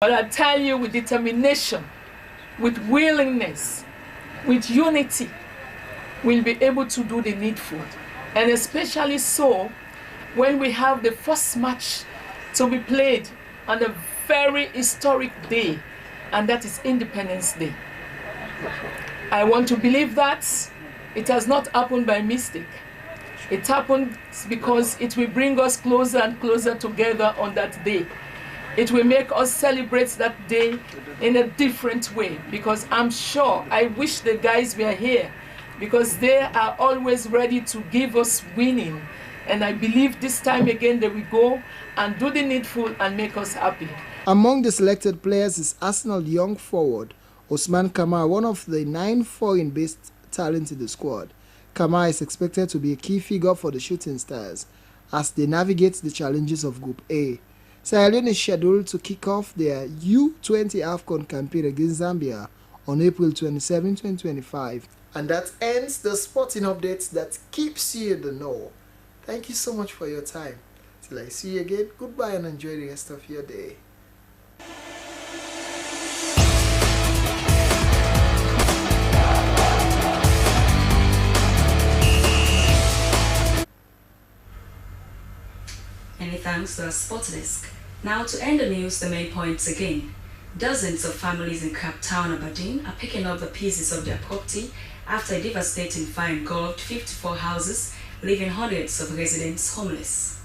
But I tell you, with determination, with willingness, with unity, we'll be able to do the needful. And especially so when we have the first match to be played on a very historic day, and that is Independence Day. I want to believe that it has not happened by mistake. It happened because it will bring us closer and closer together on that day. It will make us celebrate that day in a different way, because I'm sure, I wish the guys were here, because they are always ready to give us winning. And I believe this time again they will go and do the needful and make us happy. Among the selected players is Arsenal young forward Ousmane Kamara, one of the 9 foreign-based talents in the squad. Kamara is expected to be a key figure for the Shooting Stars as they navigate the challenges of Group A. Sierra Leone is scheduled to kick off their U20 AFCON campaign against Zambia on April 27, 2025. And that ends the sporting updates that keeps you in the know. Thank you so much for your time. Till I see you again, goodbye and enjoy the rest of your day. Many thanks to our sports desk. Now to end the news, the main points again. Dozens of families in Cape Town, Aberdeen are picking up the pieces of their property after a devastating fire engulfed 54 houses, leaving hundreds of residents homeless.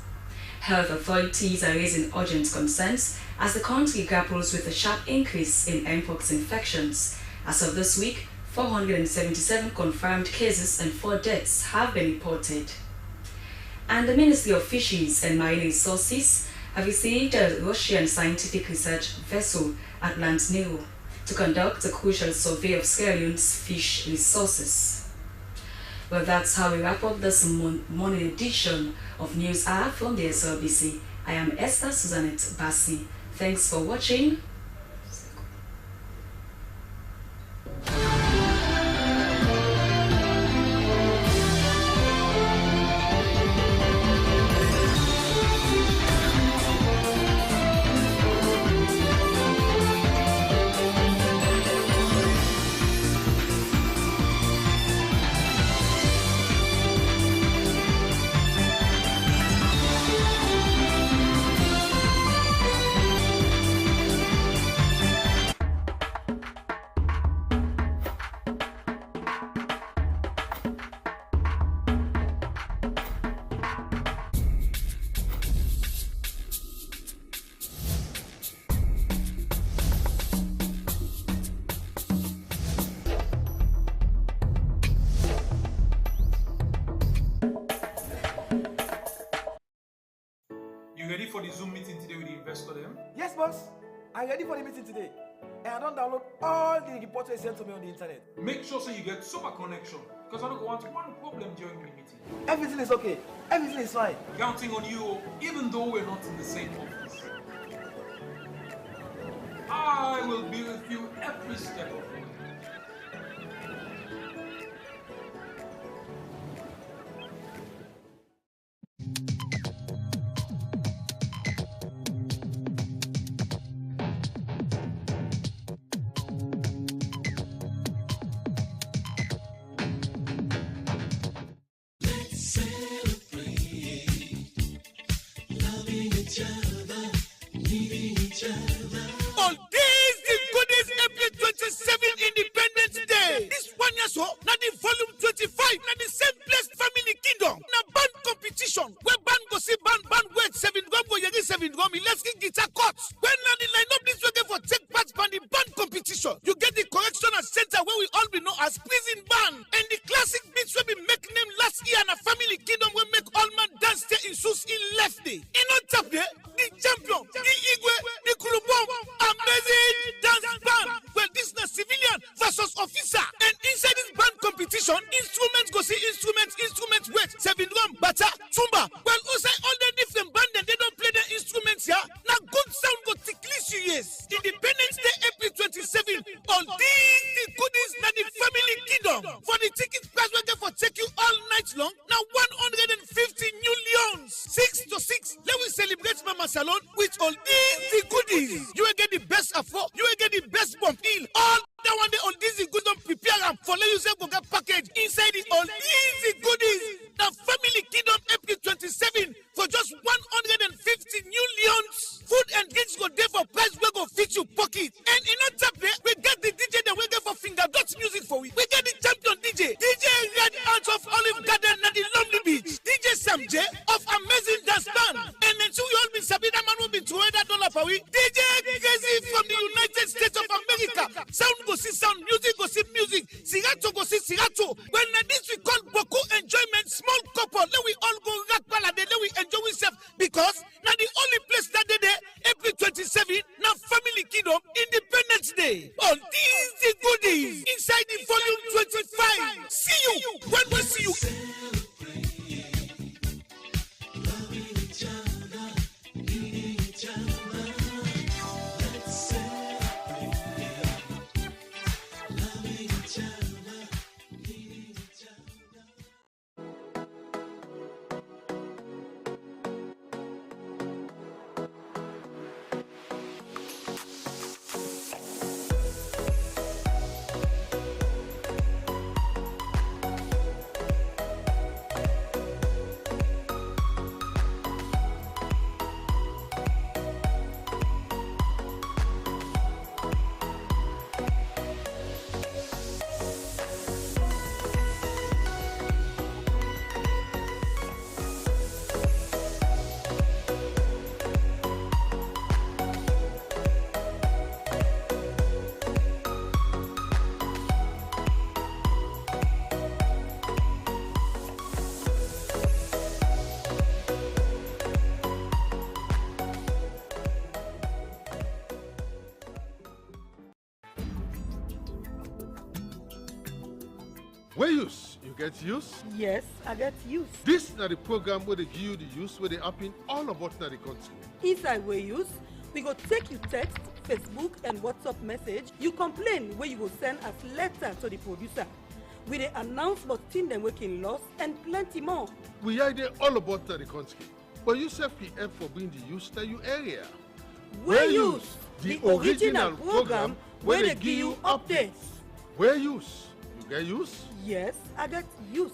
Health authorities are raising urgent concerns as the country grapples with a sharp increase in mpox infections. As of this week, 477 confirmed cases and 4 deaths have been reported. And the Ministry of Fisheries and Marine Resources have received a Russian scientific research vessel at Nero to conduct a crucial survey of Sierra Leone's fish resources. Well, that's how we wrap up this morning edition of News Hour from the Slbc. I am Esther Susanette Bassi. Thanks for watching. You ready for the Zoom meeting today with the investor then? Yes, boss. I'm ready for the meeting today. And I don't download all the reports they sent to me on the internet. Make sure so you get super connection, because I don't want one problem during the meeting. Everything is okay. Everything is fine. Counting on you, even though we're not in the same office. I will be with you every step of the way. On this the goodies April 27 Independence Day. This one year so, now the volume 25, now the same place family kingdom. Now band competition, where band go see band wait 7 drum go yegi 7 drum, let's get guitar cuts. When now the line up this way for take part band the band competition, you get the correctional center where we all be known as prison band. And the classic beats will be make name last year and a family kingdom will make all man dance stay in shoes in left day. In on top there, the champion, the Igwe, the Kulubom, amazing dance band. Well, this is civilian versus officer. And inside this band competition, instruments go see instruments wait. 7 drum, bata, tumba. Well, also all the different band and they don't play the instruments here. Now good sound go ticklish you, yes. Independence Day, April 27. All these the goodies na the family kingdom. For the ticket price we get for take you all night long. Now 150 new leons. 6 to 6. Let we celebrate Mama Salon with all these the goodies. You will get the best best afford, you will get the best bump deal. All that one day on Easy Good don't prepare them for let you say go get package inside the on Easy Goodies. The Family Kingdom April 27 for just 150 new lions. Food and drinks go there for price we go fit your pocket. And in a tap there, we get the DJ that we get for finger dots music for we. We get the champion DJ Red Arts of Olive Garden and the Lonely Beach. DJ Sam J of Amazing Dance Band. And then two you all been Sabina man will be $200 per week. DJ Crazy from the United States of America. Sound go see sound, music go see music. Sirato go see Sirato. When this we call Boku enjoyment, small couple, let we all go rock ballad, let we enjoy ourselves because now the only place that day April 27, now Family Kingdom Independence Day. On these goodies inside the volume 25. See you when we see you. Where use? You get use? Yes, I get use. This is the program where they give you the use where they happen all about the country. Inside where use, we go take you text, Facebook and WhatsApp message. You complain where you go send as letter to the producer. We dey announce about things them working loss and plenty more. We idea all about the country. But you self PF for being the use that you area. Where use? The original program where they give you updates. Where use? You get use? Yes, I get use.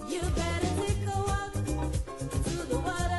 You better take a walk to the water.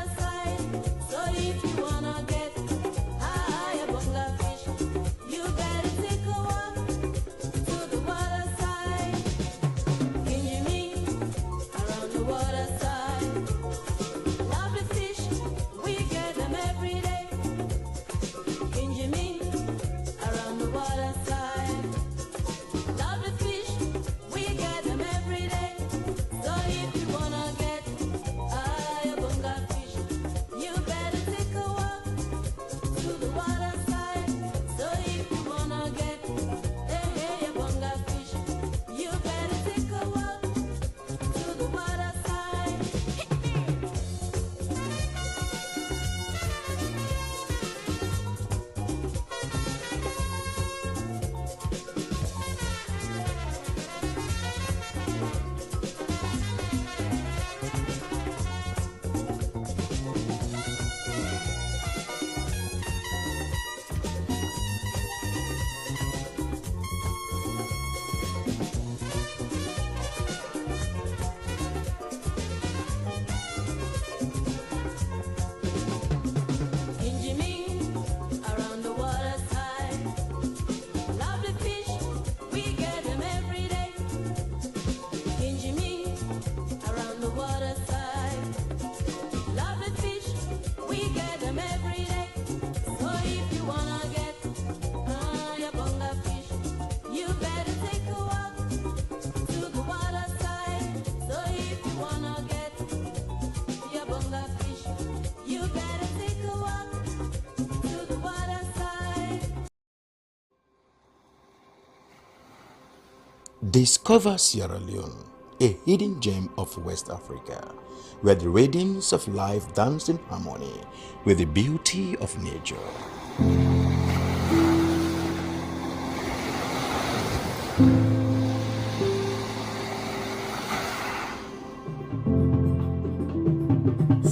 Discover Sierra Leone, a hidden gem of West Africa, where the rhythms of life dance in harmony with the beauty of nature.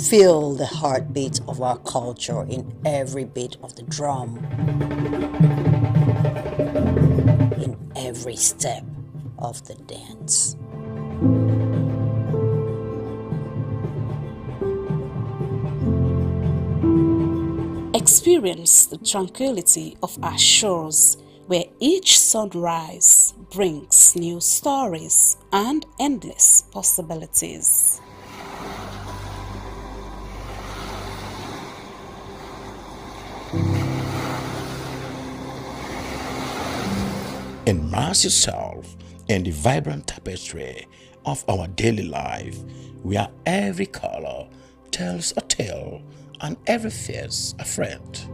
Feel the heartbeat of our culture in every beat of the drum, in every step of the dance. Experience the tranquility of our shores, where each sunrise brings new stories and endless possibilities. Immerse yourself in the vibrant tapestry of our daily life, where every color tells a tale and every face a friend.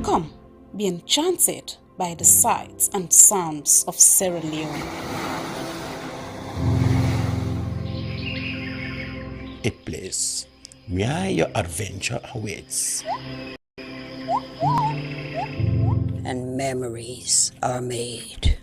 Come, be enchanted by the sights and sounds of Sierra Leone. A place where your adventure awaits. And memories are made.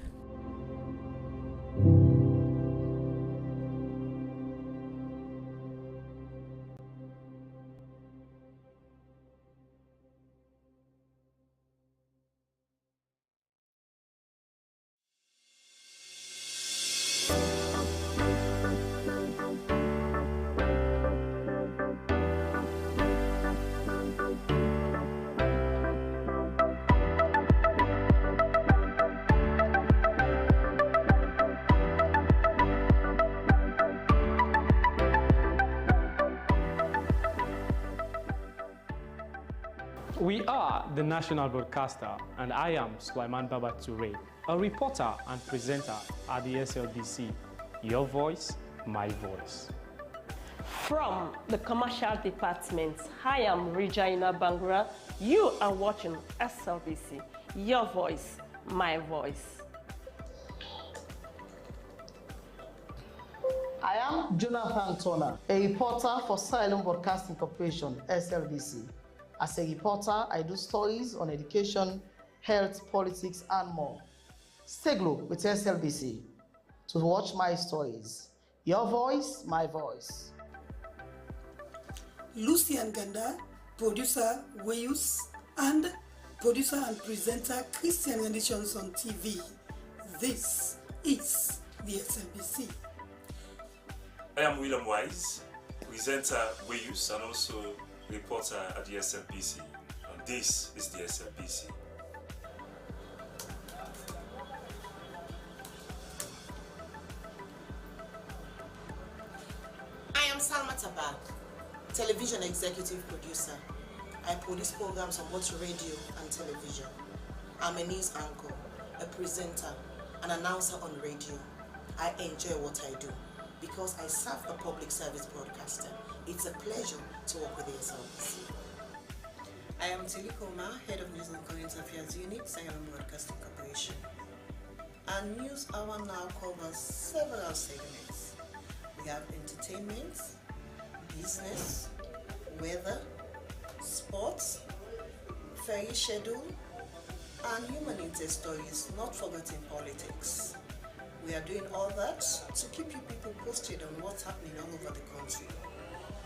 We are the national broadcaster, and I am Sulaiman Baba Toure, a reporter and presenter at the SLBC. Your voice, my voice. From the commercial department, I am Regina Bangura. You are watching SLBC. Your voice, my voice. I am Jonathan Turner, a reporter for Sierra Leone Broadcasting Corporation, SLBC. As a reporter, I do stories on education, health, politics, and more. Stay glued with SLBC to watch my stories. Your voice, my voice. Lucian Ganda, producer Wayus, and producer and presenter Christian Renditions on TV. This is the SLBC. I am William Wise, presenter Wayus and also reporter at the SLBC, and this is the SLBC. I am Salma Tabak, television executive producer. I produce programs on both radio and television. I'm a news anchor, a presenter, an announcer on radio. I enjoy what I do because I serve a public service broadcaster. It's a pleasure to work with the SLBC. I am Tilly Koma, Head of News and Current Affairs Unit, Sierra Leone Broadcasting Corporation. Our news hour now covers several segments. We have entertainment, business, weather, sports, ferry schedule, and human interest stories, not forgetting politics. We are doing all that to keep you people posted on what's happening all over the country.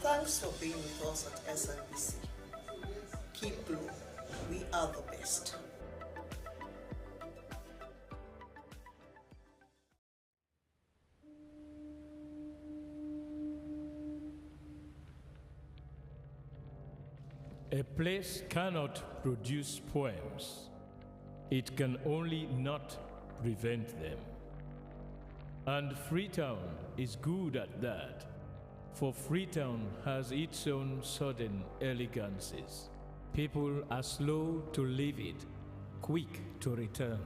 Thanks for being with us at SLBC. Keep blue. We are the best. A place cannot produce poems. It can only not prevent them. And Freetown is good at that. For Freetown has its own sudden elegances. People are slow to leave it, quick to return.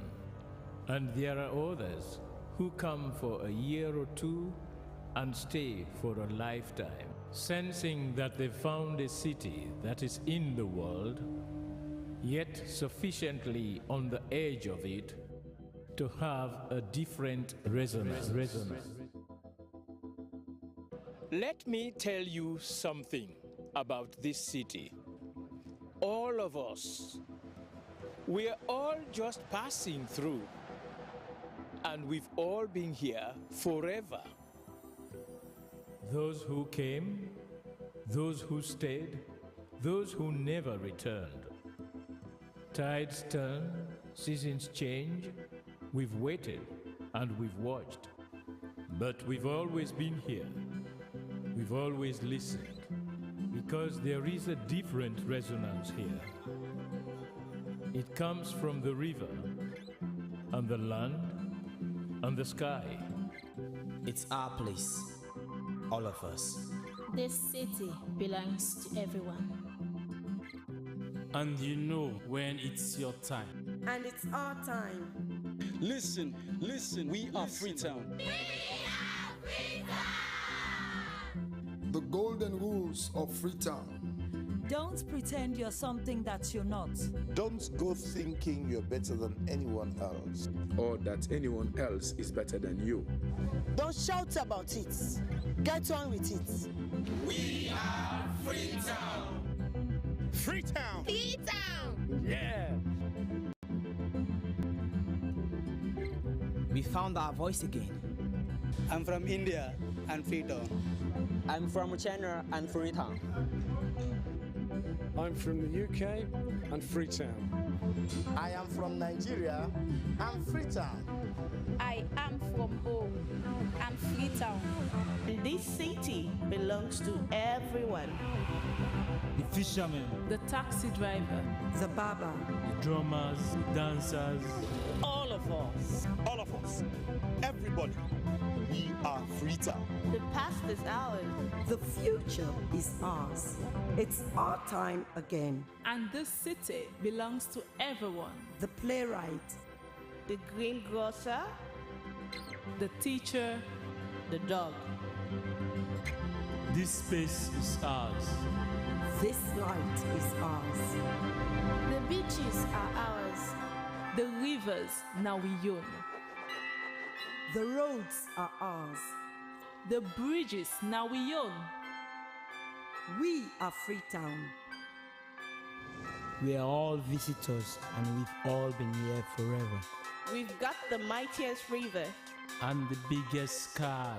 And there are others who come for a year or two and stay for a lifetime. Sensing that they found a city that is in the world, yet sufficiently on the edge of it to have a different resonance. Let me tell you something about this city. All of us, we're all just passing through, and we've all been here forever. Those who came, those who stayed, those who never returned. Tides turn, seasons change. We've waited and we've watched. But we've always been here. We've always listened. Because there is a different resonance here. It comes from the river, and the land, and the sky. It's our place. All of us. This city belongs to everyone. And you know when it's your time. And it's our time. Listen, we are Freetown. We are Freetown! The golden rules of Freetown. Don't pretend you're something that you're not. Don't go thinking you're better than anyone else. Or that anyone else is better than you. Don't shout about it. Get on with it. We are Freetown. Freetown. Freetown. Yeah. We found our voice again. I'm from India and Freetown. I'm from China and Freetown. I'm from the UK and Freetown. I am from Nigeria and Freetown. I am from home and Freetown. This city belongs to everyone. The fishermen, the taxi driver, the barber, the drummers, the dancers. All of us. All of us. Everybody. We are Freetown. The past is ours. The future is ours. It's our time again. And this city belongs to everyone. The playwright, the greengrocer, the teacher, the dog. This space is ours. This light is ours. The beaches are ours. The rivers now we own. The roads are ours. The bridges now we own. We are Freetown. We are all visitors and we've all been here forever. We've got the mightiest river. And the biggest sky.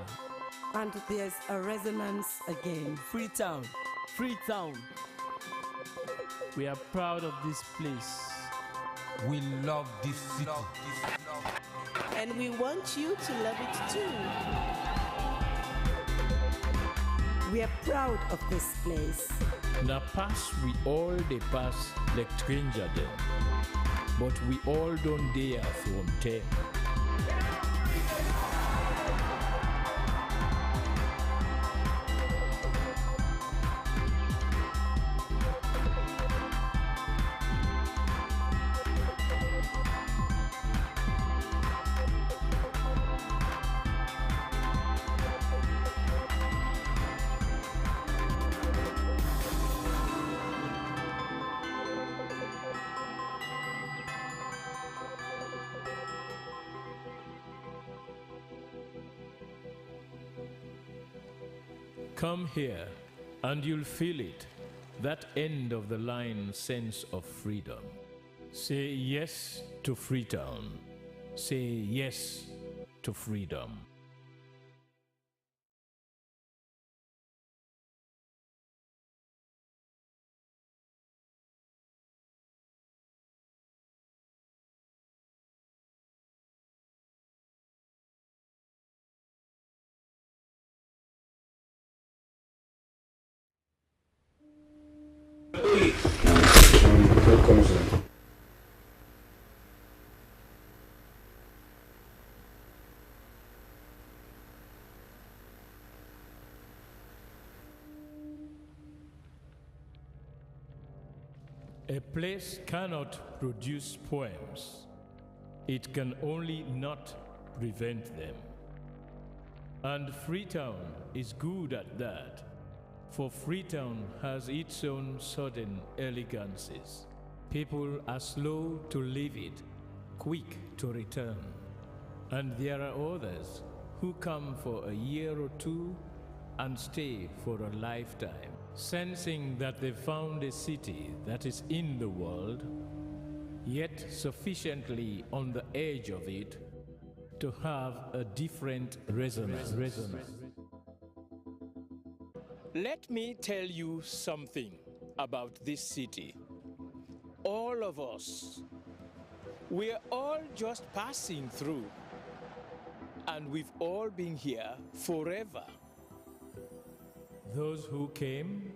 And there's a resonance again. Freetown. Freetown. We are proud of this place. We love this city. And we want you to love it too. We are proud of this place. Na pass we all dey pass like stranger dem, but we all don't dare from them. Come here, and you'll feel it, that end of the line sense of freedom. Say yes to Freetown. Say yes to freedom. A place cannot produce poems. It can only not prevent them. And Freetown is good at that. For Freetown has its own sudden elegances. People are slow to leave it, quick to return. And there are others who come for a year or two and stay for a lifetime, sensing that they found a city that is in the world, yet sufficiently on the edge of it to have a different resonance. Let me tell you something about this city. All of us, we're all just passing through, and we've all been here forever. Those who came,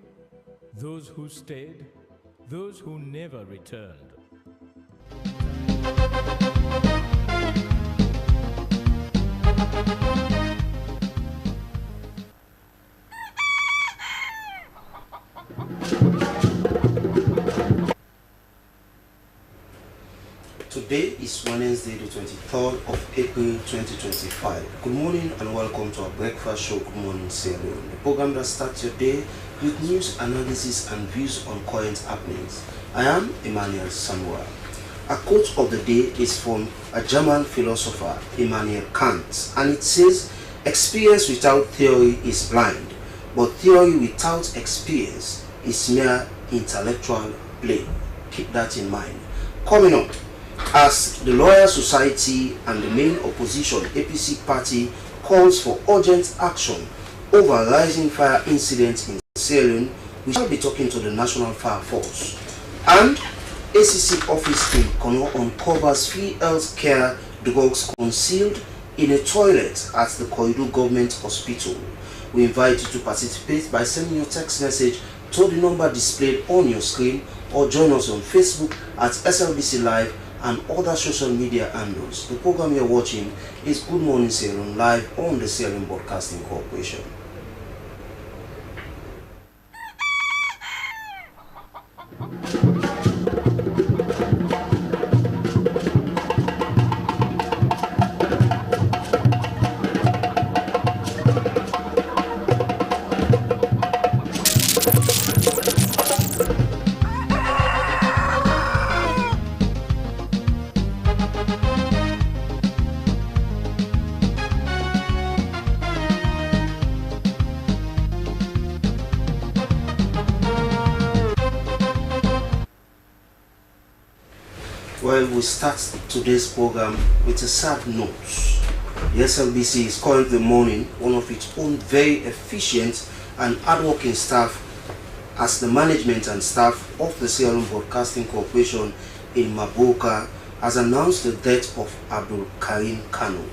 those who stayed, those who never returned. Today is Wednesday, the 23rd of April 2025. Good morning and welcome to our breakfast show, Good Morning Sierra Leone, the program that starts your day with news, analysis, and views on current happenings. I am Emmanuel Samuel. A quote of the day is from a German philosopher, Immanuel Kant, and it says, "Experience without theory is blind, but theory without experience is mere intellectual play." Keep that in mind. Coming up, as the Lawyer Society and the main opposition APC party calls for urgent action over rising fire incidents in Sierra Leone, we shall be talking to the National Fire Force. And ACC office in Kono uncovers free health care drugs concealed in a toilet at the Koidu Government Hospital. We invite you to participate by sending your text message to the number displayed on your screen, or join us on Facebook at SLBC Live and other social media handles. The program you're watching is Good Morning Sierra Leone, live on the Sierra Leone Broadcasting Corporation. Well, we start today's program with a sad note. The SLBC is currently mourning one of its own very efficient and hardworking staff, as the management and staff of the Sierra Leone Broadcasting Corporation in Maboka has announced the death of Abdul Karim Kano.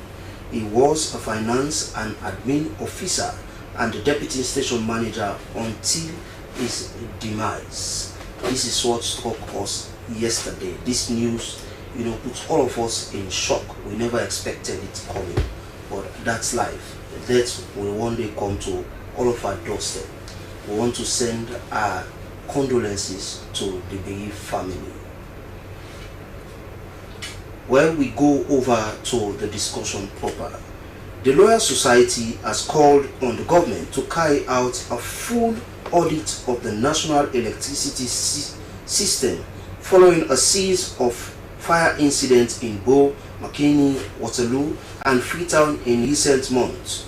He was a finance and admin officer and the deputy station manager until his demise. This is what struck us yesterday. This news, puts all of us in shock. We never expected it coming, but that's life. Death will one day come to all of our doorstep. We want to send our condolences to the bereaved family. When we go over to the discussion proper, the Lawyer Society has called on the government to carry out a full audit of the national electricity system following a series of fire incidents in Bo, Makeni, Waterloo, and Freetown in recent months.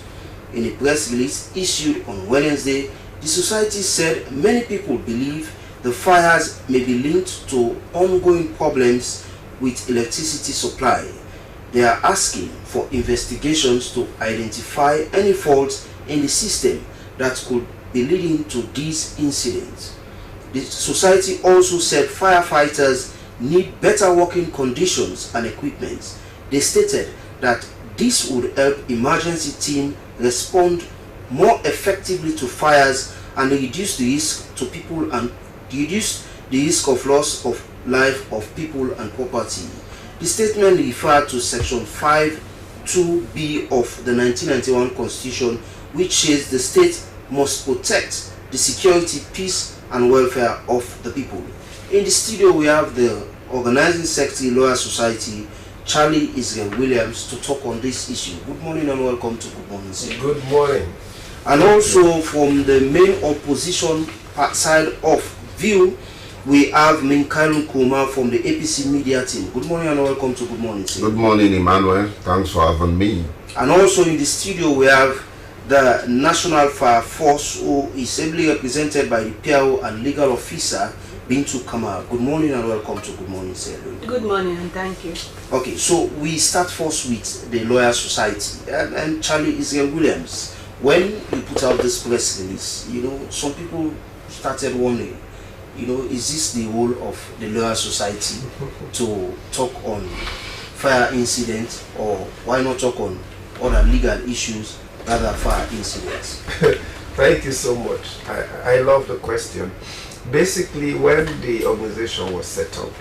In a press release issued on Wednesday, the society said many people believe the fires may be linked to ongoing problems with electricity supply. They are asking for investigations to identify any faults in the system that could be leading to these incidents. The society also said firefighters need better working conditions and equipment. They stated that this would help emergency teams respond more effectively to fires and reduce the risk to people and reduce the risk of loss of life of people and property. The statement referred to Section 5(2)(b) of the 1991 Constitution, which says the state must protect the security, peace, and welfare of the people. In the studio, we have the Organizing Secretary, Lawyer Society, Charlie Israel Williams, to talk on this issue. Good morning and welcome to Good Morning, sir. Good morning. And also from the main opposition side of view, we have Minkailun Kuma from the APC media team. Good morning and welcome to Good Morning, sir. Good morning, Emmanuel. Thanks for having me. And also in the studio we have the National Fire Force, who is ably represented by the PRO and legal officer Bintu Kama. Good morning and welcome to Good Morning, sir. Good morning and thank you. Okay, so we start first with the Lawyer Society and Charlie Israel Williams. When you put out this press release, you know, some people started wondering, you know, is this the role of the Lawyer Society to talk on fire incidents, or why not talk on other legal issues rather fire incidents? Thank you so much. I love the question. Basically, when the organization was set up,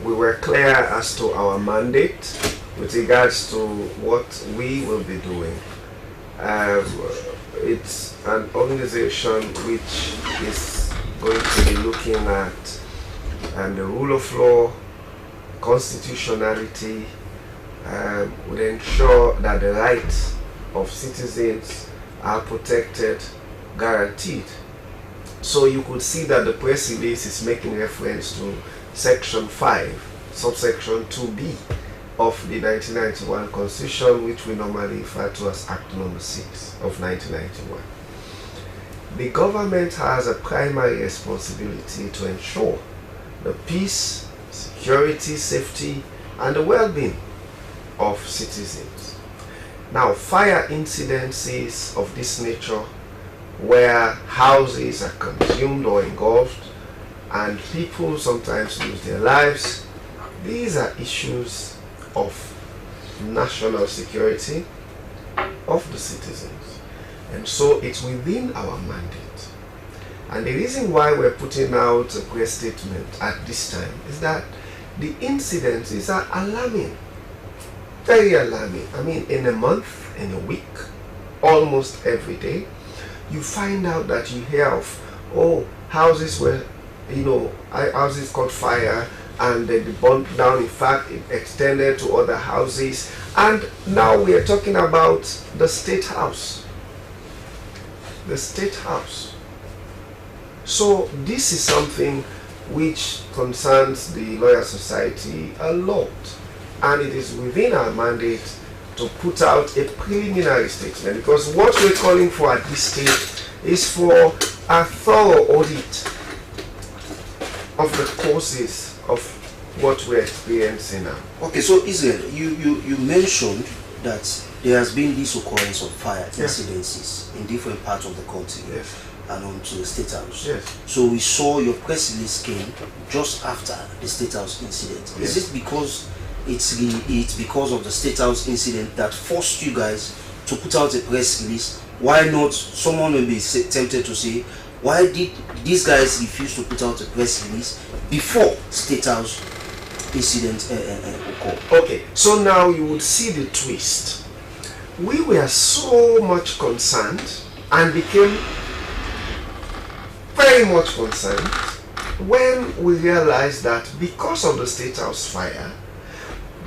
we were clear as to our mandate with regards to what we will be doing. It's an organization which is going to be looking at the rule of law, constitutionality, would ensure that the rights of citizens are protected, guaranteed. So you could see that the press release is making reference to Section 5, subsection 2B of the 1991 Constitution, which we normally refer to as Act Number 6 of 1991. The government has a primary responsibility to ensure the peace, security, safety, and the well-being of citizens. Now, fire incidences of this nature, where houses are consumed or engulfed and people sometimes lose their lives, these are issues of national security of the citizens, and so it's within our mandate. And the reason why we're putting out a press statement at this time is that the incidences are alarming, very alarming. I mean, in a month, in a week, almost every day, you find out that you hear of, houses were, houses caught fire and they burnt down. In fact, it extended to other houses. And now we are talking about the State House. The State House. So this is something which concerns the Lawyer Society a lot. And it is within our mandate to put out a preliminary statement, because what we're calling for at this stage is for a thorough audit of the causes of what we're experiencing now. Okay, so Israel, you mentioned that there has been this occurrence of fire incidences in different parts of the country and onto the State House. Yes. So we saw your press release came just after the State House incident. Yes. Is it because it's because of the State House incident that forced you guys to put out a press release? Why not? Someone will be tempted to say, why did these guys refuse to put out a press release before State House incident occurred? Okay, so now you would see the twist. We were so much concerned and became very much concerned when we realized that because of the State House fire,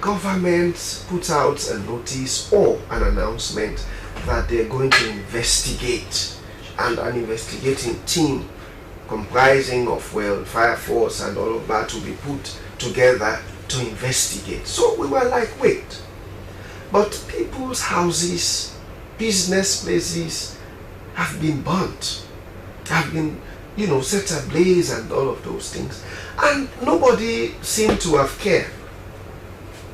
government put out a notice or an announcement that they're going to investigate, and an investigating team comprising of fire force and all of that will be put together to investigate. So we were like, wait, but people's houses, business places have been burnt, have been set ablaze and all of those things, and nobody seemed to have cared.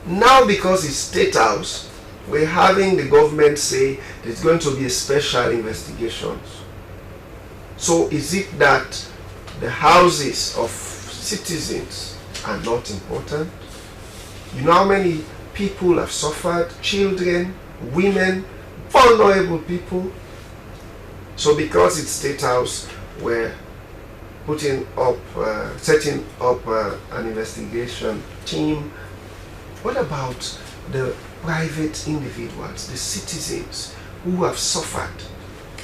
Now, because it's State House, we're having the government say there's going to be a special investigation. So is it that the houses of citizens are not important? You know how many people have suffered? Children, women, vulnerable people. So because it's State House, we're setting up an investigation team. What about the private individuals, the citizens who have suffered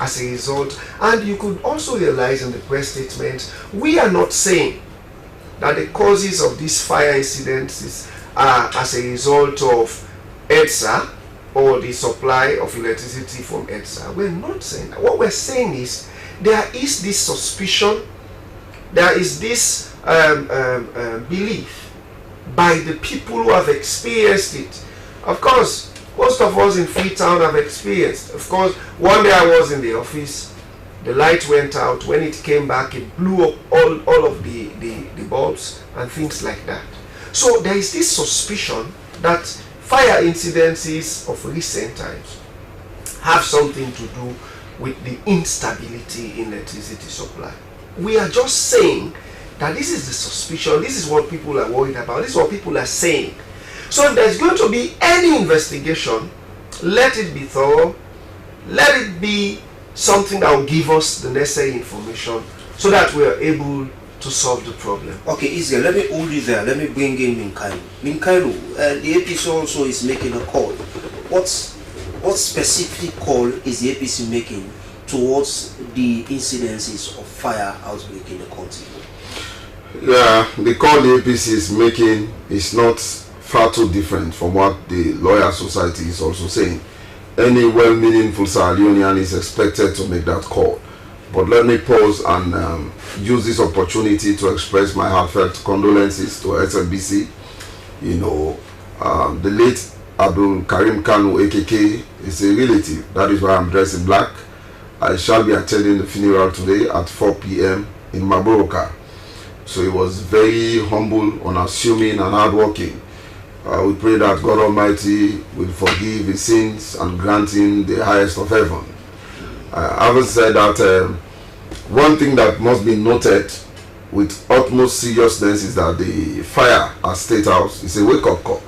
as a result? And you could also realize in the press statement, we are not saying that the causes of these fire incidents are as a result of EDSA or the supply of electricity from EDSA. We're not saying that. What we're saying is there is this suspicion, there is this belief by the people who have experienced it. Of course, most of us in Freetown have experienced. Of course, one day I was in the office, the light went out. When it came back, it blew up all of the bulbs and things like that. So there is this suspicion that fire incidences of recent times have something to do with the instability in electricity supply. We are just saying that this is the suspicion, this is what people are worried about, this is what people are saying. So if there's going to be any investigation, let it be thorough, let it be something that will give us the necessary information so that we are able to solve the problem. Okay, Israel, let me hold you there. Let me bring in Minkailu. Minkailu, the APC also is making a call. What specific call is the APC making towards the incidences of fire outbreak in the country? Yeah, the call the APC is making is not far too different from what the Lawyer Society is also saying. Any well-meaningful Sierra Leonean is expected to make that call. But let me pause and use this opportunity to express my heartfelt condolences to Slbc. You know, the late Abdul Karim Kanu, AKK, is a relative. That is why I'm dressed in black. I shall be attending the funeral today at 4 p.m. in Maboroka. So he was very humble, unassuming, and hardworking. We pray that God Almighty will forgive his sins and grant him the highest of heaven. Having said that, one thing that must be noted with utmost seriousness is that the fire at State House is a wake-up call.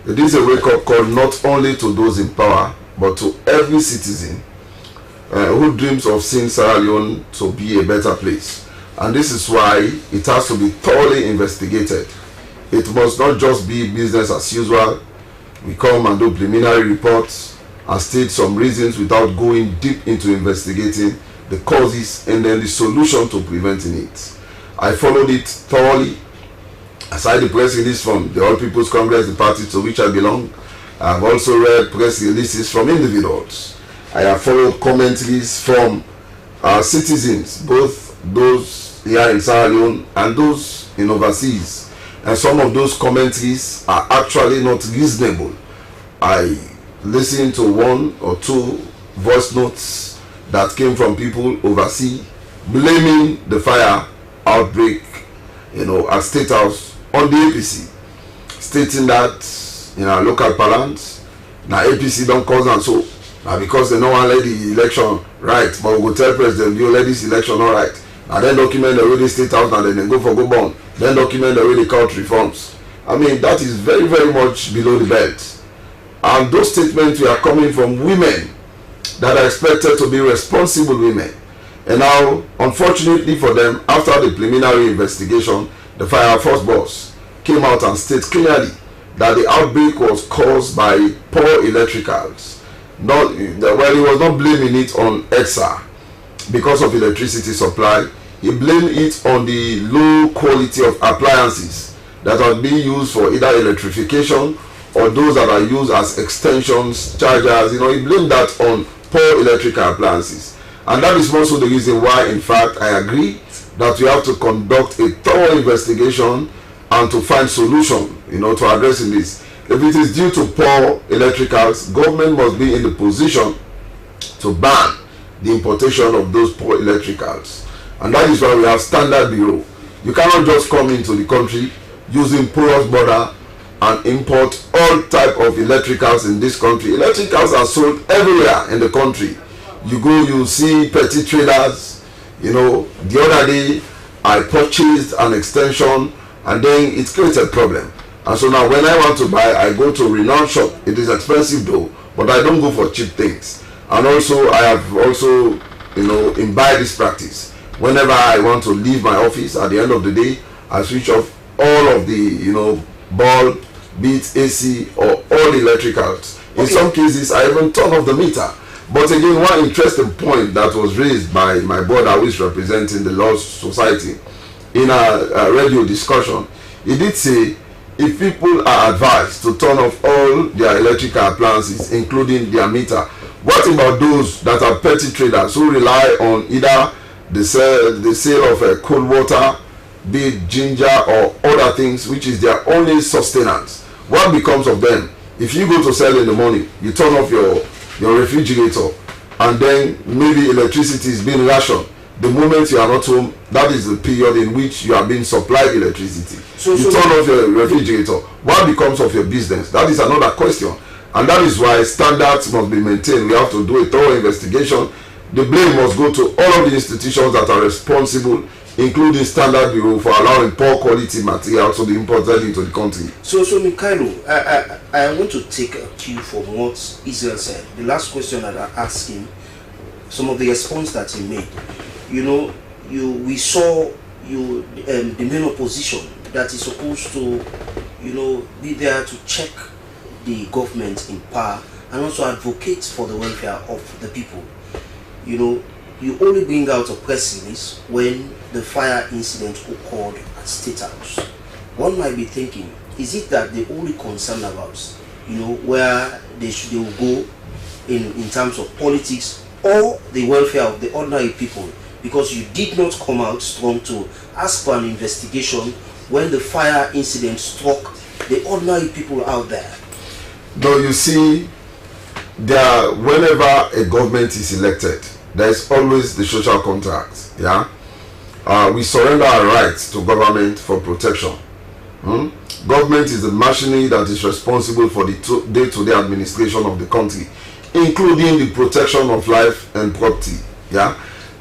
It is a wake-up call not only to those in power, but to every citizen who dreams of seeing Sierra Leone to be a better place. And this is why it has to be thoroughly investigated. It must not just be business as usual. We come and do preliminary reports and state some reasons without going deep into investigating the causes and then the solution to preventing it. I followed it thoroughly. Aside the press release from the All People's Congress, the party to which I belong, I have also read press releases from individuals. I have followed commentaries from citizens, both those here in Sierra Leone and those in overseas. And some of those commentaries are actually not reasonable. I listened to one or two voice notes that came from people overseas blaming the fire outbreak, at State House on the APC, stating that in our local parlance, now APC don't cause and so now because they don't want to let the election right, but we will tell President you let this election all right. Now then document the way the State House and then go for go bond. Then document the way the country reforms. I mean, that is very, very much below the belt. And those statements were coming from women that are expected to be responsible women. And now, unfortunately for them, after the preliminary investigation, the fire force boss came out and stated clearly that the outbreak was caused by poor electricals. He was not blaming it on EDSA because of electricity supply. He blamed it on the low quality of appliances that are being used for either electrification or those that are used as extensions, chargers. He blamed that on poor electrical appliances. And that is also the reason why, in fact, I agree that we have to conduct a thorough investigation and to find solution, to addressing this. If it is due to poor electricals, government must be in the position to ban the importation of those poor electricals. And that is why we have standard bureau. You cannot just come into the country using porous border and import all type of electricals in this country. Electricals are sold everywhere in the country. You go, you see petty traders. The other day I purchased an extension and then it created a problem. And so now when I want to buy, I go to a renowned shop. It is expensive though, but I don't go for cheap things. And also I have also imbibed this practice. Whenever I want to leave my office at the end of the day, I switch off all of the bulb, be it AC or all the electricals. In some cases I even turn off the meter. But again, one interesting point that was raised by my brother who is representing the Law Society in a radio discussion, he did say if people are advised to turn off all their electrical appliances, including their meter, what about those that are petty traders who rely on either the sale of cold water, be it ginger or other things, which is their only sustenance? What becomes of them? If you go to sell in the morning, you turn off your refrigerator, and then maybe electricity is being rationed. The moment you are not home, that is the period in which you are being supplied electricity. So turn off your refrigerator. What becomes of your business? That is another question. And that is why standards must be maintained. We have to do a thorough investigation. The blame must go to all of the institutions that are responsible, including Standard Bureau, for allowing poor quality material to be imported into the country. So Mikhailo, I want to take a cue from what Israel said. The last question that I asked him, some of the response that he made. We saw the main opposition that is supposed to, be there to check the government in power and also advocate for the welfare of the people. You only bring out a press release when the fire incident occurred at State House. One might be thinking, is it that they're only concerned about, where they will go in terms of politics or the welfare of the ordinary people? Because you did not come out strong to ask for an investigation when the fire incident struck the ordinary people out there. No, you see, whenever a government is elected, there is always the social contract. Yeah, we surrender our rights to government for protection. Government is the machinery that is responsible for the day-to-day administration of the country, including the protection of life and property. Yeah.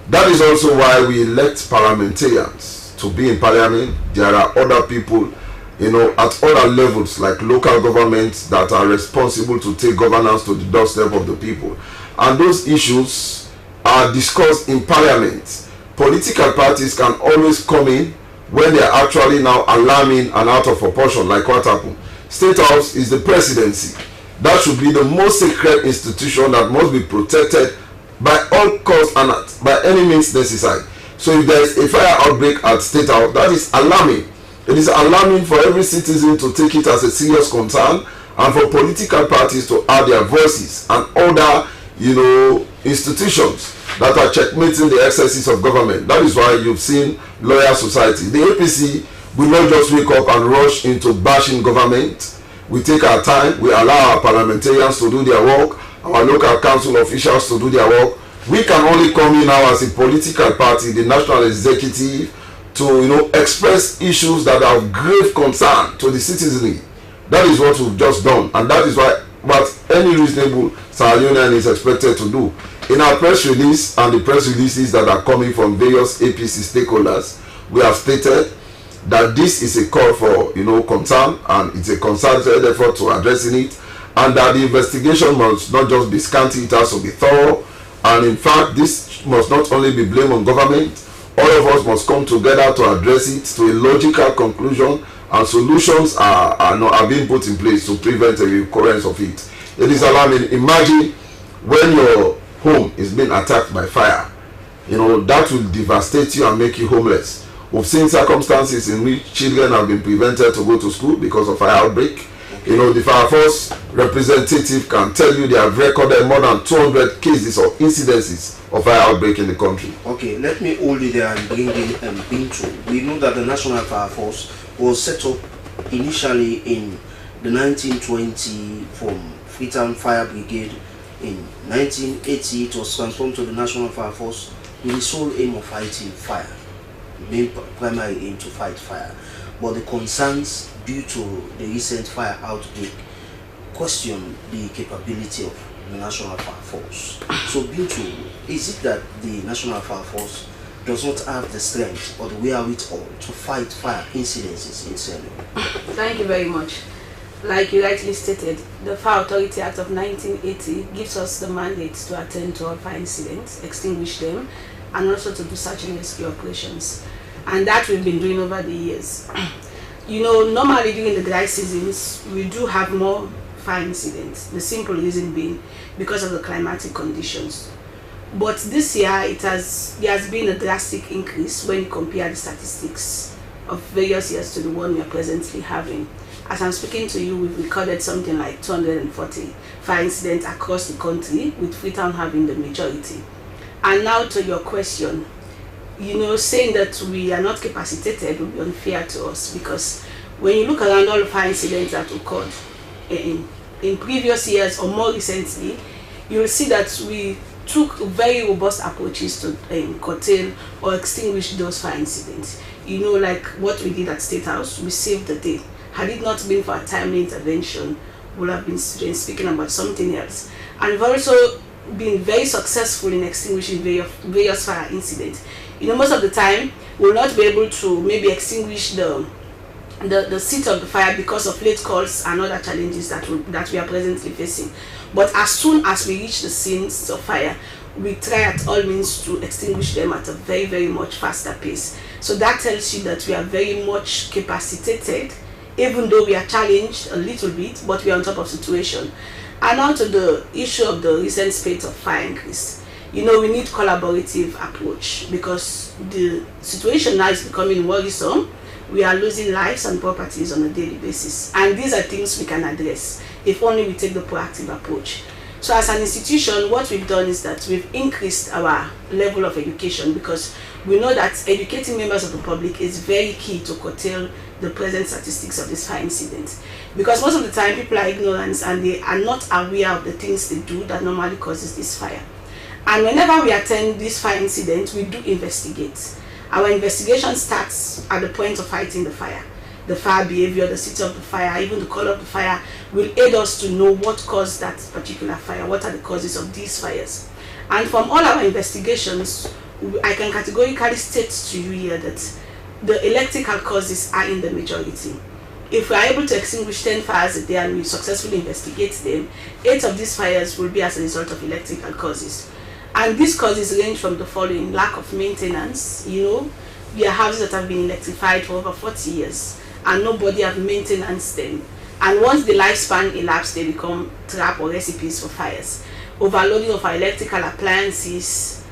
That is also why we elect parliamentarians to be in parliament. There are other people, at other levels like local governments that are responsible to take governance to the doorstep of the people. And those issues are discussed in parliament. Political parties can always come in when they are actually now alarming and out of proportion, like what happened. State House is the presidency. That should be the most sacred institution that must be protected by all costs and by any means necessary. So if there is a fire outbreak at State House, that is alarming. It is alarming for every citizen to take it as a serious concern, and for political parties to add their voices and other, institutions that are checkmating the excesses of government. That is why you've seen lawyer society. The APC will not just wake up and rush into bashing government. We take our time. We allow our parliamentarians to do their work, our local council officials to do their work. We can only come in now as a political party, the national executive, to express issues that are of grave concern to the citizenry. That is what we've just done, and that is what any reasonable Sierra Leonean is expected to do. In our press release and the press releases that are coming from various APC stakeholders, we have stated that this is a call for concern, and it's a concerted effort to addressing it, and that the investigation must not just be scanty, it has to be thorough. And in fact, this must not only be blame on government, all of us must come together to address it to a logical conclusion, and solutions are being put in place to prevent a recurrence of it. It is alarming. Imagine when your home is being attacked by fire. That will devastate you and make you homeless. We've seen circumstances in which children have been prevented to go to school because of fire outbreak. The Fire Force representative can tell you they have recorded more than 200 cases or incidences of fire outbreak in the country. Okay, let me hold you there and bring in Bintu. We know that the National Fire Force was set up initially in the 1920 from Freetown Fire Brigade. In 1980, it was transformed to the National Fire Force with the sole aim of fighting fire. Main primary aim to fight fire. But the concerns due to the recent fire outbreak question the capability of the National Fire Force. So Bintu, is it that the National Fire Force does not have the strength or the wherewithal to fight fire incidences in Sierra Leone? Thank you very much. Like you rightly stated, the Fire Authority Act of 1980 gives us the mandate to attend to all fire incidents, extinguish them, and also to do search and rescue operations. And that we've been doing over the years. Normally during the dry seasons, we do have more fire incidents. The simple reason being because of the climatic conditions. But this year, there has been a drastic increase when you compare the statistics of various years to the one we are presently having. As I'm speaking to you, we've recorded something like 240 fire incidents across the country, with Freetown having the majority. And now to your question, saying that we are not capacitated would be unfair to us, because when you look around all the fire incidents that occurred in previous years or more recently, you will see that we took very robust approaches to curtail or extinguish those fire incidents. Like what we did at State House, we saved the day. Had it not been for a timely intervention, we would have been speaking about something else. And we've also been very successful in extinguishing various fire incidents. Most of the time, we'll not be able to maybe extinguish the seat of the fire because of late calls and other challenges that we are presently facing. But as soon as we reach the scenes of fire, we try at all means to extinguish them at a very, very much faster pace. So that tells you that we are very much capacitated, even though we are challenged a little bit, but we are on top of the situation. And now to the issue of the recent spate of fire increase. We need collaborative approach, because the situation now is becoming worrisome. We are losing lives and properties on a daily basis. And these are things we can address if only we take the proactive approach. So as an institution, what we've done is that we've increased our level of education, because we know that educating members of the public is very key to curtail the present statistics of this fire incident. Because most of the time people are ignorant and they are not aware of the things they do that normally causes this fire. And whenever we attend this fire incident, we do investigate. Our investigation starts at the point of fighting the fire. The fire behavior, the city of the fire, even the color of the fire will aid us to know what caused that particular fire, what are the causes of these fires. And from all our investigations, I can categorically state to you here that the electrical causes are in the majority. If we are able to extinguish 10 fires a day and we successfully investigate them, 8 of these fires will be as a result of electrical causes. And these causes range from the following: lack of maintenance. There are houses that have been electrified for over 40 years and nobody have maintenance them. And once the lifespan elapses, they become trap or recipes for fires. Overloading of our electrical appliances.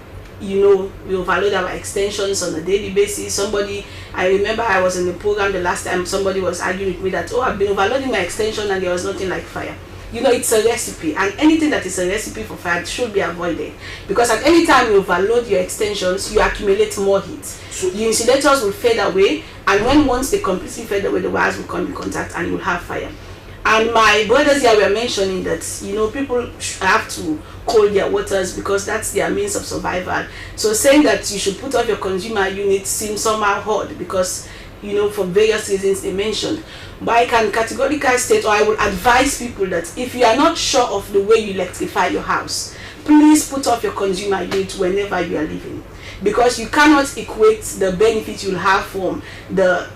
We overload our extensions on a daily basis. I remember I was in the program the last time, somebody was arguing with me that, I've been overloading my extension and there was nothing like fire. It's a recipe, and anything that is a recipe for fire should be avoided, because at any time you overload your extensions, you accumulate more heat. So the insulators will fade away, and once they completely fade away, the wires will come in contact and you will have fire. And my brothers here were mentioning that people have to cool their waters because that's their means of survival. So saying that you should put off your consumer unit seems somehow odd, because for various reasons they mentioned. But I can categorically state, or I will advise people, that if you are not sure of the way you electrify your house, please put off your consumer unit whenever you are living, because you cannot equate the benefit you'll have from the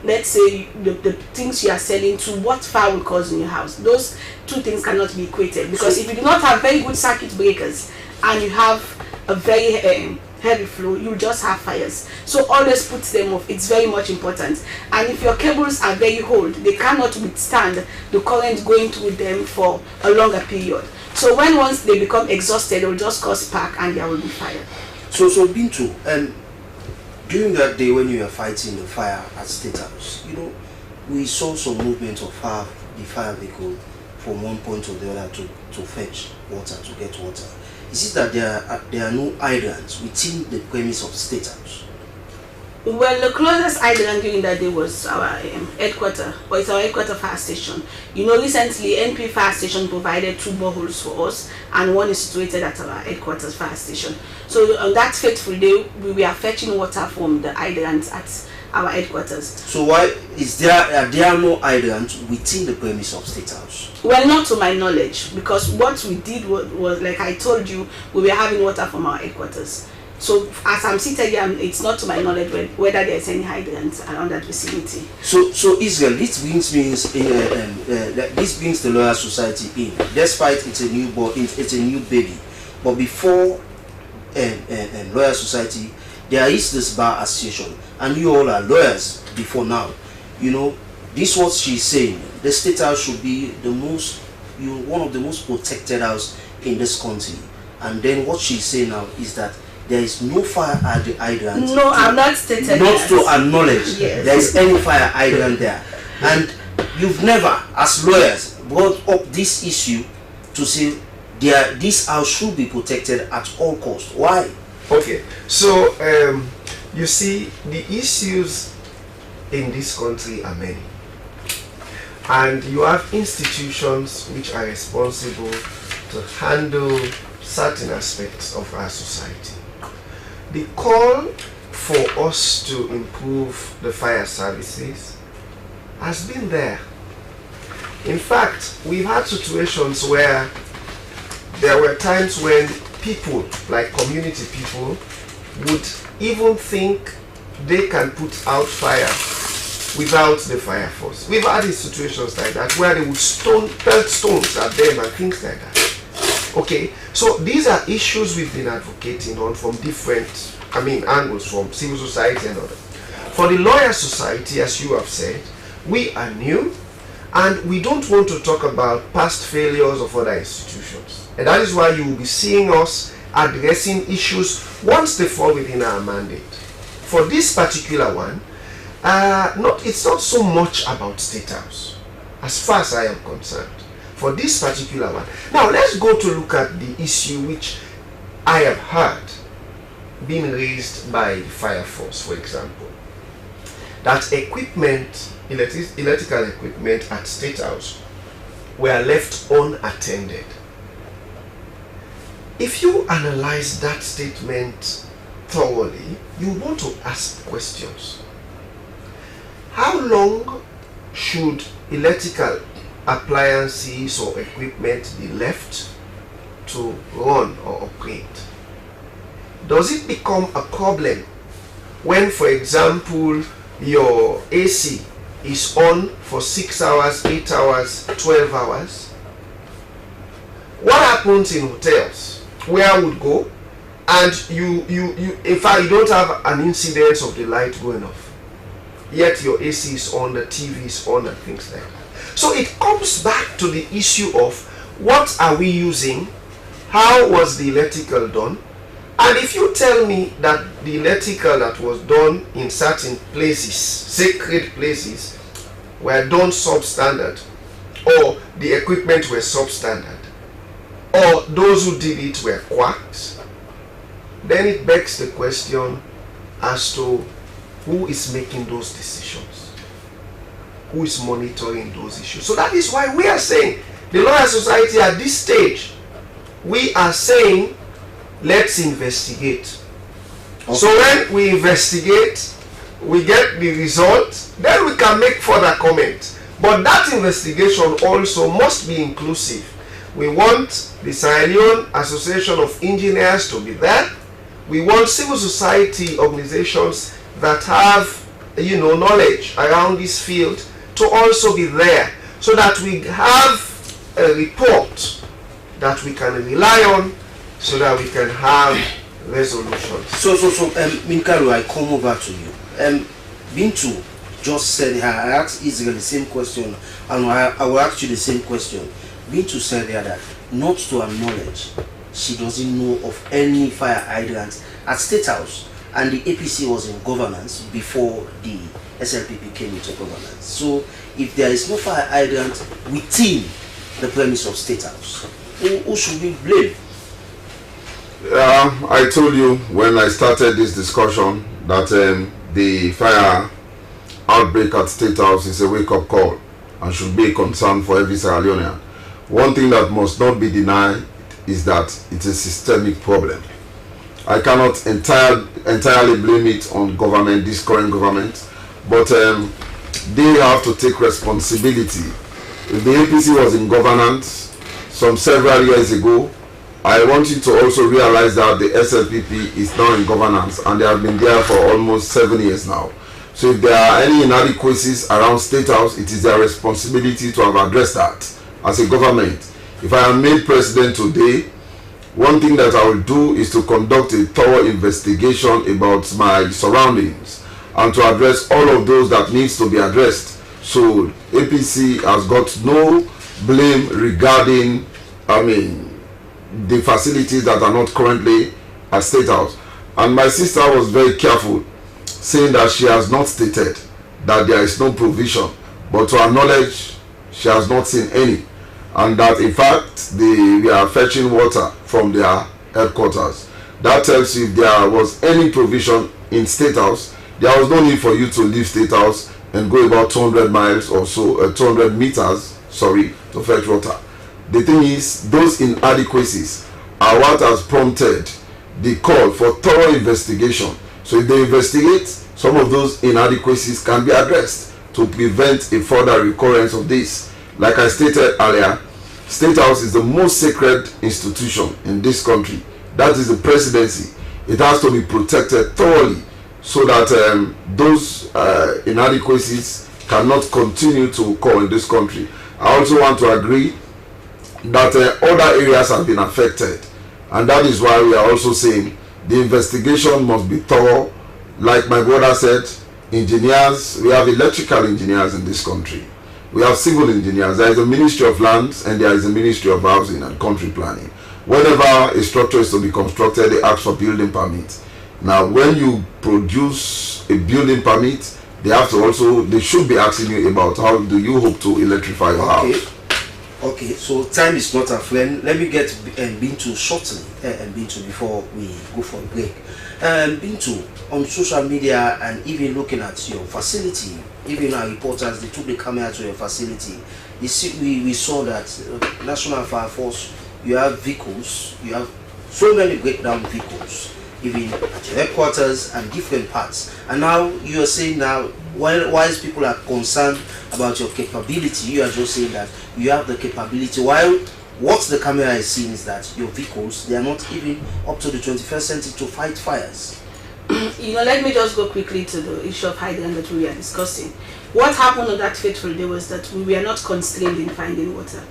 things you are selling to what fire will cause in your house. Those two things cannot be equated, because if you do not have very good circuit breakers and you have a very heavy flow, you just have fires. So always put them off. It's very much important. And if your cables are very old, they cannot withstand the current going through them for a longer period. So once they become exhausted, they will just cause spark and there will be fire. So Bintu, during that day when you were fighting the fire at State House, we saw some movement of the fire vehicle from one point to the other to fetch water, to get water. Is it that there are no hydrants within the premise of State House? Well, the closest hydrant during that day was our headquarters, or it's our headquarters fire station. Recently NP fire station provided 2 boreholes for us, and one is situated at our headquarters fire station. So on that fateful day, we were fetching water from the hydrants at our headquarters. So why are there no hydrants within the premise of State House? Well, not to my knowledge, because what we did was like I told you, we were having water from our headquarters. So as I'm seated here, it's not to my knowledge whether there's any hydrants around that vicinity. So Israel, this brings the Lawyer Society in, despite it's a new baby. But before Lawyer Society, there is this bar association, and you all are lawyers before now. This is what she's saying. The State House should be one of the most protected house in this country. And then what she's saying now is that there is no fire hydrant. No, I'm not stated not to acknowledge there is any fire hydrant there. And you've never, as lawyers, brought up this issue to say this house should be protected at all costs. Why? Okay, so you see, the issues in this country are many, and you have institutions which are responsible to handle certain aspects of our society. The call for us to improve the fire services has been there. In fact, we've had situations where there were times when people, like community people, would even think they can put out fire without the fire force. We've had these situations like that where they would pelt stones at them and things like that. Okay, so these are issues we've been advocating on from different, angles, from civil society and other. For the lawyer society, as you have said, we are new, and we don't want to talk about past failures of other institutions. And that is why you will be seeing us addressing issues once they fall within our mandate. For this particular one, it's not so much about State House, as far as I am concerned. For this particular one. Now, let's go to look at the issue which I have heard being raised by the fire force, for example. That equipment, electrical equipment at State House were left unattended. If you analyze that statement thoroughly, you want to ask questions. How long should electrical appliances or equipment be left to run or operate? Does it become a problem when, for example, your AC is on for 6 hours, 8 hours, 12 hours? What happens in hotels where I would go and you in fact you don't have an incidence of the light going off, yet your AC is on, the TV is on and things like that? So it comes back to the issue of what are we using, how was the electrical done, and if you tell me that the electrical that was done in certain places, sacred places, were done substandard, or the equipment were substandard, or those who did it were quacks, then it begs the question as to who is making those decisions, who is monitoring those issues. So that is why we are saying, the Lawyer Society at this stage, we are saying, let's investigate. Okay. So when we investigate, we get the result, then we can make further comments. But that investigation also must be inclusive. We want the Sierra Leone Association of Engineers to be there. We want civil society organizations that have, knowledge around this field to also be there, so that we have a report that we can rely on, so that we can have resolutions. So, Minkaru, I come over to you. Bintu just said, I asked Israel the same question, and I will ask you the same question. Bintu said there that not to acknowledge, she doesn't know of any fire hydrants at State House, and the APC was in governance before the SLPP came into governance. So if there is no fire hydrant within the premise of State House, who should we blame? I told you when I started this discussion that the fire outbreak at State House is a wake-up call and should be a concern for every Sierra Leonean. One thing that must not be denied is that it's a systemic problem. I cannot entirely blame it on government, this current government, but they have to take responsibility. If the APC was in governance some several years ago, I want you to also realize that the SLPP is now in governance, and they have been there for almost 7 years now. So if there are any inadequacies around State House, it is their responsibility to have addressed that as a government. If I am made president today, one thing that I will do is to conduct a thorough investigation about my surroundings and to address all of those that needs to be addressed. So APC has got no blame regarding, the facilities that are not currently at State House. And my sister was very careful, saying that she has not stated that there is no provision, but to her knowledge, she has not seen any. And that in fact, we are fetching water from their headquarters. That tells you if there was any provision in State House, there was no need for you to leave State House and go about 200 miles or so, 200 meters, sorry, to fetch water. The thing is, those inadequacies are what has prompted the call for thorough investigation. So if they investigate, some of those inadequacies can be addressed to prevent a further recurrence of this. Like I stated earlier, State House is the most sacred institution in this country. That is the presidency. It has to be protected thoroughly so that those inadequacies cannot continue to occur in this country. I also want to agree that other areas have been affected, and that is why we are also saying the investigation must be thorough. Like my brother said, engineers, we have electrical engineers in this country. We have civil engineers. There is a Ministry of Lands and there is a Ministry of Housing and Country Planning. Whenever a structure is to be constructed, they ask for building permits. Now, when you produce a building permit, they should be asking you about how do you hope to electrify your house. Okay, so time is not a friend. Let me get Bintu shortly, Bintu, before we go for a break. Bintu, on social media and even looking at your facility, even our reporters, they took the camera to your facility. You see, we saw that National Fire Force, you have vehicles, you have so many breakdown vehicles, even at your headquarters and different parts. And now you are saying now, while people are concerned about your capability, you are just saying that you have the capability, while what the camera is seeing is that your vehicles, they are not even up to the 21st century to fight fires. Let me just go quickly to the issue of hydrant that we are discussing. What happened on that fateful day was that we were not constrained in finding water.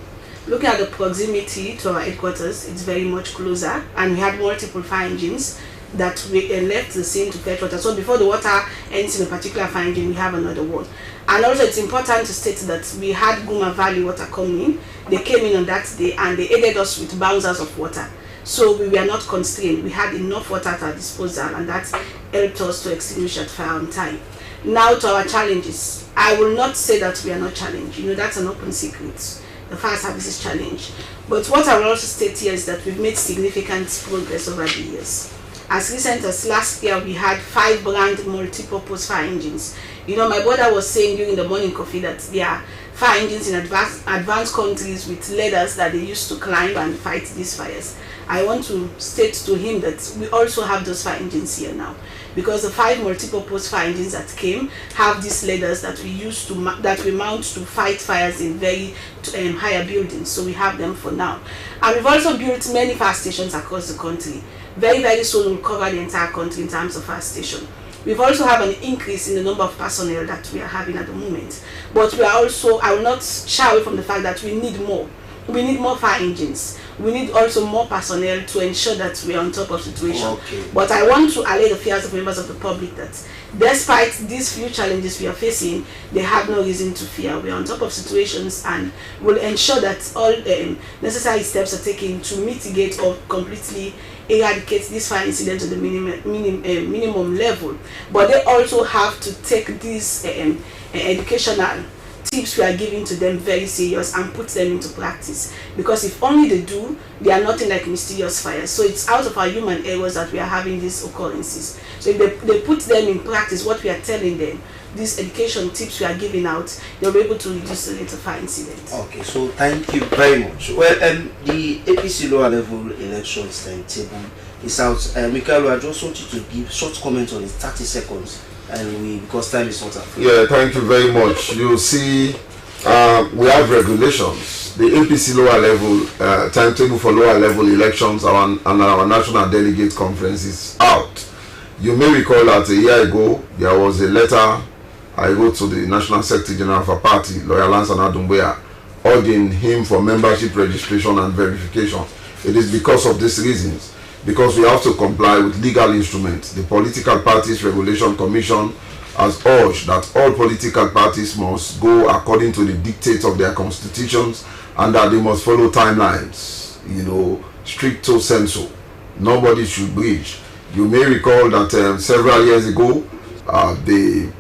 Looking at the proximity to our headquarters, it's very much closer, and we had multiple fire engines that we left the scene to fetch water. So before the water ends in a particular fire engine, we have another one. And also it's important to state that we had Guma Valley water coming. They came in on that day and they aided us with bouncers of water. So we were not constrained. We had enough water at our disposal, and that helped us to extinguish that fire on time. Now to our challenges. I will not say that we are not challenged. That's an open secret. The fire service is challenged. But what I will also state here is that we've made significant progress over the years. As recent as last year, we had 5 brand multi-purpose fire engines. My brother was saying during the morning coffee that there are fire engines in advanced countries with ladders that they used to climb and fight these fires. I want to state to him that we also have those fire engines here now, because the 5 multi-purpose fire engines that came have these ladders that we use to mount to fight fires in very higher buildings. So we have them for now, and we've also built many fire stations across the country. Very, very soon we'll cover the entire country in terms of fire station. We've also have an increase in the number of personnel that we are having at the moment. But we are also, I will not shy away from the fact that we need more. We need more fire engines. We need also more personnel to ensure that we are on top of the situation. Okay. But I want to allay the fears of members of the public that despite these few challenges we are facing, they have no reason to fear. We are on top of situations and will ensure that all necessary steps are taken to mitigate or completely eradicate this fire incident to the minimum level. But they also have to take these educational tips we are giving to them very serious and put them into practice, because if only they do, they are nothing like mysterious fires. So it's out of our human errors that we are having these occurrences. So if they put them in practice, what we are telling them, these education tips we are giving out, they'll be able to reduce the rate of fire incidents. Okay, so thank you very much. Well, the APC lower level elections timetable is out. Michael, I just want you to give short comment on it, 30 seconds. And because time is not free. Yeah, thank you very much. You see, we have regulations. The APC lower level timetable for lower level elections and our national delegate conference is out. You may recall that a year ago there was a letter I wrote to the National Secretary General of our party, Lawyer Lance Anadumboya, urging him for membership registration and verification. It is because of these reasons. Because we have to comply with legal instruments. The Political Parties Regulation Commission has urged that all political parties must go according to the dictates of their constitutions and that they must follow timelines, stricto sensu. Nobody should breach. You may recall that several years ago, the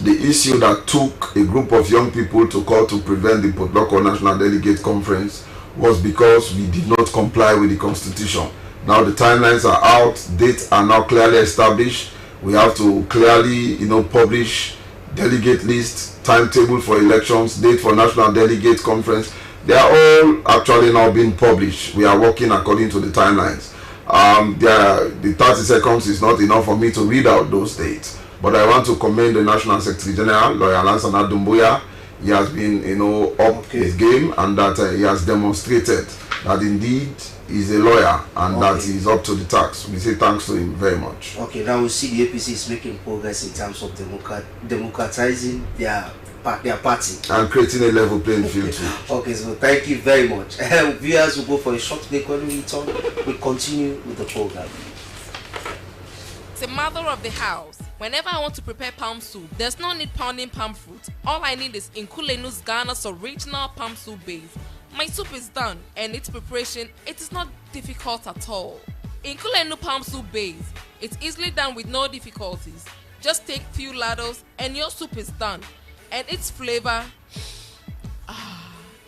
issue that took a group of young people to court to prevent the Port Local National Delegate Conference was because we did not comply with the Constitution. Now the timelines are out, dates are now clearly established. We have to clearly, publish delegate list, timetable for elections, date for National Delegate Conference. They are all actually now being published. We are working according to the timelines. The 30 seconds is not enough for me to read out those dates. But I want to commend the National Secretary General, Lawyer Lansana Dumbuya. He has been, up his game, and that he has demonstrated that indeed he's a lawyer and that he's up to the task. We say thanks to him very much. Okay, now we see the APC is making progress in terms of democratizing their party and creating a level playing field too. Okay, so thank you very much. Viewers will go for a short break. When we return, we'll continue with the program. The mother of the house. Whenever I want to prepare palm soup, there's no need pounding palm fruit. All I need is Nkulenu's Ghana's original palm soup base. My soup is done, and its preparation, it is not difficult at all. Nkulenu palm soup base. It's easily done with no difficulties. Just take few ladles and your soup is done. And its flavor,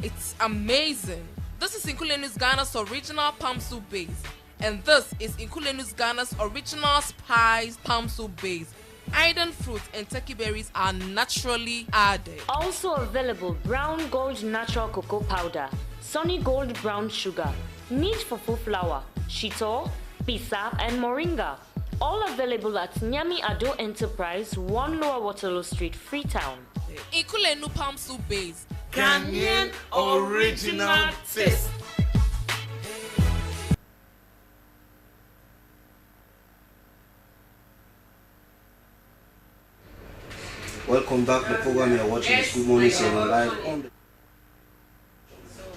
it's amazing. This is Nkulenu's Ghana's original palm soup base. And this is Nkulenu's Ghana's original spiced palm soup base. Iron fruit and turkey berries are naturally added. Also available brown gold natural cocoa powder, sunny gold brown sugar, neat fufu flour, shito, pisa and moringa. All available at Nyami Ado Enterprise, 1 Lower Waterloo Street, Freetown. Nkulenu palm soup base. Ghanaian original taste. Welcome back to the program. You are watching this Good Morning Sierra live on the.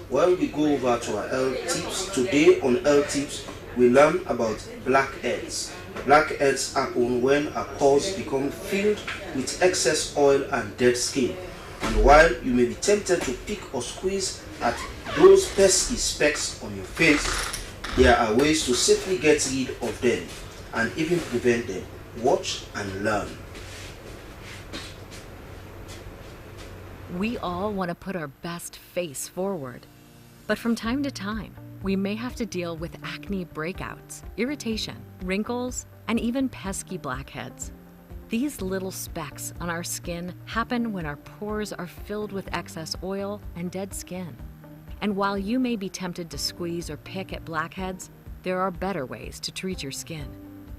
While we go over to our L tips today, on L tips we learn about blackheads. Blackheads happen when our pores become filled with excess oil and dead skin. And while you may be tempted to pick or squeeze at those pesky specks on your face, there are ways to safely get rid of them and even prevent them. Watch and learn. We all want to put our best face forward. But from time to time, we may have to deal with acne breakouts, irritation, wrinkles, and even pesky blackheads. These little specks on our skin happen when our pores are filled with excess oil and dead skin. And while you may be tempted to squeeze or pick at blackheads, there are better ways to treat your skin.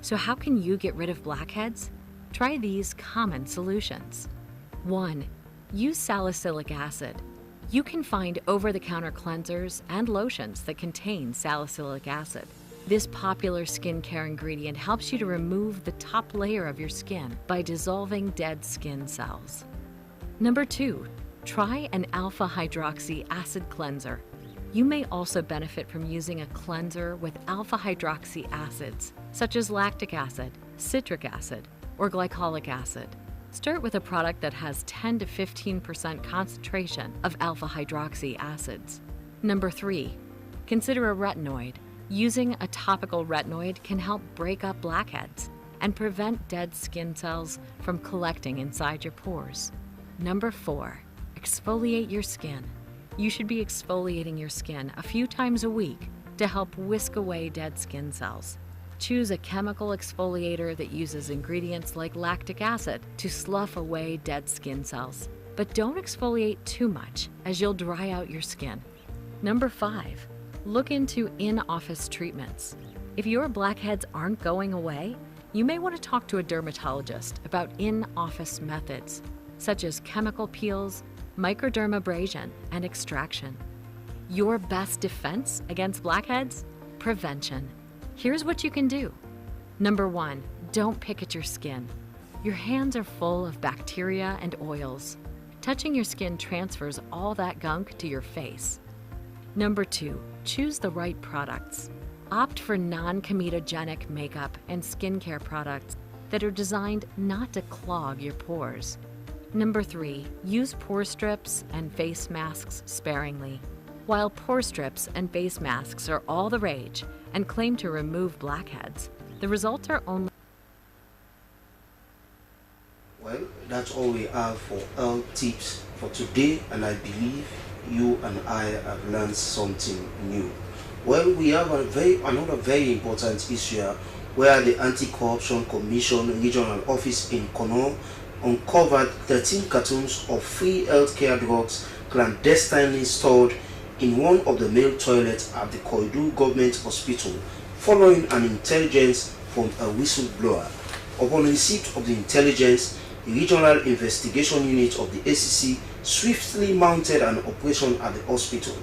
So how can you get rid of blackheads? Try these common solutions. 1. Use salicylic acid. You can find over-the-counter cleansers and lotions that contain salicylic acid. This popular skincare ingredient helps you to remove the top layer of your skin by dissolving dead skin cells. Number 2, try an alpha-hydroxy acid cleanser. You may also benefit from using a cleanser with alpha-hydroxy acids, such as lactic acid, citric acid, or glycolic acid. Start with a product that has 10 to 15% concentration of alpha-hydroxy acids. Number 3, consider a retinoid. Using a topical retinoid can help break up blackheads and prevent dead skin cells from collecting inside your pores. Number 4, exfoliate your skin. You should be exfoliating your skin a few times a week to help whisk away dead skin cells. Choose a chemical exfoliator that uses ingredients like lactic acid to slough away dead skin cells. But don't exfoliate too much, as you'll dry out your skin. Number 5, look into in-office treatments. If your blackheads aren't going away, you may want to talk to a dermatologist about in-office methods, such as chemical peels, microdermabrasion, and extraction. Your best defense against blackheads? Prevention. Here's what you can do. Number 1, don't pick at your skin. Your hands are full of bacteria and oils. Touching your skin transfers all that gunk to your face. Number 2, choose the right products. Opt for non-comedogenic makeup and skincare products that are designed not to clog your pores. Number 3, use pore strips and face masks sparingly. While pore strips and face masks are all the rage and claim to remove blackheads, The results are only... Well, that's all we have for health tips for today, and I believe you and I have learned something new. Well, we have another very important issue where the Anti-Corruption Commission Regional Office in Kono uncovered 13 cartons of free healthcare drugs clandestinely stored in one of the male toilets at the Koidu Government Hospital following an intelligence from a whistleblower. Upon receipt of the intelligence, the Regional Investigation Unit of the ACC swiftly mounted an operation at the hospital.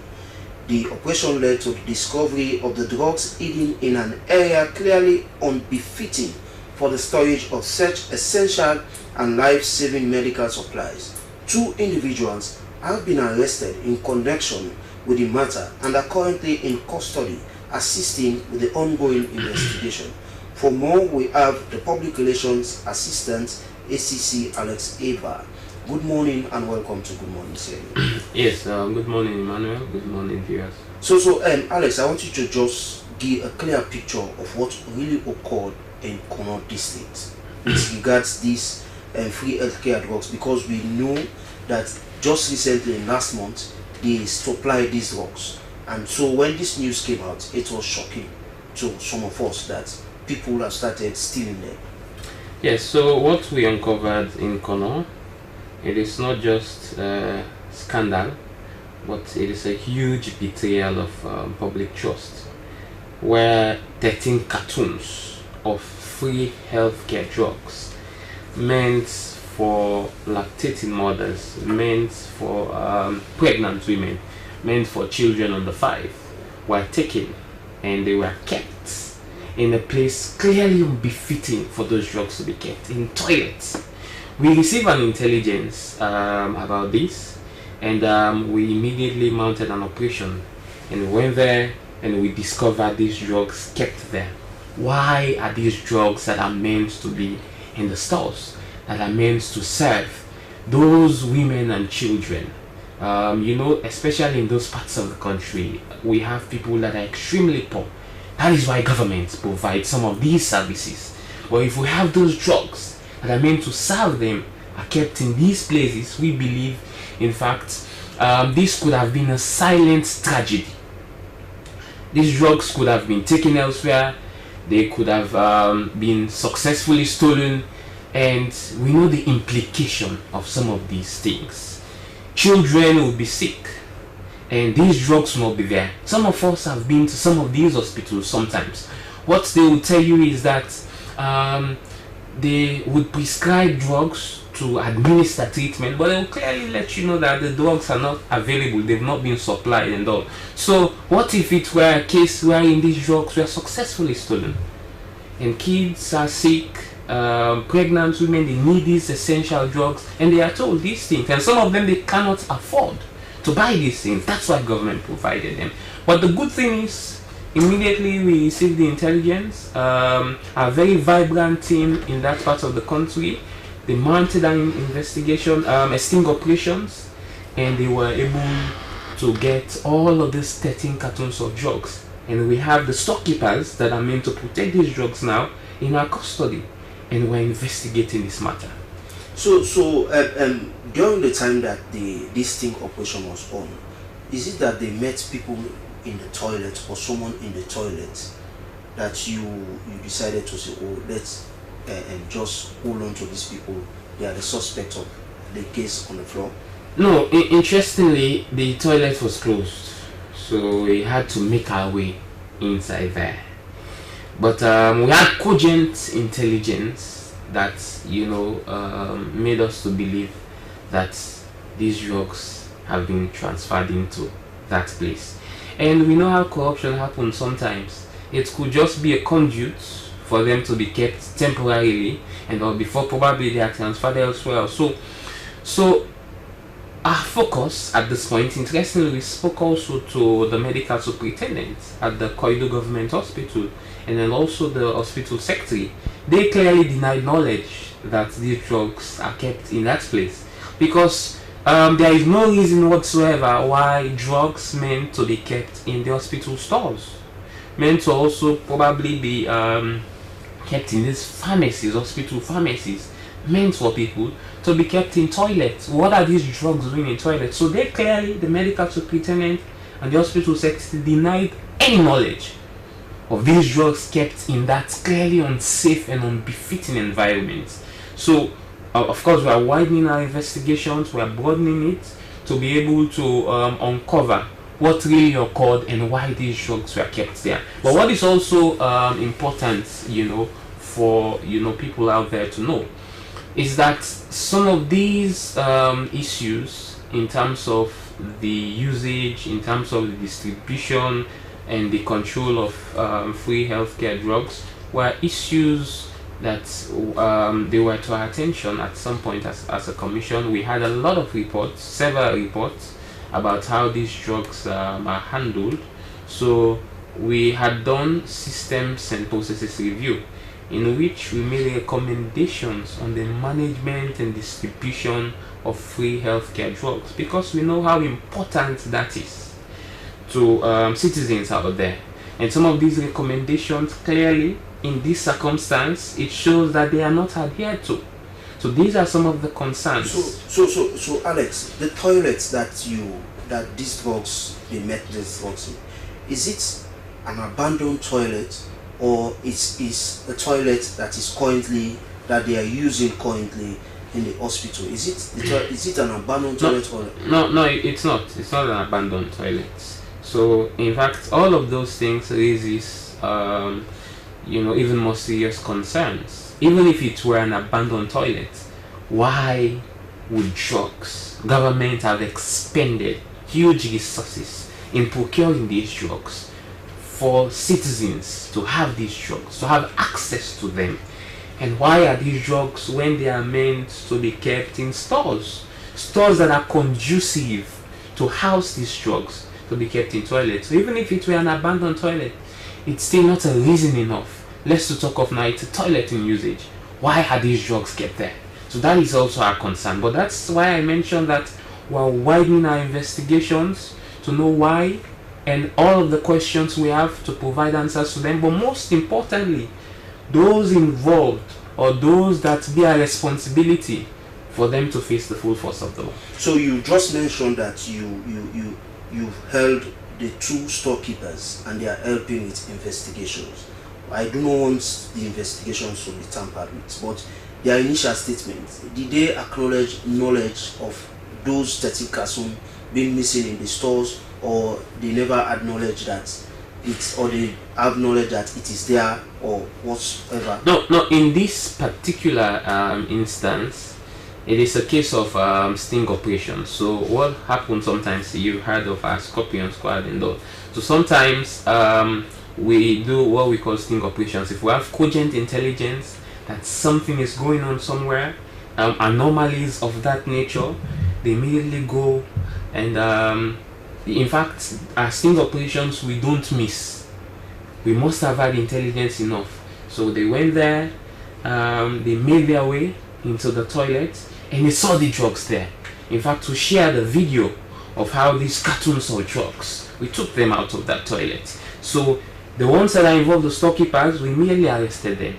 The operation led to the discovery of the drugs hidden in an area clearly unbefitting for the storage of such essential and life-saving medical supplies. 2 individuals have been arrested in connection with the matter and are currently in custody assisting with the ongoing investigation. For more, we have the Public Relations Assistant, ACC Alex Ava. Good morning and welcome to Good Morning, Sierra. Yes, good morning, Emmanuel. Good morning, viewers. So, Alex, I want you to just give a clear picture of what really occurred in Kono District with regards these free healthcare drugs, because we know that just recently, last month, they supplied these drugs. And so when this news came out, it was shocking to some of us that people have started stealing them. Yes, so what we uncovered in Kono, it is not just a scandal, but it is a huge betrayal of public trust, where 13 cartons of free healthcare drugs meant for lactating mothers, meant for pregnant women, meant for children under 5 were taken, and they were kept in a place clearly unbefitting for those drugs to be kept, in toilets. We received an intelligence about this, and we immediately mounted an operation, and we went there and we discovered these drugs kept there. Why are these drugs that are meant to be in the stores, that are meant to serve those women and children? You know, especially in those parts of the country, we have people that are extremely poor. That is why governments provide some of these services. But if we have those drugs that are meant to serve them are kept in these places, we believe, in fact, this could have been a silent tragedy. These drugs could have been taken elsewhere, they could have been successfully stolen, and we know the implication of some of these things. Children will be sick, and these drugs will not be there. Some of us have been to some of these hospitals sometimes. What they will tell you is that they would prescribe drugs to administer treatment, but they will clearly let you know that the drugs are not available, they've not been supplied and all. So what if it were a case wherein these drugs were successfully stolen, and kids are sick, pregnant women, they need these essential drugs, and they are told these things, and some of them they cannot afford to buy these things. That's why government provided them. But the good thing is, immediately we received the intelligence. A very vibrant team in that part of the country, they mounted an investigation, sting operations, and they were able to get all of these 13 cartons of drugs. And we have the storekeepers that are meant to protect these drugs now in our custody, and we're investigating this matter. So during the time that this sting operation was on, is it that they met people in the toilet or someone in the toilet that you decided to say, oh, let's just hold on to these people, they are the suspects of the case on the floor? No, interestingly, the toilet was closed, so we had to make our way inside there. But we had cogent intelligence that, you know, made us to believe that these drugs have been transferred into that place. And we know how corruption happens sometimes. It could just be a conduit for them to be kept temporarily, and or before probably they are transferred elsewhere. So our focus at this point, interestingly, we spoke also to the medical superintendent at the Koidu Government Hospital, and then also the hospital secretary. They clearly denied knowledge that these drugs are kept in that place, because there is no reason whatsoever why drugs meant to be kept in the hospital stores, meant to also probably be kept in these pharmacies, hospital pharmacies, meant for people to be kept in toilets. What are these drugs doing in toilets? So they clearly, the medical superintendent and the hospital sector, denied any knowledge of these drugs kept in that clearly unsafe and unbefitting environment. So of course we are widening our investigations, we are broadening it to be able to uncover what really occurred and why these drugs were kept there. But what is also important, for people out there to know, is that some of these issues in terms of the usage, in terms of the distribution and the control of free healthcare drugs were issues that they were to our attention at some point as a commission. We had a lot of reports, several reports, about how these drugs are handled. So we had done systems and processes review, in which we made recommendations on the management and distribution of free healthcare drugs, because we know how important that is to citizens out there. And some of these recommendations, clearly in this circumstance, it shows that they are not adhered to. So these are some of the concerns. So Alex, the toilets that these drugs, they met these drugs in, is it an abandoned toilet, or is a toilet that is currently, that they are using currently in the hospital? Is it an abandoned toilet? No, it's not. It's not an abandoned toilet. So in fact, all of those things raises even more serious concerns. Even if it were an abandoned toilet, why would government have expended huge resources in procuring these drugs for citizens to have these drugs, to have access to them? And why are these drugs, when they are meant to be kept in stores that are conducive to house these drugs, to be kept in toilets? So even if it were an abandoned toilet, it's still not a reason enough. Let's to talk of now, it's a toilet in usage. Why are these drugs kept there? So that is also our concern. But that's why I mentioned that we're widening our investigations to know why, and all of the questions we have to provide answers to them. But most importantly, those involved, or those that bear responsibility, for them to face the full force of the law. So you just mentioned that you held the 2 storekeepers and they are helping with investigations. I do not want the investigations to be tampered with, but their initial statement, did they acknowledge knowledge of those 13 cartons being missing in the stores, or they never acknowledge that it's, or they have knowledge that it is there, or whatsoever? No, in this particular instance, it is a case of sting operation. So what happens sometimes, you've heard of our Scorpion Squad and all. So sometimes we do what we call sting operations. If we have cogent intelligence that something is going on somewhere, anomalies of that nature, they immediately go and in fact, our sting operations, we don't miss. We must have had intelligence enough. So they went there, they made their way into the toilet, and they saw the drugs there. In fact, to share the video of how these cartons of drugs, we took them out of that toilet. So the ones that are involved, the storekeepers, we immediately arrested them,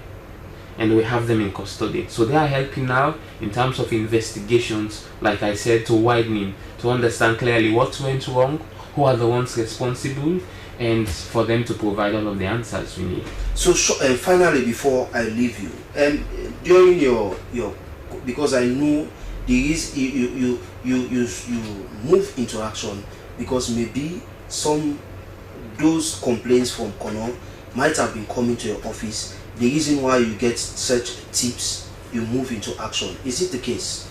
and we have them in custody. So they are helping now in terms of investigations, like I said, to widening, to understand clearly what went wrong, who are the ones responsible, and for them to provide all of the answers we need. So finally, before I leave you, during your because I know there is you move into action, because maybe those complaints from Kono might have been coming to your office. The reason why you get such tips, you move into action. Is it the case?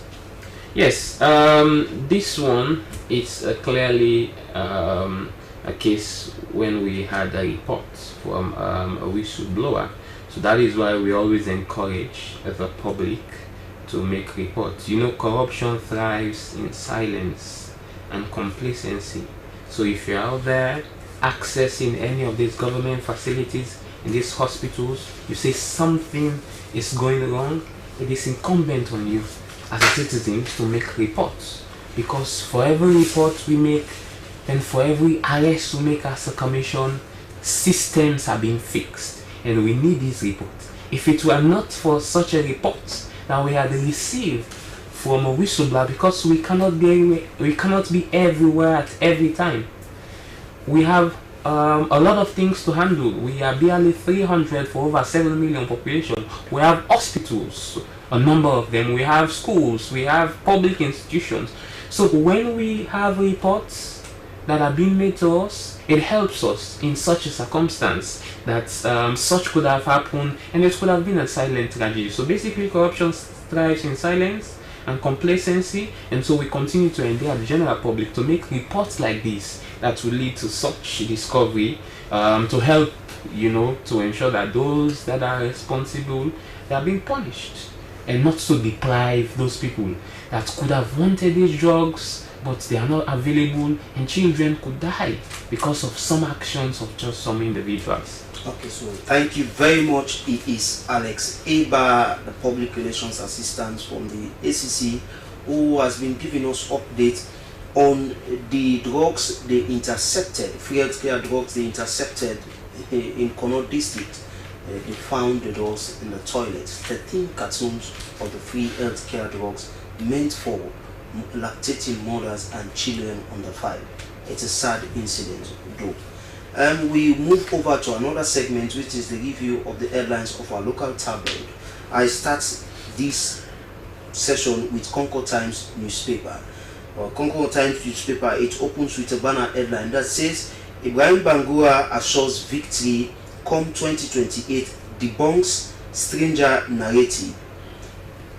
Yes, this one is clearly a case when we had a report from a whistleblower. So that is why we always encourage the public to make reports. Corruption thrives in silence and complacency. So if you're out there accessing any of these government facilities, in these hospitals, you say something is going wrong, it is incumbent on you as a citizen to make reports. Because for every report we make, and for every arrest we make as a commission, systems are being fixed, and we need these reports. If it were not for such a report that we had received from a whistleblower, because we cannot be everywhere at every time. We have a lot of things to handle. We are barely 300 for over 7 million population. We have hospitals, a number of them. We have schools. We have public institutions. So when we have reports that are being made to us, it helps us in such a circumstance that such could have happened, and it could have been a silent tragedy. So basically, corruption thrives in silence and complacency, and so we continue to endear the general public to make reports like this that will lead to such discovery, to help, to ensure that those that are responsible, they are being punished, and not to deprive those people that could have wanted these drugs but they are not available, and children could die because of some actions of just some individuals. Okay, so thank you very much. It is Alex Eba, the Public Relations Assistant from the ACC, who has been giving us updates on the drugs they intercepted, free healthcare drugs they intercepted in Kono district. They found the drugs in the toilet, 13 cartons of the free healthcare drugs meant for lactating mothers and children under 5. It's a sad incident though. We move over to another segment, which is the review of the headlines of our local tabloid. I start this session with Concord Times newspaper. Concord Times newspaper, it opens with a banner headline that says Ibrahim Bangura assures victory come 2028, debunks stranger narrative.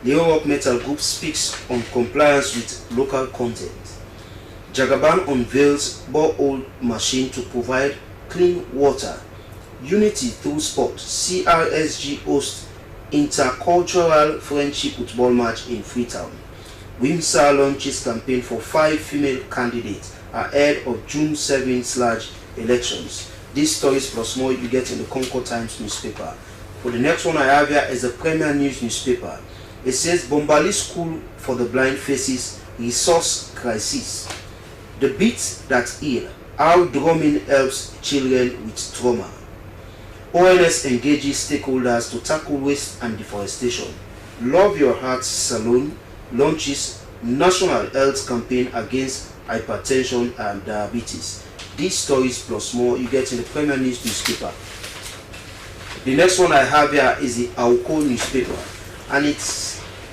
The Europe Metal Group speaks on compliance with local content. Jagaban unveils borehole machine to provide clean water. Unity through sport. CRSG hosts intercultural friendship football match in Freetown. WIMSA launches campaign for 5 female candidates ahead of June 7/elections. These stories plus more you get in the Concord Times newspaper. For the next one I have here is the Premier News newspaper. It says Bombali School for the Blind faces resource crisis. The beat that heal. How drumming helps children with trauma. ONS engages stakeholders to tackle waste and deforestation. Love Your Heart Salon launches national health campaign against hypertension and diabetes. These stories plus more you get in the Premier News newspaper. The next one I have here is the Auko newspaper, and it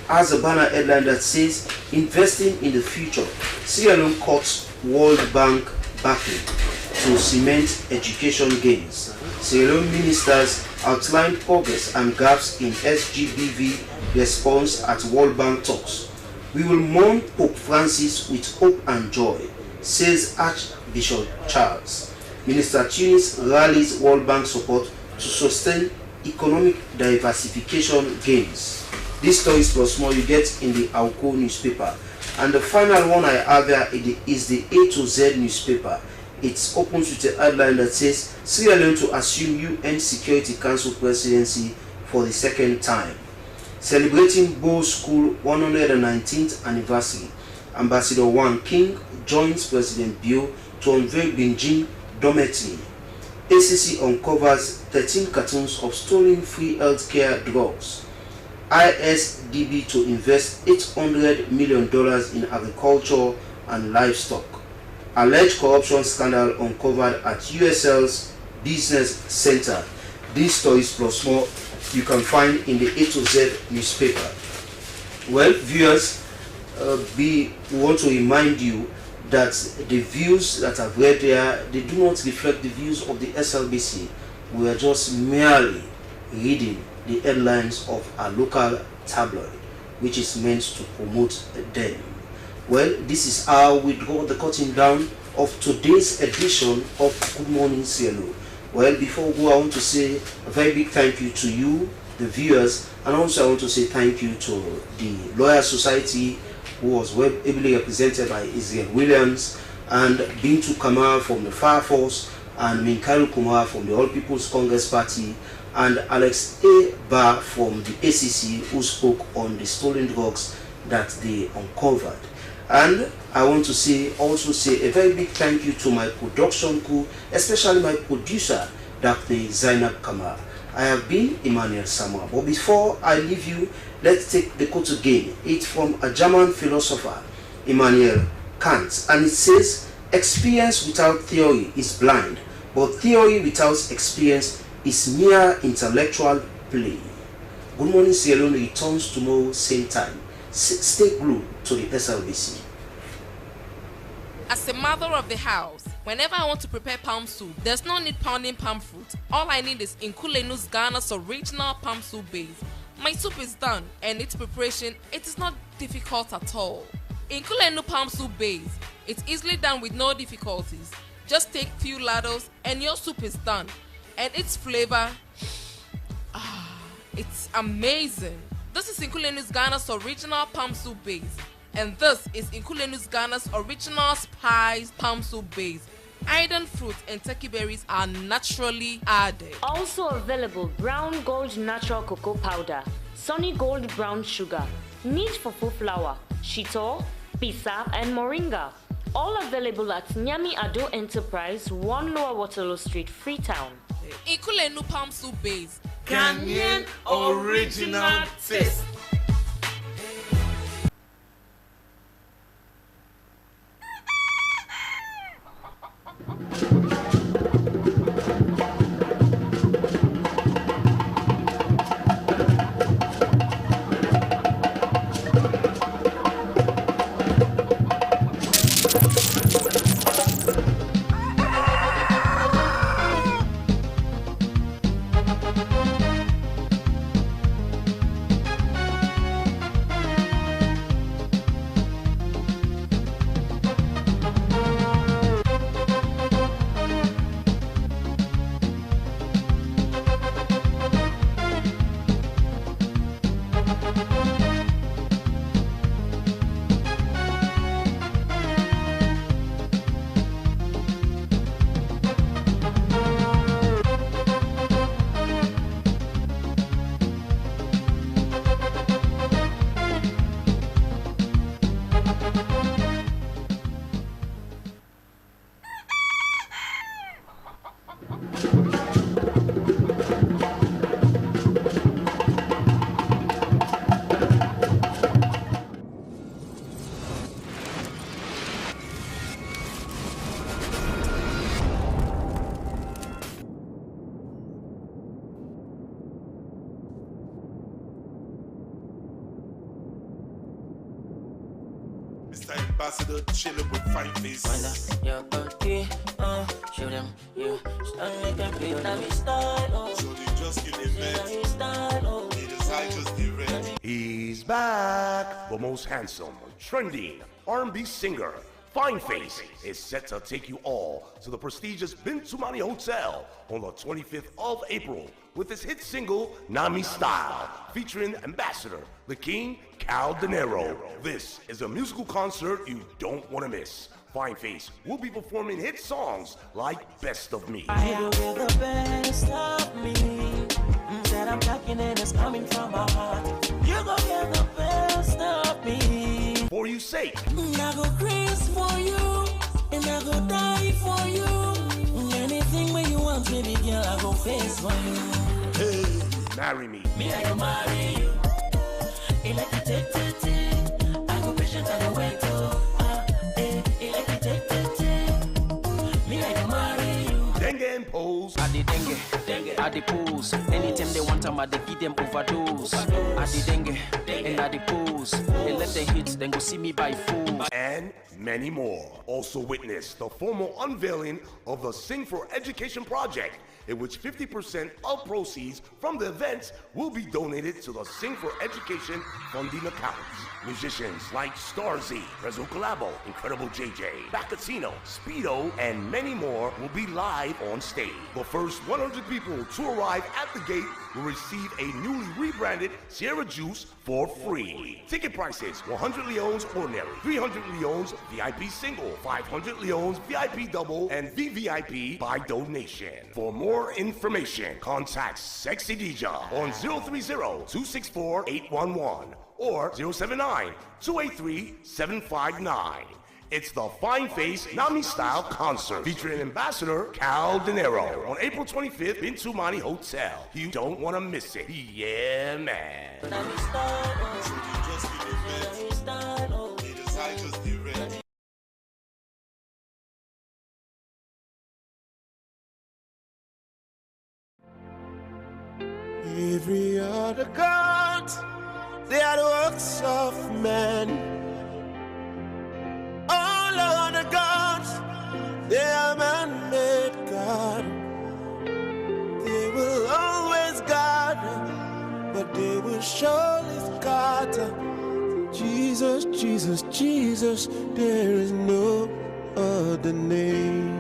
has a banner headline that says investing in the future. Sierra Leone cuts World Bank backing to cement education gains. Sierra Leone ministers outlined progress and gaps in SGBV response at World Bank talks. We will mourn Pope Francis with hope and joy, says Archbishop Charles. Minister Tunis rallies World Bank support to sustain economic diversification gains. These stories plus more you get in the Auko newspaper. And the final one I have here is the A to Z newspaper. It opens with a headline that says Sierra Leone to assume UN Security Council presidency for the second time. Celebrating Bow School 119th anniversary. Ambassador Wang King joins President Bill to unveil Beijing dormitory. ACC uncovers 13 cartons of stolen free healthcare drugs. ISDB to invest $800 million in agriculture and livestock. Alleged corruption scandal uncovered at USL's business center. These stories plus more you can find in the A to Z newspaper. Well, viewers, we want to remind you that the views that I've read there, they do not reflect the views of the SLBC. We are just merely reading the headlines of a local tabloid, which is meant to promote them. Well, this is how we draw the curtain down of today's edition of Good Morning Sierra Leone. Well, before we go, I want to say a very big thank you to you, the viewers, and also I want to say thank you to the Lawyer Society, who was ably represented by Israel Williams, and Bintu Kamara from the Fire Force, and Minkaru Kumar from the All People's Congress Party, and Alex A. Bar from the ACC, who spoke on the stolen drugs that they uncovered. And I want to also say a very big thank you to my production crew, especially my producer, Dr. Zainab Kamar. I have been Emmanuel Samuel. But before I leave you, let's take the quote again. It's from a German philosopher, Immanuel Kant, and it says, experience without theory is blind, but theory without experience is mere intellectual play. Good morning, Sierra Leone returns tomorrow same time. Stay glued to the SLBC. As a mother of the house, whenever I want to prepare palm soup, there's no need pounding palm fruit. All I need is Nkulenu's Ghana's original palm soup base. My soup is done, and its preparation, it is not difficult at all. Nkulenu palm soup base, it's easily done with no difficulties. Just take few ladles and your soup is done. And its flavor, it's amazing. This is Nkulenu's Ghana's original palm soup base. And this is Nkulenu's Ghana's original spiced palm soup base. Iron fruit and turkey berries are naturally added. Also available brown gold natural cocoa powder, sunny gold brown sugar, neat fufu flour, shito, pisa, and moringa. All available at Nyami Ado Enterprise, 1 Lower Waterloo Street, Freetown. Nkulenu palm soup base. Ghanaian original taste. Mr. Ambassador chilling with fine face. Your body, show them you stand like a feel that we style. So they just give the event. They decide just the rent. He's back. The most handsome, trendy R&B singer, Fine Face, is set to take you all to the prestigious Bintumani Hotel on the 25th of April with his hit single, Nami Style, featuring Ambassador, the King, Cal De Niro. This is a musical concert you don't want to miss. Fine Face will be performing hit songs like Best of Me. I will get the best of me. That I'm talking and it's coming from my heart. You gon' get the best of me. For You Sake. I go crazy for you, and I go die for you. Anything where you want, baby girl, I go face for you. Hey, Marry Me. Me, I go marry you. It like you take. I go patient, I go wait it like you take. Me, I go marry you. Dengue and Pose. I the dengue, I the pose. Anytime they want them, I give them overdose. I the dengue, and I the pose. They let the hits, then go see me by fools. And many more. Also witness the formal unveiling of the Sing for Education project, in which 50% of proceeds from the events will be donated to the Sing for Education funding accounts. Musicians like Starzy, Rezo Collabo, Incredible JJ, Bacatino, Speedo, and many more will be live on stage. The first 100 people to arrive at the gate will receive a newly rebranded Sierra Juice for free. Ticket prices: 100 Leons Ordinary, 300 Leons VIP Single, 500 Leons VIP Double, and VVIP by donation. For more information, contact Sexy Dija on 030-264-811 or 079-283-759. It's the Fine Face Nami Style Concert featuring Ambassador Cal De Niro on April 25th in Tumani Hotel. You don't want to miss it. Yeah, man. Every other god, they are the works of men. All other gods, they are man-made God. They will always guard, but they will surely scatter. Jesus, Jesus, Jesus, there is no other name.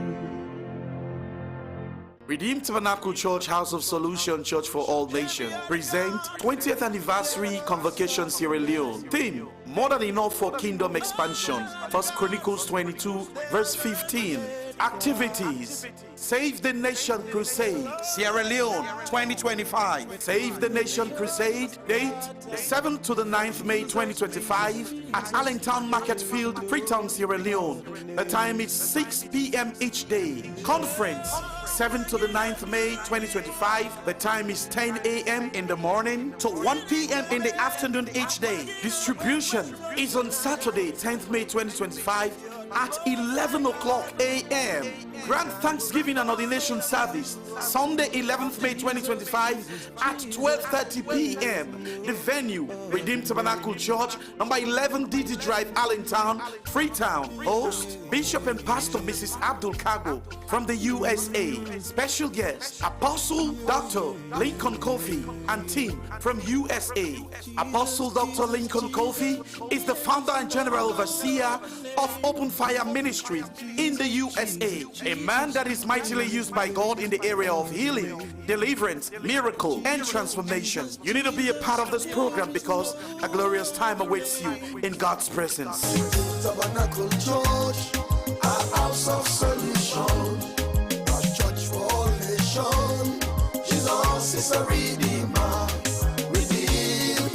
Redeemed Tabernacle Church, House of Solution, Church for All Nations present 20th Anniversary Convocation Sierra Leone. Theme: More Than Enough for Kingdom Expansion. 1 Chronicles 22, verse 15. Activities: Save the Nation Crusade, Sierra Leone 2025. Save the Nation Crusade, date the 7th to the 9th May 2025 at Allentown Market Field, Freetown, Sierra Leone. The time is 6 p.m. each day. Conference 7th to the 9th May 2025. The time is 10 a.m. in the morning to 1 p.m. in the afternoon each day. Distribution is on Saturday 10th May 2025 at 11 o'clock a.m. Grand Thanksgiving and Ordination Service, Sunday 11th May 2025 at 12:30 p.m. The venue, Redeemed Tabernacle Church, number 11 DD Drive, Allentown, Freetown. Host, Bishop and Pastor Mrs. Abdul Kago from the USA. Special guest, Apostle Dr. Lincoln Kofi and team from USA. Apostle Dr. Lincoln Kofi is the founder and general overseer of Open Fire Ministry in the USA. A man that is mightily used by God in the area of healing, deliverance, miracle, and transformation. You need to be a part of this program because a glorious time awaits you in God's presence. Tabernacle Church, a house of solution, a church for all nations. Jesus is a redeemer, redeem,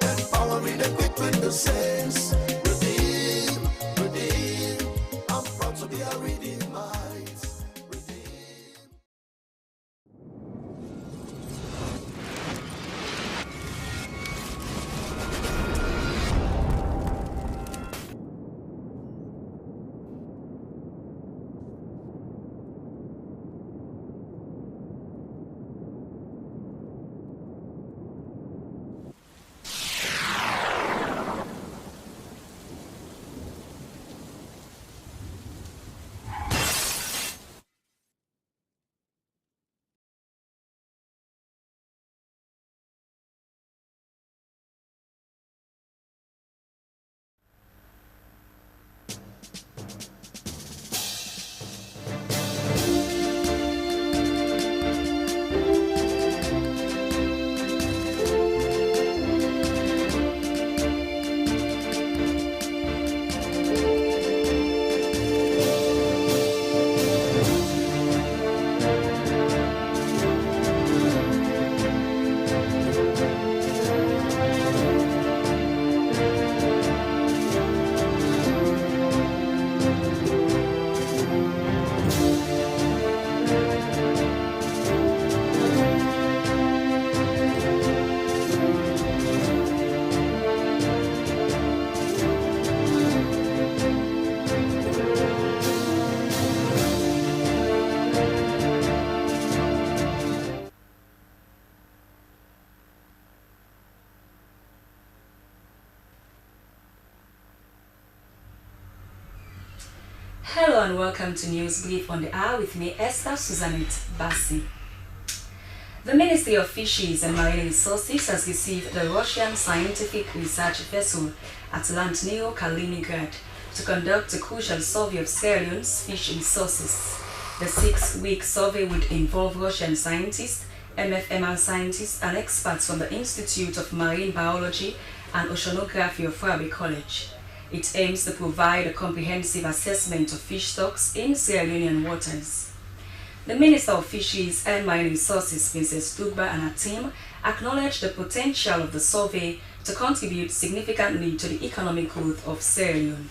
empowering, equipping the saints. I'm proud to be a redeemer. Hello and welcome to News Brief on the Hour with me, Esther Suzanette Bassi. The Ministry of Fisheries and Marine Resources has received the Russian scientific research vessel Atlantneo Kaliningrad to conduct a crucial survey of Sierra Leone's fish resources. The 6-week survey would involve Russian scientists, MFMR scientists and experts from the Institute of Marine Biology and Oceanography of Rabi College. It aims to provide a comprehensive assessment of fish stocks in Sierra Leonean waters. The Minister of Fisheries and Marine Resources, Princess Dugba, and her team acknowledged the potential of the survey to contribute significantly to the economic growth of Sierra Leone.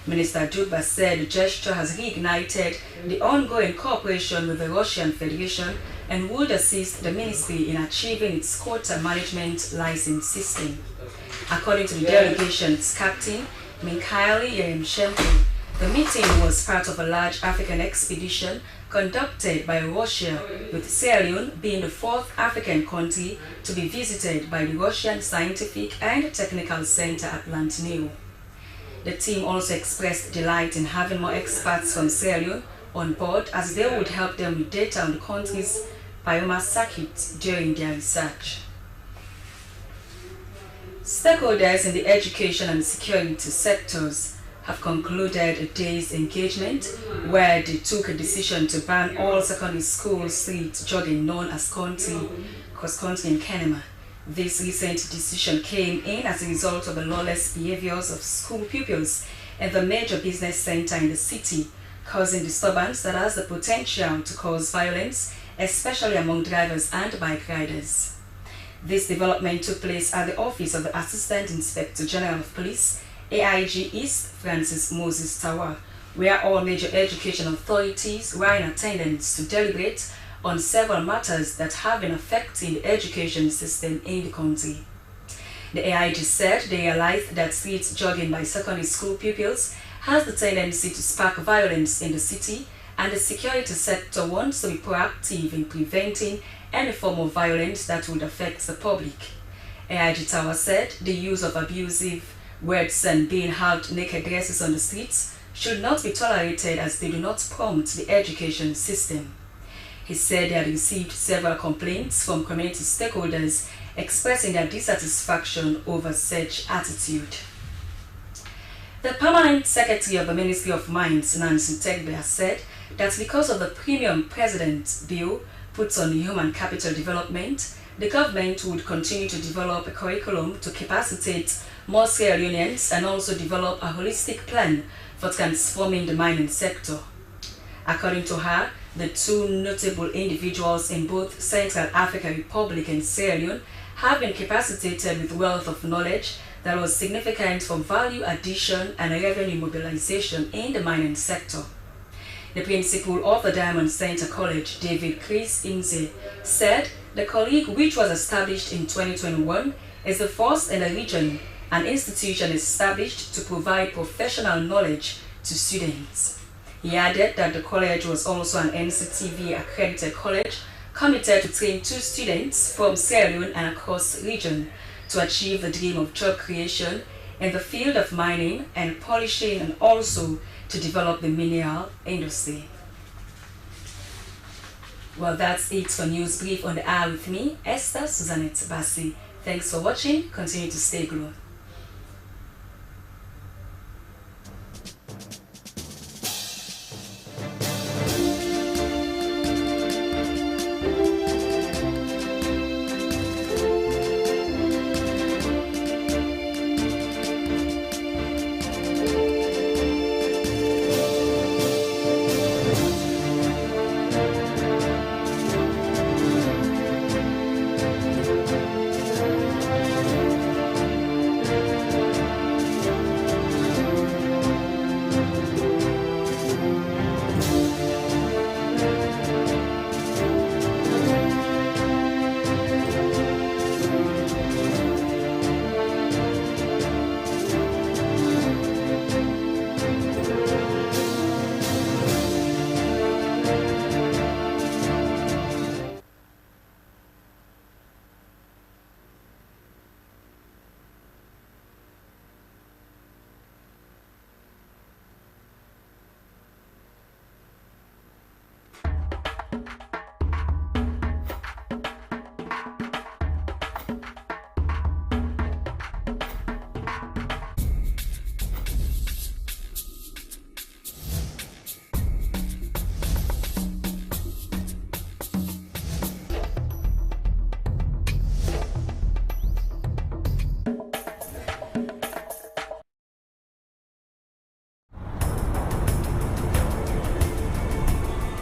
Minister Dugba said the gesture has reignited the ongoing cooperation with the Russian Federation and would assist the ministry in achieving its quota management license system. According to the delegation's captain, Mikhail Yeremshenko, the meeting was part of a large African expedition conducted by Russia, with Sierra Leone being the fourth African country to be visited by the Russian Scientific and Technical Center at Lantneo. The team also expressed delight in having more experts from Sierra Leone on board, as they would help them with data on the country's biomass circuit during their research. Stakeholders in the education and security sectors have concluded a day's engagement where they took a decision to ban all secondary school street jogging known as cross-country in Kenema. This recent decision came in as a result of the lawless behaviors of school pupils in the major business center in the city, causing disturbance that has the potential to cause violence, especially among drivers and bike riders. This development took place at the office of the Assistant Inspector General of Police, AIG East Francis Moses Tower, where all major education authorities were in attendance to deliberate on several matters that have been affecting the education system in the country. The AIG said they realized that street jogging by secondary school pupils has the tendency to spark violence in the city, and the security sector wants to be proactive in preventing any form of violence that would affect the public. AIG Tower said the use of abusive words and being half naked dresses on the streets should not be tolerated, as they do not prompt the education system. He said they had received several complaints from community stakeholders expressing their dissatisfaction over such attitude. The Permanent Secretary of the Ministry of Mines, Nancy Tegbe, has said that because of the Premium President Bill puts on human capital development, the government would continue to develop a curriculum to capacitate more Sierra Leoneans and also develop a holistic plan for transforming the mining sector. According to her, the two notable individuals in both Central African Republic and Sierra Leone have been capacitated with wealth of knowledge that was significant for value addition and revenue mobilization in the mining sector. The principal of the Diamond Center College, David Chris Inze, said the college, which was established in 2021, is the first in the region, an institution established to provide professional knowledge to students. He added that the college was also an NCTV accredited college committed to train 2 students from Sierra Leone and across the region to achieve the dream of job creation in the field of mining and polishing, and also to develop the mineral industry. Well, that's it for News Brief on the Hour with me, Esther Suzanette Bassi. Thanks for watching. Continue to stay glued.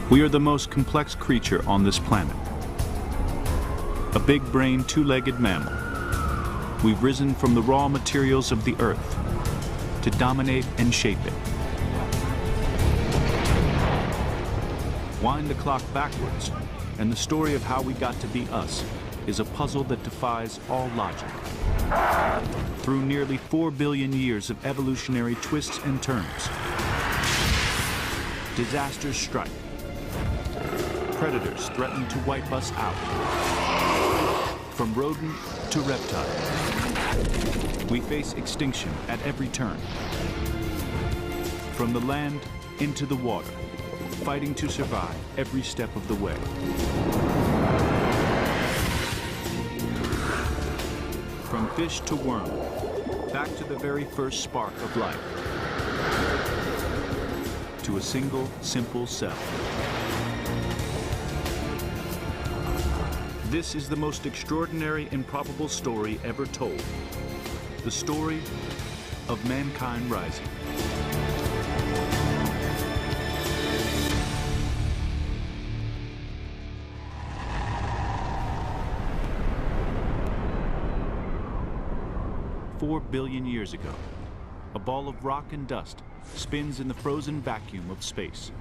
We are the most complex creature on this planet. A big-brained, two-legged mammal. We've risen from the raw materials of the earth. to dominate and shape it. Wind the clock backwards, and the story of how we got to be us is a puzzle that defies all logic. Through nearly 4 billion years of evolutionary twists and turns, disasters strike. Predators threaten to wipe us out. From rodent to reptile, we face extinction at every turn. From the land into the water, fighting to survive every step of the way. From fish to worm, back to the very first spark of life. To a single, simple cell. This is the most extraordinary and probable story ever told. The story of mankind rising. "4 billion years ago, a ball of rock and dust spins in the frozen vacuum of space.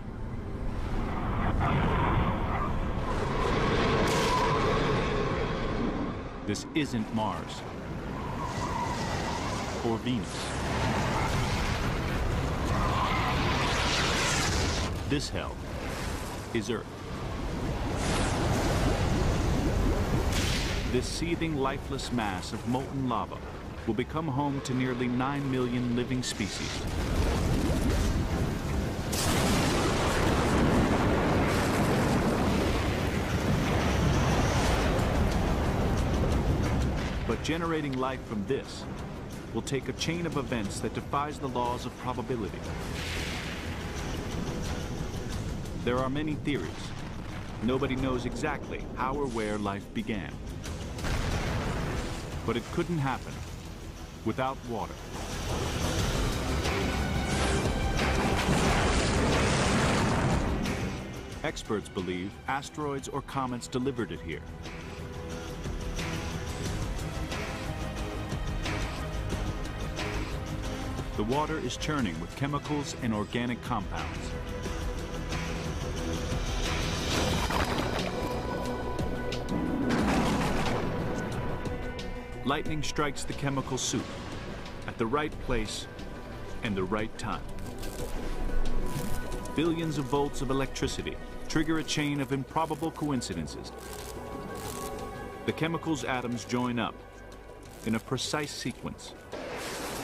This isn't Mars or Venus. This hell is Earth. This seething, lifeless mass of molten lava will become home to nearly 9 million living species. But generating life from this will take a chain of events that defies the laws of probability. There are many theories. Nobody knows exactly how or where life began. But it couldn't happen without water. Experts believe asteroids or comets delivered it here. The water is churning with chemicals and organic compounds. Lightning strikes the chemical soup at the right place and the right time. Billions of volts of electricity trigger a chain of improbable coincidences. The chemicals' atoms join up in a precise sequence,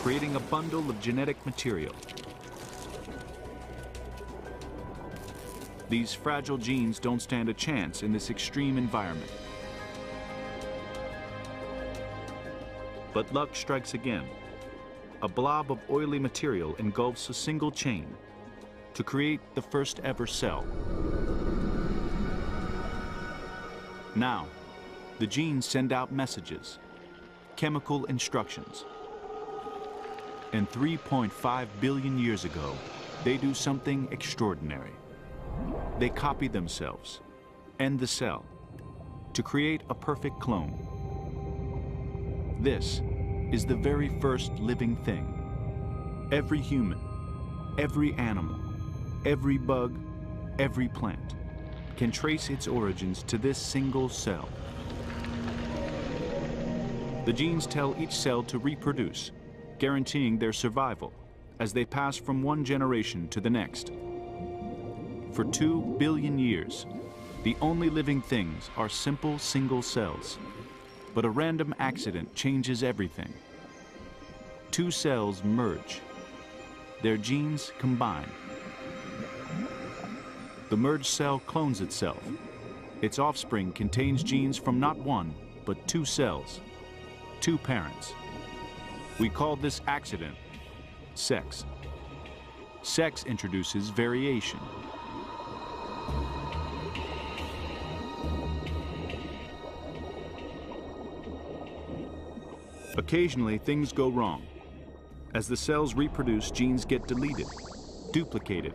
creating a bundle of genetic material. These fragile genes don't stand a chance in this extreme environment. But luck strikes again. A blob of oily material engulfs a single chain to create the first ever cell. Now, the genes send out messages, chemical instructions. And 3.5 billion years ago, they do something extraordinary. They copy themselves and the cell to create a perfect clone. This is the very first living thing. Every human, every animal, every bug, every plant can trace its origins to this single cell. The genes tell each cell to reproduce, guaranteeing their survival as they pass from one generation to the next. For 2 billion years, the only living things are simple single cells. But a random accident changes everything. 2 cells merge. Their genes combine. The merged cell clones itself. Its offspring contains genes from not 1, but 2 cells, 2 parents. We call this accident sex. Sex introduces variation. Occasionally, things go wrong. As the cells reproduce, genes get deleted, duplicated.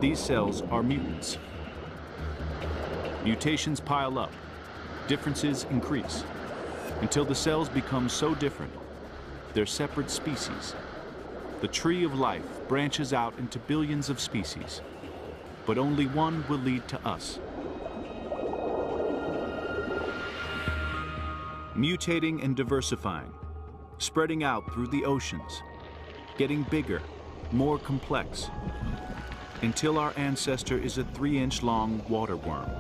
These cells are mutants. Mutations pile up, differences increase, until the cells become so different, they're separate species, The tree of life branches out into billions of species, but only one will lead to us. Mutating and diversifying, spreading out through the oceans, getting bigger, more complex, until our ancestor is a 3-inch long water worm.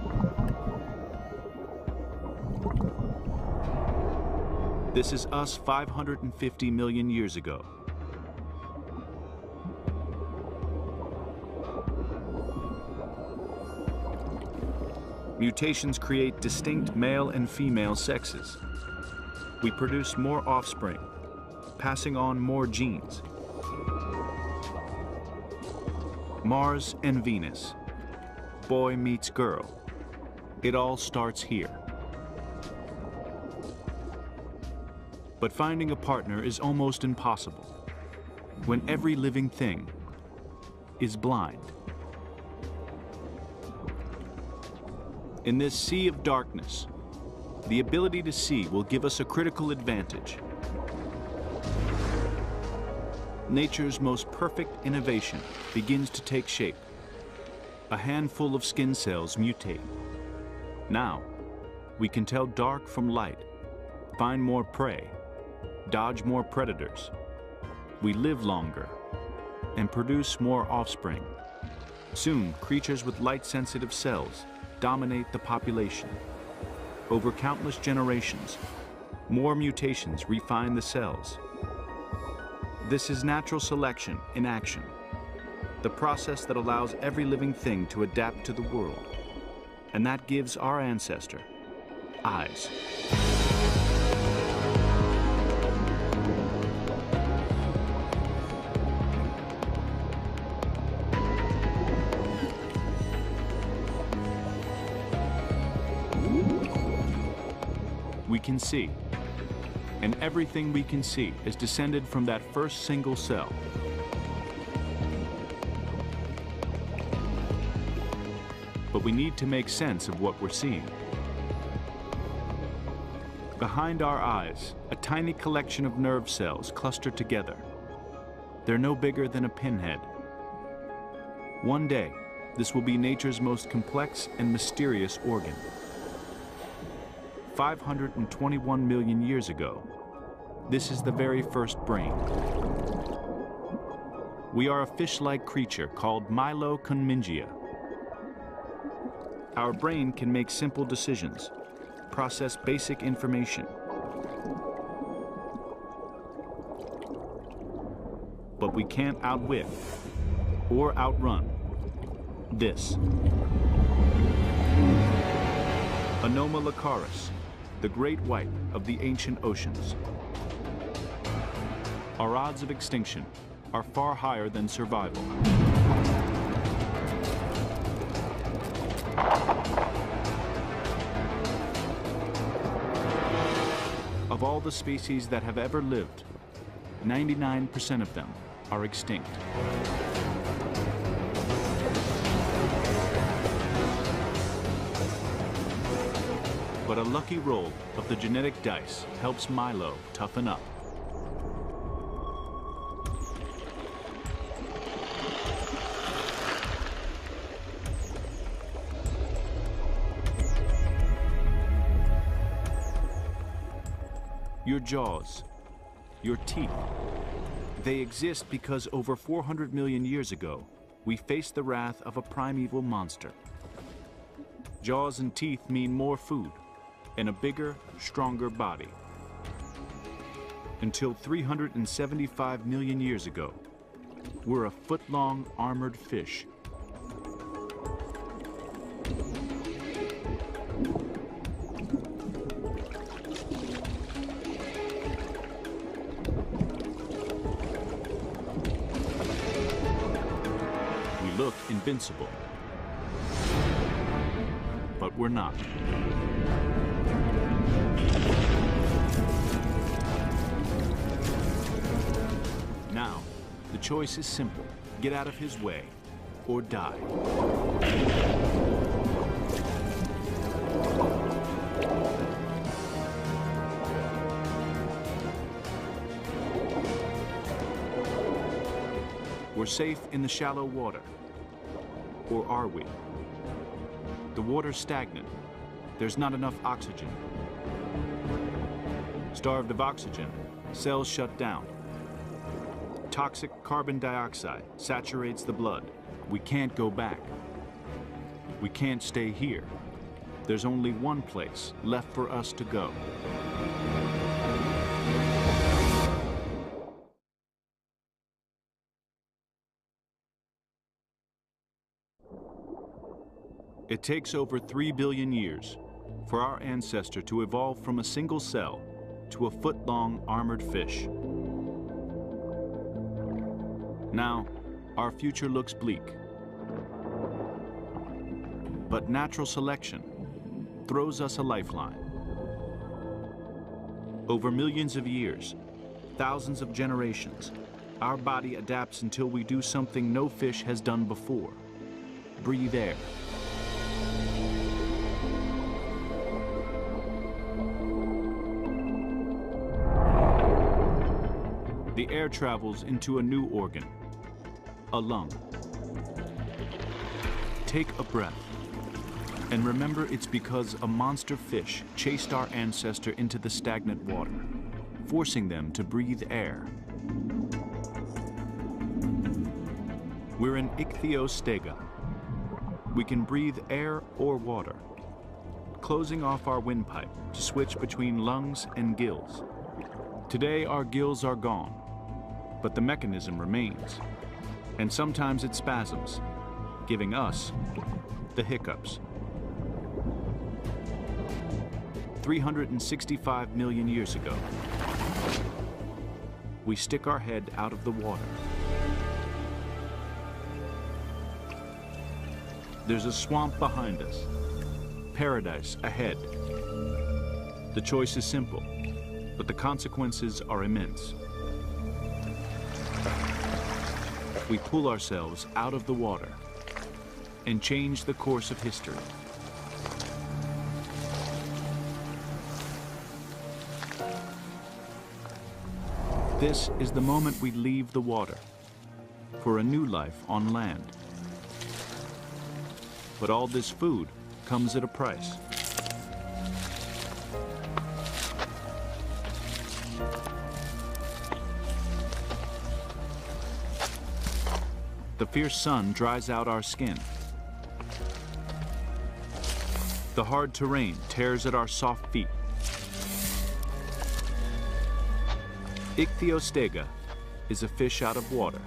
This is us 550 million years ago. Mutations create distinct male and female sexes. We produce more offspring, passing on more genes. Mars and Venus, boy meets girl. It all starts here. But finding a partner is almost impossible when every living thing is blind. In this sea of darkness, the ability to see will give us a critical advantage. Nature's most perfect innovation begins to take shape. A handful of skin cells mutate. Now, we can tell dark from light, find more prey, dodge more predators. We live longer and produce more offspring. Soon, creatures with light-sensitive cells dominate the population. Over countless generations, more mutations refine the cells. This is natural selection in action, the process that allows every living thing to adapt to the world. And that gives our ancestor eyes. We can see, and everything we can see is descended from that first single cell. But we need to make sense of what we're seeing. Behind our eyes, a tiny collection of nerve cells cluster together. They're no bigger than a pinhead. One day, this will be nature's most complex and mysterious organ. 521 million years ago, this is the very first brain. We are a fish-like creature called mitochondria. Our brain can make simple decisions, process basic information. But we can't outwit or outrun this. Anomalocaris, the great white of the ancient oceans. Our odds of extinction are far higher than survival. Of all the species that have ever lived, 99% of them are extinct. But a lucky roll of the genetic dice helps Milo toughen up. Your jaws, your teeth, they exist because over 400 million years ago, we faced the wrath of a primeval monster. Jaws and teeth mean more food and a bigger, stronger body. Until 375 million years ago, we're a foot-long armored fish. We look invincible, but we're not. Now, the choice is simple. Get out of his way or die. We're safe in the shallow water. Or are we? The water's stagnant. There's not enough oxygen. Starved of oxygen, cells shut down. Toxic carbon dioxide saturates the blood. We can't go back. We can't stay here. There's only one place left for us to go. It takes over 3 billion years for our ancestor to evolve from a single cell to a foot-long armored fish. Now, our future looks bleak. But natural selection throws us a lifeline. Over millions of years, thousands of generations, our body adapts until we do something no fish has done before: breathe air. The air travels into a new organ, a lung. Take a breath, and remember it's because a monster fish chased our ancestor into the stagnant water, forcing them to breathe air. We're an Ichthyostega. We can breathe air or water, closing off our windpipe to switch between lungs and gills. Today, our gills are gone, but the mechanism remains, and sometimes it spasms, giving us the hiccups. 365 million years ago, we stick our head out of the water. There's a swamp behind us, paradise ahead. The choice is simple, but the consequences are immense. We pull ourselves out of the water and change the course of history. This is the moment we leave the water for a new life on land. But all this food comes at a price. The fierce sun dries out our skin. The hard terrain tears at our soft feet. Ichthyostega is a fish out of water.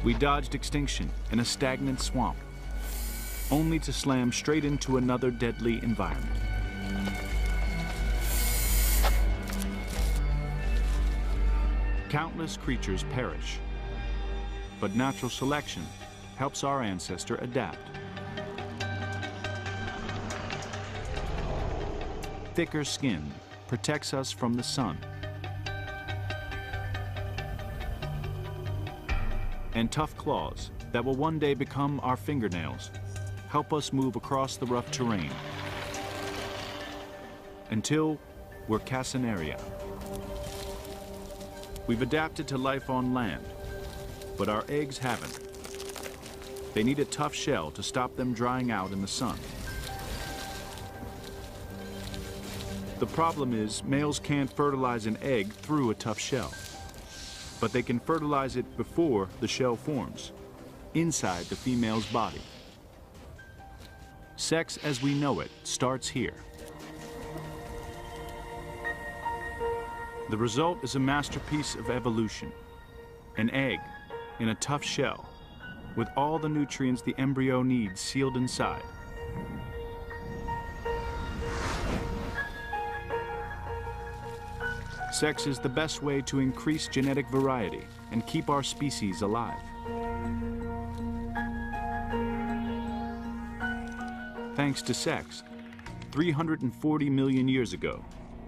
We dodged extinction in a stagnant swamp, only to slam straight into another deadly environment. Countless creatures perish, but natural selection helps our ancestor adapt. Thicker skin protects us from the sun, and tough claws that will one day become our fingernails help us move across the rough terrain until we're Casenaria. We've adapted to life on land, but our eggs haven't. They need a tough shell to stop them drying out in the sun. The problem is males can't fertilize an egg through a tough shell, but they can fertilize it before the shell forms, inside the female's body. Sex as we know it starts here. The result is a masterpiece of evolution, an egg in a tough shell with all the nutrients the embryo needs sealed inside. Sex is the best way to increase genetic variety and keep our species alive. Thanks to sex, 340 million years ago,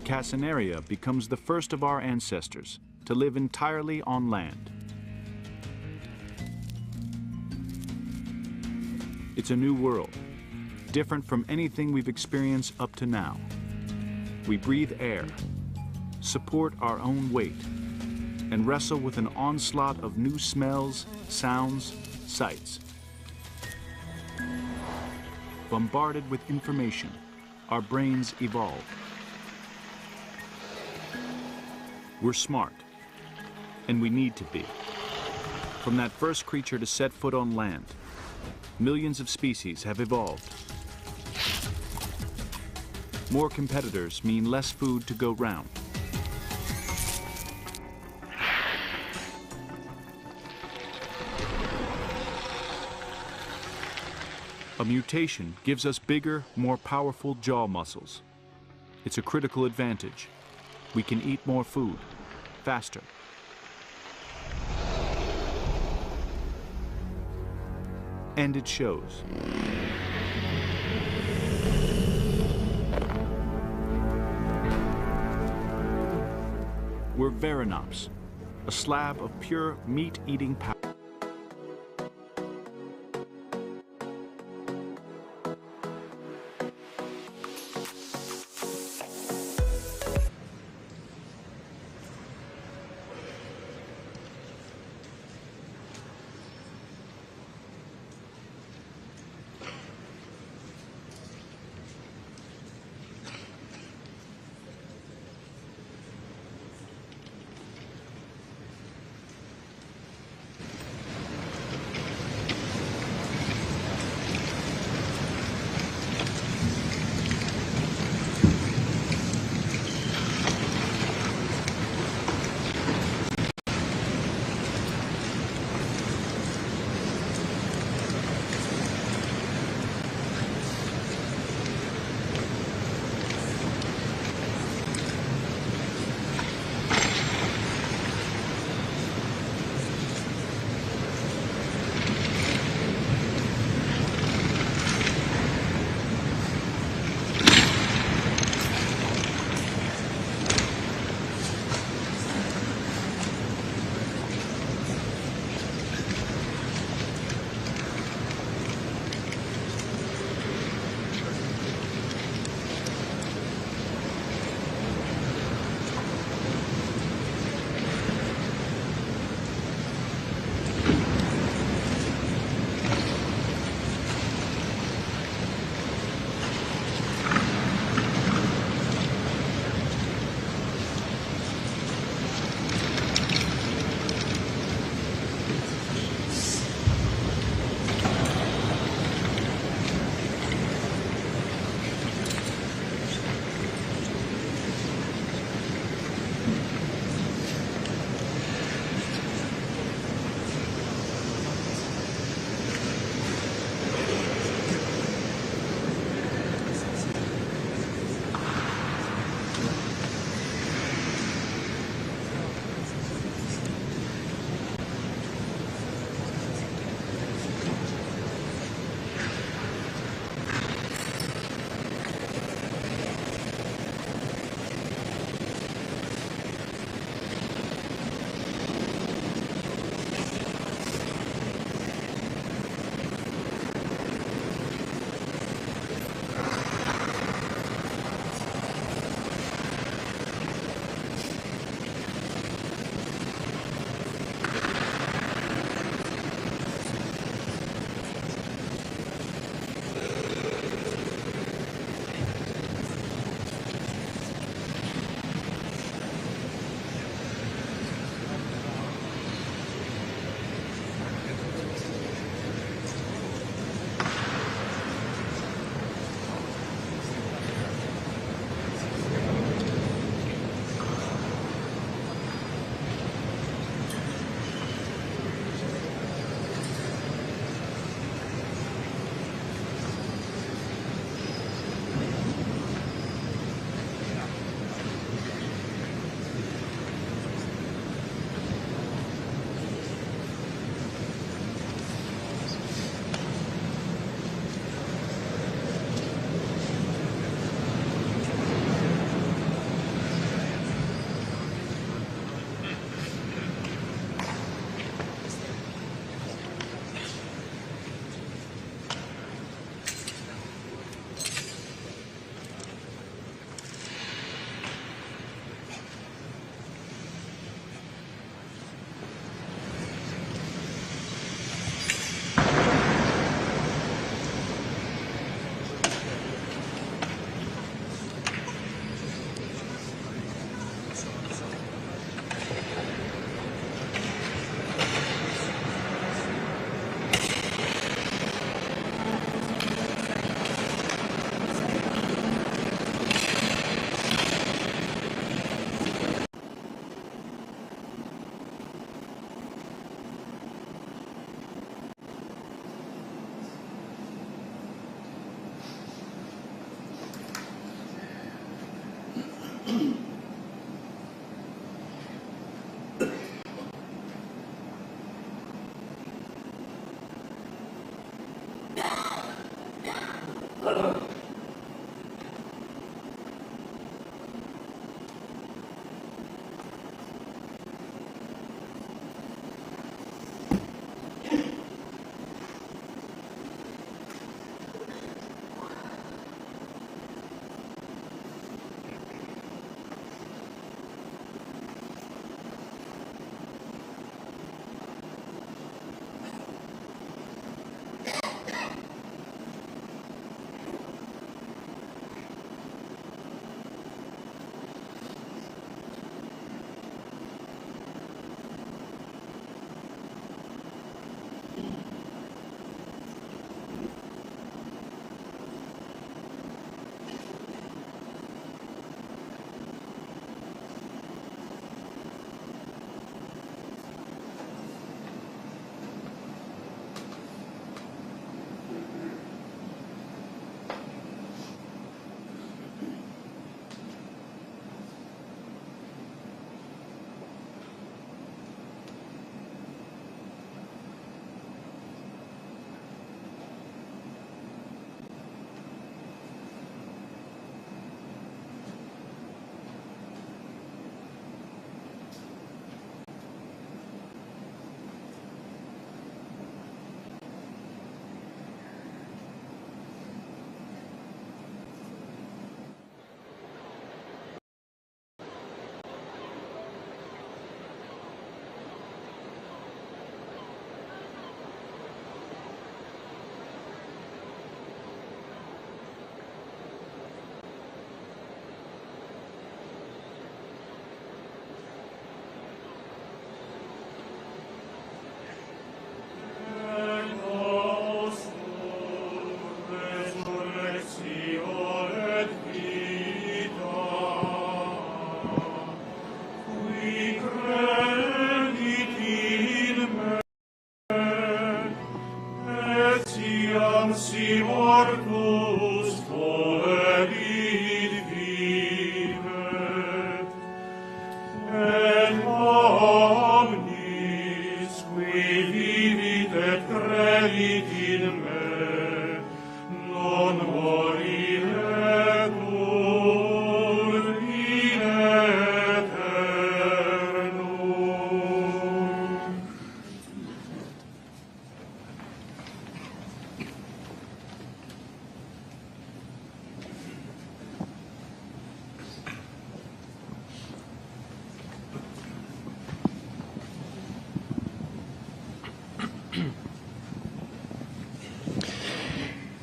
Casenaria becomes the first of our ancestors to live entirely on land. It's a new world, different from anything we've experienced up to now. We breathe air, support our own weight, and wrestle with an onslaught of new smells, sounds, sights. Bombarded with information, our brains evolve. We're smart, and we need to be. From that first creature to set foot on land, millions of species have evolved. More competitors mean less food to go round. A mutation gives us bigger, more powerful jaw muscles. It's a critical advantage. We can eat more food, faster. And it shows. We're Verinops, a slab of pure meat-eating power.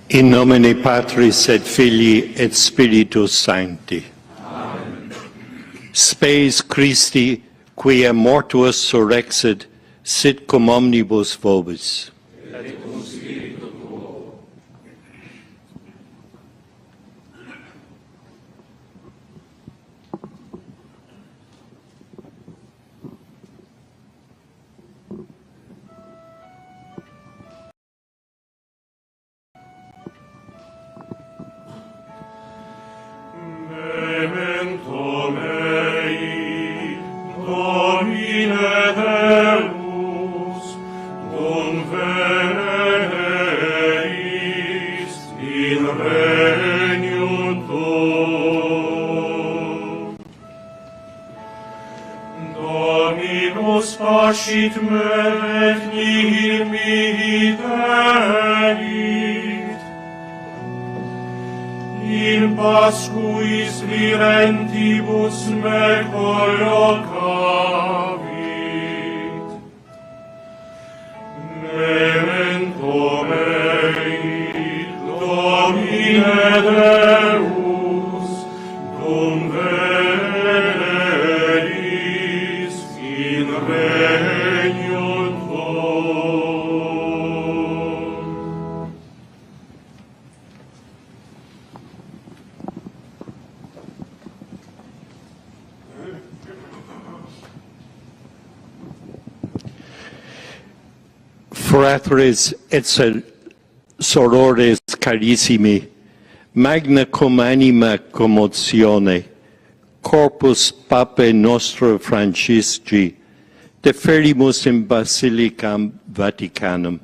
In nomine Patris et Filii et Spiritus Sancti. Amen. Spes Christi, quia mortuus surrexit, sit cum omnibus vobis. Et cum spiritu tuo. Memento mei, Domine Deus, dum veneis in regnum tuum. Dominus pascit me et nihil mihi tenit, in pascuis virentibus me collocavit. Memento mei, Domine Deus, dum veneis in regnum tuum. Fratres et sorores carissimi, magna cum anima commotione, corpus Papae nostro Francisci, deferimus in Basilicam Vaticanum,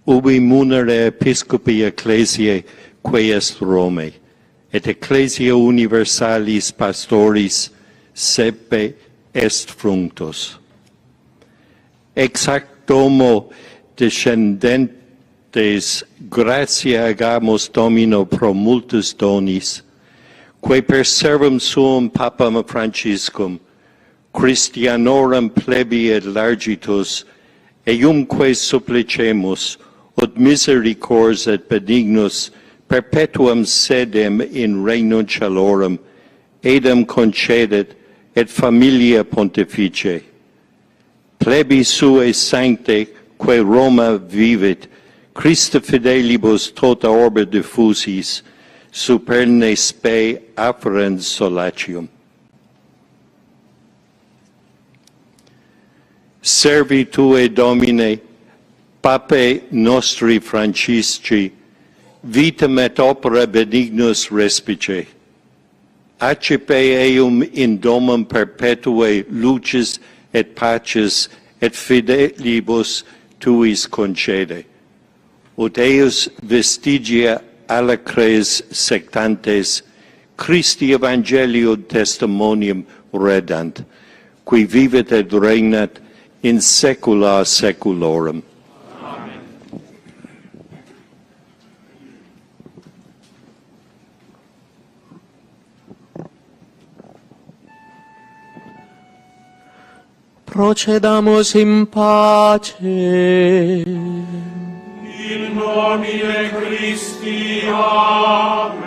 ubi munere Episcopi Ecclesiae quae est Romae, et Ecclesia Universalis Pastoris sepe est frunctus. Ex hac domo descendentes gratia agamus Domino pro multus donis, quae per servum suum Papam Franciscum, Christianorum plebi et largitus, eiumque supplicemus, ut misericors et benignus perpetuam sedem in regnum caelorum, edam concedet et familia pontifice. Plebi suae sancte, quae Roma vivit, Christa fidelibus tota orbe diffusis, superne spe afferens solatium. Servi tue, Domine, Papae nostri Francisci, vitam et opera benignus respice. Accipe eum in domum perpetue lucis et paces et fidelibus tuis concede. Ut eius vestigia alacres sectantes Christi Evangelium testimonium redant, qui vivit et regnat in saecula saeculorum. Amen. Procedamus in pace. In nomine Christi, Amen.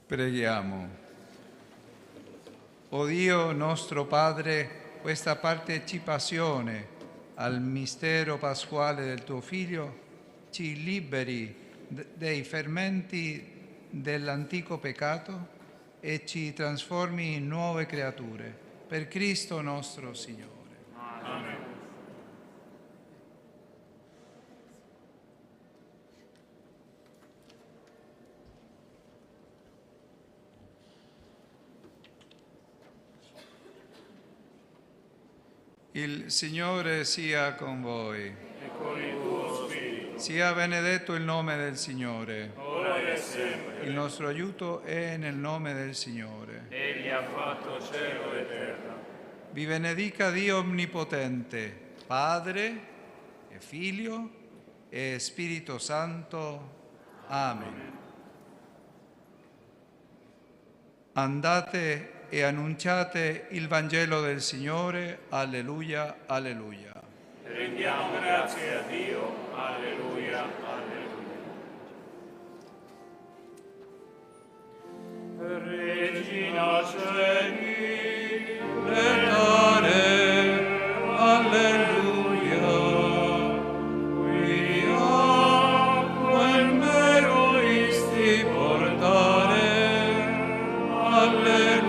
Preghiamo. O Dio nostro Padre, questa partecipazione al mistero pasquale del tuo Figlio ci liberi dai fermenti dell'antico peccato e ci trasformi in nuove creature. Per Cristo nostro Signore. Amen. Il Signore sia con voi. E con il tuo spirito. Sia benedetto il nome del Signore. Ora e sempre. Il nostro aiuto è nel nome del Signore. Egli ha fatto cielo e terra. Vi benedica Dio Onnipotente, Padre e Figlio e Spirito Santo. Amen. Andate e annunciate il Vangelo del Signore. Alleluia, alleluia. Rendiamo grazie a Dio. Alleluia, alleluia. Regina Celi, letare, alleluia. Quia quem eroisti portare, alleluia. Alleluia.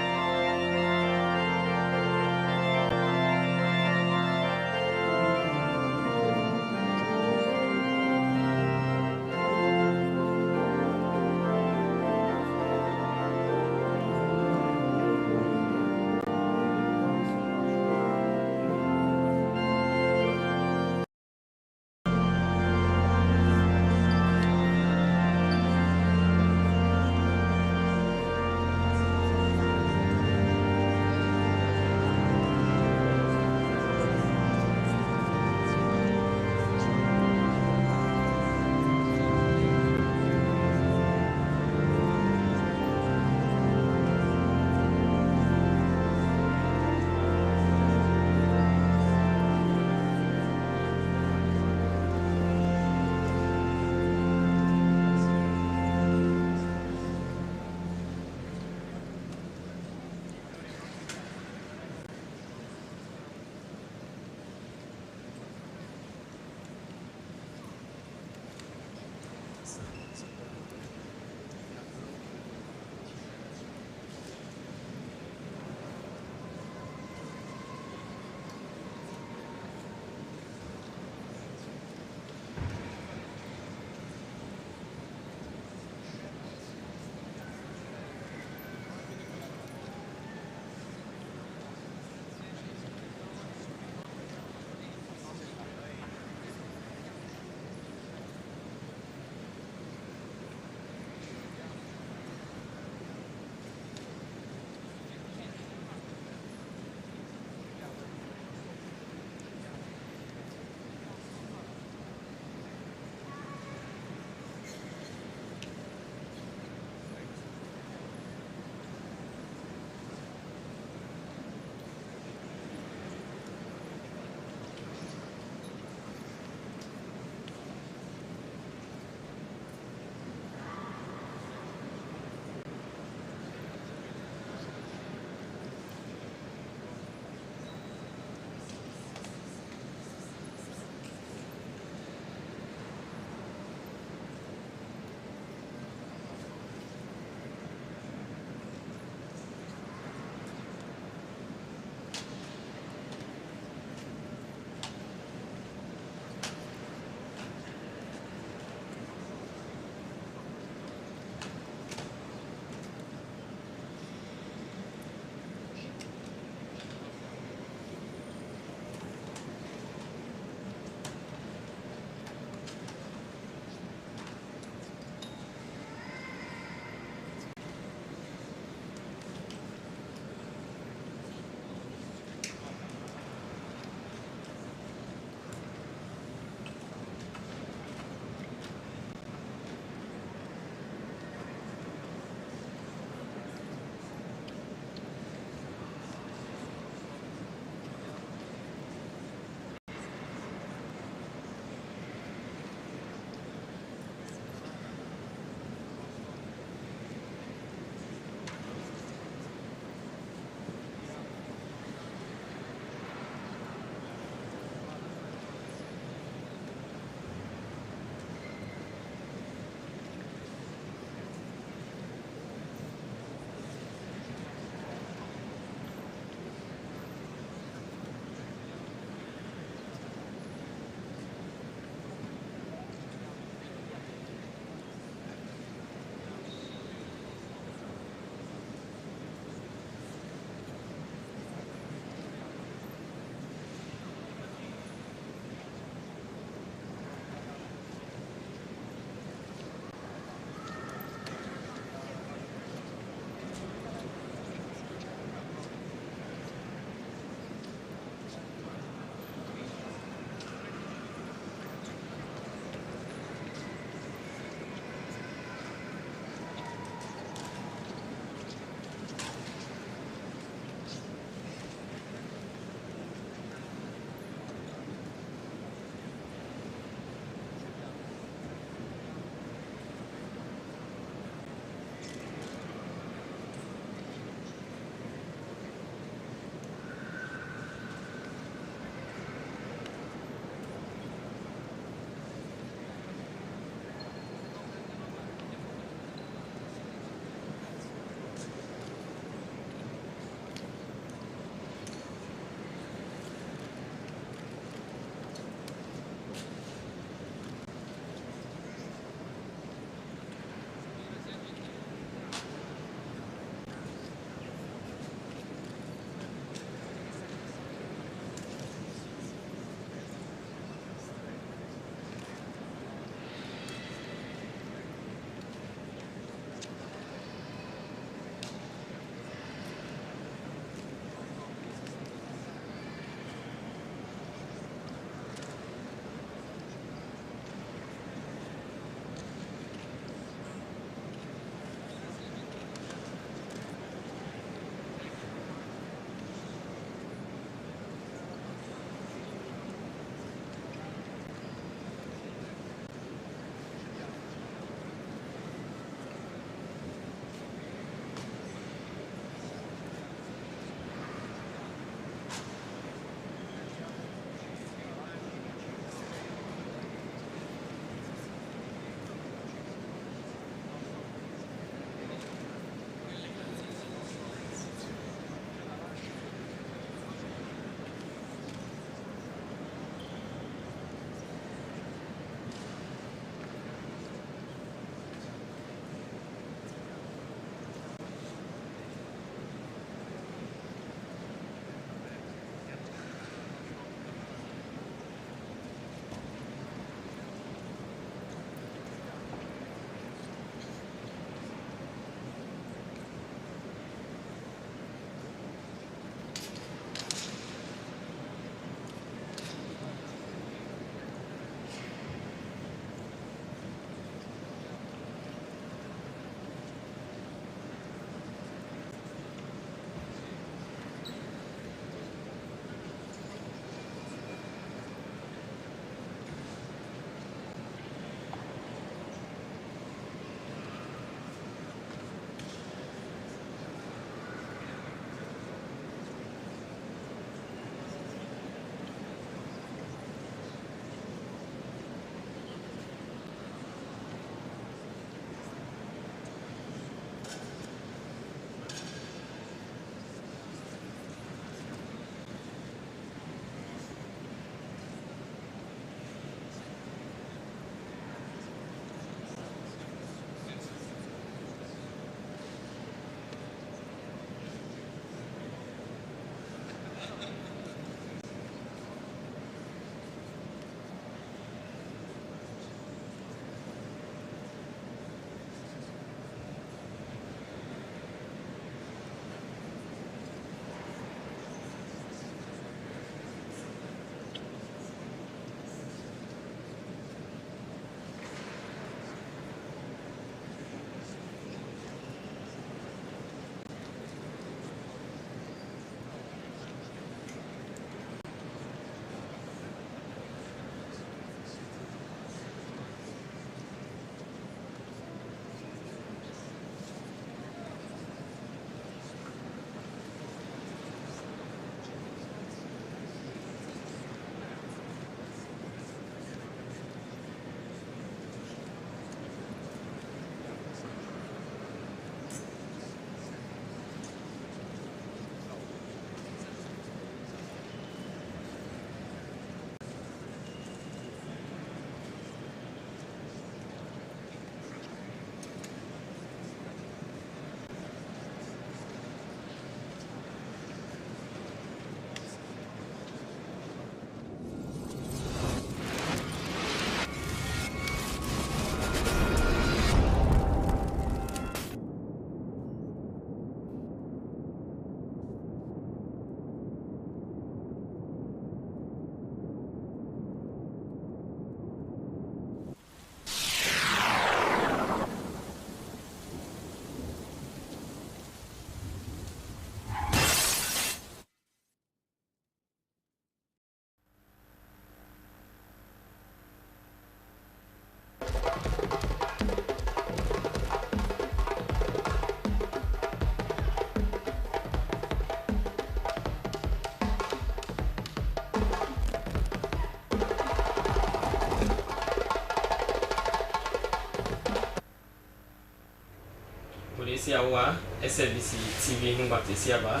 Isiawa, Slbc TV, Humbatisiaba,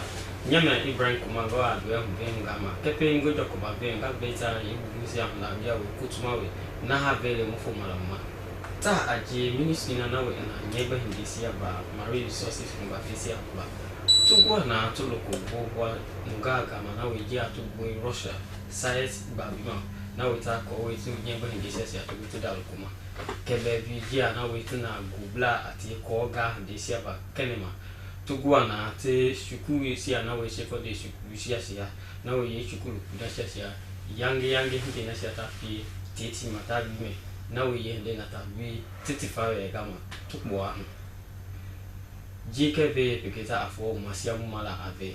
Nyama Ibrahim Kumago, Gama, Kepe Ngojo Kumabe, Beta, Museum, Nabia, Kutumawe, Naha Vele Mufumalama. Ta aji ministry na nawe na nyeba Hindisiaba, Marine Resources Humbatisiaba. Tugwa na tuloko bobwa Mugaga, Manawe Jia to Boy Russia, Science Babima, now we talk always to nyeba Hindisia to go to Dalkuma. Kebe vijia na wetu na gubla ati koga Hindisiaba, Kenema. Tugwa na ate shuku isi na we sheko de shuku isia na we ye shuku kudasha yange hindi na sia tapi titi matabi me na we ye de na tabi titi fawe gama tukwa jikeve peketa afo masia mala ave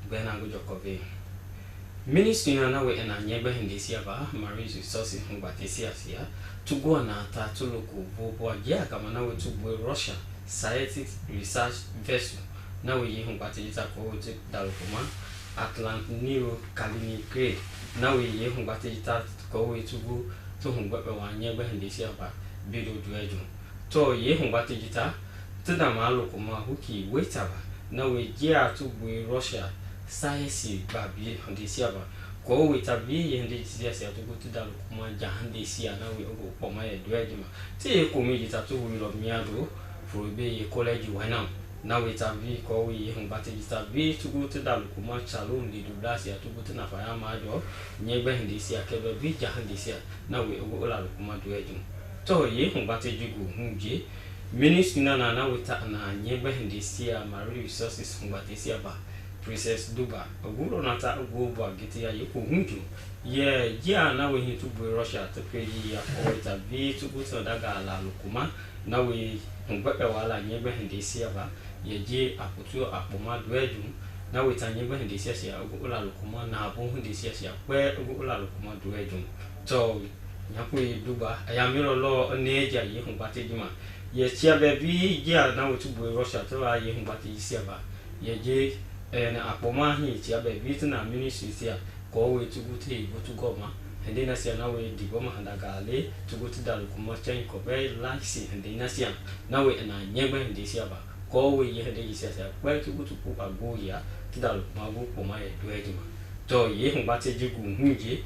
bena go jokove ministry na we na nyebe Hindisiaba Marine Resources Humbatisia tugwa na ata tuloko bobo ya kama na we tugwe Russia scientific research vessel na we ye Humbatija ko dalkuma Atlant Nero Kaliningrad na we ye Humbatija ko we tugu to Humbatwe wa nyebe Hindisiaba bido duejo to ye Humbatija tada malokuma huki wetaba na we jia tugwe Russia science babi Hindisiaba ko we tabi ye Hindisiaba tugu tudalkuma jahandisia na we ogo poma ye duejo ti ko mi jita to we lo miado probe ye college wana na we tabi ko we Humbatija bi tugu tudalkuma chalon di dublasia tugu tuna faya majo nyebe Hindisiaba kebe bi jahandisia na we ogo lalkuma duejo to ye Humbatija gu hunje ministry na we ta na nyebe Hindisiaba Marine Resources Humbatisiaba Princess Duba oguro nata ogbo agiti ya yeko hunju ye jia na we hitu bu Russia to peji ya ko ta bi tugu to daga la lukuma na we ngbepe wala nyebe Hindisiaba ye je aputu apoma dueju na we ta nyebe Hindisiaba ogbo la lukuma na abo Hindisiaba pe ogbo la lukuma dueju to nyapo Duba ayamiro lo neja ye Humbatijima ye chia bebi jia na we tubu Russia to ye Humbatisiaba ye je na apoma hi chia bebi na ministry sia ko we tugu te go to goma hende na sia na we digoma handagale tugu te dalu kuma chen ko be laksi hende na sia na we na nyeba Hindisiaba ko we ye hende sia sia kwa tugu tu ko ago ya te dalu kuma go poma ye duejima to ye Humbatija gu hunje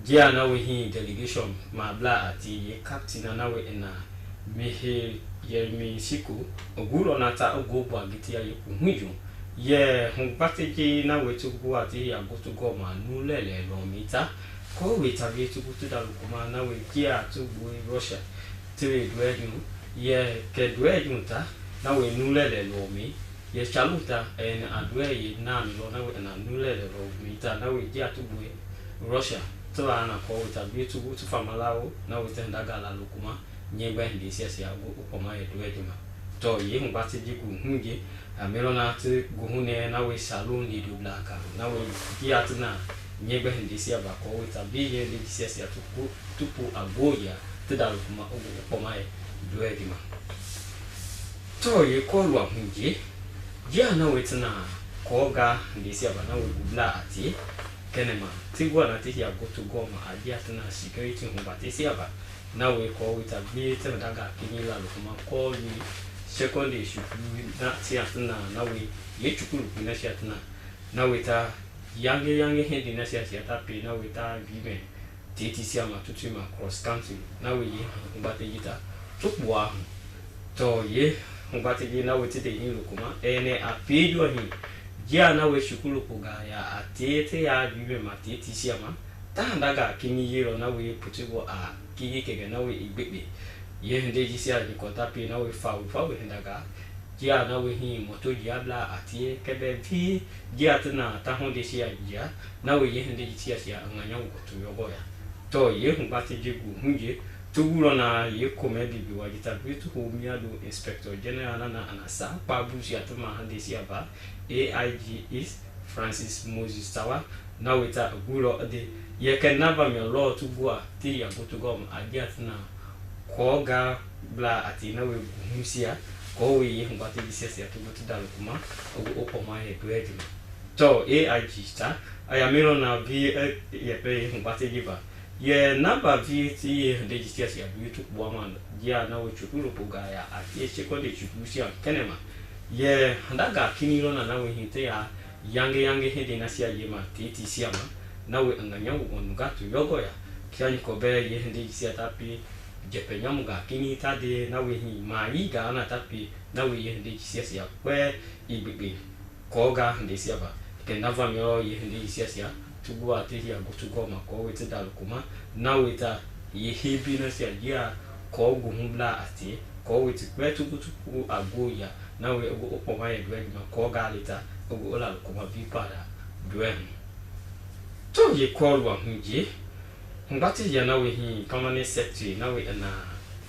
jia na we hi delegation ma bla ati ye captain na we na mehe Yermi siku oguro nata ogbo agiti ya yeku hunju ye Humbatija na we tugu ati ya go to go ma nulele lo mita ko we tabi tugu to dalukuma na we kia tugu Russia tire dueju ye ke dueju ta na we nulele lo mi ye chaluta en adwe ye na lo na we na nulele lo mita na we kia tugu Russia to ana ko we tabi tugu to famalao na we tenda gala lukuma nyeba Hindisiaba ukoma ye duejima to ye Humbatija gu hunje amelo na te guhune na we salon di dublaka na we kiatu na nyeba Hindisiaba ko we tabi ye Hindisiaba tupu agoya te dalkuma ukoma ye duejima to ye ko lwa hunje ya na we tna ko ga Hindisiaba na we gubla ati Kenema tigwa na ti ya go to goma adia tna security Humbatisiaba na we ko we tabi te daga kinila lukuma ko ni second issue na tiatna na we ye chukuru na tiatna na we ta yange hindi na tiata pe na we ta vibe titi siama tutuma cross country na we ye Humbatija tukwa to ye Humbatija na we tete ni lukuma ene apejo hi jia na we shukuru kuga ya atete ya vibe matiti siama ta daga kini yero na we putugo a kiki kege na we igbebe ye Hindisiaba ni kota pe na we fa we hendaga jia na we hi moto diabla atie kebe vi jia tna ta Hindisiaba jia na we ye Hindisiaba nganya ngoto yoboya to ye Humbatija gu hunje tuguro na ye kome bibi wajita bitu humiado inspector general na anasa pa busi atuma Hindisiaba AIG is Francis Moses Tawa na we ta guro de ye Kenema me law tugwa ti ya go to gom agiat na ko ga bla ati na we hunsia ko we ye Humbatija to go to dalkuma ogo opoma ye dueju to AIG sta ayamiro na vi ye pe Humbatija ye namba vi ti ye Hindisiaba bi tu bwama ya na we chukuru poga ya ati cheko de chukusia Kenema ye ndaga kinilo na nawe hite ya yange hede na sia yema titi siama nawe anganya unuga tu yogo ya kiani kobe ye hende sia tapi jepenya muga kini tade nawe hi mai ga na tapi nawe ye hende sia sia kwe ibibi koga hende sia ba kenava myo ye hende sia tugu ate ya gutugo mako wete dalukuma nawe ta ye hebi na sia ya ko guhumla ate ko wete kwe tugu agoya nawe ogo ma ye dwe ma ko ga lita ogo ola kuma vi para dwe to ye ko wa hunje ngati ya nawe hi permanent secretary nawe na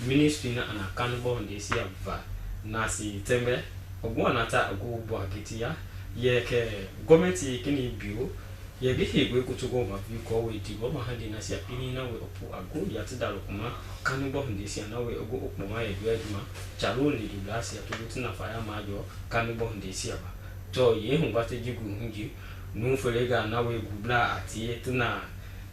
ministry na ana kanbo ndi si ava na si tembe ogo anata ogo bo agiti ya ye ke gomenti kini bio ye bi hegwe kutugo ma vi ko we di go ma handi na si apini nawe opu ago ya tidalo kuma kanbo ndi si nawe ogo opo ma ye dwe ma chalo li di blasi ya tuguti na fire majo kanbo ndi si ava to ye ngati jigu hunji nu felega nawe gubla atie tuna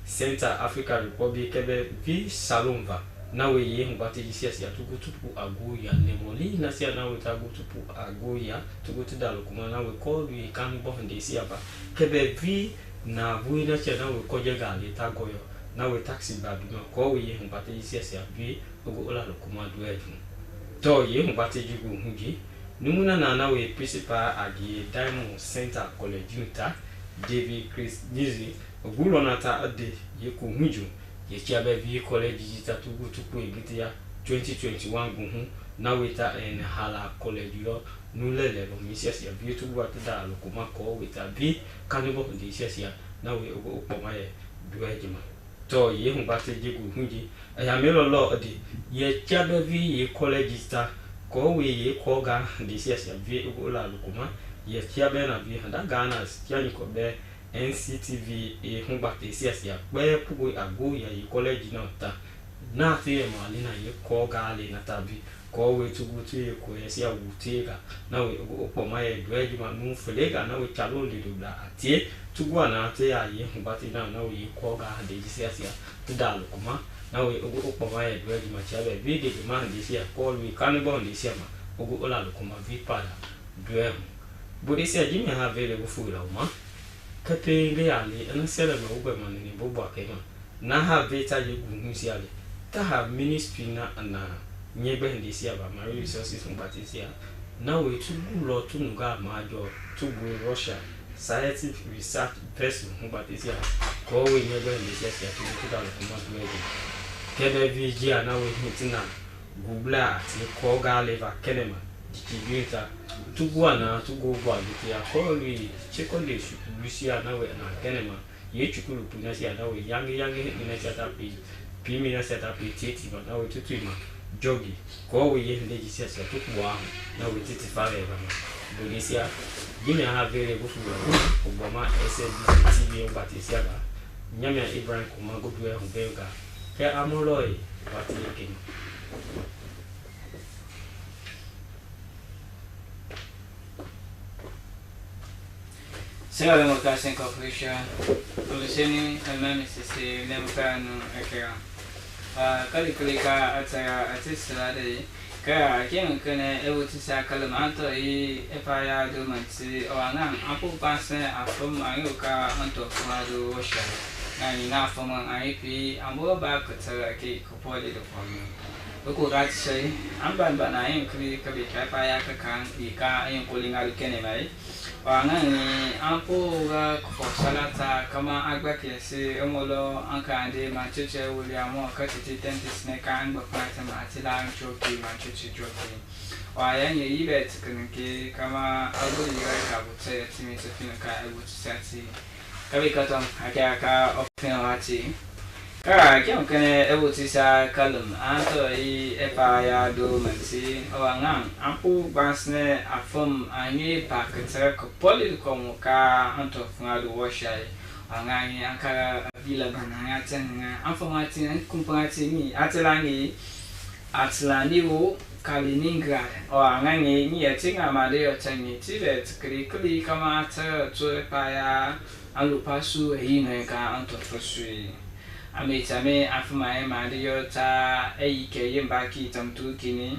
Central Africa Republic kebe vi salomva nawe ye ngati sia tugutupu ago ya nemoli na sia nawe tagutupu ago ya tuguti dalo kuma nawe ko wi kanbo ndi si ava kebe vi na buina sia nawe ko jega le tagoyo nawe taxi babima ko ye ngati sia vi ogo ola lokuma dueju to ye ngati jigu hunji numuna na nawe principal agi Diamond Center College Utah David Chris Nizi ogulo nata ade ye ko hunju ye chiabe vi college jita tugu egiti ya 2021 guhu nawe ta en hala college yo nulele lo misia sia vi tugu atada lokuma ko wita vi kanibo ndi sia nawe ogo okpoma ye duejima to ye ngate jigu hunji ya melo lo ade ye chiabe vi ye college jita ko we ye ko ga ndi sia vi ogo la lokuma ye chiabe na vi handa Ghana tiani ko be NCTV e humbate sia kwe pugo ago ya ye college na ta na te mali na ye ko ga le na tabi ko we tugutu ye ko ye sia wutega na we okpoma ye dweji ma nu felega na we chalo le dubla atie tugwa na te ya ye humbate na we ko ga de sia tudalo kuma na we okpoma ye dweji ma chabe vige de ma de sia ko we kanbo de sia ma ogo ola kuma vi para dwe bodi sia jimi ha vele bufula uma kate le ali ana sele ma ugwe manini bobo akema na ha beta ye gunhusi ali ta ha ministry na ana nyebe ndi sia ba marine resources mbatisia na we tugu lo tunuga majo tugu Russia scientific research person mbatisia ko we nyebe ndi sia tugu tudalo kuma tuwege kebe vijia na we hitina gubla ati ko ga leva Kenema distributor tugwana tugogwa bitia koli chekole shukubusia nawe na Kenema ye chukulu punasia nawe yange ina chatapi pimi na chatapi titi nawe tutuma jogi ko we ye ndeji sia tukwa nawe titi fare bama Indonesia gime ha vele bufu obama Slbc Tv batisia ba nyame Ibrahim kuma godwe hunga ke amoloi batike Sierra Leone Broadcasting Corporation, Evolutionary, and Maritime, Nemucano, Akira. Kalika ataya atisla de ka ken kene ewutisa kalamanto e efaya do manti oana apu passe afum ayuka anto fado washa nani na fama IP ambo ba kata ke kopoli do fomi ko rat sai amban bana yin kri ka be ka faya ka kan ika yin kolinga kene mai Wangani ampo ga salata kama agba kesi omolo ankande manchuche William katiti tentis ne kan bakata matila choki manchuche joki wayanye ibet kanke kama aguli ga kabutse timi sefina ka ebutsi kabi katom akaka opinati kaya kene ebutisa kalum anto I efaya do mansi owangang ampu basne afum ani pakete ko polikom ka anto fungadu washai wangangi ankara vila bananga tenga amfamati kumpati ni atlani wo Kaliningrad owangangi ni yatinga madeo tangi tibet klikli kama ata tuepaya alupasu hino ka anto fosui Amitame afuma madio ta eike yembaki tamtu kini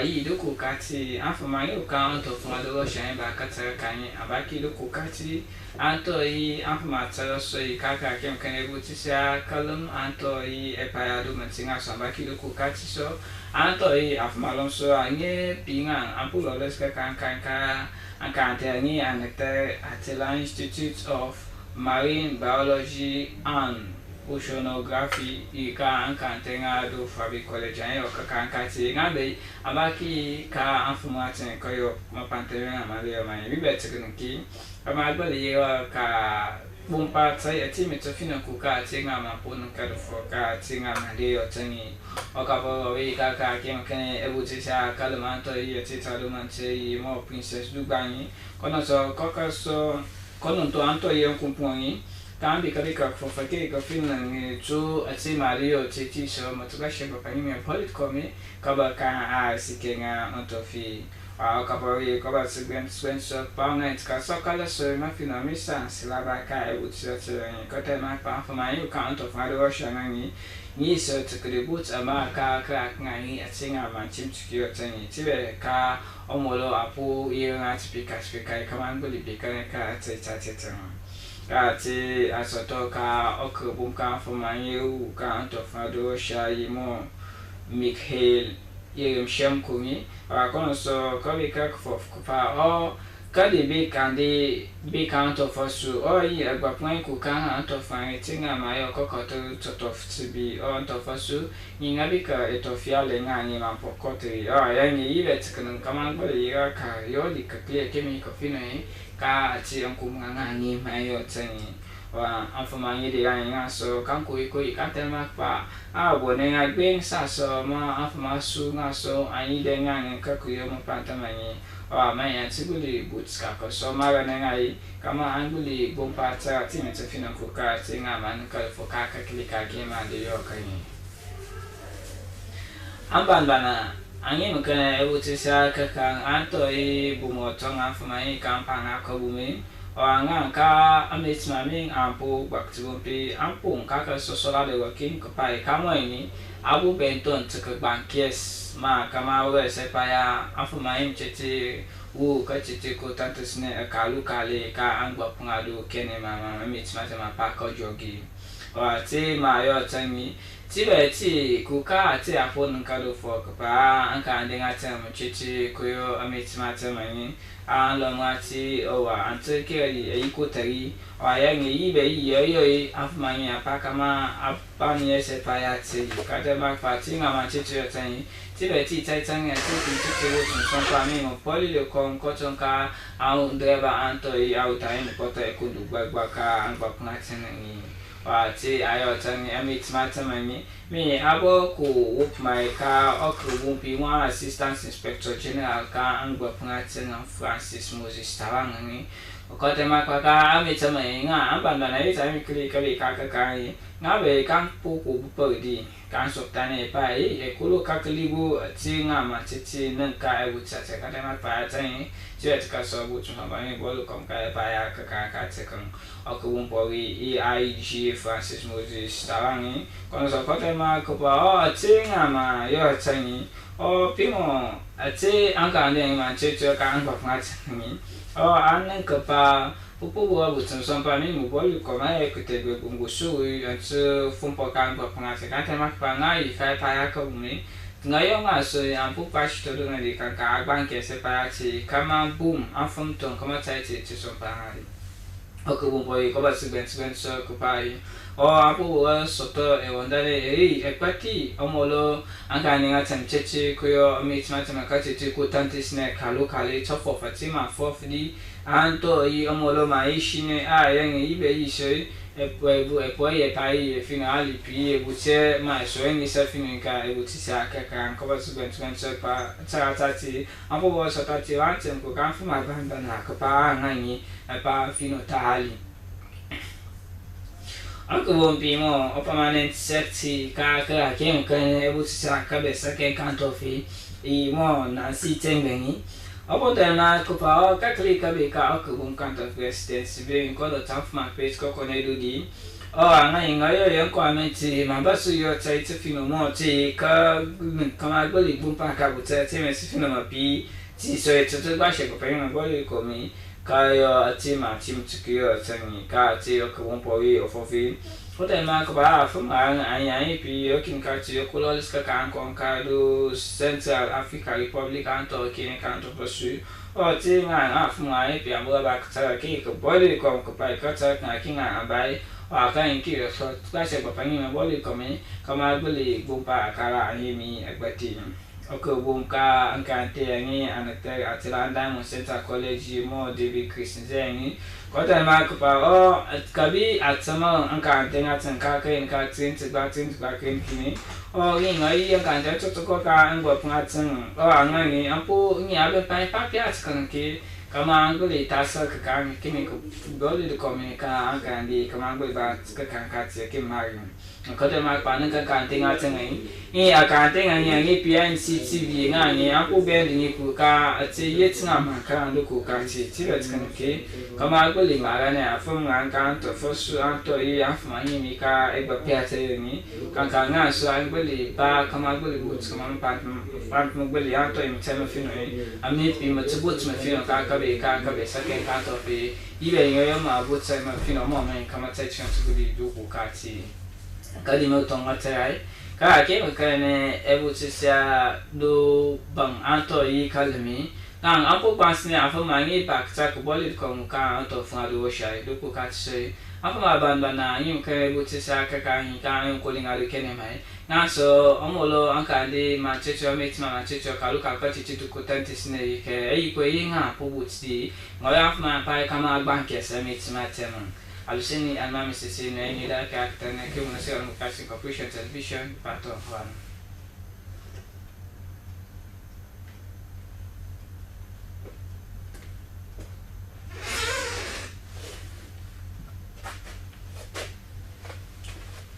yi do ku kati afuma yi ka onto fuma do shan ba katara kanyi abaki do ku kati anto yi afuma tsara so yi kaka kem kan ebu tisia kalum anto yi epaya do mansinga so abaki do ku kati so anto yi afuma lom so anye pinga ampulo leska kan ante ni anete Atela Institute of Marine Biology and Oceanography ika ante nga do Fabi College ayo kati ngabe abaki ka afumate koyo mapantele na maleo mai bibetekinki amagbali yewa ka bumpa tsai atimi tofina kuka tinga maponu kadu foka tinga maleo tani okabo we ka kemkene ebutisha kalamanto yi tita do manche mo Princess Dubani kono so kokaso kono to anto yi kumponi kambi kabika kufafake ka Finland tu ati Mario titi so matuka sheba panime politkomi kaba ka sikenga ontofi kabawi kaba swenso pauna itka sokala so mafina misa silaba ka ebutira tsani kote ma pa fama yu ka ontofi ado shanani ni so tukudibut ama ka ngani atinga manchim tukio tsani tibe ka omolo apu yanga tipika kama ngoli bikane ka tsatsa ati asoto ka okubum ka fomanyu ka antofado shayimo Mikhail yem shamkumi kono so kabika kufa o kadi be kandi be count of us o yi agbapon ku kan antofan tinga mayo kokoto totof tibi o antofasu ninga bika etofiale ngani ma pokote ya ni ibet kan kaman bali ya ka yo di ka clear kemi ko fine ka ati anku ngani mayo tani wa afamanye de ya so kan ko ka telma pa bone nga beng sa so ma afamasu nga so ani de ngani ka ku yo mo pantamanye maya tibuli butska ko so mara ngai kama anguli bompa tsa tine tsafina ko ka tsinga man ka foka ka klika gema de yo kani amban bana angi mukana ebutisa ka kan anto e bumoto nga fumai kampanga ko bumi nga ka amitsma ming ampo baktibumpi ampo ka sosola de working ko pai kamweni abu benton tsaka bankes ma kama we sepaya afumai mcheti ka chiti ko tantasne kalu kale ka angba pungadu Kenema mitsma ma pa ko jogi ti ma yo tani ti kuka ti afon kado fo pa anka ndenga tem chichi koyo amitsma temani lo mati ante keri ikotari yangi ibe yo afmani apakama apani sepaya ti kada ma pati ngama chichi tani ti tai tanga ti wo tun pa mi mo poli le kon kotonka au dreba anto au time poto ekundu gbagba ka angba pnatini ti ayo tani amitsma temani me abo ku whoop my car okubumpi one assistant inspector general ka angba pngatsena Francis Moses Tawangani okote makaka amitsama nga ambanda na ita mikli kali kaka kai ngabe kan puku bupodi kan soktane pai ekulu kaklibu tinga matiti nanka ebutsa kata mapa tani jet ka so butuma bani bolu kom ka pa kaka tsekan okubumpi EIG Francis Moses Tawangani kono sokote makopa tinga ma yo tani pimo ati anka ande ma checho ka angba pngatsani anan kapa pupu butun sompa mi mubolu koma ekutebe bungusu atu fumpo kan pa pangase kan temak pangai fa pa ka bumi ngayo ngaso ampu pash to do ngadi kan ka banke se pa ti kama boom afum ton kama taiti ti sompa ngadi okubumpo ko ba sigben so ko pai ampu soto wondale ekpati omolo angani ngatam cheche koyo mitsma makati ti ko tantisne kalu kale chofo fatima fofdi anto omolo maishine yangi ibe isoi epo pai finali pi ebuche ma so ni sa fininka ebutisa ka ko ba sigben so pa tsatati ampu sotati wantem ko kan fu ma banda na ko pa ngani pa fino tali ako bompi mo permanent safety ka kem kan ebutisa ka be sake kantofi mo na si tengeni opo na ko pa ka klika be ka ako bom kantofi residence be ko do taf ma page ko konedu di ngai ngai yang kwa meti mambasu yo chai fino mo chi ka kama goli bumpa ka buta chi me fino ma pi chi so e tso ba she ko pe ma goli ko mi ka yo chi ma chi mu chi yo changi ka chi yo ko po wi o fo fi o te ma ko ba fu ma ai pi yo kin ka chi yo ko lo ska kan kon ka do Central Africa Republic anto kin kan to posu o chi nga fu ma ai pi ambo ba ka ki ko boli ko pa ka cha na ki nga bai kan kira so klase bapangi na boli kami kama beli bumpa kala animi agbati oke bumka angkante yangi anate atilanda mo Central College mo DB Christian yangi kota ma ko pa kabi atsama angkante ngatsan ka kain ka tin kini ngai angkante to ko ka angwa pangatsan angangi ampu ngi abe pai pa pia kan ki kama anguli tasa kakang kini ko boli de komunika angkan di kama anguli ba kakang katsi ke mari kota mak panan kakang tinga cengai ni akan tinga ni PNCTV ngani aku ben ni ku ka ati yetna maka nduku ka chi tiret kan ke kama anguli marane afum angkan to fosu anto afma ni mika eba piate ni kakang ngasu anguli ba kama anguli but kama pan nguli anto imtema fino ami pi matbut ma fino ka ka be saken ka to pe ibe yo ma but sai ma fino mo mai kama tai chan su di du ku ka ti ka di mo tong atai ka ke ka ne ebu sia do bang anto kalmi nang apo pasne afa mangi pak cha ku boli ko ka anto fa do shai du ku ka sai apa ma ban na yim ka ebu sia ka ko linga ru Kenema na so omolo anka di ma checho metima ma checho kalu ka chichi tu kutanti sine ke ko yinga po butsi ngoya afma pa kama banke sa metima tema alusini alma misisi ne ni da ka tane ke mo Sierra Leone Broadcasting Corporation television part of one.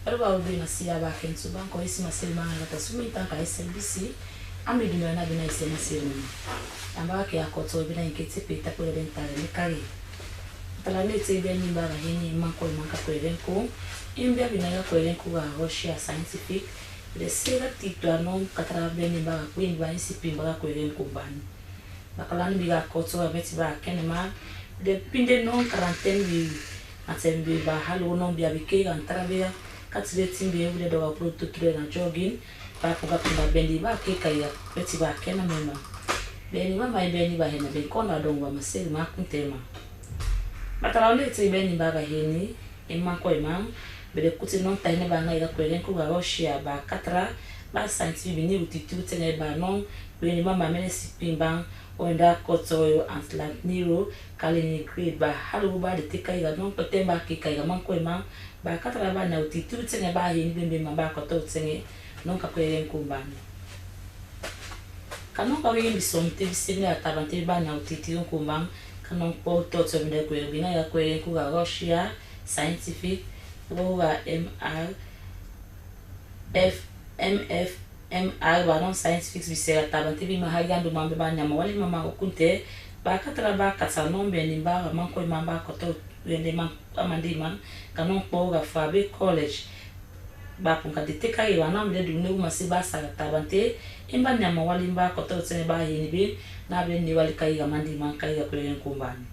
Arba ubi na siya bakin subang ko isi masir mga nata sumita ka Slbc amri dunia na bina isi masir mo amba ke akoto bina inkiti pita ko den tare ni kari talane te bia ni bara hini manko manka ko elenko imbia bina ya ko elenko wa Russia scientific de sera titwa non katara bia ni bara ko inba isi pimba ko elenko ban bakalani biga akoto abeti ba Kenema de pinde non quarantaine bi atembi ba halo non bia bike antara bia katile timbi yule doga produto tule na jogging pa kuga punda bendi ba ke kaya beti ba kena mema beni mama beni ba hena ben kona dongwa maseli makuntema batalaone tsi beni ba ga heni emma ko emam bele kuti non taine ba ngai ga kwelen ku ba Russia ba katra ba santi bini utitu tene ba non beni mama mene sipimba onda kotoyo antlat niro kalini grade ba halu ba de tikai ga non potemba ke kai ga manko emam ba katra ba na utitu tene ba hini bembe mamba ko to tene non ka kwelen kumbani kanon ka wi bisonte bisene atabante ba na utitu kumbang kanon po to tene ko bina ya kwelen ku ga Russia scientific wa MR ba non scientific bisera atabante bi mahagando mambe ba nyama wali mama okunte ba katra ba katsa nombe ni ba manko mamba ko to wende man amandima kanon po ga Fabe College ba punka deteka iwa na mde du neu masiba sara tabante imba nyama wali mba ko to tsene ba hini bi na be ni wali kai ga mandima kai ga kwelen kumbani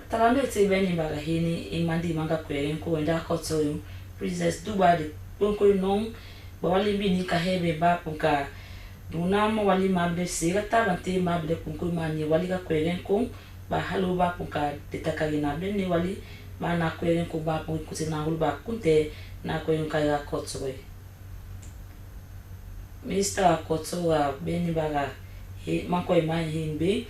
talande tse beni ba ga hini imandi manga kwelen ko wenda ko to princess duba de ponko non ba wali bi ni ka hebe ba punka dunamo wali mabde sira tabante mabde punko mani wali ga kwelen ko ba halo ba punka detaka ina be ni wali mana kwelen ko ba punko tsena hulu ba kunte na kwelen kai ga kotsoe Mr. Kotsoa beni baga manko imani himbe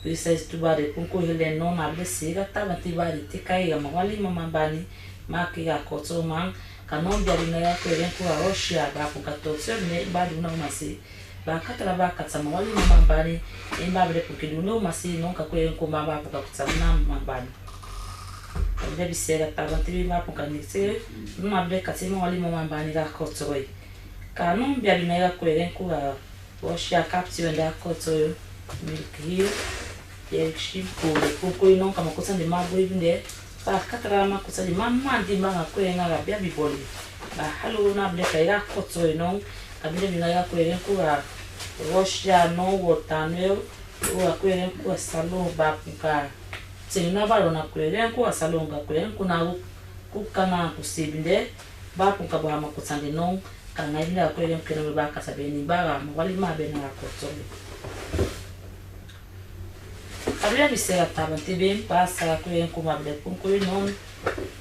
princess tuba de punko hele non able sira tabante ba de tikai ga mawali mama bani maki ga kotso man kanon bia bina ya kwelen ko Russia ba punka to ne ba du na masi ba katara ba katsama wali mama bani imba bele pukidu no masi non ka kwelen ko mama punka kutsama mama bani abde bisera tabante ba punka nitse no abde katsima wali mama bani ga kotsoe kanon bia bina ya kwelen ko Russia capture da kotsoe milk hill Ship ko non kama kosa de mabo ibinde ba katara ma kusali mama ndi manga kwenga ga bia biboli ba halu na ble kaira kotso no kabile mina ya kweren ku ga Russia no wotano o kweren ku salon ba ka tsina ba lona kweren ku salon ga kweren ku na ku kana ku sibinde ba ka ba ma kutsande no kana ina kweren kena ba ka sabeni ba ga wali ma be na kotso kabila bisera tabante bem passa kweren ku ma ble ku non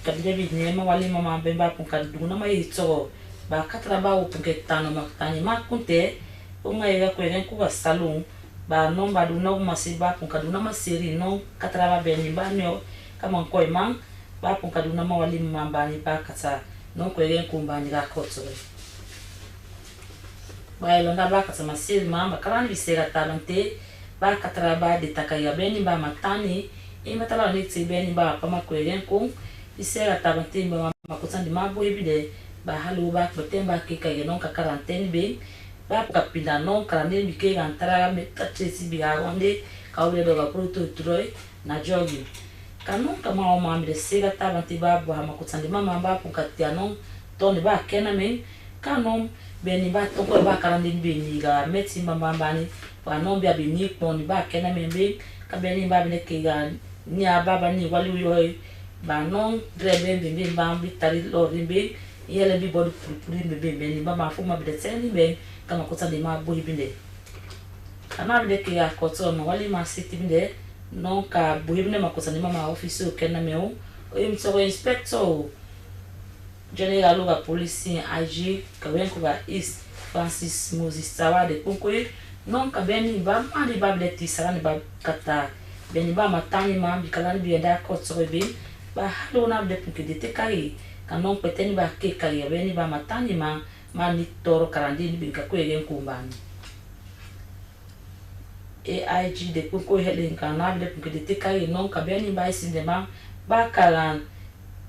kabila binema wali mama be ba ku ka duna ma itso ba katra ba o punke tano makutani makunte unga ega kweren ku salon ba non ba duna uma se ba punka duna ma seri non katra ba beni ba nyo kama ko imang ba punka duna ma wali mamba ni ba kata non kweren ku mbani ga kotso ba elonda ba kata ma seri mamba kala ni bisera talante ba katra ba de takaya beni ba matani imatala ni tsi beni ba pa ma kweren ku bisera talante ba makutandi mabo ibide ba halu ba betemba ke kaya non ka quarantaine be ba ka pinda non quarantaine bi ke antara me tatresi bi aronde ka ule do ga proto troi na jogi kanon kama o mamre sega tabanti ba ba makutsandi mama ba pu katia non ton ba kena men kanon beni ba to ko ba quarantaine be ni ga meti mama ba ni ba non bia bi ni ko ni ba kena men be ka beni ba bi ne ke ga ni ababa ni wali yo ba non drebe be ba bi tari lo be yele bi body puri be ni mama fu ma bideteni be kama kota de ma bohi binde kana bide ke ya koto no wali ma siti binde non ka bohi binde ma kota ni mama office o kenna meu o imso inspector general ga police IG ka wen ko ba East Francis Moses Sawa de konkoe non ka beni ba ma di ba bide ti sara ni ba kata beni ba matani ma bi kala ni bi enda koto be ba halo na bide puke de te kai kanon peteni ba ke kaya beni ba matani ma ni toro karandini bi ka kwegen kumbani AIG de ko helen kana de de te kaya non ka beni ba isinde ma ba kalan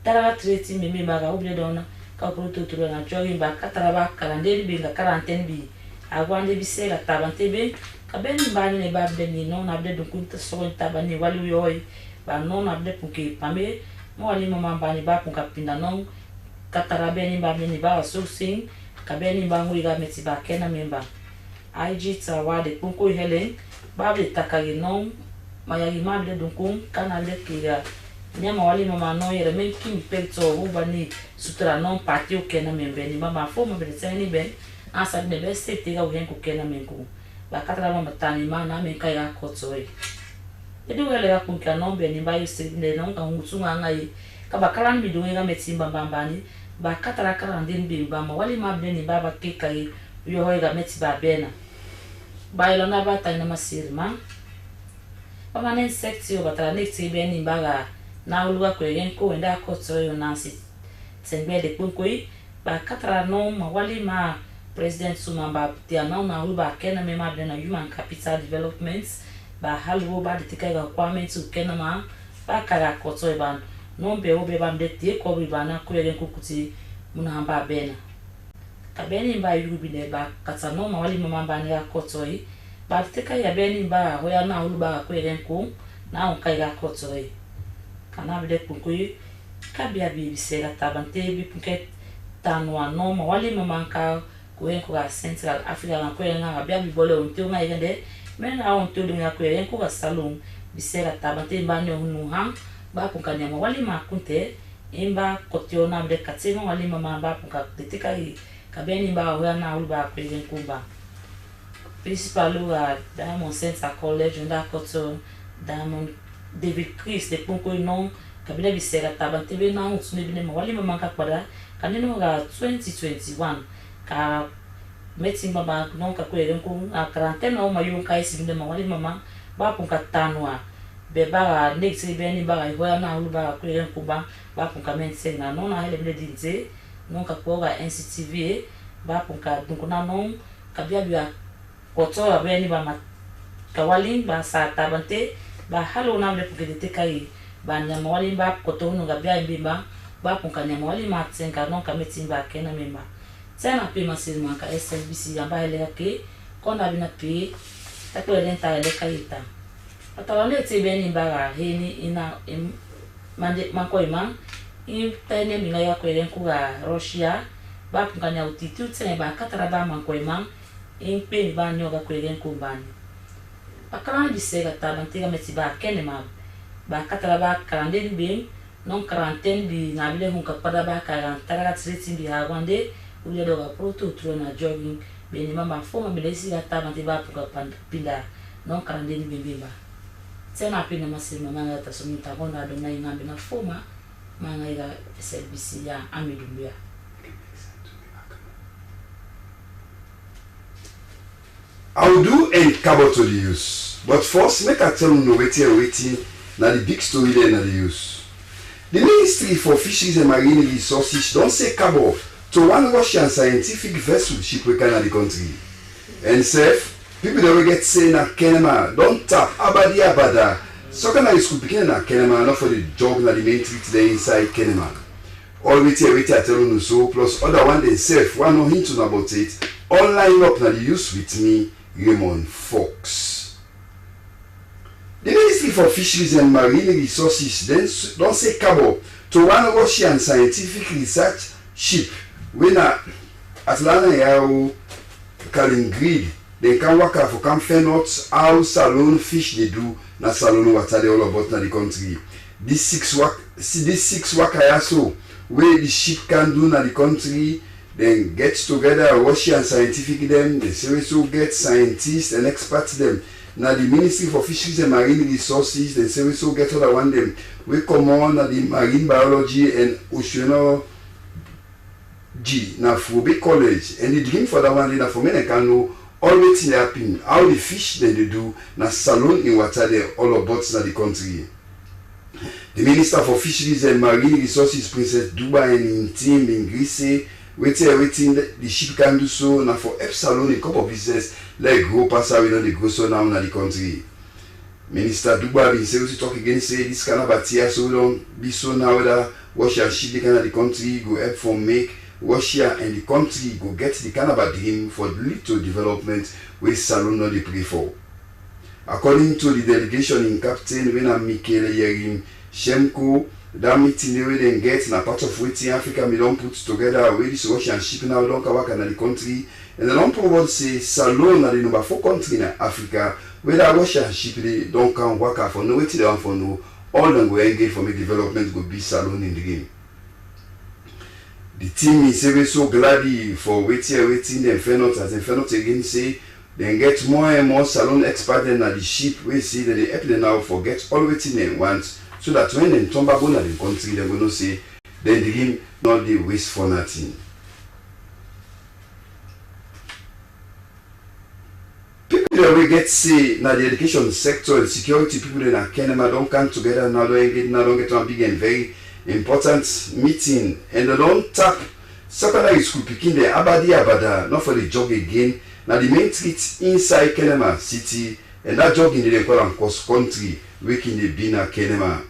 tara treti me ba ga oble dona ka proto turo na jogi ba katara ba karandini bi ka quarantaine bi agwande bi sela tabante be ka beni ba ni ba de ni non abde dun kunta so tabani wali yoy ba non abde puke pame mo ali mama bani ba ku kapinda non katara beni ba so sing ka beni ba ngui ga meti ba kena memba IG tawa de kunko helen ba de takagi non mayagi ma de dunkun kana de kira nyama wali mama no yere men kim pekto ubani sutra non patio kena membe ni mama fo mo be tseni ben asa de be sete ga uhen ku kena menku ba katara mama tani ma na men kai ga kotsoi edu wele ga kunka non be ni ba yese de non ka ngutsunga ngai ka bakalan bi dunga metsimba bambani ba katara karandin bi ba ma wali ma be ni ba ba ke kai yo hoy ga metsi ba bena ba ilo na ba tani na masirma ba manen sektio ba tra next be ni ba ga na uluga kwegen ko enda kotsoi nansi tsembe de kunkoi ba katara no ma wali ma president suma ba tia na uluba kena me ma na human capital development ba halu ba de tika ga kwame tu Kenema ba kara kotsoi ban non be obe ba mdete ko bi bana ko yelen kukuti muna ba bena ka beni ba yubi ne ba kata no ma wali mama ba ni ga kotsoi ba tika ya beni ba hoya na uluba ko yelen ku na on kai ga kotsoi kana bi de kunkui ka bia bi sera tabante bi punket tanwa no ma wali mama ka ko en ko ga Central Africa ko en ga bia bi bole on tio nga yende men a on tio nga ko en ko ga salon bi sera tabante ba ne hunu hang ba punka nyama wali ma kunte imba kotio na de katsema wali mama ba punka detika ka beni ba hoya na uluba ko en kumba principal wa Diamond Center College nda koto Diamond David Chris de punko non kabila bisera tabante be na utsune bine ma wali mama ka kwada kanino ga 2021 ka meeting baba non ka ko eren ko a quarantaine o mayu kai sibinde ma wali mama ba punka tanwa be ba next be ni ba hoya na uluba ko eren ko ba punka mense na non na hele bile dinze non ka ko ga NCTV ba punka dunkuna non kabia bia koto ba ni ba ma kawali ba sa tabante ba halo na le puke de kai ba nyama wali ba koto no ga bia bimba ba punka nyama wali ma tsenga non ka metimba kena memba tsena pe masirma ka SLBC amba hele ke konda bina pe takole lenta le kaita atawale te beni ba heni ina mande mankoima intene mina ya kwelen ku Russia ba punganya utitu tsene ba katara ba mankoima impe ba nyoga kwelen ku bani akran disega tabantiga metiba Kenema ba katara ba karande bi non quarantaine bi nabile hun kapada ba karantara tsiti bi hawande uya doga proto trona jogging beni mama foma bilesi ga tabantiba puka pinda non quarantaine bi bimba tsena pina masima manga tasumita bona dona ingambe na foma manga ila Slbc ya amidumbia. I'll do and cover to the use, but first make I tell you waiting now the big story there na the use. The Ministry for Fisheries and Marine Resources don't say cabo to one Russian scientific vessel shipwreck in the country. And safe, people that will get say na Kenema don't tap abadi abada. Secondary school beginning na Kenema not for the job na the main treat there inside Kenema. All wait I tell you so plus other one they safe one no hint about it. All line up na the use with me, Raymond Fox. The Ministry for Fisheries and Marine Resources then don't say cabo to one Russian scientific research ship when Atlanta Yao Kaliningrad they can work for come find out how Salon fish they do na Salon water they all about na the country. This six work so where the ship can do na the country. Then get together Russian scientific them, they also get scientists and experts them. Now the Ministry for Fisheries and Marine Resources, they also get other one them. We come on the marine biology and oceanology now for big college. And the dream for that one now for me I can know always happen how the fish they do na Salon in water they all about na the country. The Minister for Fisheries and Marine Resources, Princess Dubai and team in Greece. Waiting the ship can do so now for Epsilon a couple of business like grow pass out the grow so now in the country. Minister Duba been seriously talk again say this kind of batia so don't be so now that Russia ship the kind of the country go help for make Russia and the country go get the kind of a dream for little development where Salon not they pray for. According to the delegation in Captain Wena Mikel Yerim Shemko, that meeting they then get na part of waiting Africa we don't put together where this Russian ship now don't come back in the country and they don't probably say Salon na the number 4 country in Africa where that Russian ship they don't come work for no waiting they want for no all them go engage for make development go be Salon in the game. The team is very so glad for waiting them fair not as they fair not again say then get more and more Salon experts than the ship we see that they help them now forget all waiting them once. So that when they turn back on the country, they're going to say, then the game not the waste for nothing. People that we get say now the education sector and security people in Kenema don't come together now don't get one big and very important meeting and they don't tap secondary school picking the abada not for the jog again. Now the main street inside Kenema city and that jog in the call and cross country waking the Bina Kenema.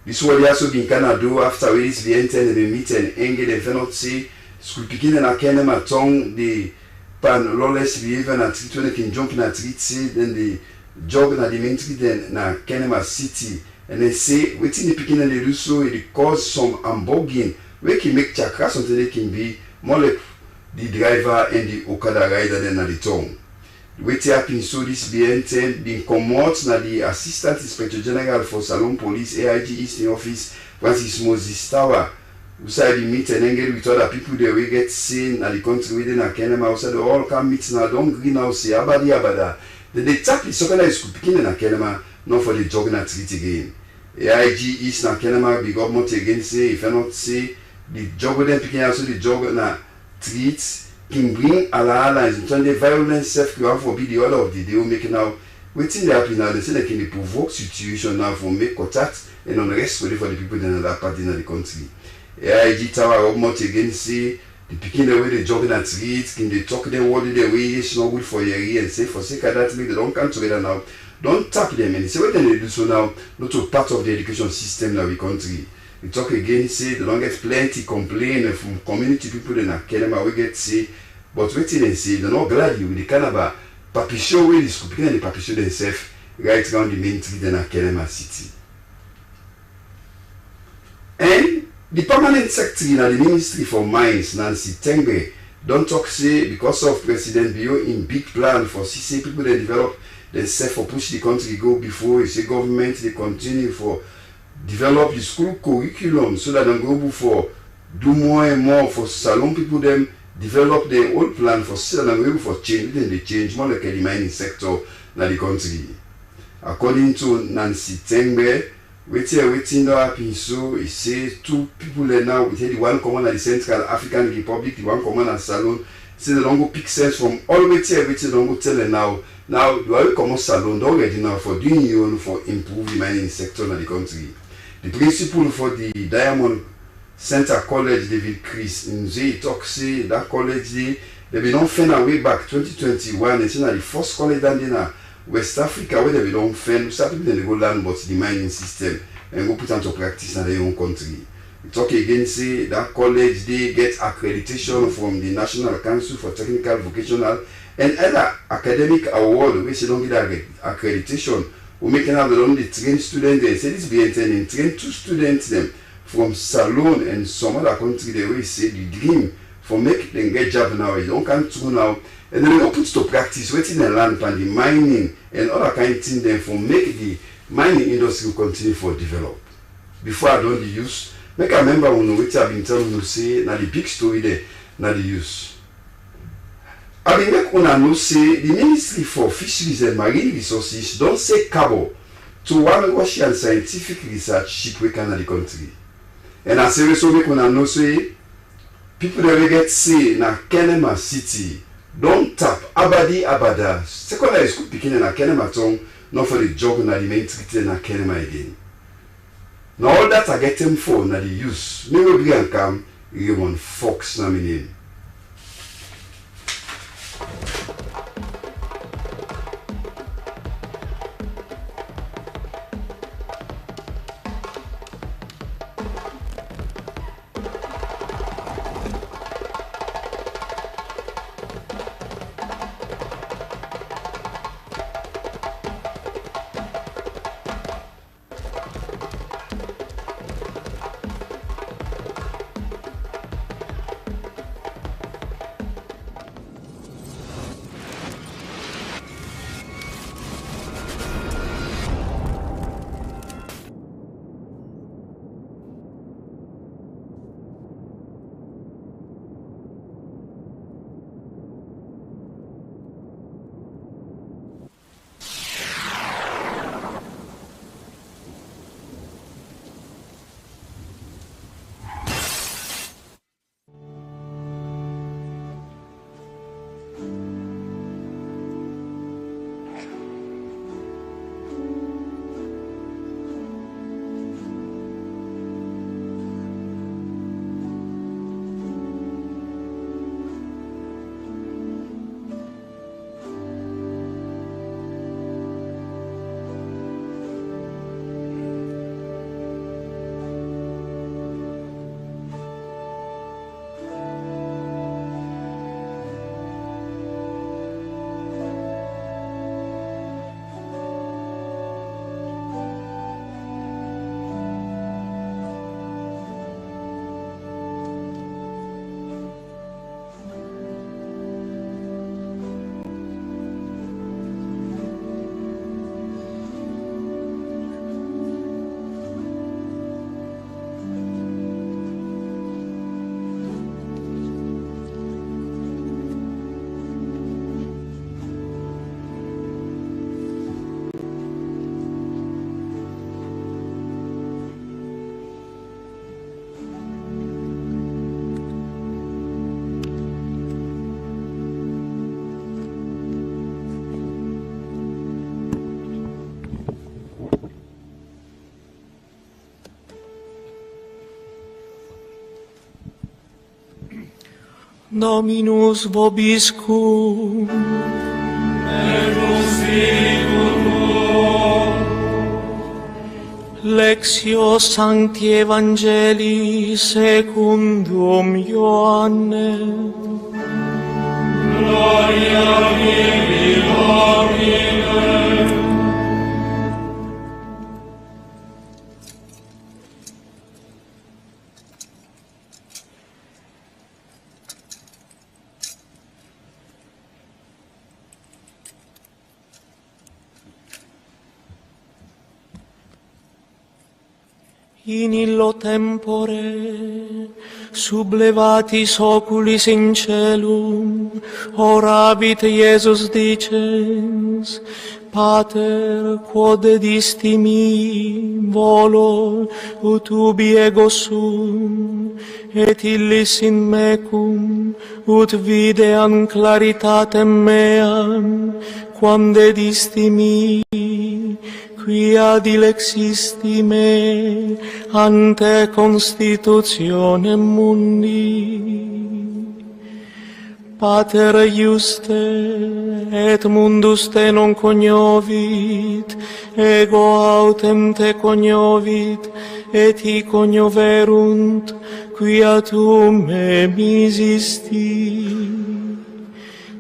This was also been Canada do after we the enter and meet and engage and cannot say school picking and Kenema tongue the pan lawless behavior and treat when they can jump in a treat say then the jog na the main street then na Kenema city and they say waiting the picking and they do so it cause some unbogging where can make chakras until they can be more like the driver and the Okada rider than the tongue. Waiting happen so this BN10 being commot na the Assistant Inspector General for Salon Police AIG Eastern Office Francis Moses Tower who said the meet and engage with other people there we get seen at the country within a Kenema outside they all come meet now don't green now say abada then they tap the secondary school picking in a Kenema not for the jogging at treat again. AIG East na Kenema big government again say if I not say the jog them picking also the jog na treat can bring ala and turn the violence self for be the order of the day will make now waiting they happen now they say they can provoke situation now for make contact and unrest for the people in that part in the country. AIG Tower government again say the picking the way they jogging at street can they talk them what the way it's not good for your ear and say for sake of that make they don't come together now don't tap them and they say what they do so now not to part of the education system in our country. We talk again, say they don't get plenty complaint from community people in Kenema. We get say, but waiting and say they're not glad with the Canada papi show where the school picking and the papi show themselves right around the main street in Kenema city. And the permanent secretary in the Ministry for Mines, Nancy Tengbe, don't talk say because of President Bio in big plan for CC people they develop themselves for push the country go before you say government they continue for develop the school curriculum so that they go for do more and more for salon people them develop their old plan for so that they go for change then they change more like the mining sector in the country. According to Nancy Tengbe, waiting no happen so he says two people there now with the one common at the Central African Republic, the one common at Salon, say they don't go pick sense from all waiting don't go tell them now you are common Salon already now for doing your own for improve the mining sector in the country. The principal for the Diamond Center College, David Chris, in the talk say that college they be don't find a way back 2021 and say the first college that in West Africa where they don't find some people they go learn about the mining system and go put into practice in their own country. We talk again say that college they get accreditation from the National Council for Technical, Vocational and other academic award which they don't get accreditation. We making out the only train students they say this be intending train 2 students them from Salon and some other country they will say the dream for make them get job now. They don't come through now. And then they put to practice waiting the land and the mining and other kind of things then for make the mining industry continue for develop. Before I don't use, make a member who know what I've been telling you say now the big story there, now the use. I mean make una know say the Ministry for Fisheries and Marine Resources don't say cabo to one Russian scientific research ship we can in the country. And I say so make una know say people that we get say na Kenema city don't tap abadi abada. Secondary school picking in a Kenema town, not for the job na the main treaty na Kenema again. Now all that I get them for na the use. Me will be and come Raymond Fox na my name. Dominus vobiscum. Et spiritu tuo. Lectio Sancti Evangelii secundum Ioanne. Gloria tibi, Domine. in illo tempore, sublevatis oculis in celum, oravit Iesus dicens, Pater, quod edisti mi volo, ut ubi ego sum, et illis in mecum, ut videam claritatem meam, quam dedisti mi, quia dilexisti me ante constitutionem mundi. Pater iuste, et mundus te non cognovit, ego autem te cognovit, et hi cognoverunt, quia tu me misisti.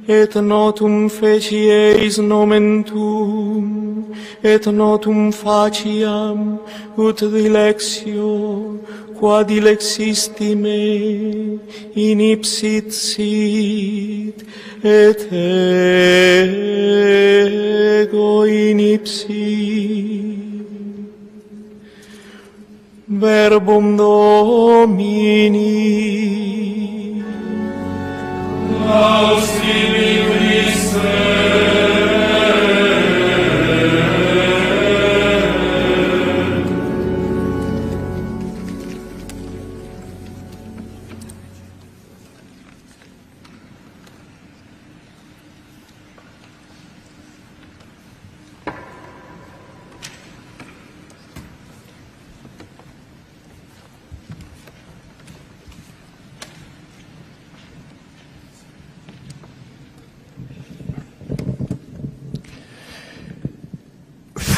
Et notum fecieis nomen tuum, et notum faciam, ut dilexio, qua dilexisti me, in ipsit sit, et ego in ipsi. Verbum Domini. Laus tibi Christe.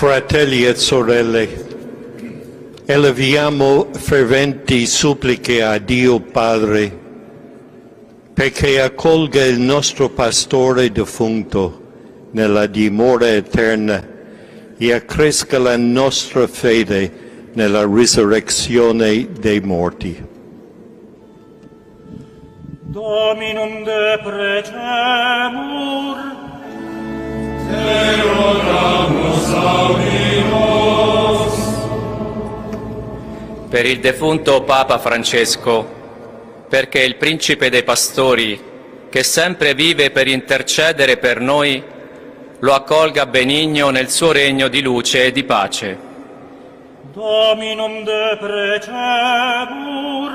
Fratelli e sorelle, eleviamo ferventi suppliche a Dio Padre perché accolga il nostro pastore defunto nella dimora eterna e accresca la nostra fede nella risurrezione dei morti. Dominum deprecemur, te oramus audimus. Per il defunto Papa Francesco, perché il Principe dei Pastori, che sempre vive per intercedere per noi, lo accolga benigno nel suo regno di luce e di pace. Dominum deprecemur,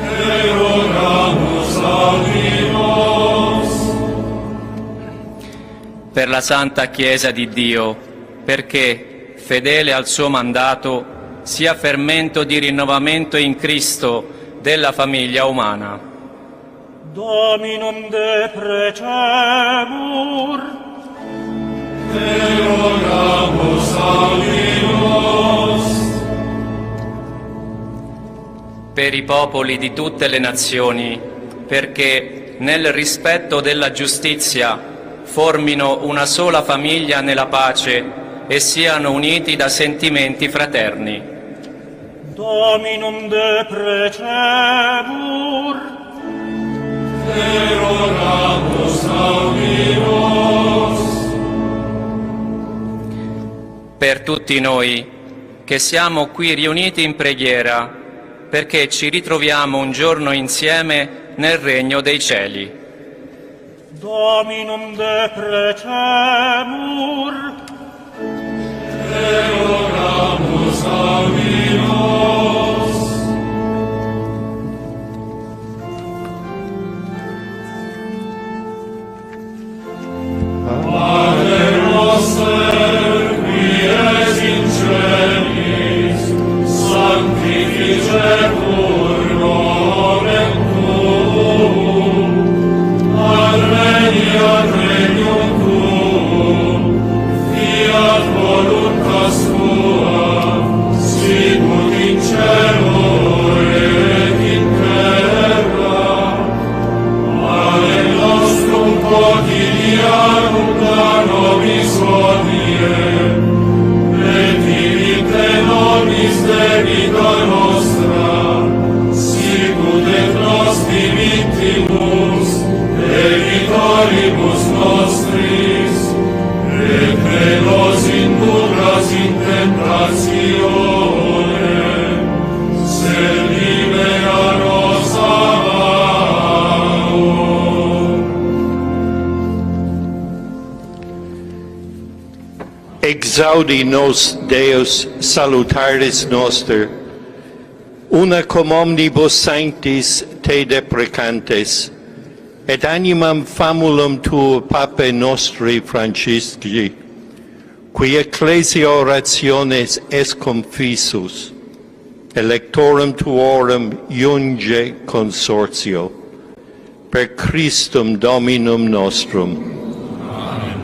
te oramus audimus. Per la Santa Chiesa di Dio, perché, fedele al suo mandato, sia fermento di rinnovamento in Cristo della famiglia umana. Dominum deprecemur, te oramus audimus. Per i popoli di tutte le nazioni, perché, nel rispetto della giustizia, formino una sola famiglia nella pace e siano uniti da sentimenti fraterni. Dominum deprecemur, te oramus audimus. Per tutti noi che siamo qui riuniti in preghiera, perché ci ritroviamo un giorno insieme nel regno dei cieli. Dominum deprecemur, te oramus audimus. Pater noster, qui es in celis, sanctificetur nomen tuum, adveniat regnum tuum, fiat voluntas tua, sicut in cielo et in terra. Panem nostrum quotidianum da exaudi nos Deus salutaris noster, una cum omnibus sanctis te deprecantes, et animam famulum tuo Pape nostri Francisci, qui ecclesia orationes es confisus, electorum tuorum iunge consortio, per Christum Dominum nostrum. Amen.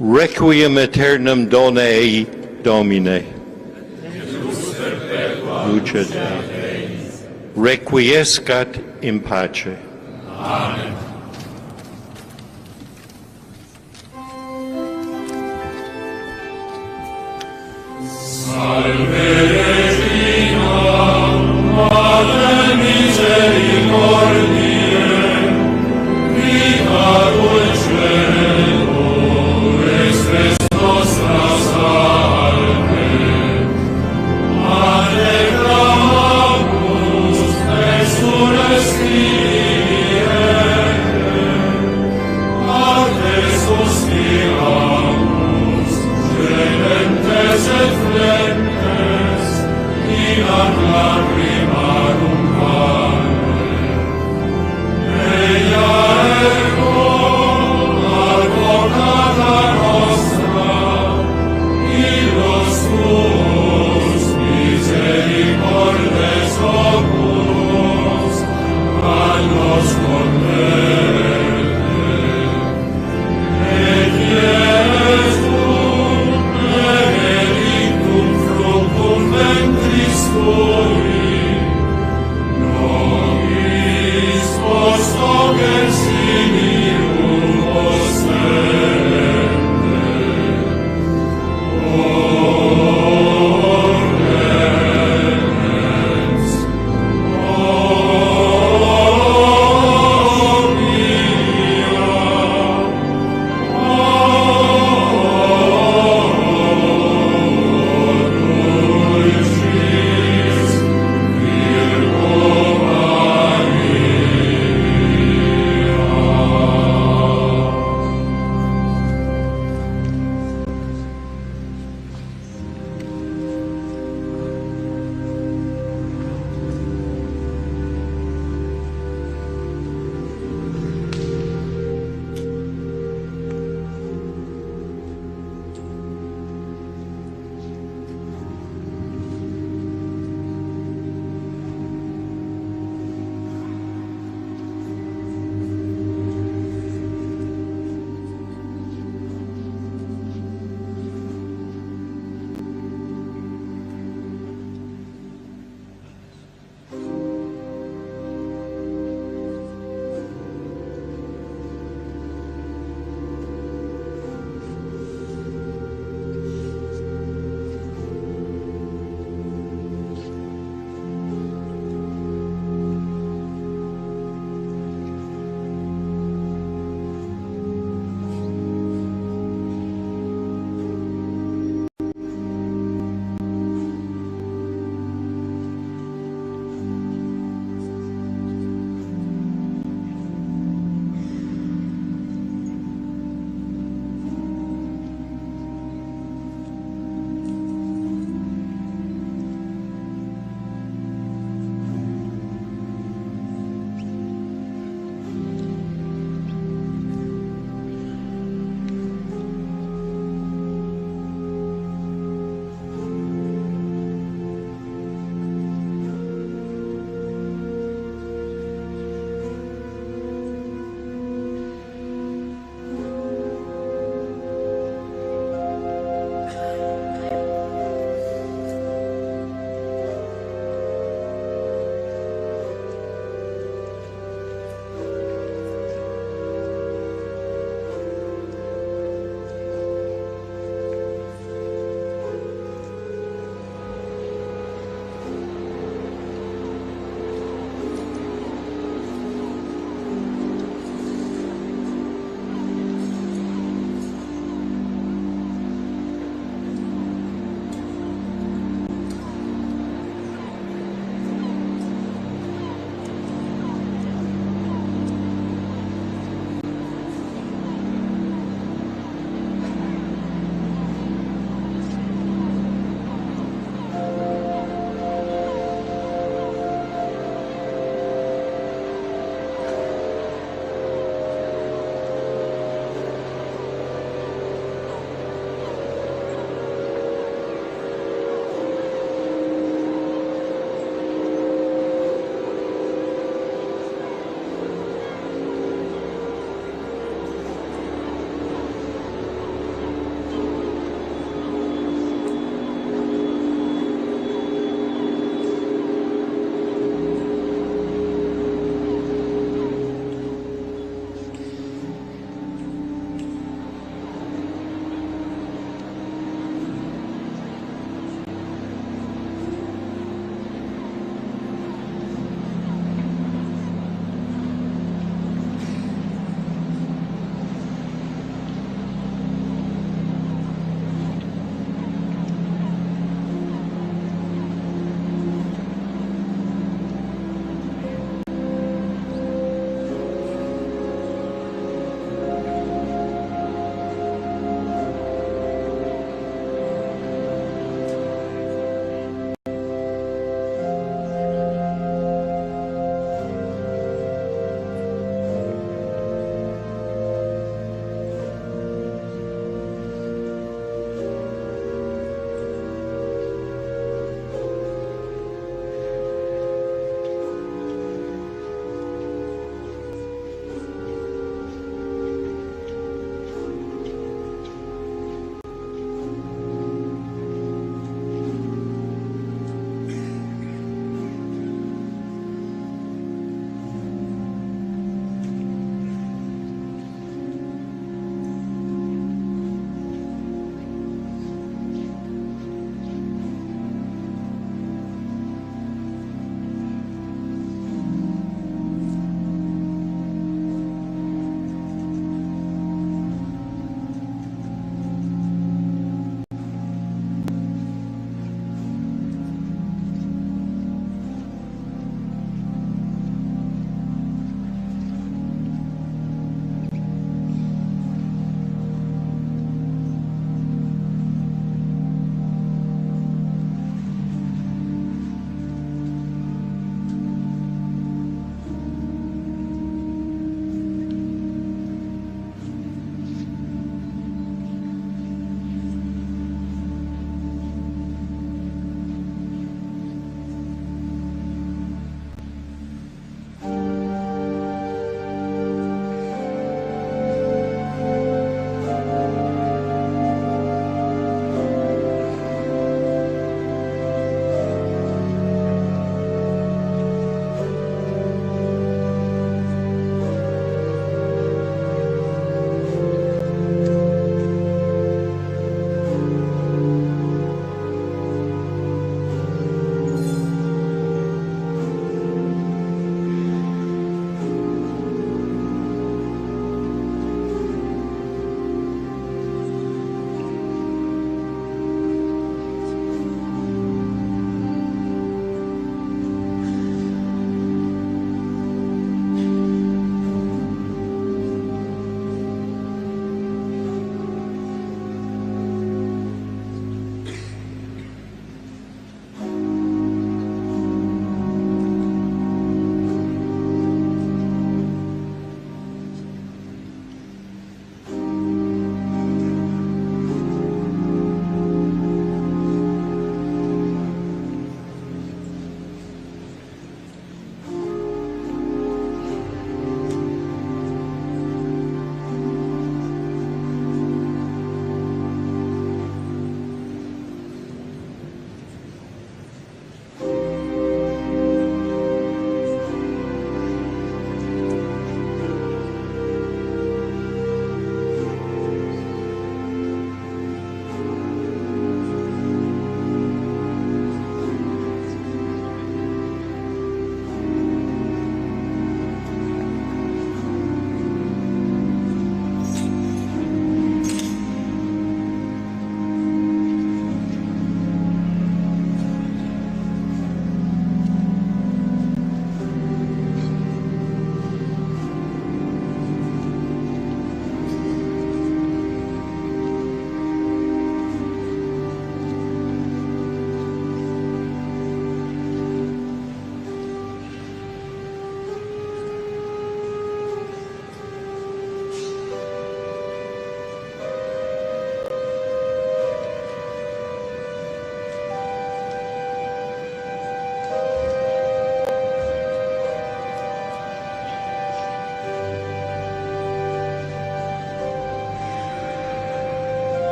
Requiem aeternam dona ei, Domine. Lucet. Requiescat in pace. Amen. Salve Regina, Madre misericordiae, vita dulcedo, extres nostra salve. Alegramus exsulesciente, ante suspiramus, gementes et flentes, in ad lacrimarum vale. Ella ergo, advocata nostra, illos tuos misericordes oculos, a nos converte. Et Iesum benedictum fructum ventris tui, nobis post hoc exilium ostende. Orens,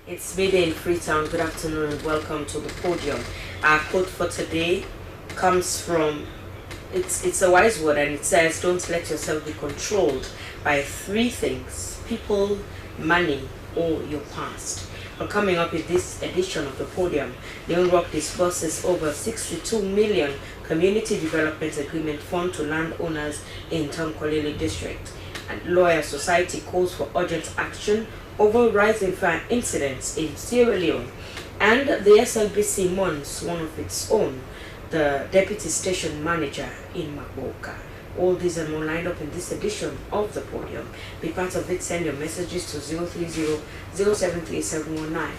It's midday in Freetown. Good afternoon and welcome to the podium. Our quote for today comes from, it's a wise word, and it says, don't let yourself be controlled by 3 things: people, money, or your past. Well, coming up in this edition of the podium, Leon Rock disburses over 62 million Community Development Agreement Fund to landowners in Tonkolili District. And Lawyer Society calls for urgent action over rising fire incidents in Sierra Leone. And the SLBC mourns one of its own, the Deputy Station Manager in Maboka. All these and more lined up in this edition of the podium. Be part of it, send your messages to 030-073-719.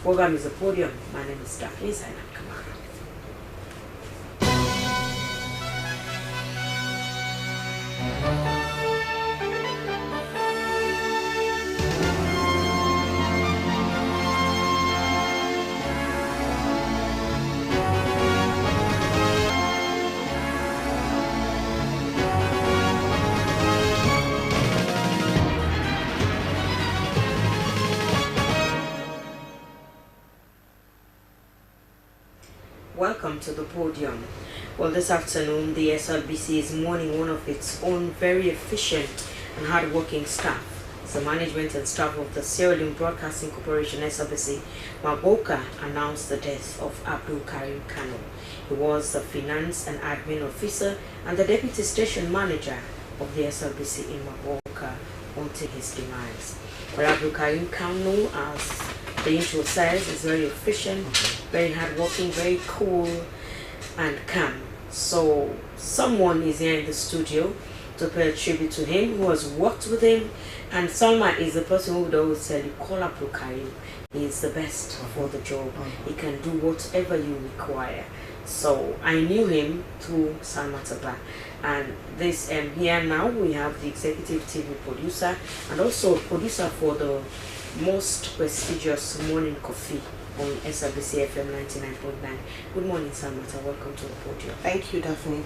Program is the podium. My name is Daphne Zainab Kamara. Welcome to the podium. Well, this afternoon, the SLBC is mourning one of its own very efficient and hard-working staff. It's the management and staff of the Sierra Leone Broadcasting Corporation, SLBC. Maboka announced the death of Abdul Karim Kano. He was the finance and admin officer and the deputy station manager of the SLBC in Maboka until his demise. Well, Abdul Karim Kano, as the intro says, is very efficient, very hardworking, very cool and calm. So someone is here in the studio to pay a tribute to him, who has worked with him, and Salma is the person who would always tell you, call Abdul Karim. He is the best for the job. He can do whatever you require. So I knew him through Salma Taba. And this here now we have the executive TV producer and also producer for the most prestigious morning coffee on SLBC FM 99.9. Good morning, Salma. Welcome to the podium. Thank you, Daphne.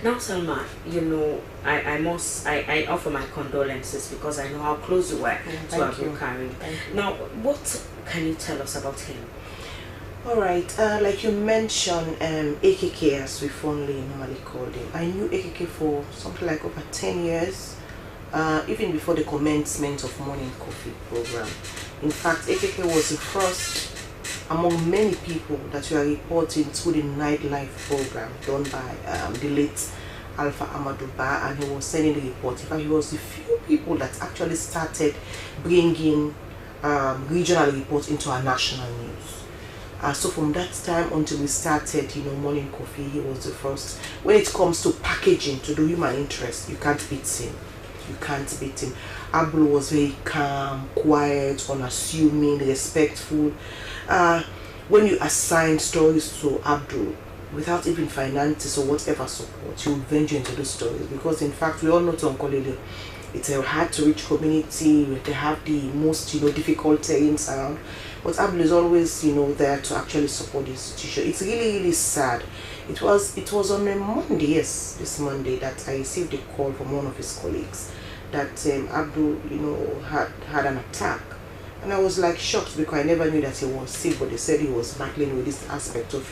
Now, Salma, you know, I offer my condolences because I know how close you were to Abdul Karim. Now, what can you tell us about him? All right, like you mentioned, AKK, as we fondly normally called him. I knew AKK for something like over 10 years. Even before the commencement of morning coffee program. In fact, AKK was the first among many people that were reporting to the nightlife program done by the late Alpha Amadou Ba, and he was sending the report. In fact, he was the few people that actually started bringing regional reports into our national news. So from that time until we started, morning coffee, he was the first. When it comes to packaging to the human interest, you can't beat him. You can't beat him. Abdul was very calm, quiet, unassuming, respectful. When you assign stories to Abdul, without even finances or whatever support, he will venture into those stories. Because in fact, we all know Tonkolili, it's a hard-to-reach community. They have the most, difficult terrains around. But Abdul is always, there to actually support the institution. It's really, really sad. It was on a Monday, yes, this Monday, that I received a call from one of his colleagues that Abdul, had an attack. And I was like shocked because I never knew that he was sick, but they said he was battling with this aspect of,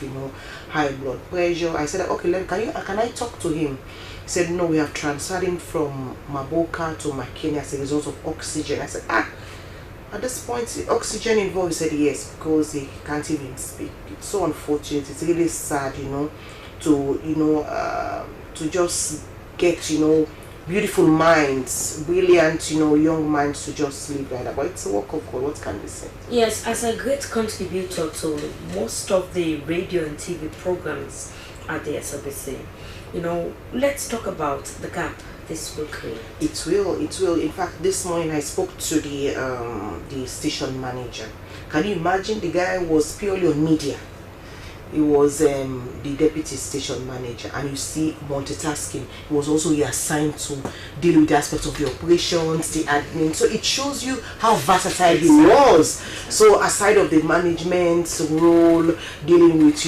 high blood pressure. I said, okay, can I talk to him? He said, no, we have transferred him from Maboka to Makeni as a result of oxygen. I said, at this point, oxygen involved? He said, yes, because he can't even speak. It's so unfortunate. It's really sad, to just get, beautiful minds, brilliant, young minds to just live like that. But it's a work of God. What can we say? Yes, as a great contributor to most of the radio and TV programs at the SLBC, let's talk about the gap this will create. It will. In fact, this morning I spoke to the station manager. Can you imagine? The guy was purely on media. He was the deputy station manager, and you see multitasking. He was also assigned to deal with the aspects of the operations, the admin. So it shows you how versatile he was. So aside of the management role, dealing with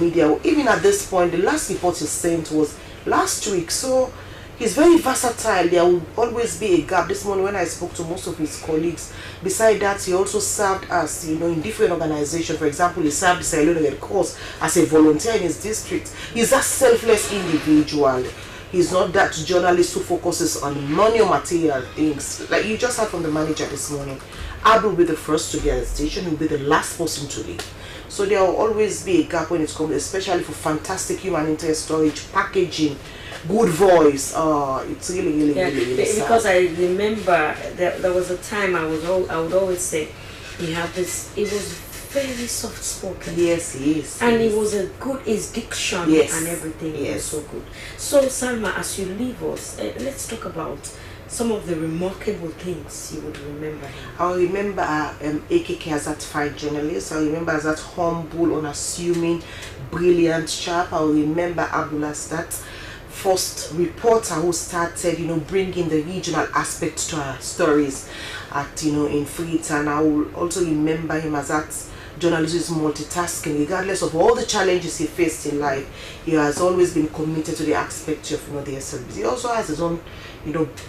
media, even at this point, the last report he sent was last week. So He's very versatile. There will always be a gap. This morning when I spoke to most of his colleagues, beside that, he also served as, in different organizations. For example, he served the Sierra Leone Red Cross as a volunteer in his district. He's that selfless individual. He's not that journalist who focuses on money or material things. Like you just heard from the manager this morning. Abdul will be the first to get at the station, he'll be the last person to leave. So there will always be a gap when it comes, especially for fantastic human interest storage, packaging, good voice. It's really sad. Because I remember there was a time I would always say he had this. It was very soft spoken. Yes, he is. And it was his diction and everything was so good. So Salma, as you leave us, let's talk about some of the remarkable things you would remember him. I remember AKK as that fine journalist. I remember as that humble, unassuming, brilliant chap. I remember Abdul as that first reporter who started, bringing the regional aspect to our stories at, in Freetown. I will also remember him as that journalist who is multitasking, regardless of all the challenges he faced in life. He has always been committed to the aspect of, the SLBC. He also has his own,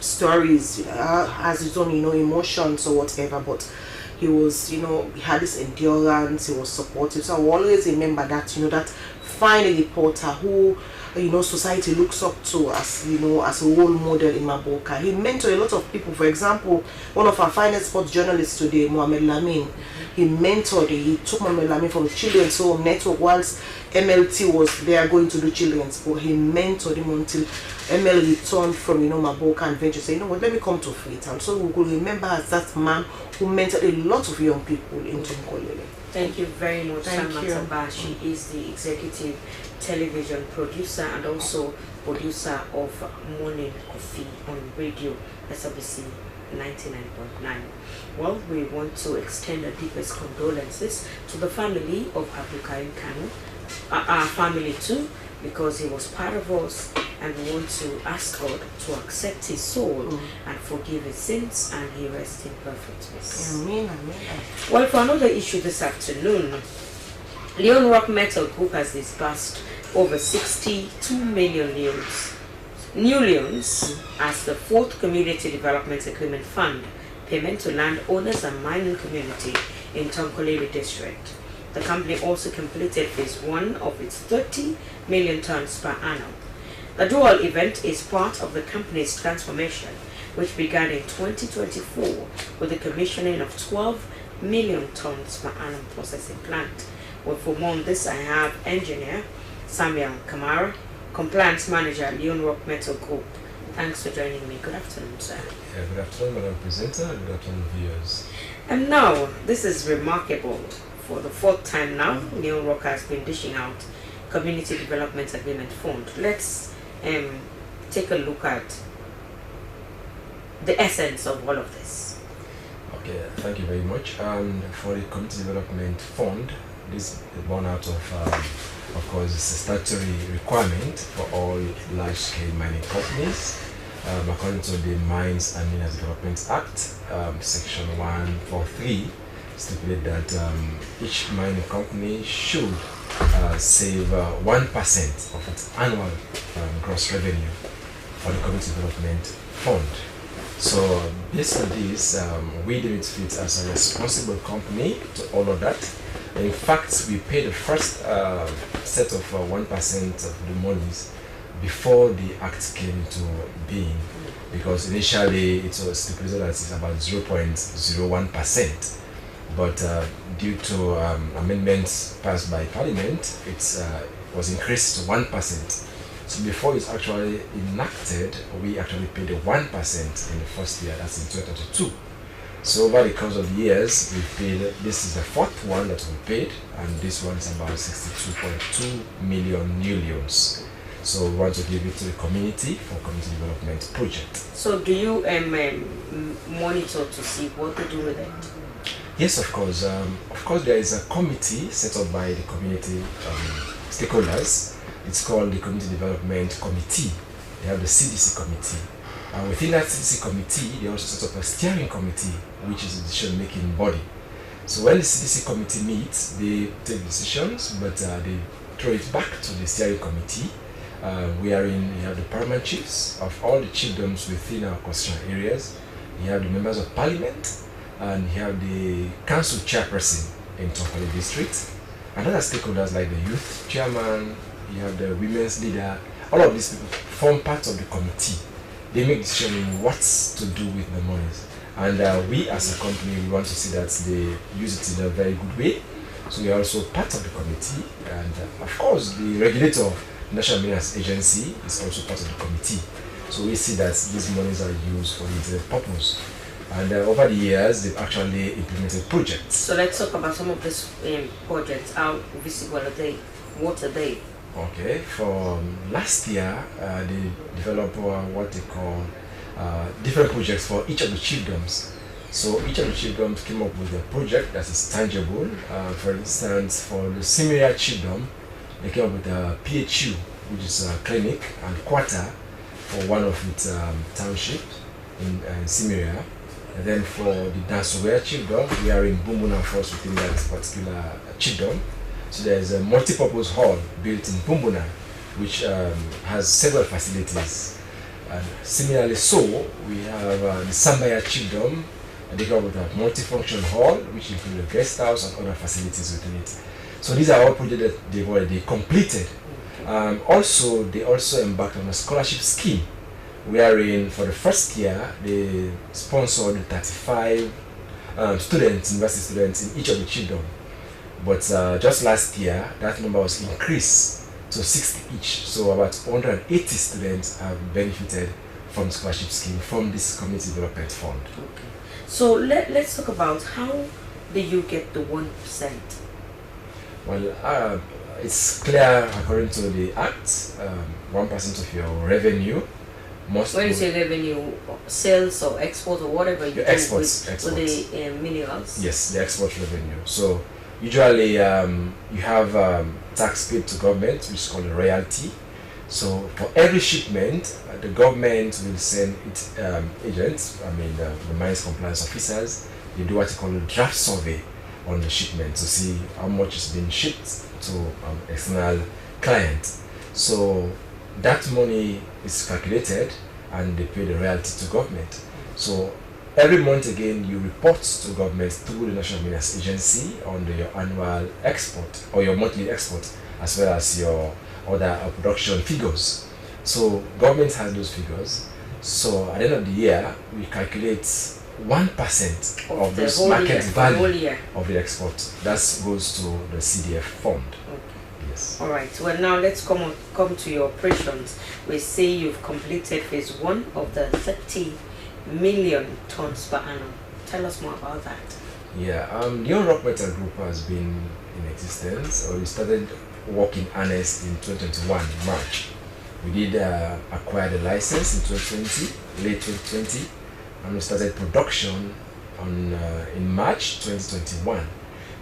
stories, has his own, emotions or whatever, but he was, he had this endurance, he was supportive. So I will always remember that, that fine reporter who, society looks up to as, as a role model in Maboka. He mentored a lot of people. For example, one of our finest sports journalists today, Mohamed Lamin, he took Mohamed Lamin from Children's Home Network whilst MLT was there going to do children's sport. He mentored him until ML returned from, Maboka and venture, say, what, let me come to Freetown. So we could remember as that man who mentored a lot of young people in Tonkolele. Thank you very much, Thank Salma you. Taba. She is the executive television producer and also producer of Morning Coffee on radio, SLBC 99.9. Well, we want to extend the deepest condolences to the family of Abdul Karim Kanu, our family too, because he was part of us, and we want to ask God to accept his soul and forgive his sins, and he rests in perfect peace. Amen. Well, for another issue this afternoon, Leone Rock Metal Group has disbursed over 62 million new leons as the 4th Community Development Agreement Fund payment to landowners and mining community in Tonkolele District. The company also completed phase 1 of its 30 million tons per annum. The dual event is part of the company's transformation, which began in 2024 with the commissioning of 12 million tons per annum processing plant. Well, for more on this, I have engineer Samuel Kamara, compliance manager, Leone Rock Metal Group. Thanks for joining me. Good afternoon, sir. Yeah, good afternoon, Madam Presenter, and good afternoon, viewers. And now, this is remarkable. For the 4th time now, Leone Rock has been dishing out Community Development Agreement Fund. Let's take a look at the essence of all of this. Okay, thank you very much. For the Community Development Fund, this is born out of course, it's a statutory requirement for all large-scale mining companies. According to the Mines and Minerals Development Act, Section 143 stipulates that each mining company should save 1% of its annual gross revenue for the Community Development Fund. So based on this, we deem it fit as a responsible company to honor that. In fact, we paid the first set of 1% of the monies before the act came into being, because initially it was stipulated that it's about 0.01%, but due to amendments passed by Parliament, it was increased to 1%. So before it's actually enacted, we actually paid the 1% in the first year, that's in 2022. So over the course of the years, we paid, this is the 4th one that we paid, and this one is about 62.2 million new leons. So we want to give it to the community for community development project. So do you monitor to see what to do with it? Yes, of course. There is a committee set up by the community stakeholders. It's called the Community Development Committee. They have the CDC committee. Within that CDC committee, they also set up a steering committee, which is a decision-making body. So when the CDC committee meets, they take decisions, but they throw it back to the steering committee, wherein you have the paramount chiefs of all the chiefdoms within our constitutional areas, you have the members of parliament, and you have the council chairperson in Tonkali district, and other stakeholders like the youth chairman, you have the women's leader. All of these people form part of the committee. They make decisions on what to do with the monies. And we as a company, we want to see that they use it in a very good way. So we are also part of the committee. And of course, the regulator, National Minerals Agency, is also part of the committee. So we see that these monies are used for the purpose. And over the years, they've actually implemented projects. So let's talk about some of these projects. How visible are they? What are they? Okay, for last year, they developed what they call different projects for each of the chiefdoms. So each of the chiefdoms came up with a project that is tangible. For instance, for the Sierra chiefdom, they came up with a PHU, which is a clinic and quarter for one of its townships in Sierra. And then for the Dansowea chiefdom, we are in Bumbuna Force within that particular chiefdom. So there's a multi-purpose hall built in Bumbuna, which has several facilities. And similarly, so we have the Sambaya chiefdom, and they come with a multifunction hall, which includes a guest house and other facilities within it. So these are all projects that they've already completed. Also, they also embarked on a scholarship scheme, wherein for the first year they sponsored 35 students, university students in each of the chiefdom. But just last year, that number was increased to 60 each. So about 180 students have benefited from the scholarship scheme from this community development fund. Okay. So let's talk about how do you get the 1%? Well, it's clear according to the Act, 1% of your revenue must. When you say revenue, sales or export or whatever you do exports. with the minerals? Yes, the export revenue. So usually you have tax paid to government, which is called a royalty. So for every shipment, the government will send its agents, the mines compliance officers. They do what you call a draft survey on the shipment to see how much is being shipped to external client. So that money is calculated and they pay the royalty to government. So every month again you report to government through the National Minerals Agency on your annual export or your monthly export, as well as your other production figures. So government has those figures. So at the end of the year we calculate 1% of this market value of the export. That goes to the CDF fund. Okay. Yes. All right. Well, now let's come to your operations. We say you've completed phase 1 of the 30 million tons per annum. Tell us more about that. Yeah. Leone Rock Metal Group has been in existence, or we started working earnest in 2021 March. We did acquire the license in 2020, late 2020. And we started production in March 2021.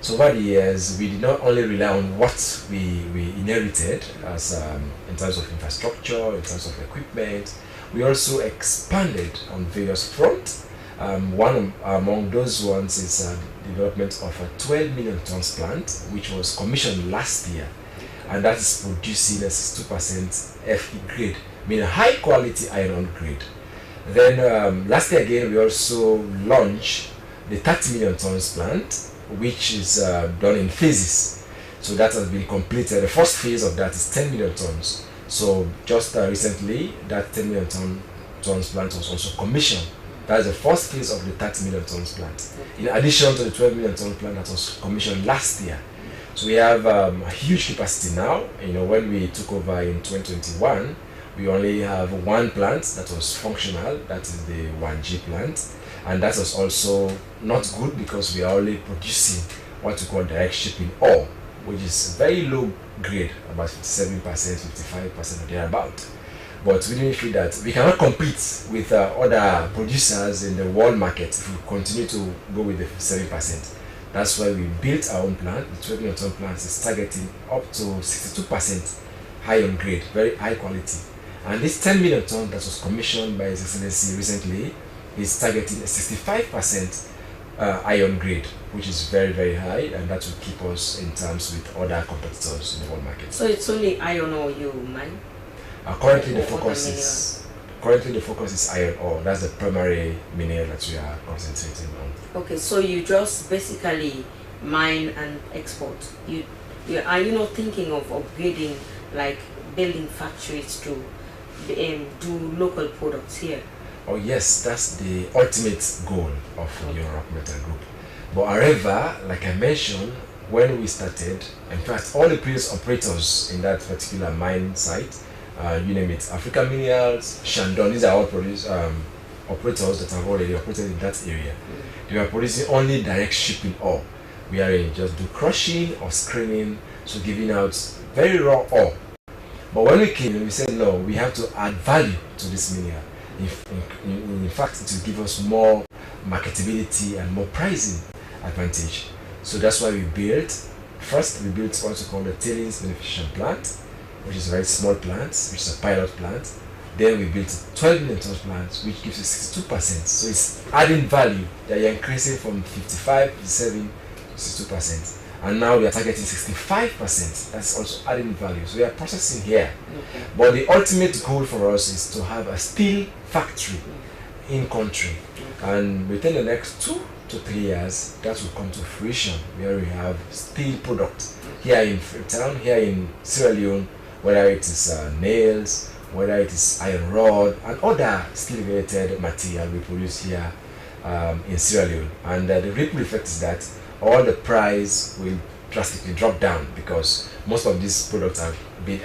So over the years, we did not only rely on what we inherited as in terms of infrastructure, in terms of equipment, we also expanded on various fronts. One among those ones is the development of a 12 million tons plant, which was commissioned last year, and that is producing a 62% Fe grade, meaning high quality iron ore grade. Then last year again, we also launched the 30 million tons plant, which is done in phases. So that has been completed. The first phase of that is 10 million tons. So just recently, that 10 million tons plant was also commissioned. That's the first phase of the 30 million tons plant, in addition to the 12 million ton plant that was commissioned last year. So we have a huge capacity now. When we took over in 2021, we only have one plant that was functional, that is the 1G plant, and that was also not good because we are only producing what we call direct shipping ore, which is very low grade, about 57%, 55% or thereabout. But we didn't feel that we cannot compete with other producers in the world market if we continue to go with the 7%. That's why we built our own plant. The 12 million ton plant is targeting up to 62% high on grade, very high quality. And this 10 million ton that was commissioned by His Excellency recently is targeting a 65% iron grade, which is very, very high, and that will keep us in terms with other competitors in the world market. So it's only iron ore you mine? Currently the focus is iron ore. That's the primary mineral that we are concentrating on. Okay, so you just basically mine and export. Are you not thinking of upgrading, like building factories to do local products here? Oh yes, that's the ultimate goal of your Rock Metal Group. But however, like I mentioned, when we started, in fact, all the previous operators in that particular mine site, you name it, African Minerals, Shandon, these are all operators that have already operated in that area. They were producing only direct shipping ore. We are just do crushing or screening, so giving out very raw ore. But when we came, we said no, we have to add value to this mineral. In fact, it will give us more marketability and more pricing advantage. So that's why we built what's called the tailings beneficiation plant, which is a very small plant, which is a pilot plant. Then we built a 12 million ton plant, which gives you 62%. So it's adding value that you're increasing from 55, 57, 62%. And now we are targeting 65%. That's also adding value. So we are processing here. Okay. But the ultimate goal for us is to have a steel factory in country. And within the next 2 to 3 years, that will come to fruition, where we have steel products here in Freetown, here in Sierra Leone, whether it is nails, whether it is iron rod, and other steel-related material we produce here in Sierra Leone. And the ripple effect is that all the price will drastically drop down because most of these products are being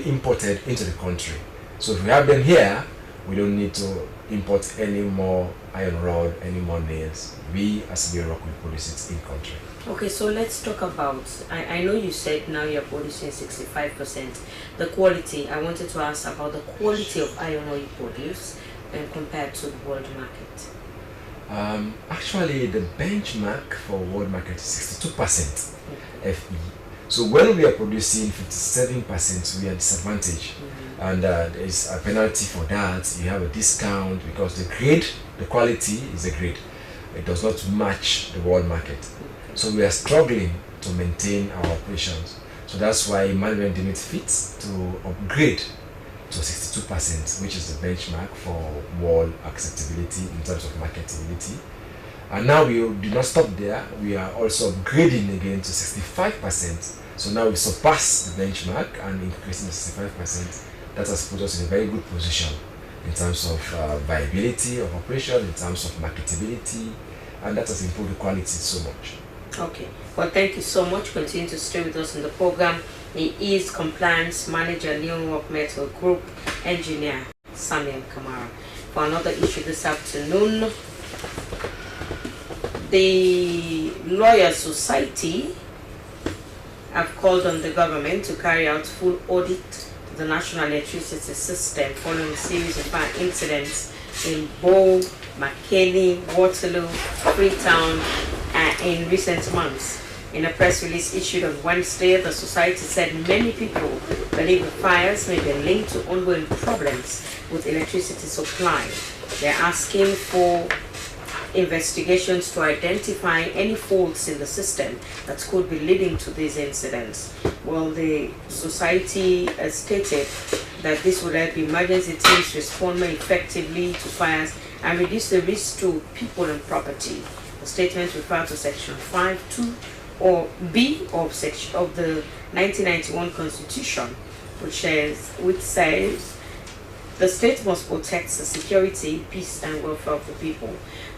imported into the country. So if we have them here, we don't need to import any more iron rod, any more nails. We as New Rock will produce it in country. Okay, so let's talk about, I know you said now you're producing 65%. The quality, I wanted to ask about the quality of iron ore you produce when compared to the world market. Actually, the benchmark for world market is 62% Fe. So when we are producing 57%, we are disadvantaged. And there is a penalty for that. You have a discount because the grade, the quality is a grade. It does not match the world market. So we are struggling to maintain our operations. So that's why management deemed it fit to upgrade to 62%, which is the benchmark for world acceptability in terms of marketability. And now we do not stop there. We are also upgrading again to 65%. So now we surpass the benchmark and increasing to 65%. That has put us in a very good position in terms of viability of operation, in terms of marketability, and that has improved the quality so much. Okay, well, thank you so much. Continue to stay with us in the program. He is Compliance Manager, Leone Rock Metal Group Engineer Samuel Kamara. For another issue this afternoon, the Lawyer Society have called on the government to carry out full audit to the national electricity system following a series of fire incidents in Bow, McKinney, Waterloo, Freetown in recent months. In a press release issued on Wednesday, the society said many people believe the fires may be linked to ongoing problems with electricity supply. They're asking for investigations to identify any faults in the system that could be leading to these incidents. Well, the society has stated that this would help emergency teams respond more effectively to fires and reduce the risk to people and property. The statement refers to Section 5(2) or B of the 1991 Constitution, which says the state must protect the security, peace, and welfare of the people.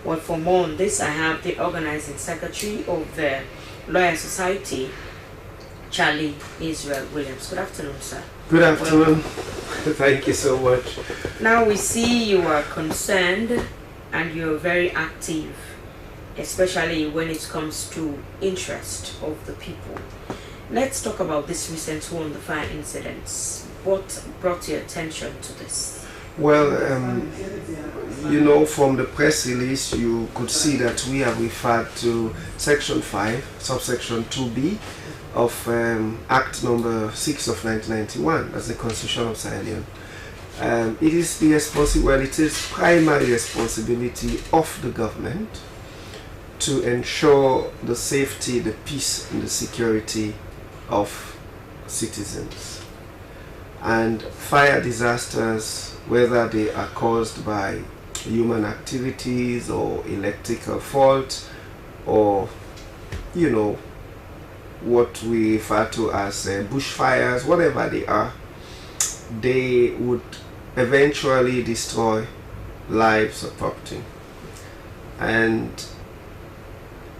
Well, for more on this, I have the organizing secretary of the Lawyer Society, Charlie Israel Williams. Good afternoon, sir. Good afternoon. Thank you so much. Now we see you are concerned and you're very active, especially when it comes to interest of the people. Let's talk about this recent one, the fire incidents. What brought your attention to this? Well, you know, from the press release, you could see that we have referred to Section 5, subsection 2B of Act number 6 of 1991, that's the Constitution of Sierra Leone. It is it is primary responsibility of the government to ensure the safety, the peace, and the security of citizens. And fire disasters, whether they are caused by human activities or electrical fault, or what we refer to as bushfires, whatever they are, they would eventually destroy lives or property. And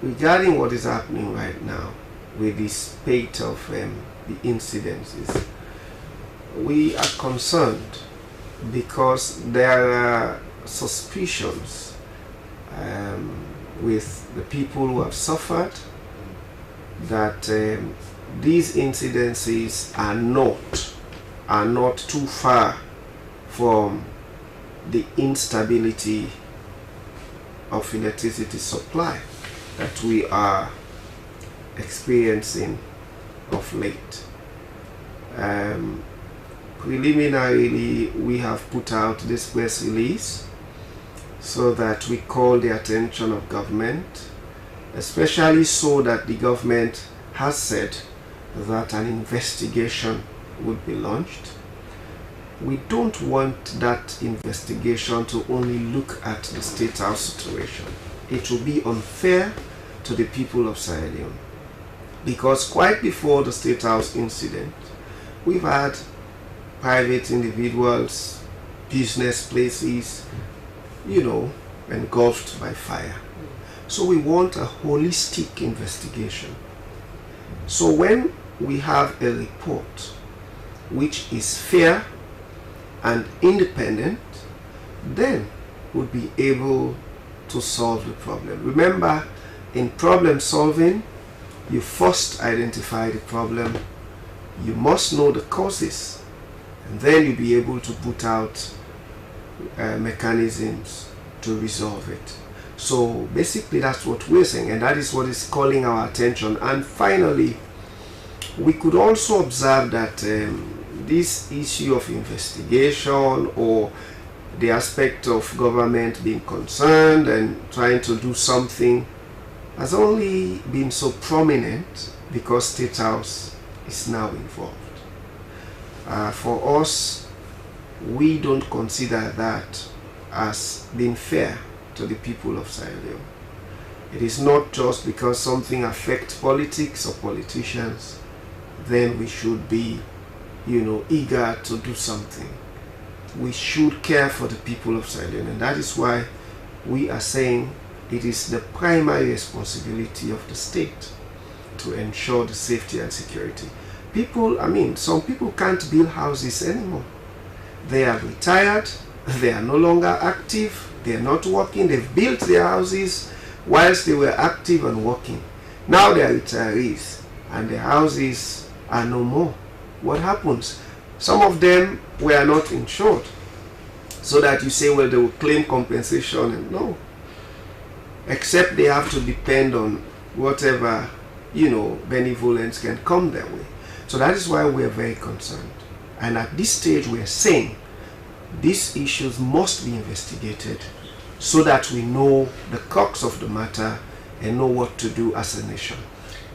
regarding what is happening right now with the spate of the incidences, we are concerned because there are suspicions with the people who have suffered that these incidences are not too far from the instability of electricity supply that we are experiencing of late. Preliminarily, we have put out this press release so that we call the attention of government, especially so that the government has said that an investigation would be launched. We don't want that investigation to only look at the State House situation. It will be unfair to the people of Sierra Leone, because quite before the State House incident, we've had private individuals, business places, engulfed by fire. So we want a holistic investigation. So when we have a report which is fair and independent, then we'll be able to solve the problem. Remember, in problem solving, you first identify the problem, you must know the causes, and then you'll be able to put out mechanisms to resolve it. So basically that's what we're saying, and that is what is calling our attention. And finally, we could also observe that this issue of investigation, or the aspect of government being concerned and trying to do something, has only been so prominent because State House is now involved. For us, we don't consider that as being fair to the people of Sierra Leone. It is not just because something affects politics or politicians, then we should be, eager to do something. We should care for the people of Sierra Leone, and that is why we are saying it is the primary responsibility of the state to ensure the safety and security. Some people can't build houses anymore. They are retired, they are no longer active, they are not working, they've built their houses whilst they were active and working. Now they are retirees and their houses are no more. What happens? Some of them were not insured, so that you say, well, they will claim compensation, and no. Except they have to depend on whatever, benevolence can come their way. So that is why we are very concerned. And at this stage, we are saying these issues must be investigated so that we know the crux of the matter and know what to do as a nation.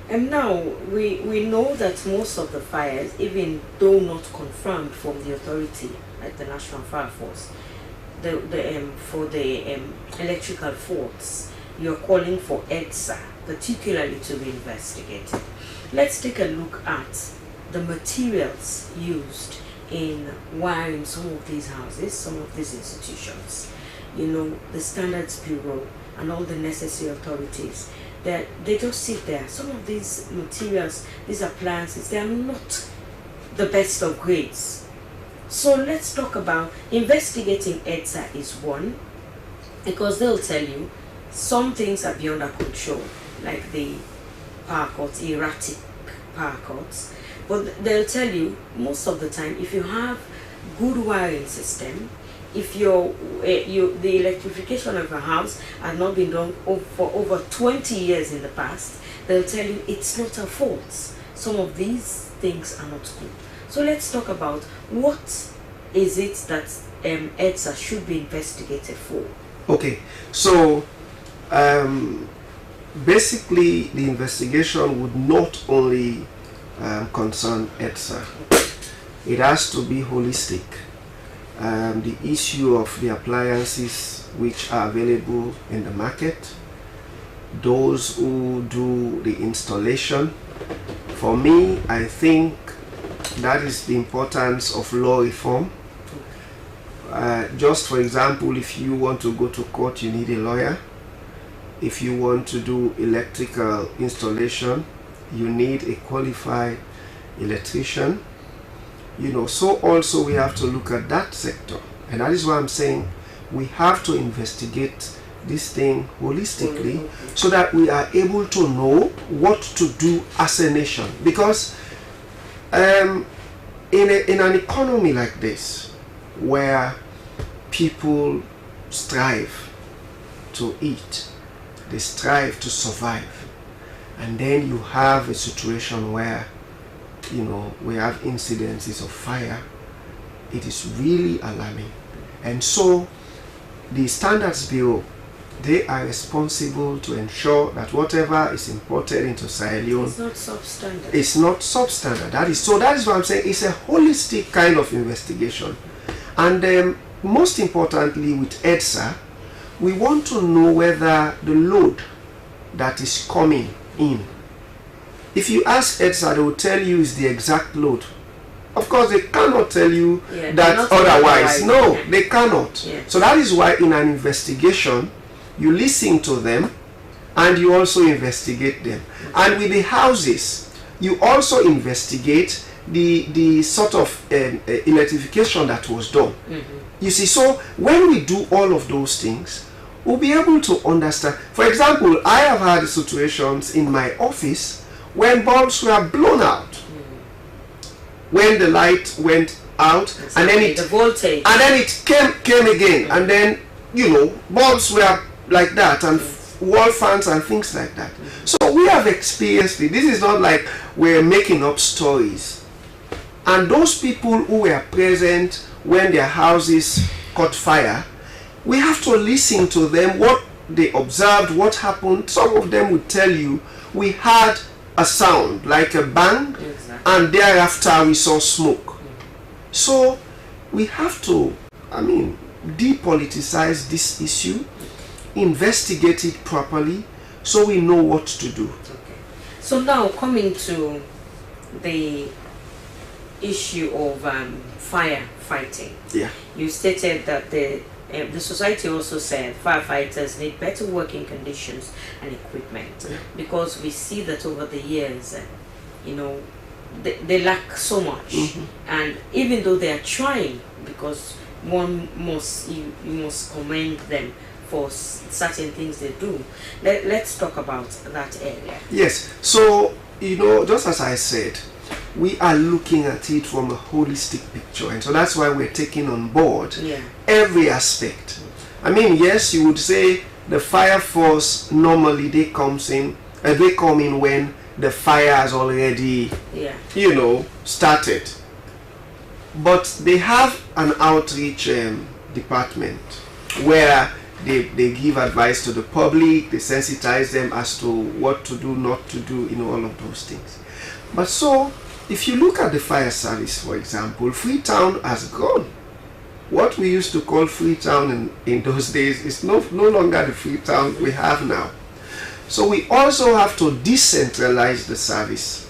And now we know that most of the fires, even though not confirmed from the authority like the National Fire Force, for the electrical faults, you're calling for EDSA particularly to be investigated. Let's take a look at the materials used in wiring some of these houses, some of these institutions. The Standards Bureau and all the necessary authorities, that they just sit there. Some of these materials, these appliances, they are not the best of grades. So let's talk about investigating EDSA is one, because they'll tell you some things are beyond our control, like the power cuts, erratic power cuts. But they'll tell you most of the time, if you have good wiring system, if the electrification of a house has not been done for over 20 years in the past, they'll tell you it's not a fault. Some of these things are not good. So let's talk about what is it that EDSA should be investigated for. Okay, so basically the investigation would not only concern EDSA. it has to be holistic. The issue of the appliances which are available in the market, those who do the installation. For me, I think that is the importance of law reform. Just for example, if you want to go to court, you need a lawyer. If you want to do electrical installation, you need a qualified electrician. You know, so also we have to look at that sector, and that is why I'm saying we have to investigate this thing holistically so that we are able to know what to do as a nation. Because in an economy like this, where people strive to eat, they strive to survive, and then you have a situation where, you know, we have incidences of fire, it is really alarming. And so the Standards Bureau, they are responsible to ensure that whatever is imported into Sierra Leone is not substandard. It's not substandard. That is what I'm saying. It's a holistic kind of investigation. And most importantly, with EDSA, we want to know whether the load that is coming in, if you ask EDSA, they will tell you is the exact load. Of course, they cannot tell you that otherwise. No, they cannot. Yes. So that is why in an investigation, you listen to them and you also investigate them. And with the houses, you also investigate the sort of electrification that was done. You see, so when we do all of those things, we'll be able to understand. For example, I have had situations in my office when bulbs were blown out. When the light went out, and then it came again, and then, you know, bulbs were like that, and wall fans and things like that. So we have experienced it. This is not like we're making up stories. And those people who were present when their houses caught fire, we have to listen to them, what they observed, what happened. Some of them would tell you, we had a sound like a bang, and thereafter we saw smoke. So we have to, depoliticize this issue, investigate it properly, so we know what to do. So now coming to the issue of firefighting. Yeah. You stated that the society also said firefighters need better working conditions and equipment, because we see that over the years, you know, they lack so much. And even though they are trying, because you must commend them for certain things they do. Let's talk about that area. Yes. So, you know, just as I said, we are looking at it from a holistic picture, and so that's why we're taking on board every aspect. I mean, yes, you would say the fire force normally they come in when the fire has already you know, started, but they have an outreach department where they give advice to the public, they sensitize them as to what to do, not to do, you know, all of those things. But so if you look at the fire service, for example, Freetown has grown. What we used to call Freetown in those days is no longer the Freetown we have now. So we also have to decentralize the service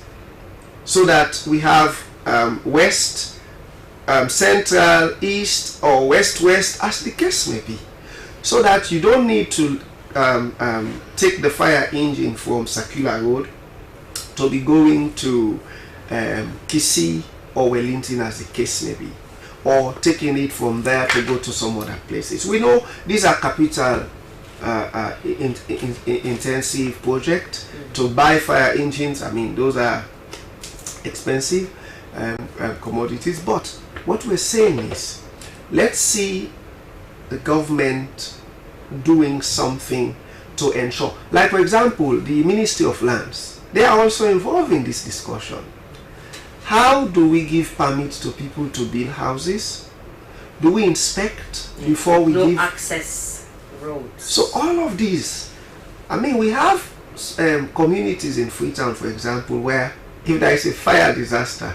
so that we have west, central, east, or west-west, as the case may be, so that you don't need to take the fire engine from Circular Road to be going to Kisi or Wellington, as the case may be, or taking it from there to go to some other places. We know these are capital intensive projects. To buy fire engines, I mean, those are expensive commodities. But what we're saying is, let's see the government doing something to ensure, like for example, the Ministry of Lands, they are also involved in this discussion. How do we give permits to people to build houses? Do we inspect before we give access roads? So all of these, I mean, we have communities in Freetown, for example, where if there is a fire disaster,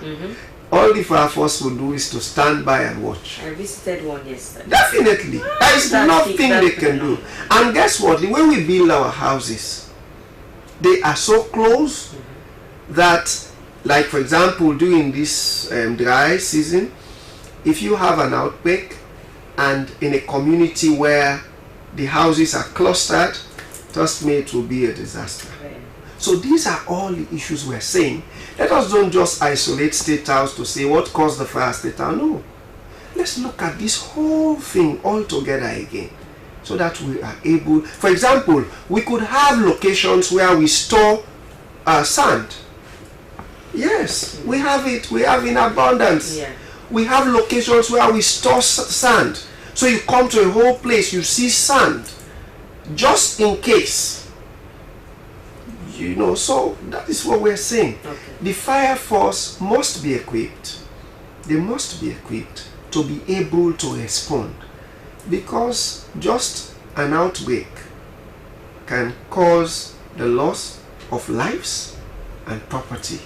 all the fire force will do is to stand by and watch. I visited one yesterday. Definitely. There is nothing they can do. And guess what? The way we build our houses, they are so close that, like for example, during this dry season, if you have an outbreak and in a community where the houses are clustered, trust me, it will be a disaster. So these are all the issues we're saying. Let us don't just isolate State House to say what caused the fire State House. No. Let's look at this whole thing all together again, so that we are able, for example, we could have locations where we store sand. Yes, we have it. We have in abundance. Yeah. We have locations where we store sand. So you come to a whole place, you see sand, just in case. You know, so that is what we're saying. Okay. The fire force must be equipped. They must be equipped to be able to respond, because just an outbreak can cause the loss of lives and property.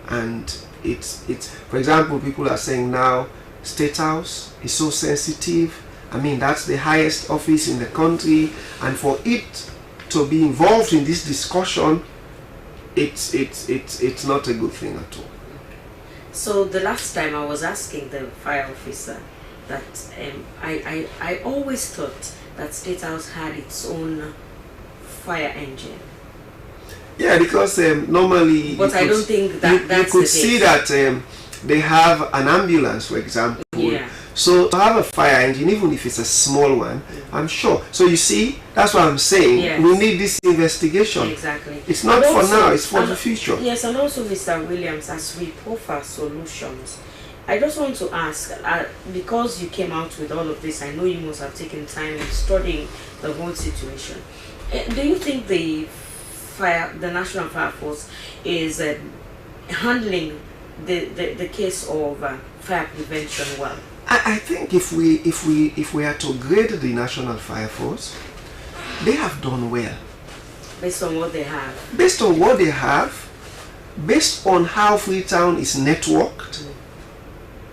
And it's for example, people are saying now State House is so sensitive. I mean, that's the highest office in the country, and for it to be involved in this discussion, it's not a good thing at all. So the last time I was asking the fire officer that I always thought that State House had its own fire engine. Yeah, because normally, but I don't think that that's you could the see case. that they have an ambulance, for example. Yeah. So to have a fire engine, even if it's a small one, I'm sure. So you see, that's what I'm saying. Yes. We need this investigation. Exactly. It's not And for also- now, it's for the future. Yes, and also Mr. Williams, as we proffer solutions, I just want to ask, because you came out with all of this, I know you must have taken time in studying the whole situation. Do you think the National Fire Force is handling the case of fire prevention well? I think if we are to grade the National Fire Force, they have done well. Based on what they have? Based on what they have, based on how Freetown is networked,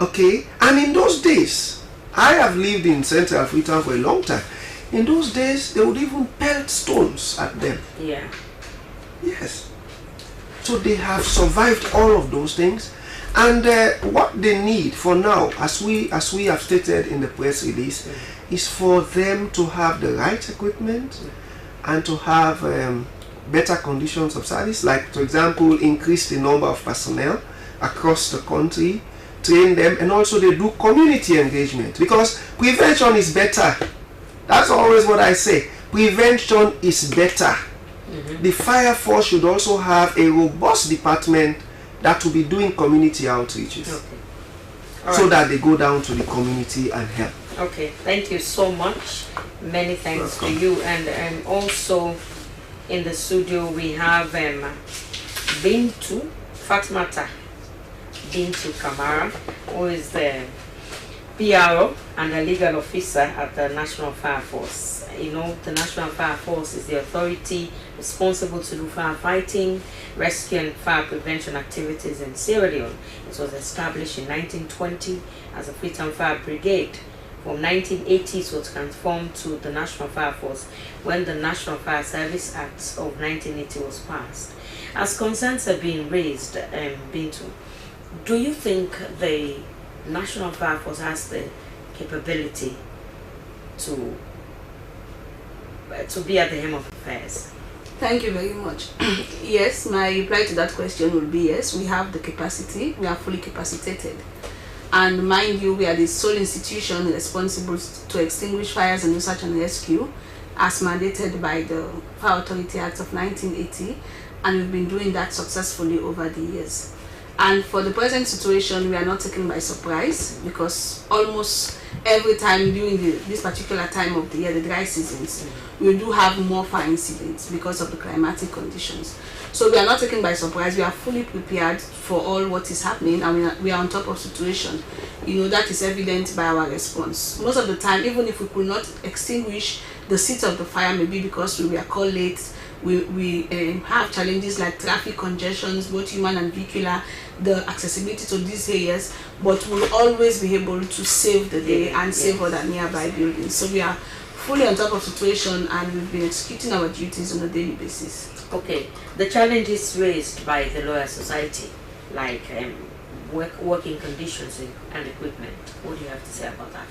okay? And in those days, I have lived in Central Freetown for a long time. In those days, they would even pelt stones at them. Yeah. Yes. So they have survived all of those things. And what they need for now, as we have stated in the press release, is for them to have the right equipment and to have better conditions of service, like, for example, increase the number of personnel across the country, train them, and also they do community engagement, because prevention is better. That's always what I say. Prevention is better. The fire force should also have a robust department that will be doing community outreaches, so that they go down to the community and help. Okay, thank you so much. Many thanks to you. And also in the studio we have Bintu Fatmata Bintu Kamara, who is the PRO and a legal officer at the National Fire Force. You know, the National Fire Force is the authority responsible to do firefighting, rescue and fire prevention activities in Sierra Leone. It was established in 1920 as a Freetown Fire Brigade. From 1980 it was transformed to the National Fire Force when the National Fire Service Act of 1980 was passed. As concerns are being raised, Bintu, do you think the National Fire Force has the capability to be at the helm of affairs? Thank you very much. Yes, my reply to that question will be yes, we have the capacity, we are fully capacitated. And mind you, we are the sole institution responsible to extinguish fires and search and rescue as mandated by the Fire Authority Act of 1980, and we've been doing that successfully over the years. And for the present situation, we are not taken by surprise, because almost every time during this particular time of the year, the dry seasons, we do have more fire incidents because of the climatic conditions. So we are not taken by surprise. We are fully prepared for all what is happening, and we are on top of situation. You know, that is evident by our response. Most of the time, even if we could not extinguish the seat of the fire, maybe because we were called late, We have challenges like traffic congestions, both human and vehicular, the accessibility to these areas, but we'll always be able to save the day and save other nearby buildings. So we are fully on top of the situation, and we've been executing our duties on a daily basis. Okay, the challenges raised by the Lawyer Society, like working conditions and equipment, what do you have to say about that?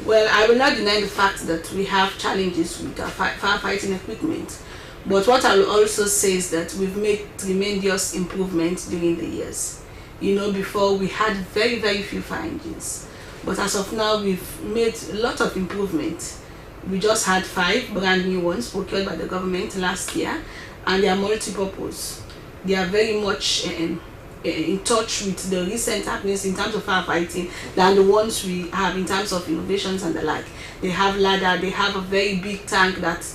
Well, I will not deny the fact that we have challenges with our firefighting equipment, but what I will also say is that we've made tremendous improvements during the years. You know, before we had very, very few fire engines, but as of now we've made a lot of improvement. We just had 5 brand new ones procured by the government last year, and they are multi-purpose. They are very much in touch with the recent happenings in terms of firefighting than the ones we have in terms of innovations and the like. They have ladder, they have a very big tank that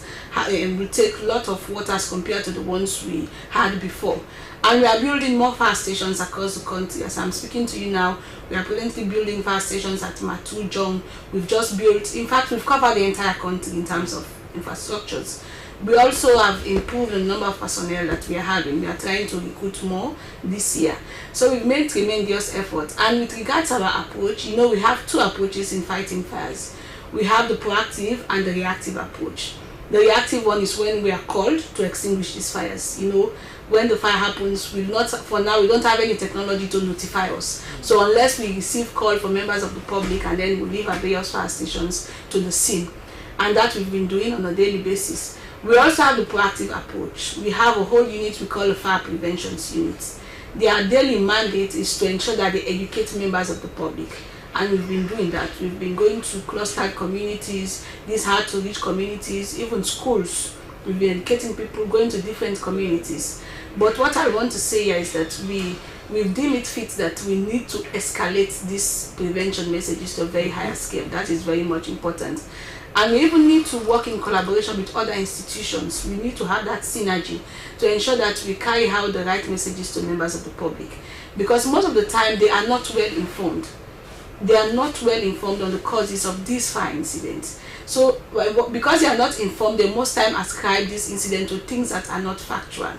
will take a lot of water as compared to the ones we had before. And we are building more fire stations across the country. As I'm speaking to you now, we are presently building fire stations at Matu, Jong. We've just built, in fact, we've covered the entire country in terms of infrastructures. We also have improved the number of personnel that we are having. We are trying to recruit more this year. So we've made tremendous efforts. And with regards to our approach, you know, we have 2 approaches in fighting fires. We have the proactive and the reactive approach. The reactive one is when we are called to extinguish these fires. You know, when the fire happens, for now we don't have any technology to notify us. So unless we receive call from members of the public, and then we leave our various fire stations to the scene. And that we've been doing on a daily basis. We also have the proactive approach. We have a whole unit we call a fire prevention unit. Their daily mandate is to ensure that they educate members of the public. And we've been doing that. We've been going to clustered communities, these hard to reach communities, even schools. We've been educating people, going to different communities. But what I want to say here is that we've deemed it fit that we need to escalate these prevention messages to a very higher scale. That is very much important. And we even need to work in collaboration with other institutions. We need to have that synergy to ensure that we carry out the right messages to members of the public. Because most of the time they are not well informed. They are not well informed on the causes of these fire incidents. So because they are not informed, they most time ascribe this incident to things that are not factual.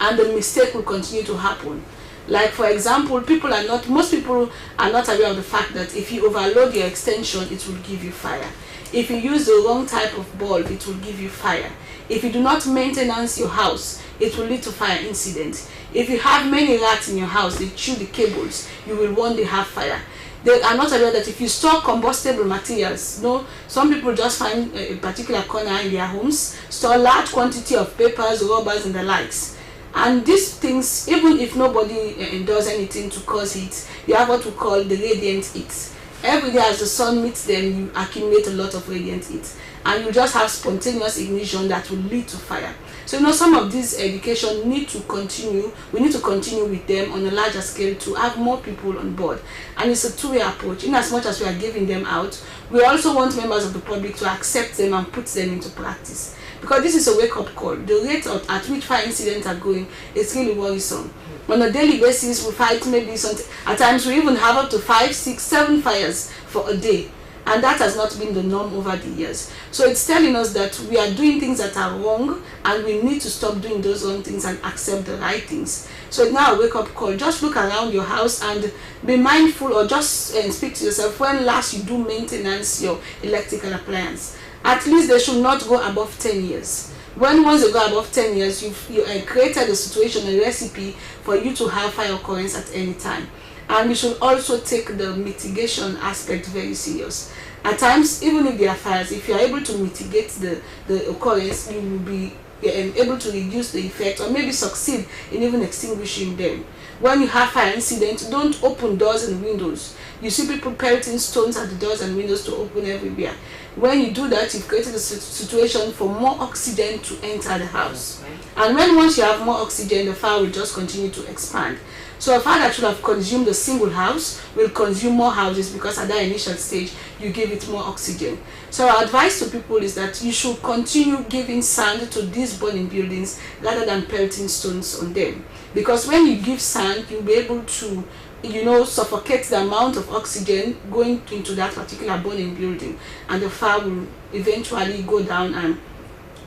And the mistake will continue to happen. Like for example, most people are not aware of the fact that if you overload your extension, it will give you fire. If you use the wrong type of bulb, it will give you fire. If you do not maintenance your house, it will lead to fire incidents. If you have many rats in your house, they chew the cables, you will one day have fire. They are not aware that if you store combustible materials, some people just find a particular corner in their homes, store large quantity of papers, rubbers and the likes. And these things, even if nobody does anything to cause heat, you have what we call the radiant heat. Every day as the sun meets them, you accumulate a lot of radiant heat. And you just have spontaneous ignition that will lead to fire. So some of these education need to continue. We need to continue with them on a larger scale to have more people on board. And it's a two-way approach. In as much as we are giving them out, we also want members of the public to accept them and put them into practice. Because this is a wake-up call. The rate at which fire incidents are going is really worrisome. On a daily basis, we fight maybe something. At times, we even have up to 5, 6, 7 fires for a day. And that has not been the norm over the years. So it's telling us that we are doing things that are wrong, and we need to stop doing those wrong things and accept the right things. So it's now a wake-up call. Just look around your house and be mindful, or just speak to yourself when last you do maintenance your electrical appliance. At least they should not go above 10 years. Once you go above 10 years, you created a situation, a recipe for you to have fire occurrence at any time. And we should also take the mitigation aspect very serious. At times, even if there are fires, if you are able to mitigate the occurrence, you will be able to reduce the effect, or maybe succeed in even extinguishing them. When you have fire incidents, don't open doors and windows. You see people pelting stones at the doors and windows to open everywhere. When you do that, you've created a situation for more oxygen to enter the house. And once you have more oxygen, the fire will just continue to expand. So a fire that should have consumed a single house will consume more houses, because at that initial stage, you give it more oxygen. So our advice to people is that you should continue giving sand to these burning buildings rather than pelting stones on them. Because when you give sand, you'll be able to suffocate the amount of oxygen going into that particular burning building, and the fire will eventually go down and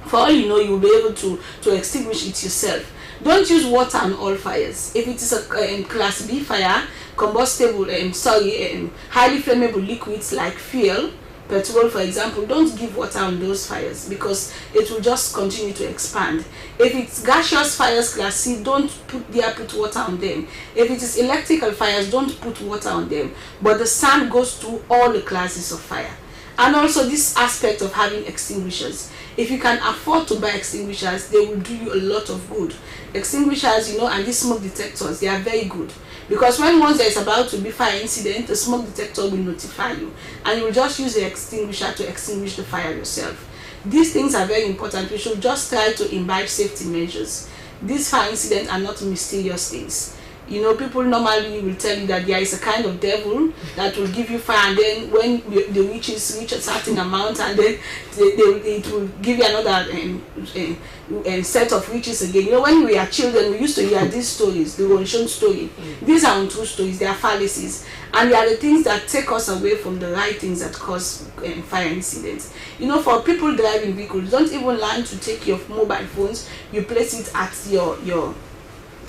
For all you know, you will be able to extinguish it yourself. Don't use water on all fires. If it is a class B fire, combustible, highly flammable liquids like fuel, petrol for example, don't give water on those fires because it will just continue to expand. If it's gaseous fires class C, don't put water on them. If it is electrical fires, don't put water on them. But the sand goes through all the classes of fire. And also this aspect of having extinguishers. If you can afford to buy extinguishers, they will do you a lot of good. Extinguishers, you know, and these smoke detectors, they are very good. Because once there is about to be fire incident, the smoke detector will notify you. And you will just use the extinguisher to extinguish the fire yourself. These things are very important. We should just try to imbibe safety measures. These fire incidents are not mysterious things. You know, people normally will tell you that there is a kind of devil that will give you fire, and then when the witches reach a certain amount, and then it will give you another set of witches again. You know, when we are children, we used to hear these stories, the Evolutionary story. These are untrue stories, they are fallacies, and they are the things that take us away from the right things that cause fire incidents. You know, for people driving vehicles, don't even learn to take your mobile phones, you place it at your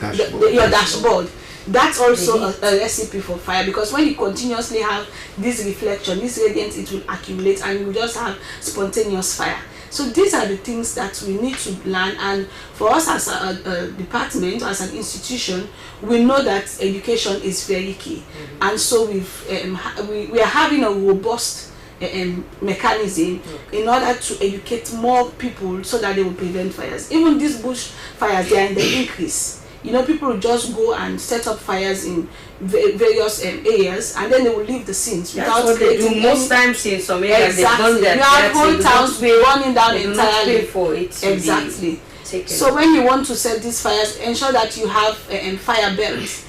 dashboard. That's also a recipe for fire, because when you continuously have this reflection, this radiance, it will accumulate and you just have spontaneous fire. So these are the things that we need to learn, and for us as a department, as an institution, we know that education is very key. And so we are having a robust mechanism in order to educate more people so that they will prevent fires. Even these bush fires, they are in the increase. You know, people will just go and set up fires in various areas, and then they will leave the scenes without what they do most times in some areas. Exactly. You have whole towns burning down entirely. For it exactly. So when you want to set these fires, ensure that you have fire belts.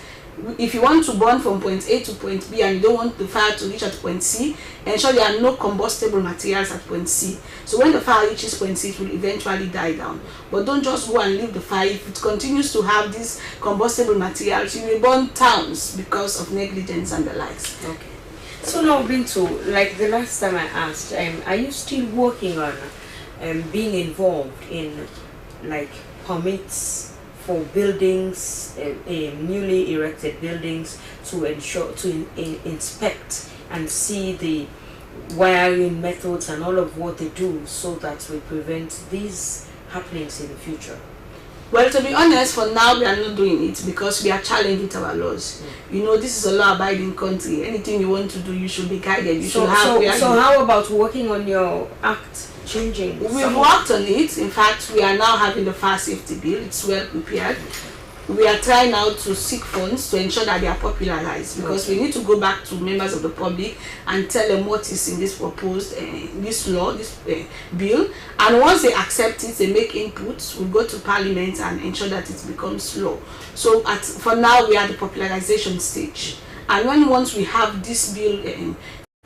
If you want to burn from point A to point B and you don't want the fire to reach at point C, ensure there are no combustible materials at point C. So when the fire reaches point C, it will eventually die down. But don't just go and leave the fire. If it continues to have these combustible materials, you will burn towns because of negligence and the likes. Okay. So now, Bintu, like the last time I asked, are you still working on being involved in like permits for buildings, newly erected buildings, to ensure inspect and see the wiring methods and all of what they do, so that we prevent these happenings in the future? Well, to be honest, for now we are not doing it because we are challenging our laws. You know, this is a law-abiding country. Anything you want to do, you should be guided. So how about working on your act? Changing. We've worked on it. In fact, we are now having the fire safety bill. It's well prepared. We are trying now to seek funds to ensure that they are popularized, because we need to go back to members of the public and tell them what is in this proposed this law, this bill, and once they accept it, they make inputs. We'll go to Parliament and ensure that it becomes law. So for now, we are at the popularization stage, and once we have this bill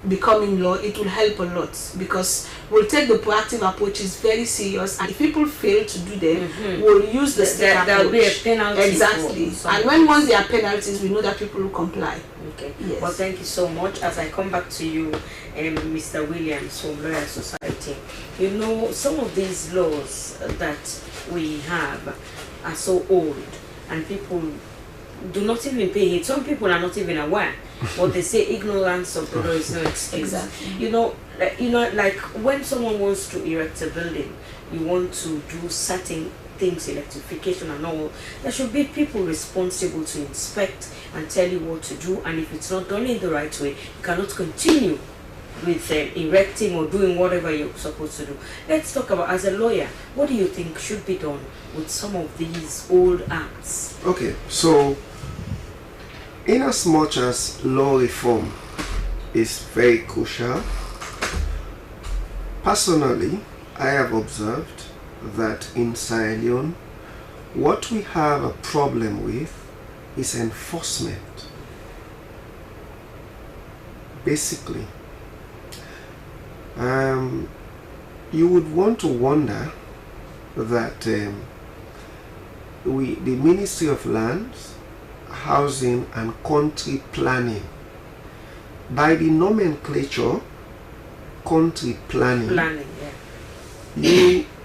becoming law, it will help a lot, because we'll take the proactive approaches very serious, and if people fail to do them, we'll use the step approach. There will be a penalty. Exactly. And once there are penalties, we know that people will comply. Okay. Yes. Well, thank you so much. As I come back to you, Mr. Williams from Lawyer Society, you know, some of these laws that we have are so old, and people do not even pay it. Some people are not even aware. But they say ignorance of the law is no excuse. Exactly. You know, like when someone wants to erect a building, you want to do certain things, electrification and all. There should be people responsible to inspect and tell you what to do. And if it's not done in the right way, you cannot continue with erecting or doing whatever you're supposed to do. Let's talk about, as a lawyer, what do you think should be done with some of these old acts? Okay, so in as much as law reform is very crucial, personally, I have observed that in Sierra Leone, what we have a problem with is enforcement. Basically, you would want to wonder that the Ministry of Lands, Housing and Country Planning, by the nomenclature country planning,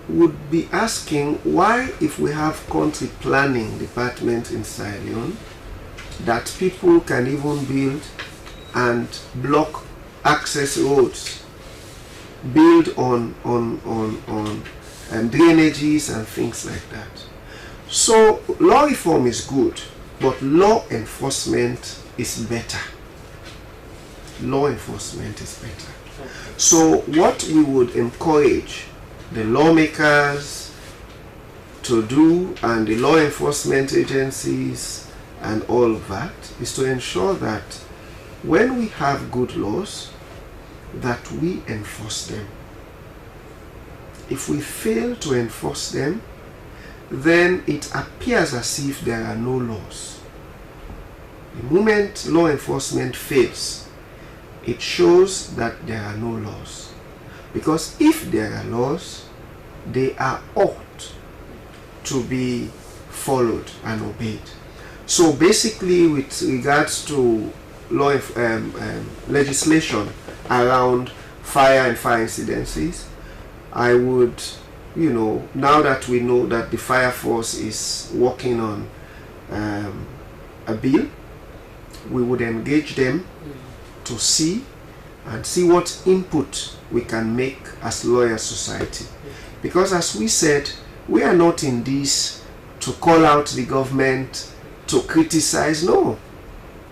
would be asking why, if we have country planning department in Sierra Leone, that people can even build and block access roads, build on drainages and things like that. So law reform is good, but law enforcement is better. Law enforcement is better. So what we would encourage the lawmakers to do, and the law enforcement agencies and all of that, is to ensure that when we have good laws, that we enforce them. If we fail to enforce them, then it appears as if there are no laws. The moment law enforcement fails, it shows that there are no laws. Because if there are laws, they are ought to be followed and obeyed. So basically, with regards to law legislation around fire and fire incidences, I would, now that we know that the fire force is working on a bill, we would engage them to see what input we can make as lawyer society. Because as we said, we are not in this to call out the government, to criticize. No,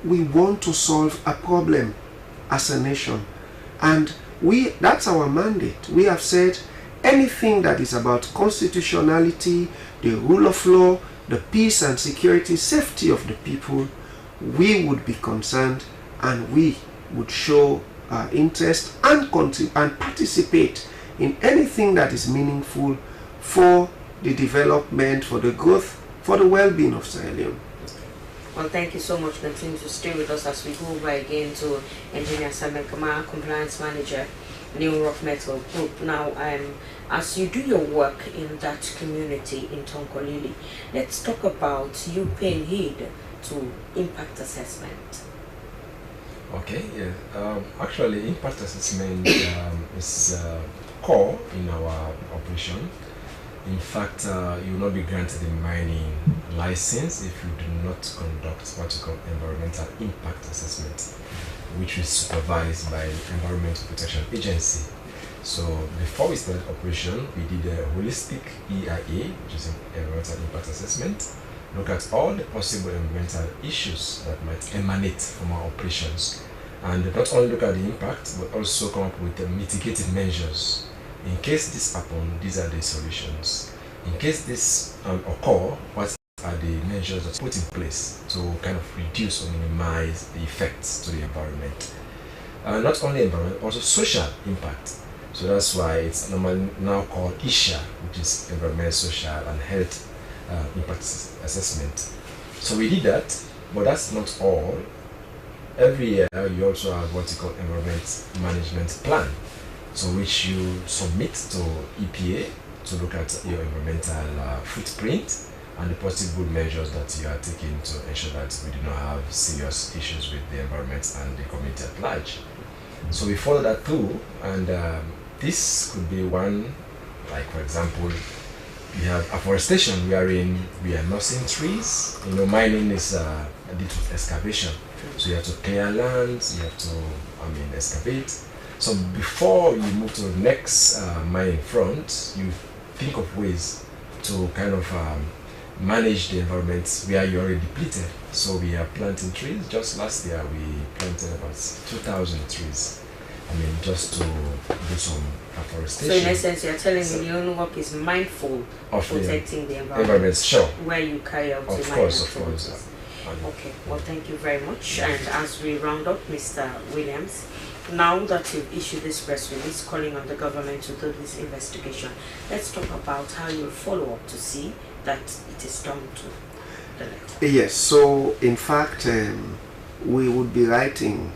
we want to solve a problem as a nation, and that's our mandate. We have said anything that is about constitutionality, the rule of law, the peace and security, safety of the people, we would be concerned, and we would show interest and participate in anything that is meaningful for the development, for the growth, for the well-being of Sierra Leone. Well, thank you so much. Continue to stay with us as we go over again to Engineer Samuel Kama, Compliance Manager, New Rock Metal Group. Now, as you do your work in that community in Tonkolili, let's talk about you paying heed to impact assessment. Okay, yeah. Actually, impact assessment is core in our operation. In fact, you will not be granted a mining license if you do not conduct what we call environmental impact assessment, which is supervised by Environmental Protection Agency. So before we started operation, we did a holistic EIA, which is environmental impact assessment, look at all the possible environmental issues that might emanate from our operations, and not only look at the impact, but also come up with the mitigating measures. In case this happens, these are the solutions. In case this occur, what are the measures that put in place to kind of reduce or minimize the effects to the environment? Not only environment, also social impact. So that's why it's now called ISHA, which is Environmental, Social and Health Impact Assessment. So we did that, but that's not all. Every year you also have what you call Environment Management Plan, so which you submit to EPA to look at your environmental footprint and the possible measures that you are taking to ensure that we do not have serious issues with the environment and the community at large. So we follow that through, and this could be one, like for example, we have afforestation, wherein we are nursing trees. Mining is a bit of excavation, so you have to clear lands, you have to excavate. So before you move to the next mining front, you think of ways to kind of manage the environment where you already depleted. So we are planting trees. Just last year we planted about 2,000 trees. Just to do some afforestation. So in essence, you're telling me your own work is mindful of protecting the environment. Sure. Where you carry out of course, of course. Okay, well, thank you very much. And as we round up, Mr. Williams, now that you've issued this press release calling on the government to do this investigation, let's talk about how you'll follow up to see that it is done to the letter. Yes, so in fact, we would be writing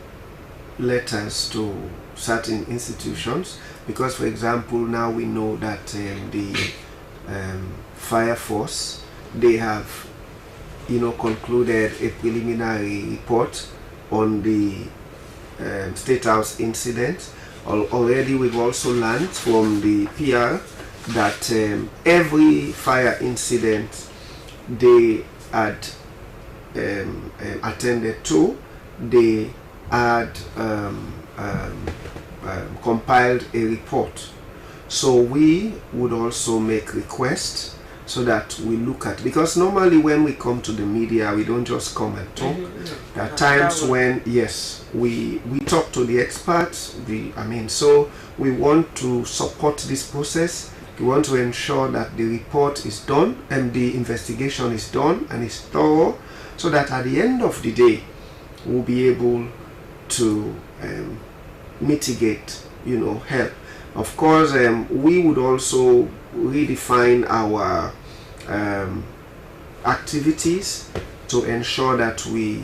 letters to certain institutions, because for example, now we know that the fire force, they have concluded a preliminary report on the State House incident. Already we've also learned from the PR that every fire incident they had attended to, they had compiled a report. So we would also make requests so that we look at, because normally when we come to the media, we don't just come and talk. There are times when, yes, we talk to the experts. So we want to support this process. We want to ensure that the report is done and the investigation is done and is thorough, so that at the end of the day, we'll be able to mitigate, help. Of course, we would also redefine our activities to ensure that we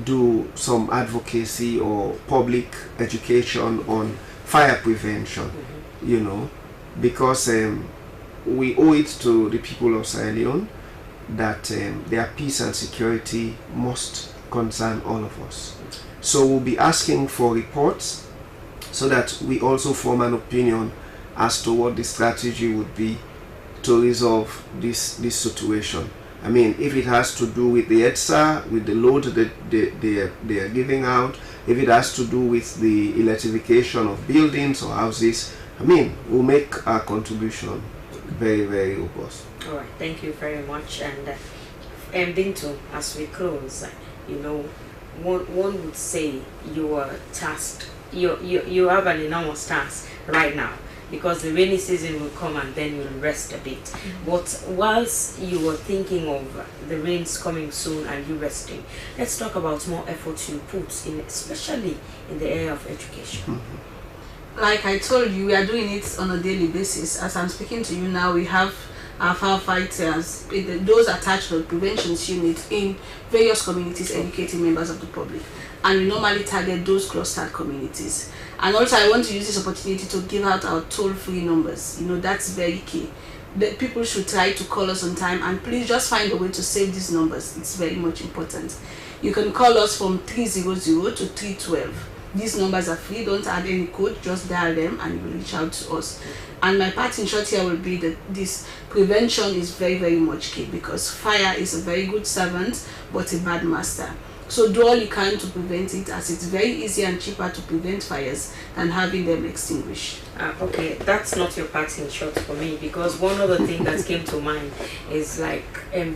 do some advocacy or public education on fire prevention, because we owe it to the people of Sierra Leone that their peace and security must concern all of us. So we'll be asking for reports so that we also form an opinion as to what the strategy would be to resolve this situation. If it has to do with the EDSA, with the load that they are giving out, if it has to do with the electrification of buildings or houses, we'll make our contribution very, very robust. All right, thank you very much. And Bintu, as we close, one would say you are tasked. You have an enormous task right now, because the rainy season will come and then you'll rest a bit. But whilst you were thinking of the rains coming soon and you resting, let's talk about more efforts you put in, especially in the area of education. Like I told you, we are doing it on a daily basis. As I'm speaking to you now, we have our firefighters, those attached to the prevention unit in various communities, educating members of the public. And we normally target those clustered communities. And also I want to use this opportunity to give out our toll-free numbers. That's very key. That people should try to call us on time, and please just find a way to save these numbers. It's very much important. You can call us from 300 to 312. These numbers are free, don't add any code, just dial them and you will reach out to us. And my part in short here will be that this prevention is very, very much key, because fire is a very good servant but a bad master. So do all you can to prevent it, as it's very easy and cheaper to prevent fires than having them extinguished. Okay, that's not your part in short for me, because one other thing that came to mind is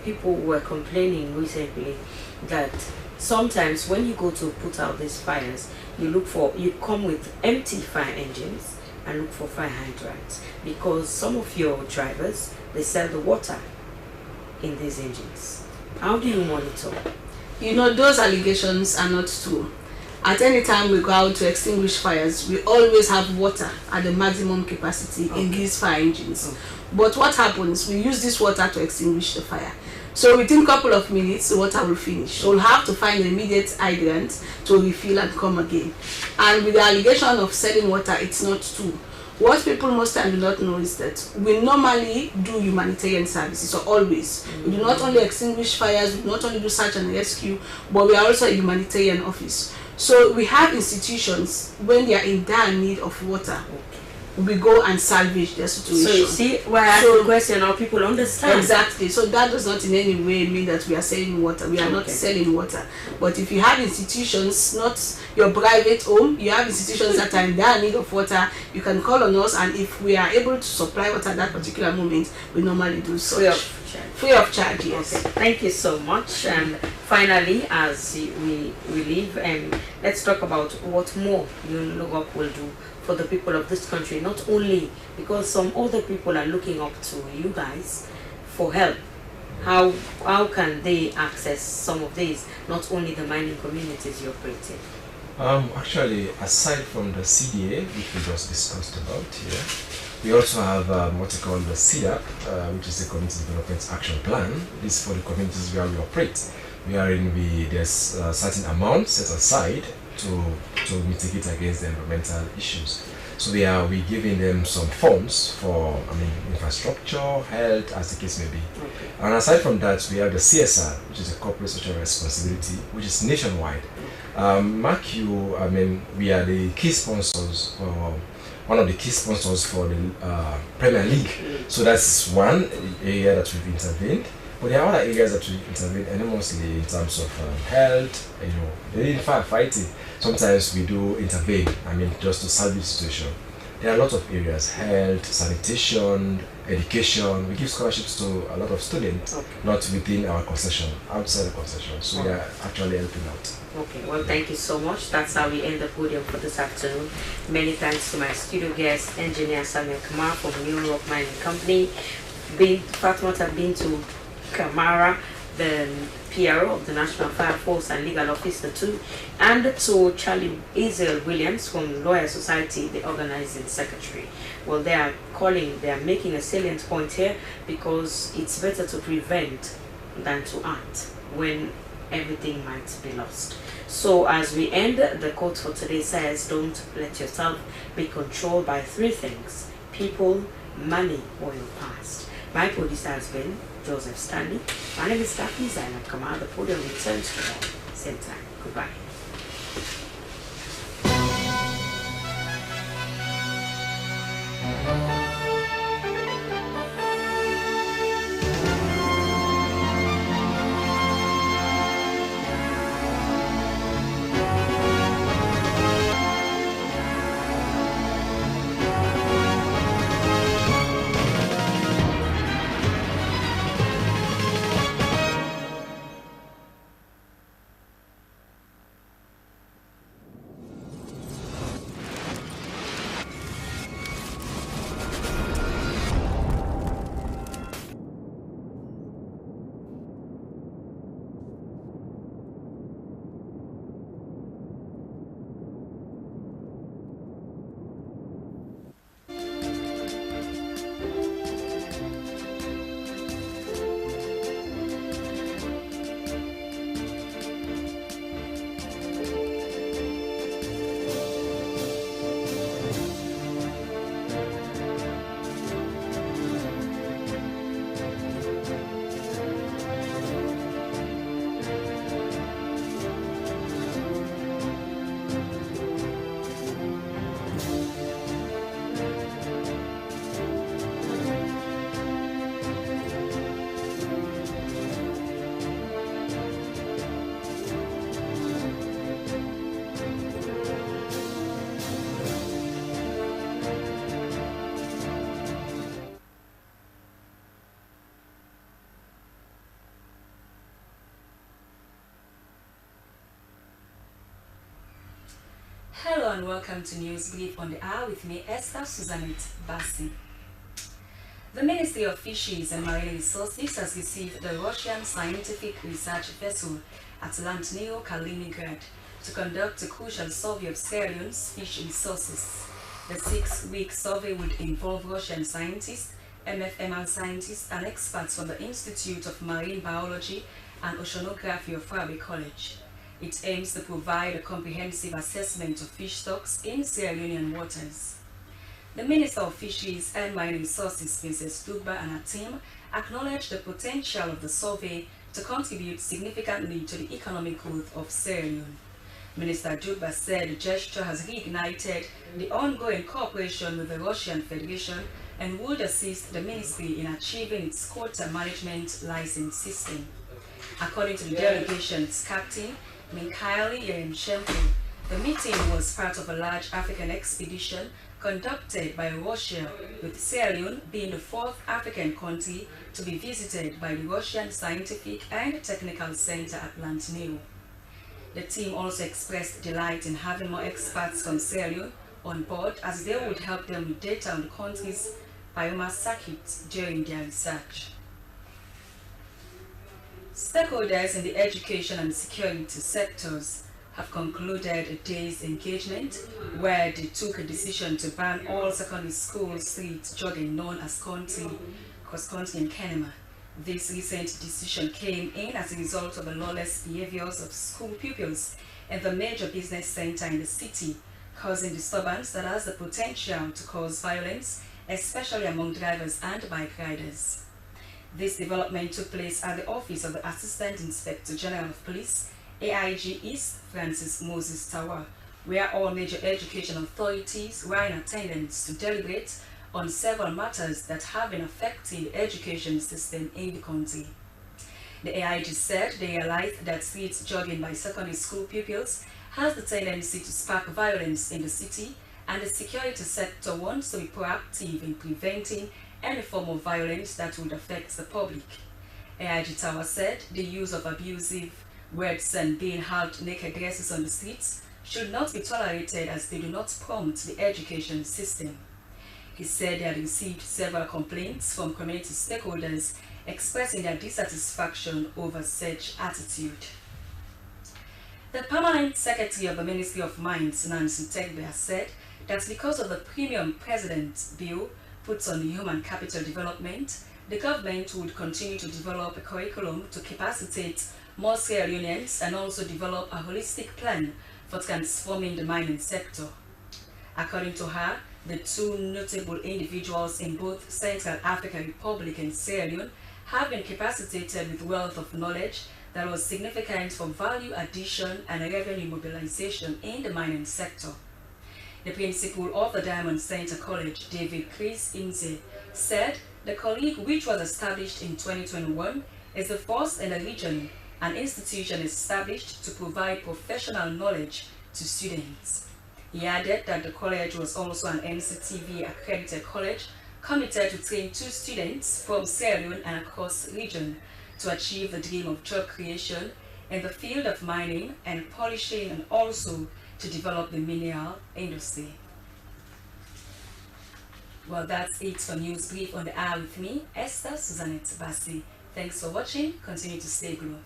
people were complaining recently that sometimes when you go to put out these fires, you come with empty fire engines and look for fire hydrants, because some of your drivers, they sell the water in these engines. How do you monitor? Those allegations are not true. At any time we go out to extinguish fires, we always have water at the maximum capacity in these fire engines. But what happens, we use this water to extinguish the fire. So within a couple of minutes, the water will finish. So we'll have to find an immediate hydrant to refill and come again. And with the allegation of selling water, it's not true. What people most time do not know is that we normally do humanitarian services, so always. We do not only extinguish fires, we do not only do search and rescue, but we are also a humanitarian office. So we have institutions, when they are in dire need of water, we go and salvage their situation. So you see why I ask the question, how people understand. Exactly. So that does not in any way mean that we are selling water. We are not selling water. But if you have institutions, not your private home, you have institutions that are in dire need of water, you can call on us, and if we are able to supply water at that particular moment, we normally do so. Free of charge, yes. Okay. Thank you so much. And finally, as we leave, let's talk about what more UNLOGOP will do for the people of this country, not only because some other people are looking up to you guys for help. How can they access some of these, not only the mining communities you operate in? Actually, aside from the CDA, which we just discussed about here, we also have what we call the CDAP, which is the Community Development Action Plan. This is for the communities where we operate. There's certain amounts set aside to mitigate against the environmental issues. So we're giving them some funds for infrastructure, health, as the case may be. And aside from that, we have the CSR, which is a corporate social responsibility, which is nationwide. Mark you, we are the key sponsors one of the key sponsors for the Premier League. So that's one area that we've intervened. But there are other areas that we intervene enormously in terms of health, in fact fighting. Sometimes we do intervene, just to salvage the situation. There are a lot of areas, health, sanitation, education. We give scholarships to a lot of students, not within our concession, outside the concession. So we are actually helping out. Okay, well, thank you so much. That's how we end the podium for this afternoon. Many thanks to my studio guest, engineer Samuel Kamara from New Rock Mining Company. Fatima have been to Kamara, the PRO of the National Fire Force and legal officer too, and to Charlie Israel Williams from Lawyer Society, the organizing secretary. Well, they are making a salient point here, because it's better to prevent than to act when everything might be lost. So as we end, the quote for today says, don't let yourself be controlled by three things: people, money, or your past. My producer has been Joseph Stanley. My name is Daphne Zainab Kamara. The podium returns tomorrow, same time. Goodbye. Hello and welcome to News Brief on the Hour with me, Esther Suzanette Bassi. The Ministry of Fisheries and Marine Resources has received the Russian scientific research vessel Atlantneo Kaliningrad to conduct a crucial survey of Sierra Leone's fish resources. The 6-week survey would involve Russian scientists, MFMR scientists, and experts from the Institute of Marine Biology and Oceanography of Rabi College. It aims to provide a comprehensive assessment of fish stocks in Sierra Leonean waters. The Minister of Fisheries and Marine Resources, Princess Dugba, and her team acknowledged the potential of the survey to contribute significantly to the economic growth of Sierra Leone. Minister Dugba said the gesture has reignited the ongoing cooperation with the Russian Federation and would assist the ministry in achieving its quota management license system. According to the delegation's captain, Mikhail Yeremchenko, the meeting was part of a large African expedition conducted by Russia, with Sierra Leone being the 4th African country to be visited by the Russian Scientific and Technical Center at Atlantneo. The team also expressed delight in having more experts from Sierra Leone on board, as they would help them with data on the country's biomass circuit during their research. Stakeholders in the education and security sectors have concluded a day's engagement where they took a decision to ban all secondary school street jogging known as cross-country in Kenema. This recent decision came in as a result of the lawless behaviors of school pupils in the major business center in the city, causing disturbance that has the potential to cause violence, especially among drivers and bike riders. This development took place at the office of the Assistant Inspector General of Police, AIG East Francis Moses Tawa, where all major education authorities were in attendance to deliberate on several matters that have been affecting the education system in the country. The AIG said they realized that street jogging by secondary school pupils has the tendency to spark violence in the city, and the security sector wants to be proactive in preventing any form of violence that would affect the public. AIG Tower said the use of abusive words and being held naked dresses on the streets should not be tolerated, as they do not prompt the education system. He said they had received several complaints from community stakeholders expressing their dissatisfaction over such attitude. The Permanent Secretary of the Ministry of Mines, Nancy Tegbe, has said that because of the Premium President Bill put on human capital development, the government would continue to develop a curriculum to capacitate more Sierra Leoneans and also develop a holistic plan for transforming the mining sector. According to her, the two notable individuals in both Central African Republic and Sierra Leone have been capacitated with wealth of knowledge that was significant for value addition and revenue mobilization in the mining sector. The principal of the Diamond Center College, David Chris Inze, said the college, which was established in 2021, is the first in the region, an institution established to provide professional knowledge to students. He added that the college was also an NCTV accredited college committed to train 2 students from Sierra Leone and across the region to achieve the dream of job creation in the field of mining and polishing, and also to develop the mineral industry. Well, that's it for News Brief on the Hour with me, Esther Suzanette Bassi. Thanks for watching. Continue to stay glued.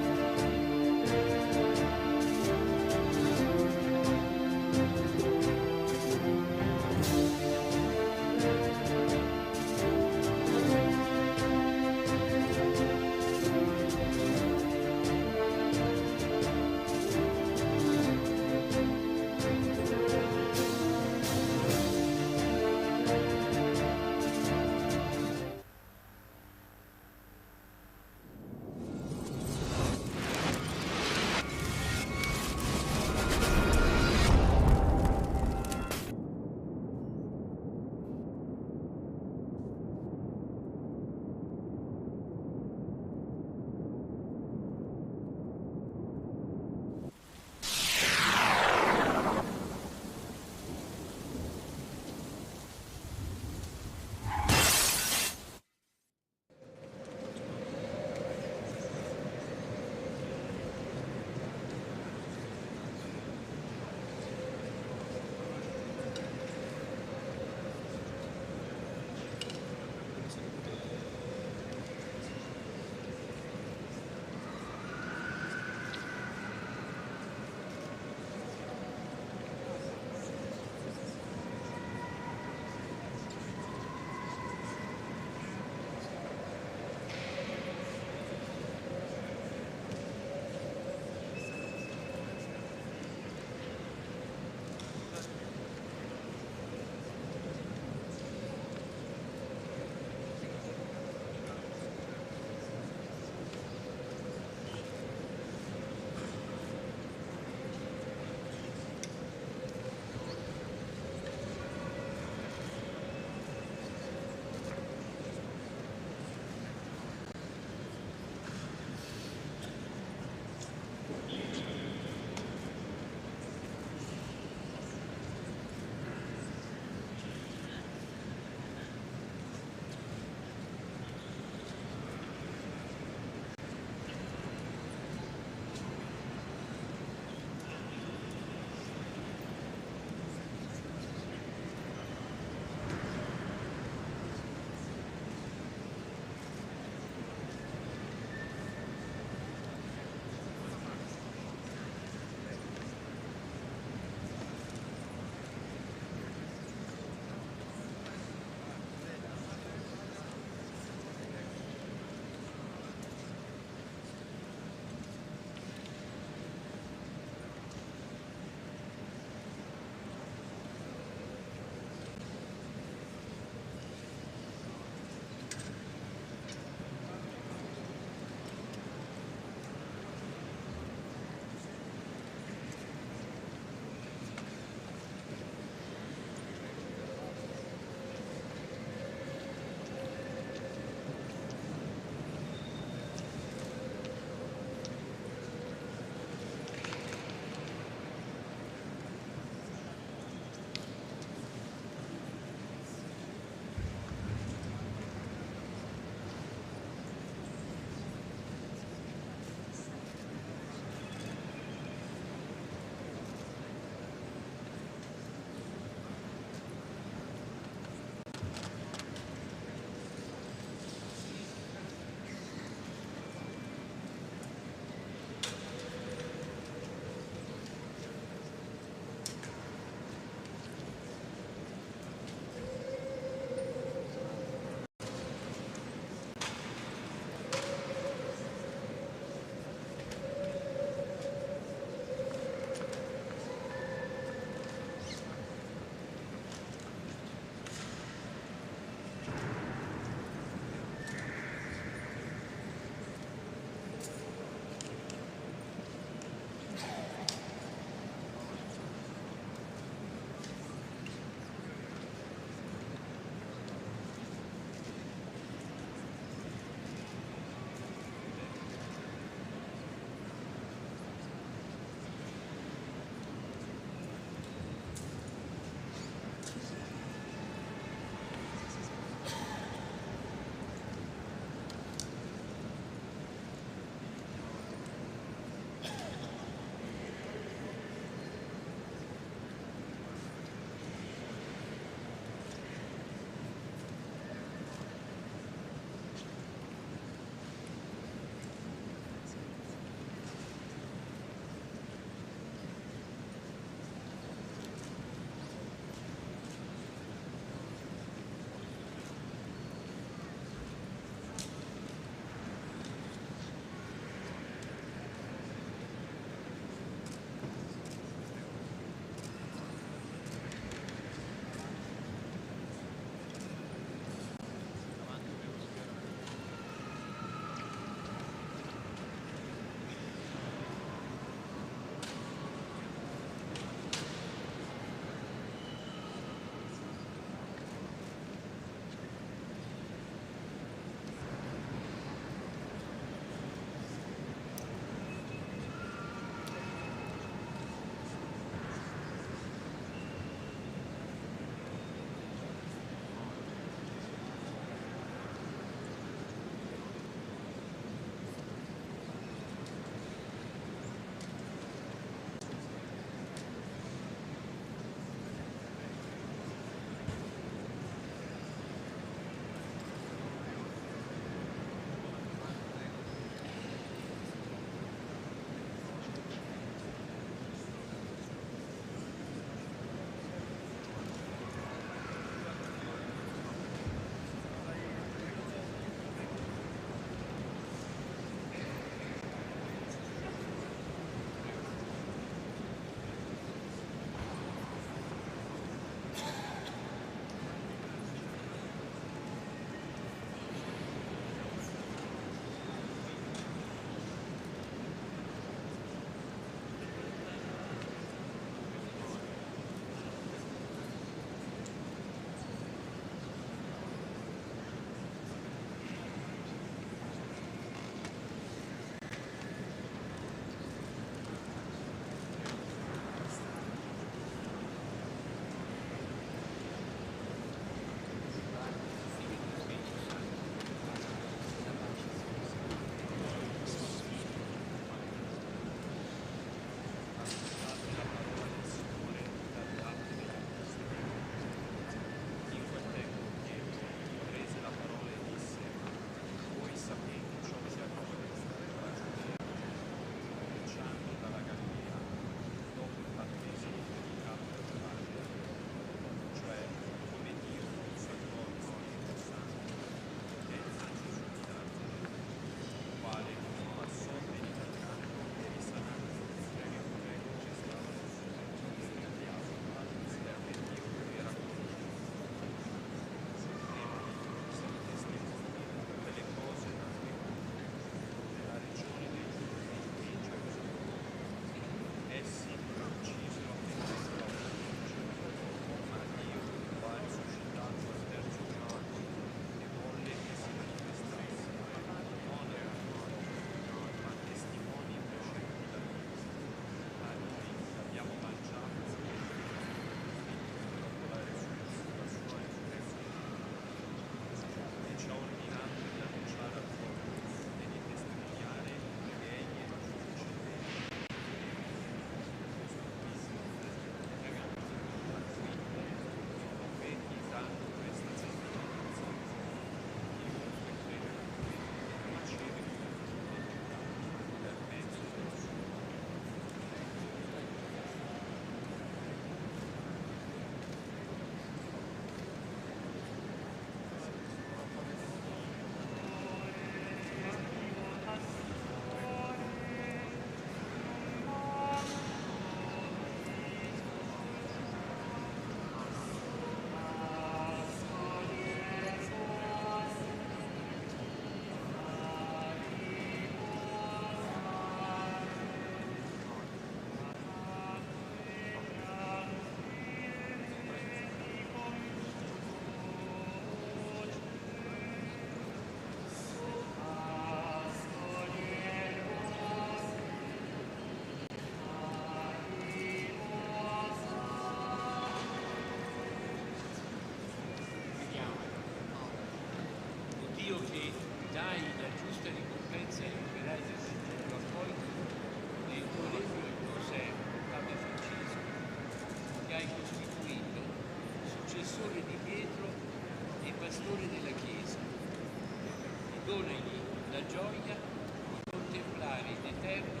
pastore della Chiesa, e donagli la gioia di contemplare in eterno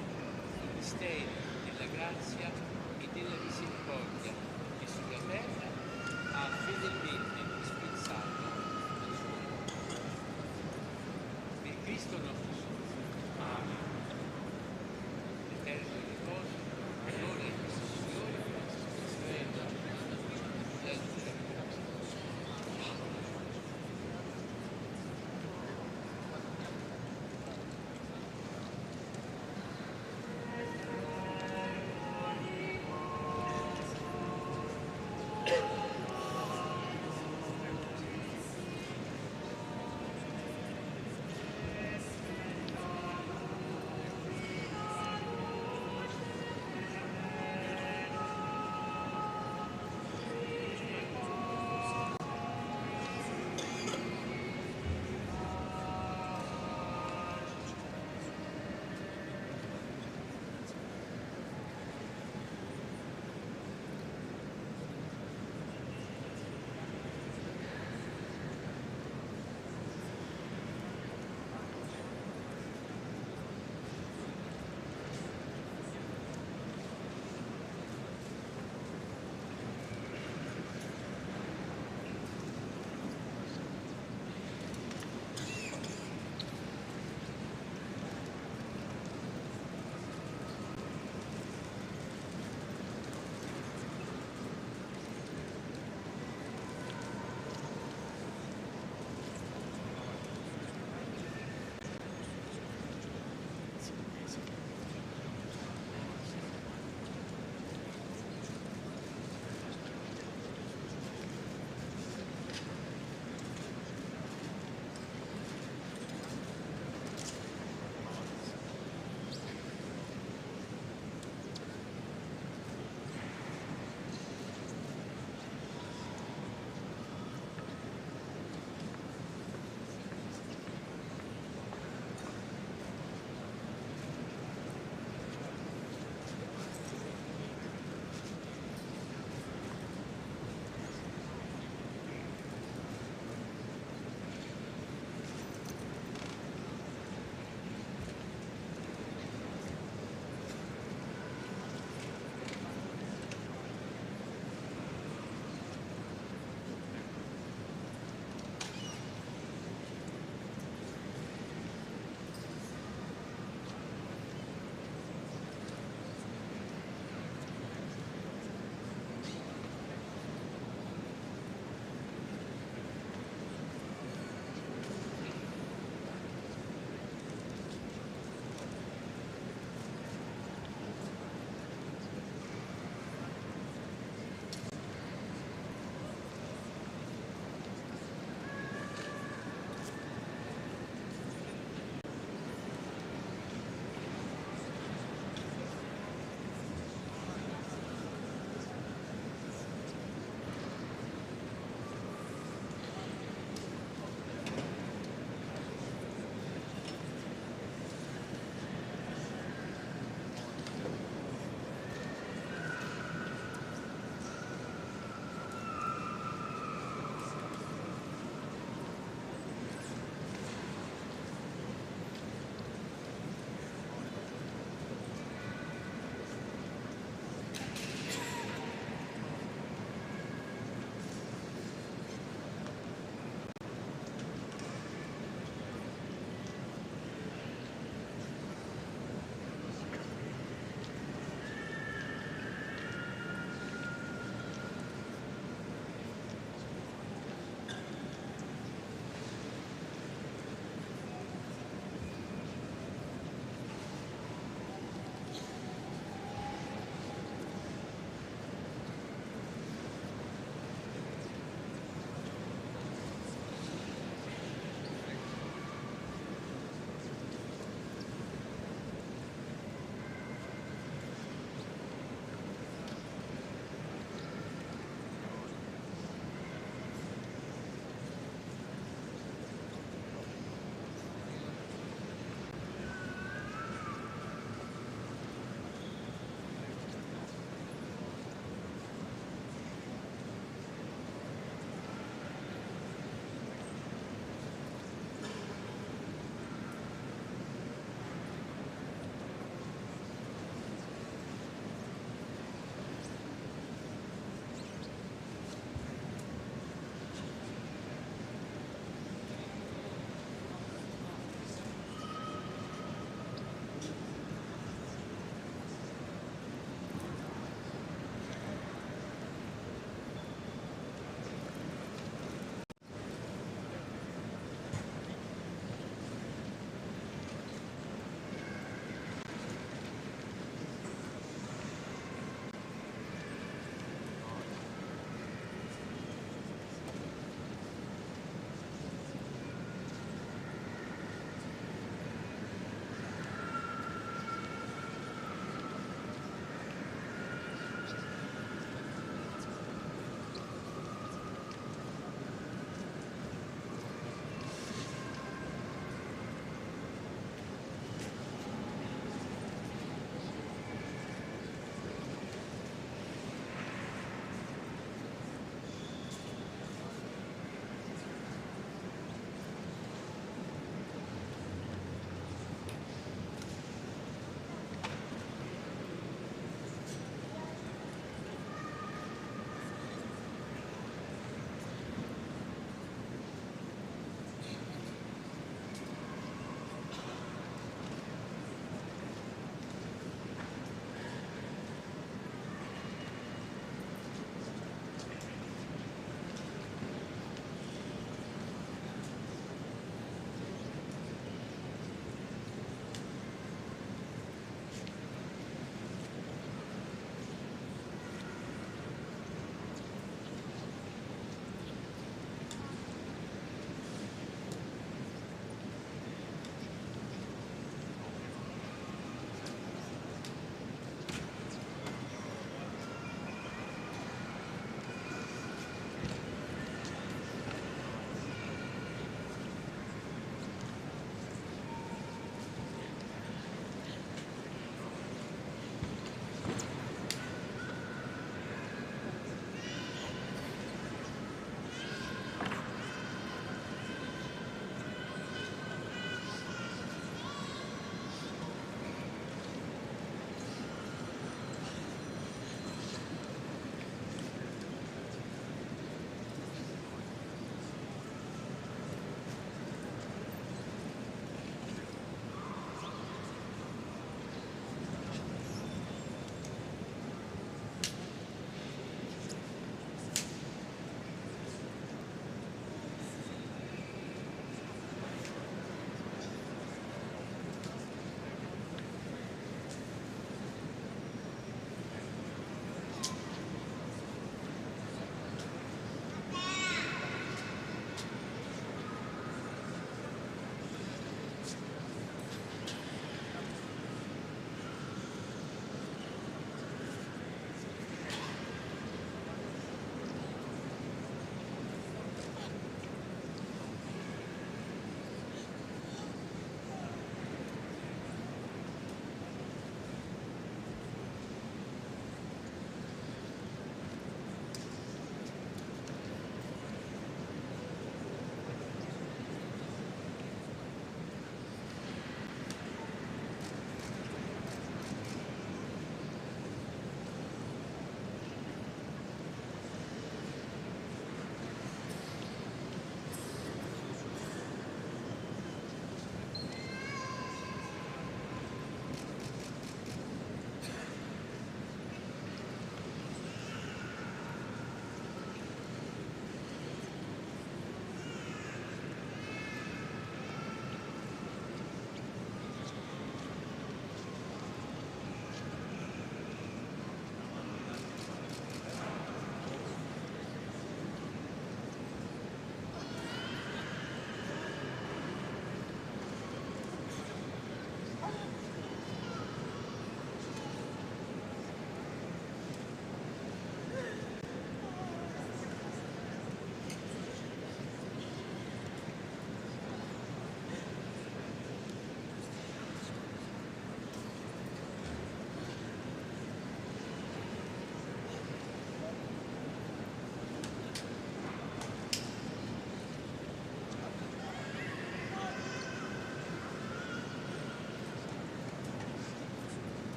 i misteri della grazia e della misericordia che sulla terra ha fedelmente dispensato al suo nome. Per Cristo nostro Signore. Amen. L'eterno riposo, onore e Signore, la luce.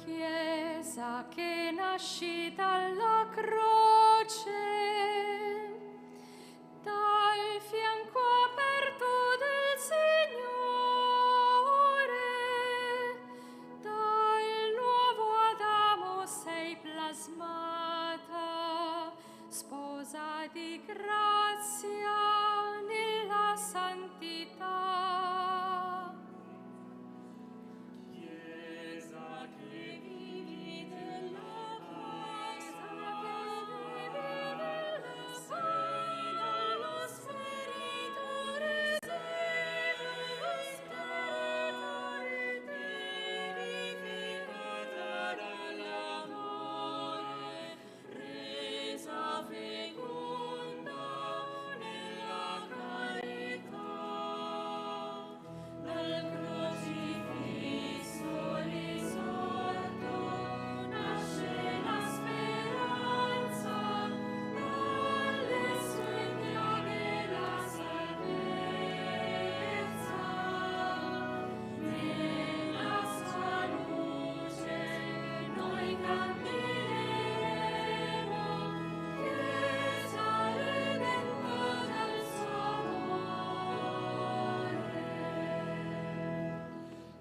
Chiesa che nasci dalla croce, dal fianco aperto del Signore, dal nuovo Adamo sei plasmata, sposa di grazia nella santità. Chiesa che vivi nella casa, sei dallo Spirito vivificata dall'amore, resa feconda nella carità. Dal crocifisso risorto nasce la speranza, dalle sue piaghe la salvezza. Nella sua luce noi cambieremo, Chiesa redenta dal suo amore.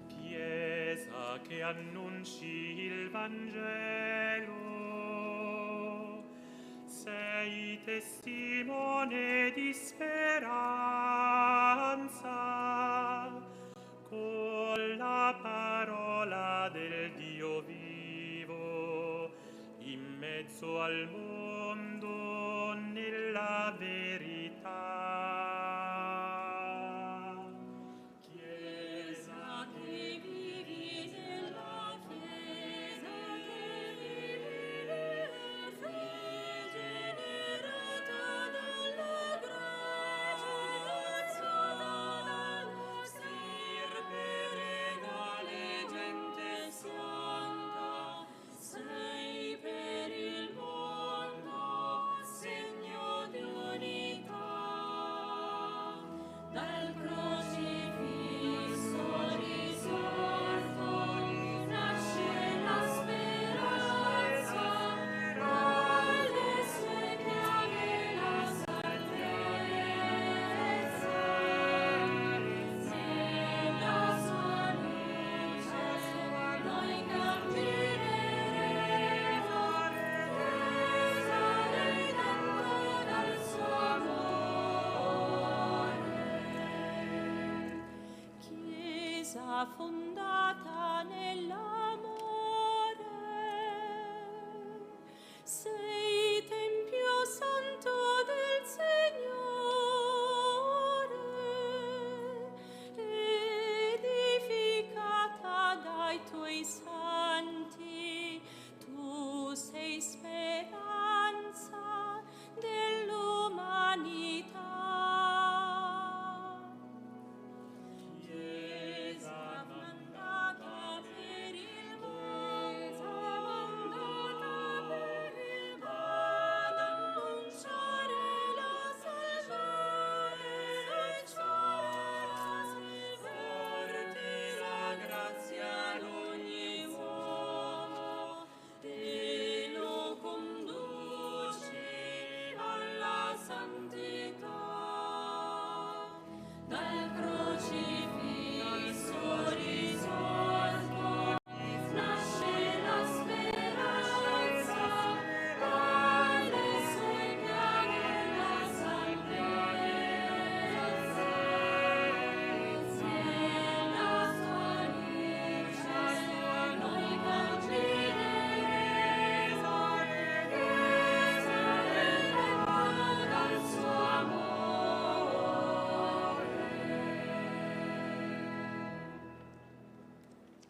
Chiesa che annunci il Vangelo, sei testimone di speranza, con la parola del Dio vivo, in mezzo al mondo nella verità. Chiesa che vivi nella Chiesa che vivi nella fede, generata dalla grazia, dalla stirpe regale, gente santa, sei per il mondo segno di unità. Dal crocifisso risorto nasce la speranza, dalle sue piaghe la salvezza. Nella sua luce noi cambieremo, Chiesa redenta dal suo amore. Chiesa fondata nell'amore,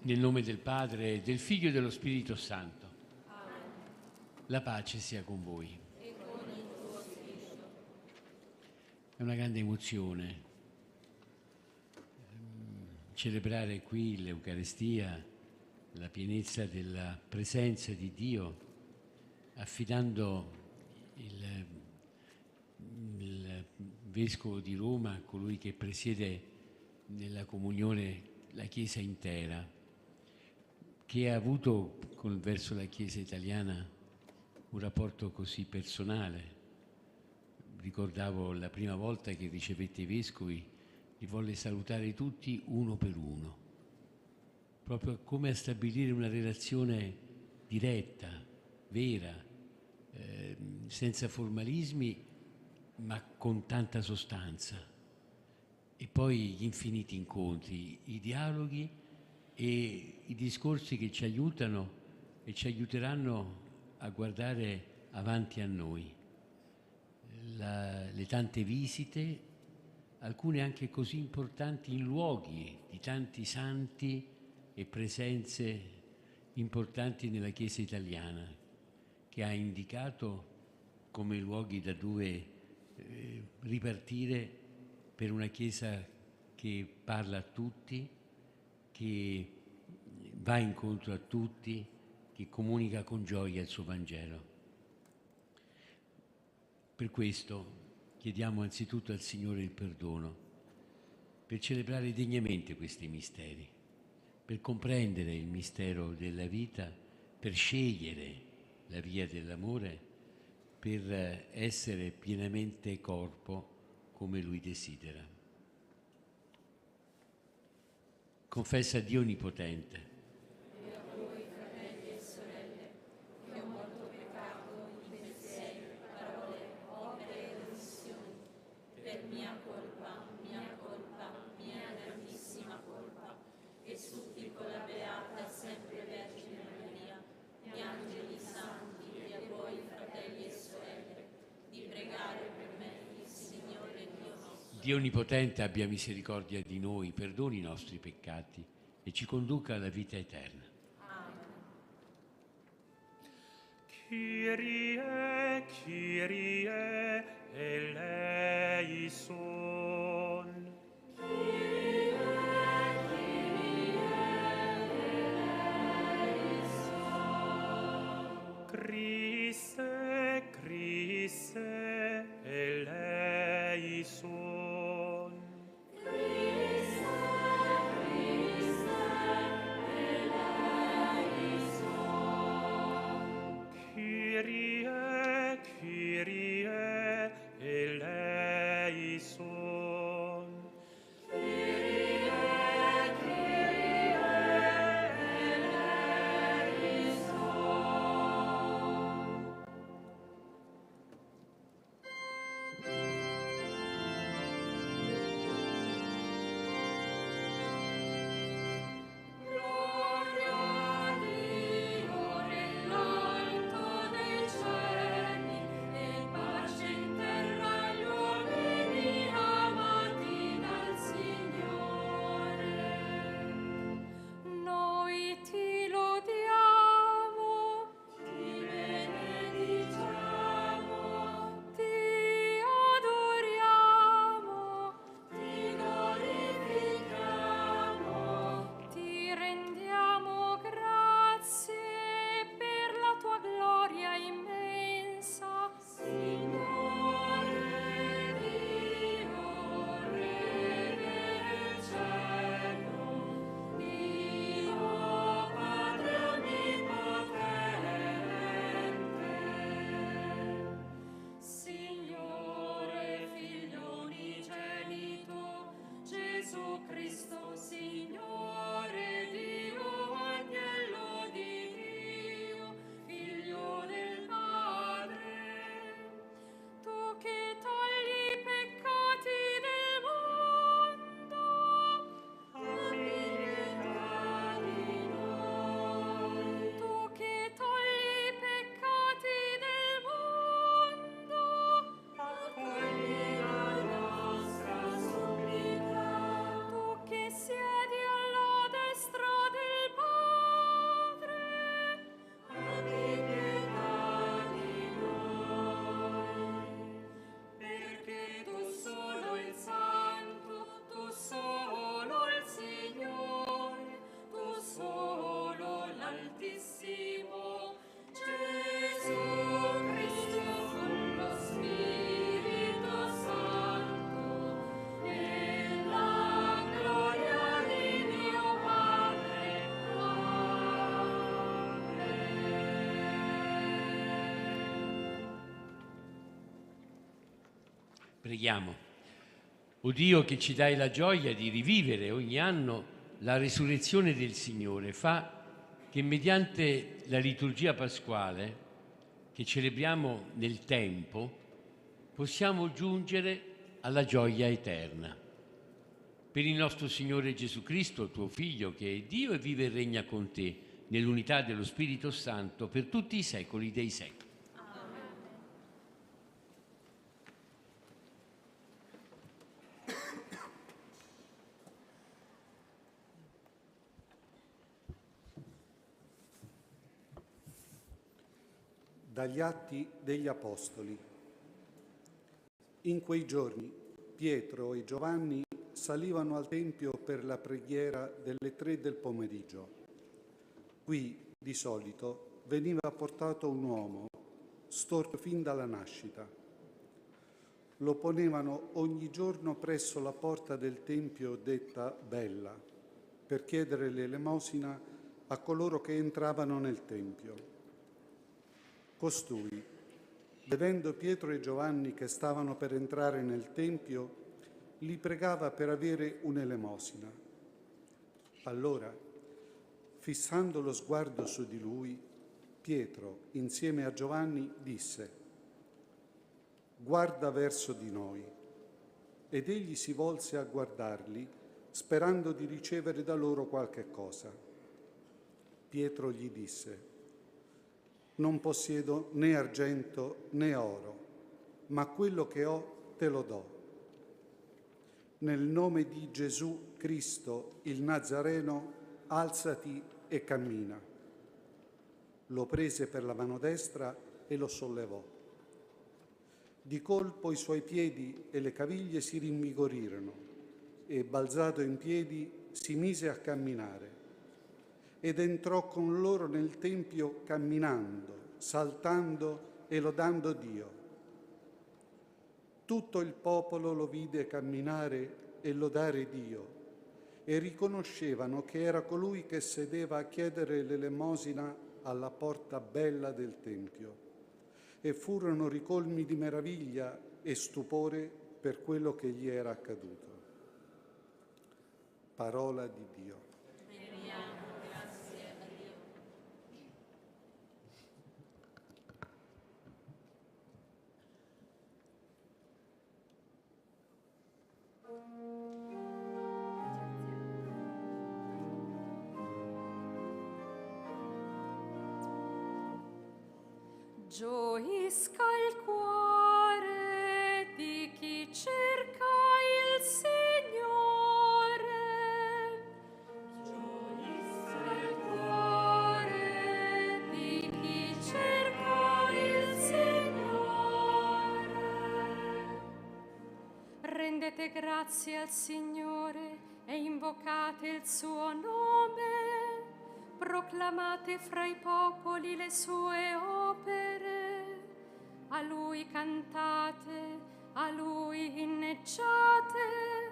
Nel nome del Padre, del Figlio e dello Spirito Santo. La pace sia con voi. È una grande emozione celebrare qui l'Eucaristia, la pienezza della presenza di Dio, affidando il Vescovo di Roma, colui che presiede nella comunione la Chiesa intera, che ha avuto verso la Chiesa italiana un rapporto così personale. Ricordavo la prima volta che ricevette i vescovi, li volle salutare tutti uno per uno, proprio come a stabilire una relazione diretta, vera, senza formalismi, ma con tanta sostanza. E poi gli infiniti incontri, i dialoghi e i discorsi che ci aiutano e ci aiuteranno a guardare avanti a noi. Le tante visite, alcune anche così importanti in luoghi di tanti santi e presenze importanti nella Chiesa italiana, che ha indicato come luoghi da dove ripartire per una Chiesa che parla a tutti, che va incontro a tutti, che comunica con gioia il suo Vangelo. Per questo chiediamo anzitutto al Signore il perdono, per celebrare degnamente questi misteri, per comprendere il mistero della vita, per scegliere la via dell'amore, per essere pienamente corpo come Lui desidera. Confessa a Dio Onnipotente. E a voi, fratelli e sorelle, che ho molto peccato in pensieri, parole, opere e omissioni, per mia colpa, mia grandissima colpa, e supplico la Beata sempre Vergine Maria, gli angeli santi e a voi, fratelli e sorelle, di pregare per me il Signore Dio nostro. Dio Onnipotente abbia misericordia di noi, perdoni i nostri peccati e ci conduca alla vita eterna. Kyrie, Kyrie, eleison. Kyrie, Kyrie, eleison. Christe, Christe, eleison. Christe, Christe, eleison. Kyrie, Kyrie, eleison. Preghiamo. O Dio, che ci dai la gioia di rivivere ogni anno la risurrezione del Signore, fa che mediante la liturgia pasquale che celebriamo nel tempo possiamo giungere alla gioia eterna. Per il nostro Signore Gesù Cristo, tuo Figlio, che è Dio e vive e regna con te nell'unità dello Spirito Santo per tutti i secoli dei secoli. Dagli Atti degli Apostoli. In quei giorni Pietro e Giovanni salivano al Tempio per la preghiera delle 3 del pomeriggio. Qui, di solito, veniva portato un uomo, storto fin dalla nascita. Lo ponevano ogni giorno presso la porta del Tempio detta Bella, per chiedere l'elemosina a coloro che entravano nel Tempio. Costui, vedendo Pietro e Giovanni che stavano per entrare nel Tempio, li pregava per avere un'elemosina. Allora, fissando lo sguardo su di lui, Pietro, insieme a Giovanni, disse: «Guarda verso di noi». Ed egli si volse a guardarli, sperando di ricevere da loro qualche cosa. Pietro gli disse: «Non possiedo né argento né oro, ma quello che ho te lo do. Nel nome di Gesù Cristo, il Nazareno, alzati e cammina». Lo prese per la mano destra e lo sollevò. Di colpo i suoi piedi e le caviglie si rinvigorirono e, balzato in piedi, si mise a camminare. Ed entrò con loro nel Tempio camminando, saltando e lodando Dio. Tutto il popolo lo vide camminare e lodare Dio e riconoscevano che era colui che sedeva a chiedere l'elemosina alla porta bella del Tempio, e furono ricolmi di meraviglia e stupore per quello che gli era accaduto. Parola di Dio. Gioisca il cuore di chi cerca il Signore. Gioisca il cuore di chi cerca il Signore. Rendete grazie al Signore e invocate il suo nome. Proclamate fra i popoli le sue opere, a lui cantate, a lui inneggiate,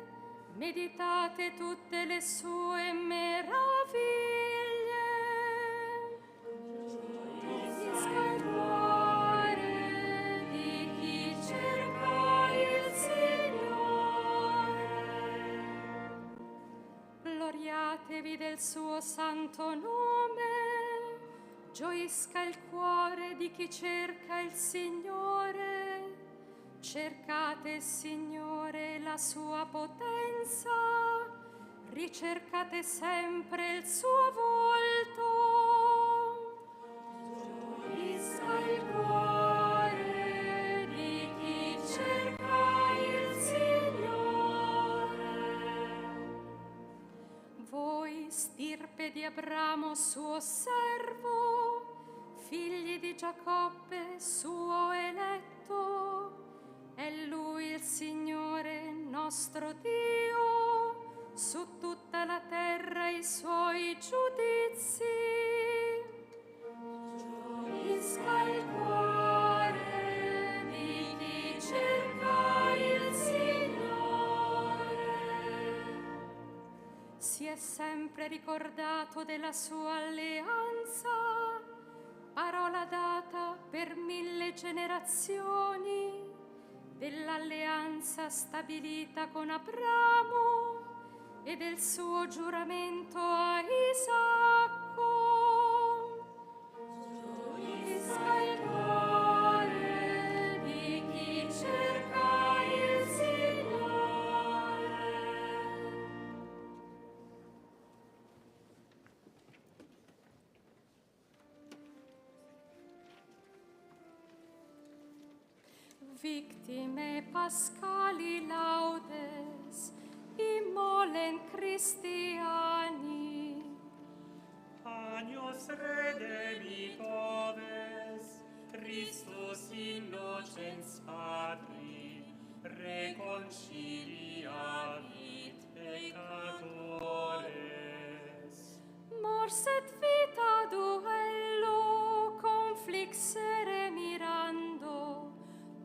meditate tutte le sue meraviglie. Gioisca il cuore di chi cerca il Signore. Gloriatevi del suo santo nome. Gioisca il cuore di chi cerca il Signore. Cercate, Signore, la sua potenza. Ricercate sempre il suo volto. Gioisca il cuore di chi cerca il Signore. Voi, stirpe di Abramo, suo servo, figli di Giacobbe, suo eletto, è lui il Signore nostro Dio, su tutta la terra i suoi giudizi. Gioisca il cuore di chi cerca il Signore. Si è sempre ricordato della sua alleanza, parola data per 1000 generazioni, dell'alleanza stabilita con Abramo e del suo giuramento a Isacco. Gioisca il cuore di chi cerca il Signore. Victime pascali laudes, immolen Christiani. Agnus redemptores, Christus innocens Patri, reconciliavit peccatores. Mors et vita duello conflixere mirando,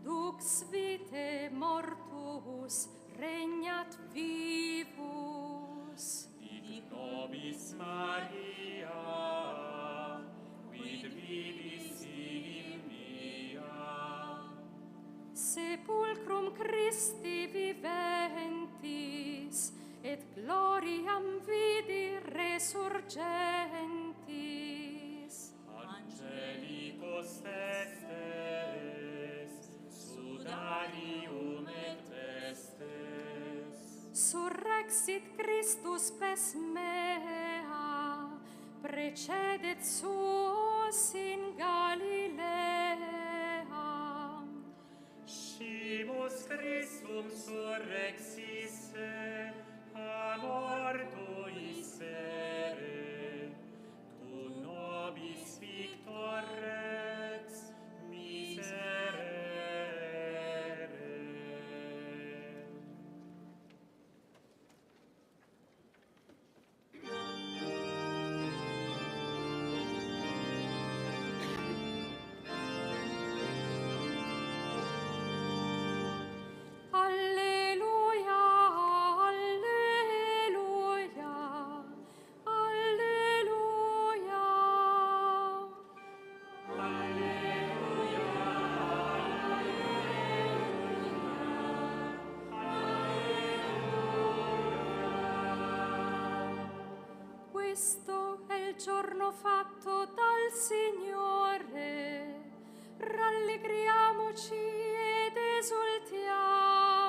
dux vitae mortuus regnat vivus. Dic nobis Maria, quid vidis in mea. Sepulcrum Christi viventis, et gloriam vidi resurgentis. Angelicus estes, sudarium et estes. Surrexit Christus pes mea, precedet suos in Galilea. Scimus Christum surrexisse, a morto isere, tu nobis victor rex miserere. Alleluia, alleluia, alleluia. Questo è il giorno fatto dal Signore, rallegriamoci ed esultiamo.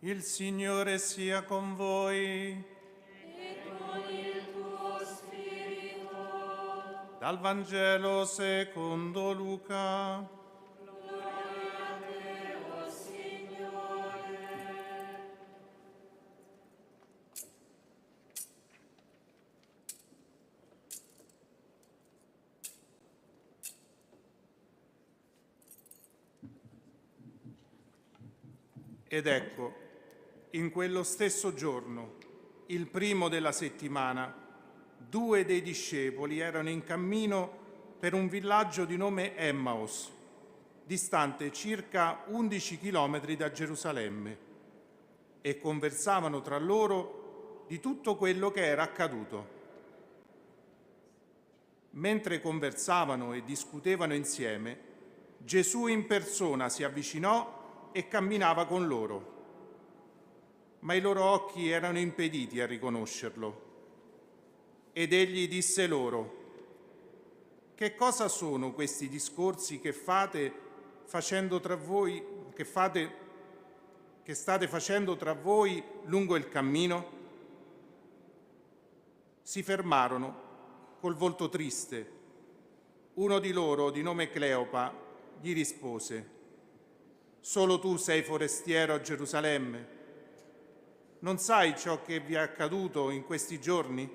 Il Signore sia con voi. E con il tuo spirito. Dal Vangelo secondo Luca. Gloria a te, o Signore. Ed ecco, in quello stesso giorno, il primo della settimana, 2 dei discepoli erano in cammino per un villaggio di nome Emmaus, distante circa 11 chilometri da Gerusalemme, e conversavano tra loro di tutto quello che era accaduto. Mentre conversavano e discutevano insieme, Gesù in persona si avvicinò e camminava con loro. Ma i loro occhi erano impediti a riconoscerlo. Ed egli disse loro: «Che cosa sono questi discorsi che fate facendo tra voi che state facendo tra voi lungo il cammino? Si fermarono col volto triste. Uno di loro, di nome Cleopa, gli rispose: «Solo tu sei forestiero a Gerusalemme? Non sai ciò che vi è accaduto in questi giorni?»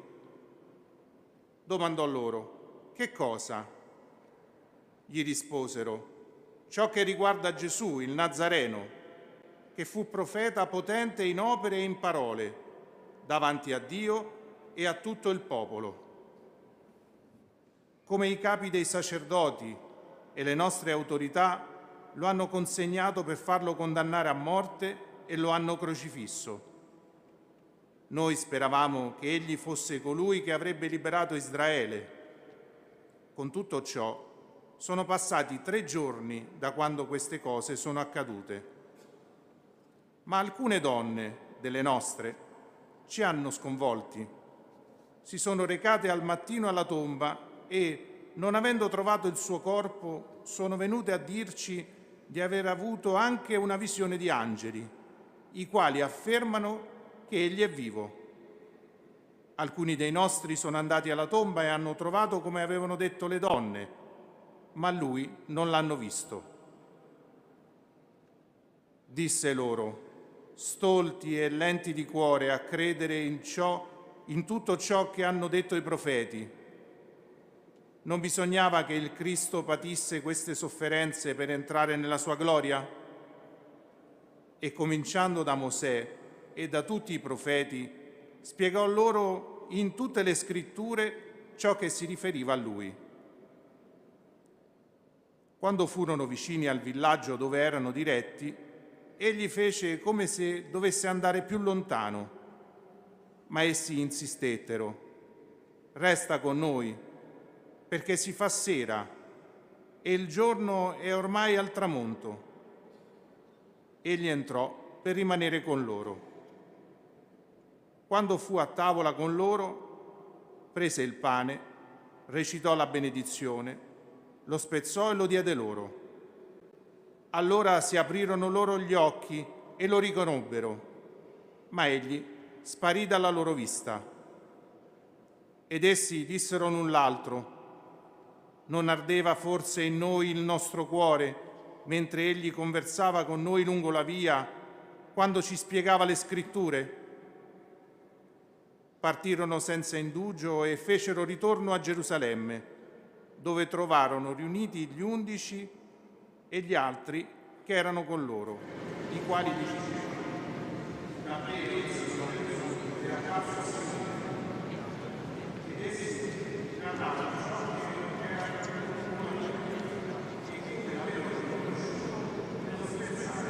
Domandò loro: «Che cosa?» Gli risposero: «Ciò che riguarda Gesù, il Nazareno, che fu profeta potente in opere e in parole, davanti a Dio e a tutto il popolo. Come i capi dei sacerdoti e le nostre autorità lo hanno consegnato per farlo condannare a morte e lo hanno crocifisso. Noi speravamo che egli fosse colui che avrebbe liberato Israele. Con tutto ciò, sono passati 3 giorni da quando queste cose sono accadute. Ma alcune donne delle nostre ci hanno sconvolti. Si sono recate al mattino alla tomba e, non avendo trovato il suo corpo, sono venute a dirci di aver avuto anche una visione di angeli, i quali affermano che egli è vivo. Alcuni dei nostri sono andati alla tomba e hanno trovato come avevano detto le donne, ma lui non l'hanno visto». Disse loro: «Stolti e lenti di cuore a credere in tutto ciò che hanno detto i profeti. Non bisognava che il Cristo patisse queste sofferenze per entrare nella sua gloria?» E cominciando da Mosè e da tutti i profeti, spiegò loro in tutte le scritture ciò che si riferiva a lui. Quando furono vicini al villaggio dove erano diretti, egli fece come se dovesse andare più lontano, ma essi insistettero: «Resta con noi, perché si fa sera e il giorno è ormai al tramonto». Egli entrò per rimanere con loro. Quando fu a tavola con loro, prese il pane, recitò la benedizione, lo spezzò e lo diede loro. Allora si aprirono loro gli occhi e lo riconobbero, ma egli sparì dalla loro vista. Ed essi dissero l'un l'altro: «Non ardeva forse in noi il nostro cuore mentre egli conversava con noi lungo la via, quando ci spiegava le scritture?» Partirono senza indugio e fecero ritorno a Gerusalemme, dove trovarono riuniti gli 11 e gli altri che erano con loro, i quali dicevano: «La preghiera sono venuti per la casa ed essi tratavano ciò che era e che avevano conosciuto nello spezzare».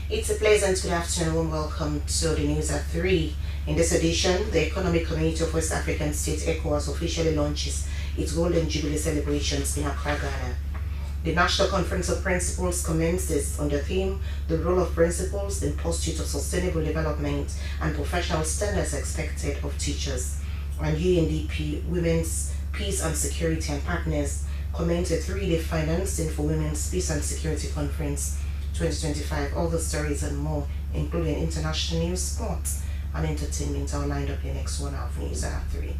It's a pleasant good afternoon. Welcome to the news at 3. In this edition, the Economic Community of West African States, ECOWAS, officially launches its Golden Jubilee celebrations in Accra, Ghana. The National Conference of Principals commences on the theme, the role of principals in pursuit of sustainable development and professional standards expected of teachers. And UNDP, Women's Peace and Security and Partners, commence a 3-day financing for Women's Peace and Security Conference 2025. All the stories and more, including international news, sports, and entertainment, are lined up in the next 1 hour of News at 3.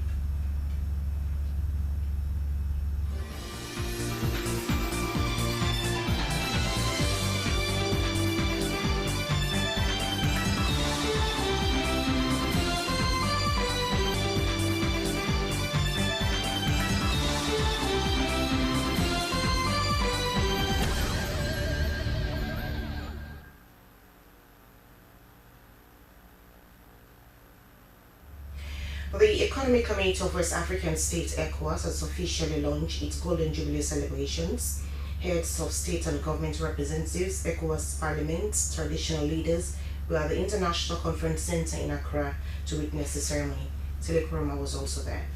The Economic Community of West African States, ECOWAS, has officially launched its Golden Jubilee celebrations. Heads of state and government representatives, ECOWAS parliaments, traditional leaders were at the International Conference Center in Accra to witness the ceremony. Telekroma was also there.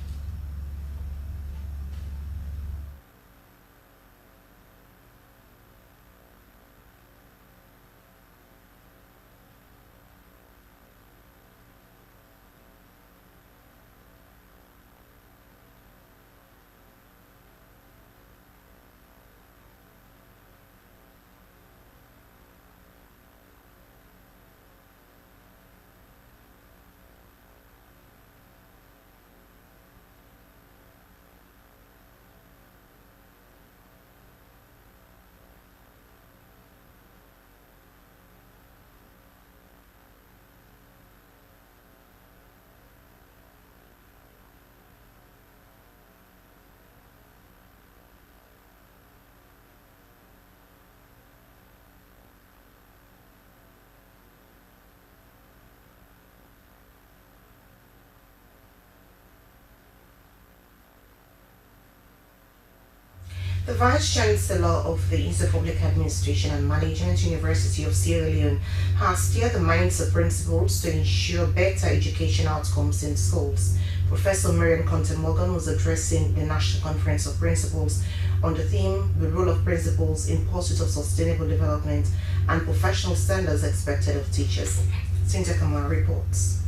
The Vice Chancellor of the Institute of Public Administration and Management, University of Sierra Leone, has steered the minds of principals to ensure better education outcomes in schools. Professor Mariam Conte-Morgan was addressing the National Conference of Principals on the theme, the role of principals in pursuit of sustainable development and professional standards expected of teachers. Cynthia Kamara reports.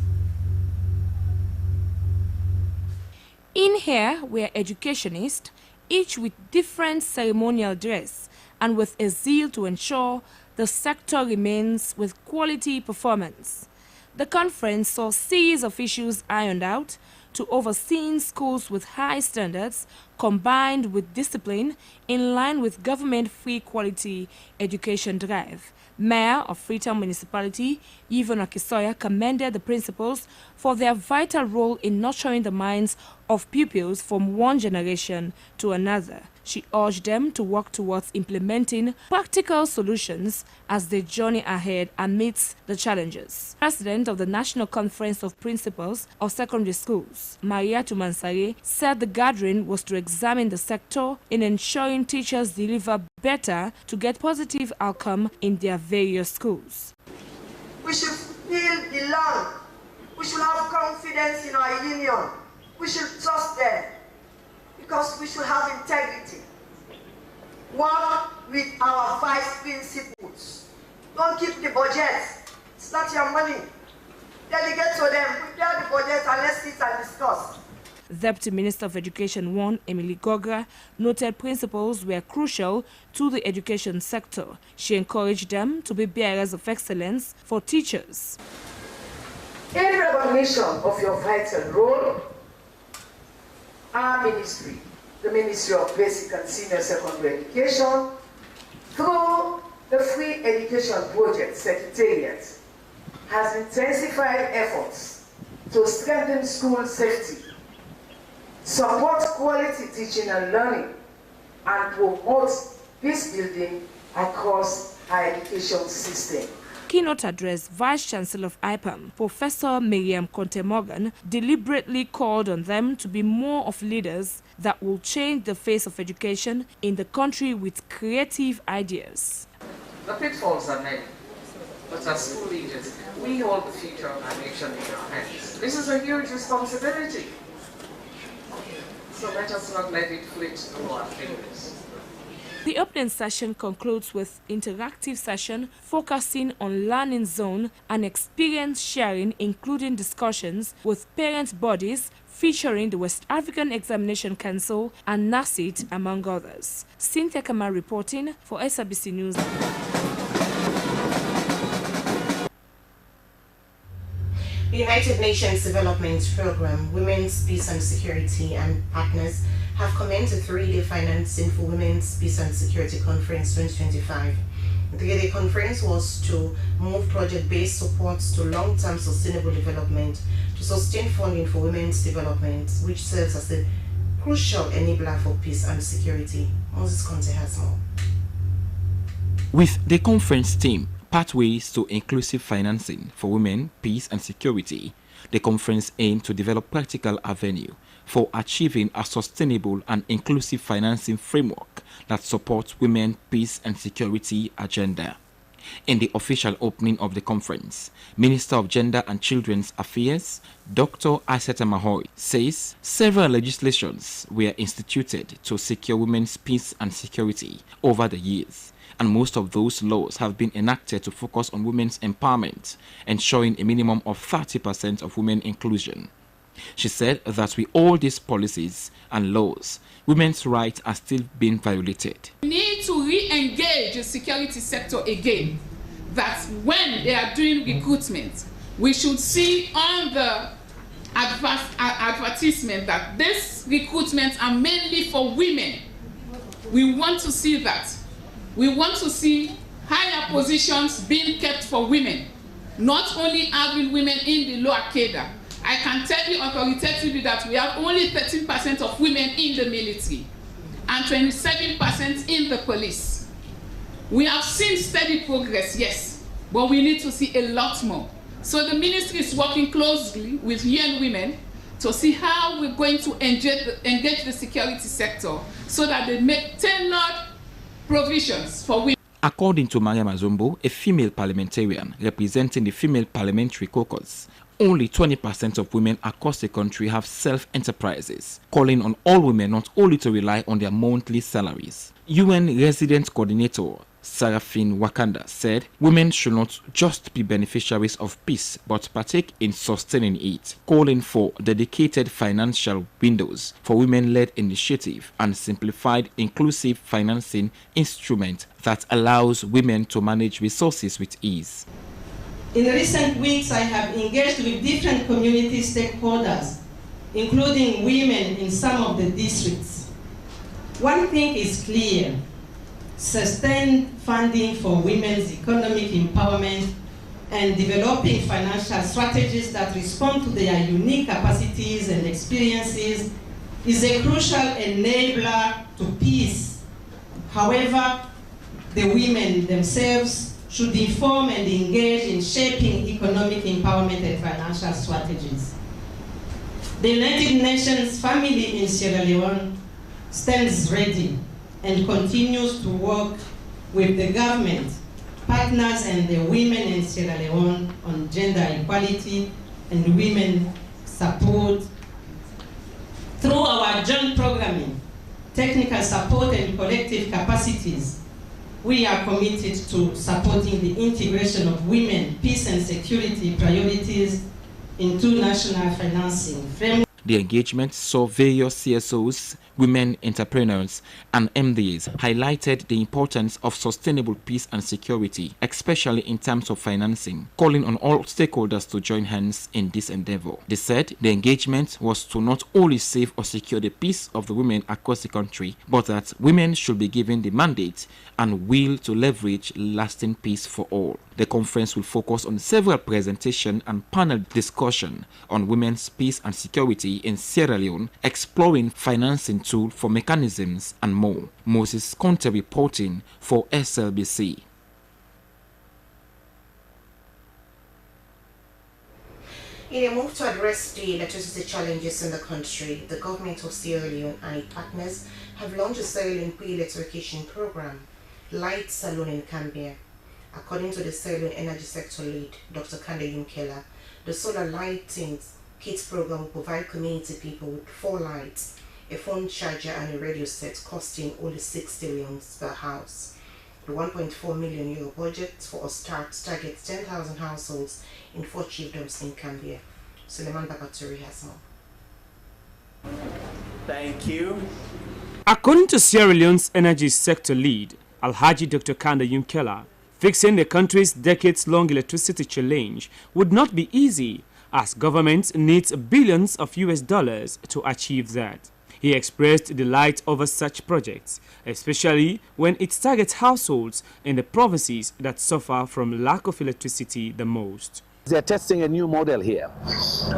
In here, we are educationists, each with different ceremonial dress and with a zeal to ensure the sector remains with quality performance. The conference saw a series of issues ironed out to overseeing schools with high standards combined with discipline in line with government free quality education drive. Mayor of Freetown Municipality, Yvonne Akisoya, commended the principals for their vital role in nurturing the minds of pupils from one generation to another. She urged them to work towards implementing practical solutions as they journey ahead amidst the challenges. President of the National Conference of Principals of Secondary Schools, Maria Tumansare, said the gathering was to examine the sector in ensuring teachers deliver better to get positive outcome in their various schools. We should feel belong. We should have confidence in our union. We should trust them because we should have integrity. Work with our 5 principles. Don't keep the budget. It's not your money. Delegate to them. Prepare the budget and let's sit and discuss. Deputy Minister of Education 1, Emily Gogra, noted principals were crucial to the education sector. She encouraged them to be bearers of excellence for teachers. In recognition of your vital role, our ministry, the Ministry of Basic and Senior Secondary Education, through the Free Education Project Secretariat, has intensified efforts to strengthen school safety, support quality teaching and learning, and promote peace building across our education system. Keynote address, Vice Chancellor of IPAM, Professor Mariam Conte-Morgan, deliberately called on them to be more of leaders that will change the face of education in the country with creative ideas. The pitfalls are many. but as school leaders, we hold the future of our nation in our hands. This is a huge responsibility. So let us not let it flit through our fingers. The opening session concludes with interactive session focusing on learning zone and experience sharing, including discussions with parent bodies featuring the West African Examination Council and NACIT, among others. Cynthia Kama reporting for SLBC News. The United Nations Development Programme, Women's Peace and Security and partners have commenced a 3-day financing for Women's Peace and Security Conference 2025. The 3-day conference was to move project-based support to long-term sustainable development to sustain funding for women's development, which serves as a crucial enabler for peace and security. Moses Conte has more. With the conference theme, Pathways to Inclusive Financing for Women, Peace and Security, the conference aimed to develop practical avenue for achieving a sustainable and inclusive financing framework that supports women, peace and security agenda. In the official opening of the conference, Minister of Gender and Children's Affairs, Dr. Aisata Mahoy, says several legislations were instituted to secure women's peace and security over the years, and most of those laws have been enacted to focus on women's empowerment, ensuring a minimum of 30% of women inclusion. She said that with all these policies and laws, women's rights are still being violated. We need to re-engage the security sector again, that when they are doing recruitment, we should see on the advertisement that these recruitments are mainly for women. We want to see that. We want to see higher positions being kept for women, not only having women in the lower cadre. I can tell you authoritatively that we have only 13% of women in the military and 27% in the police. We have seen steady progress, yes, but we need to see a lot more. So the ministry is working closely with young women to see how we're going to engage the security sector so that they make tailored provisions for women. According to Mariam Azombo, a female parliamentarian representing the Female Parliamentary Caucus, only 20% of women across the country have self-enterprises, calling on all women not only to rely on their monthly salaries. UN Resident Coordinator Saraphine Wakanda said women should not just be beneficiaries of peace but partake in sustaining it, calling for dedicated financial windows for women-led initiative and simplified inclusive financing instrument that allows women to manage resources with ease. In recent weeks, I have engaged with different community stakeholders, including women in some of the districts. One thing is clear: sustained funding for women's economic empowerment and developing financial strategies that respond to their unique capacities and experiences is a crucial enabler to peace. However, the women themselves should inform and engage in shaping economic empowerment and financial strategies. The United Nations family in Sierra Leone stands ready and continues to work with the government, partners and the women in Sierra Leone on gender equality and women support. Through our joint programming, technical support and collective capacities, we are committed to supporting the integration of women, peace and security priorities into national financing framework. The engagement saw various CSOs, women entrepreneurs, and MDAs highlighted the importance of sustainable peace and security, especially in terms of financing, calling on all stakeholders to join hands in this endeavor. They said the engagement was to not only save or secure the peace of the women across the country, but that women should be given the mandate and will to leverage lasting peace for all. The conference will focus on several presentations and panel discussion on women's peace and security in Sierra Leone, exploring financing tools for mechanisms and more. Moses Conte reporting for SLBC. In a move to address the electricity challenges in the country, the government of Sierra Leone and its partners have launched a Sierra Leone pre-electrification program, Light Salon in Cambia. According to the Sierra Leone Energy Sector Lead, Dr. Kande Yumkela, the solar lighting kit program will provide community people with 4 lights, a phone charger and a radio set costing only 60 leons per house. The 1.4 million euro budget for a start targets 10,000 households in 4 chiefdoms in Gambia. Suleiman Babaturi has more. Thank you. According to Sierra Leone's energy sector lead, Alhaji Dr. Kanda Yumkela, fixing the country's decades-long electricity challenge would not be easy, as government needs billions of US dollars to achieve that. He expressed delight over such projects, especially when it targets households in the provinces that suffer from lack of electricity the most. They're testing a new model here.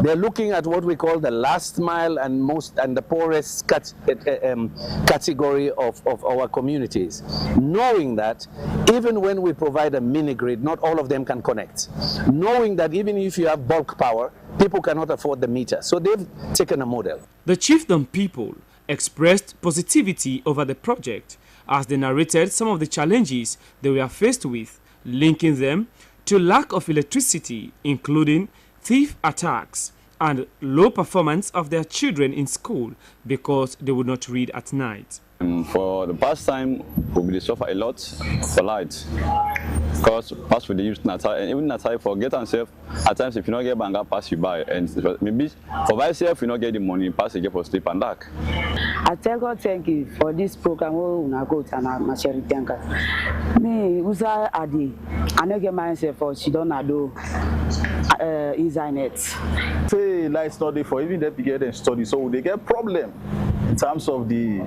They're looking at what we call the last mile and the poorest category of our communities, knowing that even when we provide a mini grid, not all of them can connect. Knowing that even if you have bulk power, people cannot afford the meter. So they've taken a model. The chiefdom people expressed positivity over the project as they narrated some of the challenges they were faced with, linking them to lack of electricity, including thief attacks and low performance of their children in school because they would not read at night. For the past time, we suffer a lot for light. Because pass with the use Natai, and even Natai forget themselves. At times, if you not get banga, pass you by, and maybe for myself, you not get the money, pass you get for sleep and dark. I tell God thank you for this program. Oh, na go to na mashari thanka. Me usa adi. I no get myself for she don't do internet. Say light study for even them to get them study, so they get problem in terms of the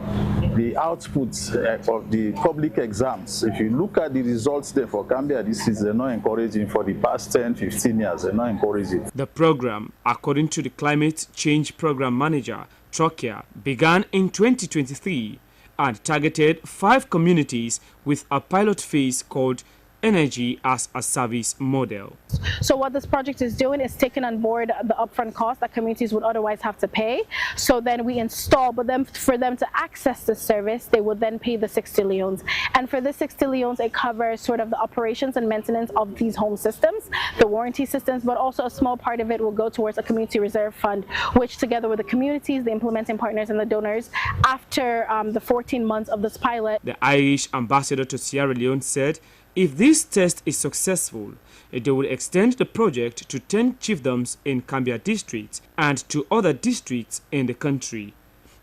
outputs of the public exams. If you look at the results there for Gambia, this is not encouraging for the past 10-15 years. They're not encouraging. The program, according to the Climate Change Program Manager, Trokia, began in 2023 and targeted 5 communities with a pilot phase called Energy as a Service model. So what this project is doing is taking on board the upfront cost that communities would otherwise have to pay. So then we install, but then for them to access the service, they would then pay the 60 leons. And for the 60 leons, it covers sort of the operations and maintenance of these home systems, the warranty systems, but also a small part of it will go towards a community reserve fund, which together with the communities, the implementing partners and the donors, after the 14 months of this pilot. The Irish ambassador to Sierra Leone said if this test is successful, they will extend the project to 10 chiefdoms in Gambia district and to other districts in the country.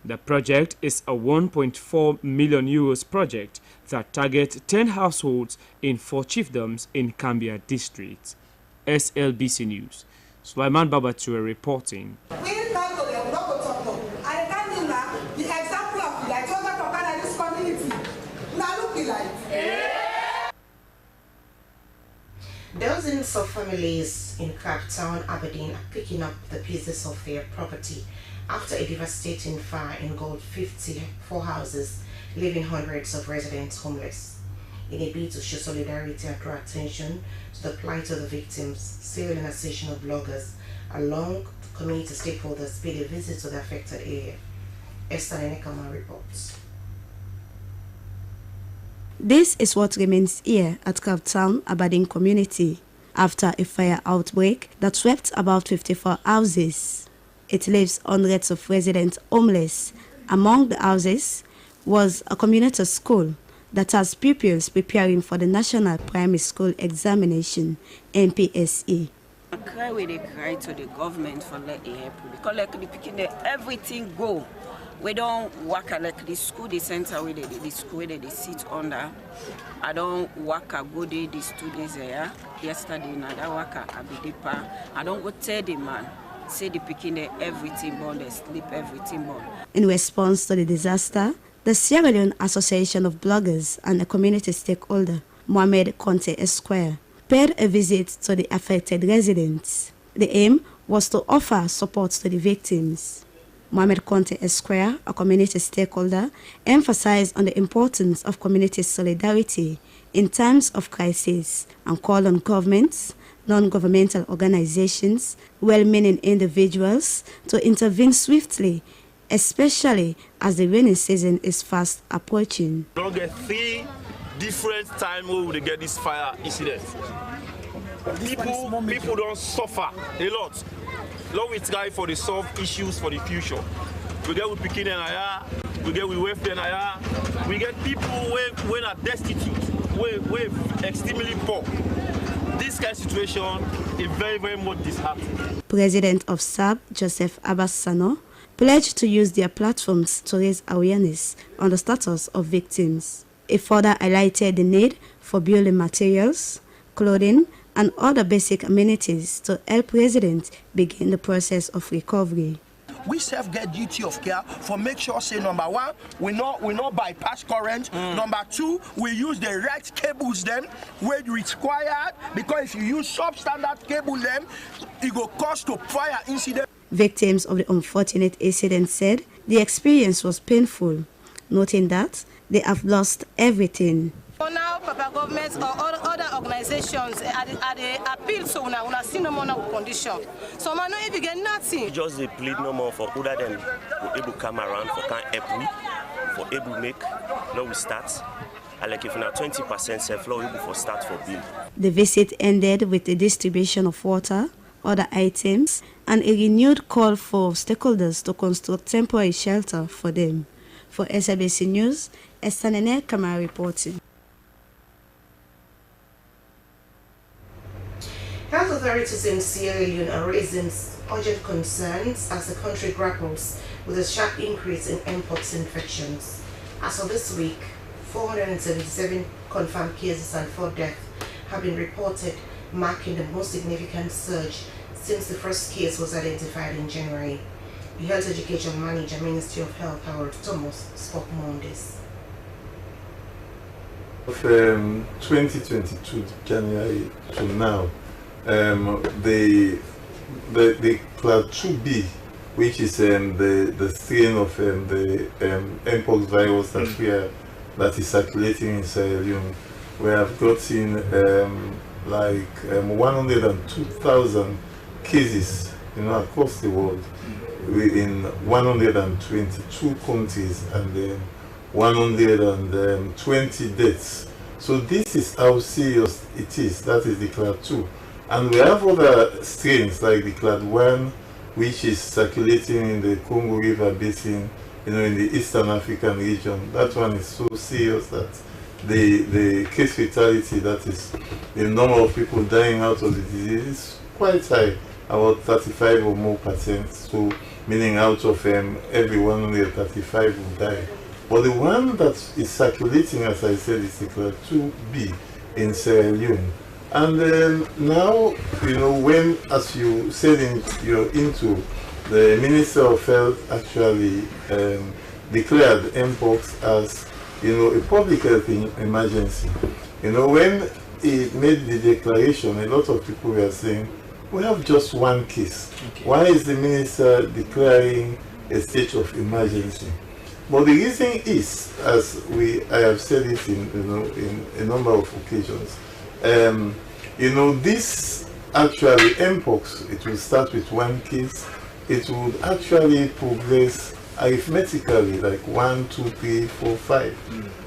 The project is a 1.4 million euros project that targets 10 households in 4 chiefdoms in Gambia district. SLBC News. Sulaiman Babature reporting. Dozens of families in Freetown, Aberdeen are picking up the pieces of their property after a devastating fire engulfed 54 houses, leaving hundreds of residents homeless. In a bid to show solidarity and draw attention to the plight of the victims, Sierra Leone Association of Bloggers, along community stakeholders, paid a visit to the affected area. Esther Nenekama reports. This is what remains here at Freetown, Aberdeen community after a fire outbreak that swept about 54 houses. It leaves hundreds of residents homeless. Among the houses was a community school that has pupils preparing for the National Primary School Examination, NPSE. I cry with a cry to the government for letting help because like the picking everything go. We don't work like the school, the center where the school where they sit under. I don't work a good day, the students there. Yesterday, I work a bidipa. I don't go tell the man, say the picking everything born, they sleep everything born. In response to the disaster, the Sierra Leone Association of Bloggers and a community stakeholder, Mohamed Conte Esquire, paid a visit to the affected residents. The aim was to offer support to the victims. Mohamed Conte Esquire, a community stakeholder, emphasized on the importance of community solidarity in times of crisis and called on governments, non-governmental organizations, well-meaning individuals to intervene swiftly, especially as the rainy season is fast approaching. Don't get free different time where we get this fire incident. People don't suffer a lot. Long we try for the solve issues for the future. We get with Pekin and Aya, we get with welfare and Aya, we get people when are destitute, we're extremely poor. This kind of situation is very, very much disheartening. President of SAB, Joseph Abassano, pledged to use their platforms to raise awareness on the status of victims. He further highlighted the need for building materials, clothing, and other basic amenities to help residents begin the process of recovery. We self get duty of care for make sure say number one, we not bypass current. Number two, we use the right cables them where required, because if you use substandard cable them, it will cause to fire incident. Victims of the unfortunate incident said the experience was painful, noting that they have lost everything. For now, Papa governments or other organizations are the appeal so una see no more condition. So man, if you get nothing. Just they plead no more for other than we able come around for can help we for able make now we start. And like if na 20% self law able for start for bill. The visit ended with the distribution of water, other items, and a renewed call for stakeholders to construct temporary shelter for them. For Slbc News, Estanene Kamara reporting. Health authorities in Sierra Leone are raising urgent concerns as the country grapples with a sharp increase in mpox infections. As of this week, 477 confirmed cases and 4 deaths have been reported, marking the most significant surge since the first case was identified in January. The Health Education Manager, Ministry of Health, Harold Thomas, spoke more on this. From 2022 January to now, the class 2B, which is the strain of the mpox virus that is circulating in Sierra Leone, we have gotten 102,000 cases, across the world, in 122 countries, and then 120 deaths. So this is how serious it is. That is the class 2. And we have other strains like the class 1, which is circulating in the Congo River Basin, in the Eastern African region. That one is so serious that the case fatality, that is the number of people dying out of the disease, is quite high, about 35 or more %. So meaning out of every 135 will die. But the one that is circulating, as I said, is the class 2B in Sierra Leone. And now, when, as you said in your intro, the Minister of Health actually declared mpox as, a public health emergency. When he made the declaration, a lot of people were saying, we have just one case. Okay. Why is the minister declaring a state of emergency? But the reason is, as I have said it in a number of occasions, this actually mpox, it will start with one case. It would actually progress arithmetically, like 1, 2, 3, 4, 5.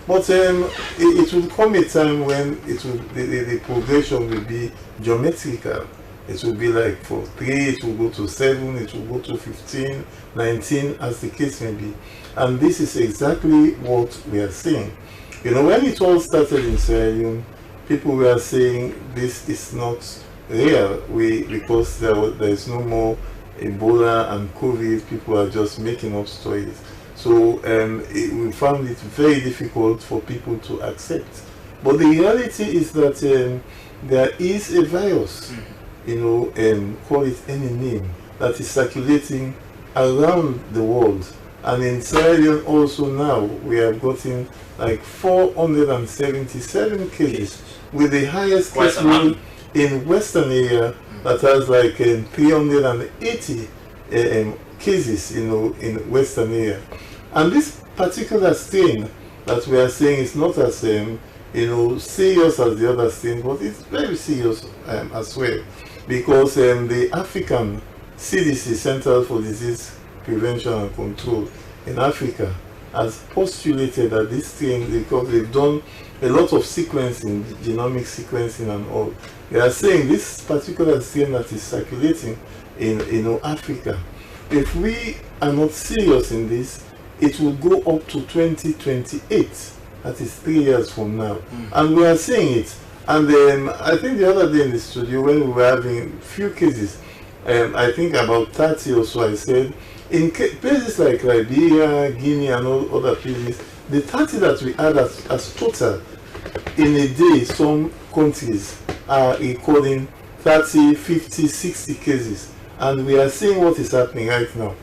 But it will come a time when the progression will be geometrical. It will be like for 3, it will go to 7, it will go to 15, 19, as the case may be. And this is exactly what we are seeing. When it all started in Sierra Leone, people were saying this is not real, because there is no more Ebola and COVID. People are just making up stories. So we found it very difficult for people to accept. But the reality is that there is a virus, call it any name, that is circulating around the world. And in Sierra Leone also now, we have gotten like 477 cases, with the highest case load in Western area that has like 380 cases, in Western area. And this particular strain that we are saying is not as serious as the other strain, but it's very serious as well, because the African CDC, Center for Disease Prevention and Control in Africa, has postulated that this strain, because they've done a lot of sequencing, genomic sequencing and all, they are saying this particular strain that is circulating in Africa, if we are not serious in this, it will go up to 2028. That is 3 years from now. And we are seeing it. And then I think the other day in the studio when we were having few cases, I think about 30 or so, I said, in places like Liberia, Guinea and all other places, the 30 that we had as total in a day, some countries are recording 30, 50, 60 cases. And we are seeing what is happening right now.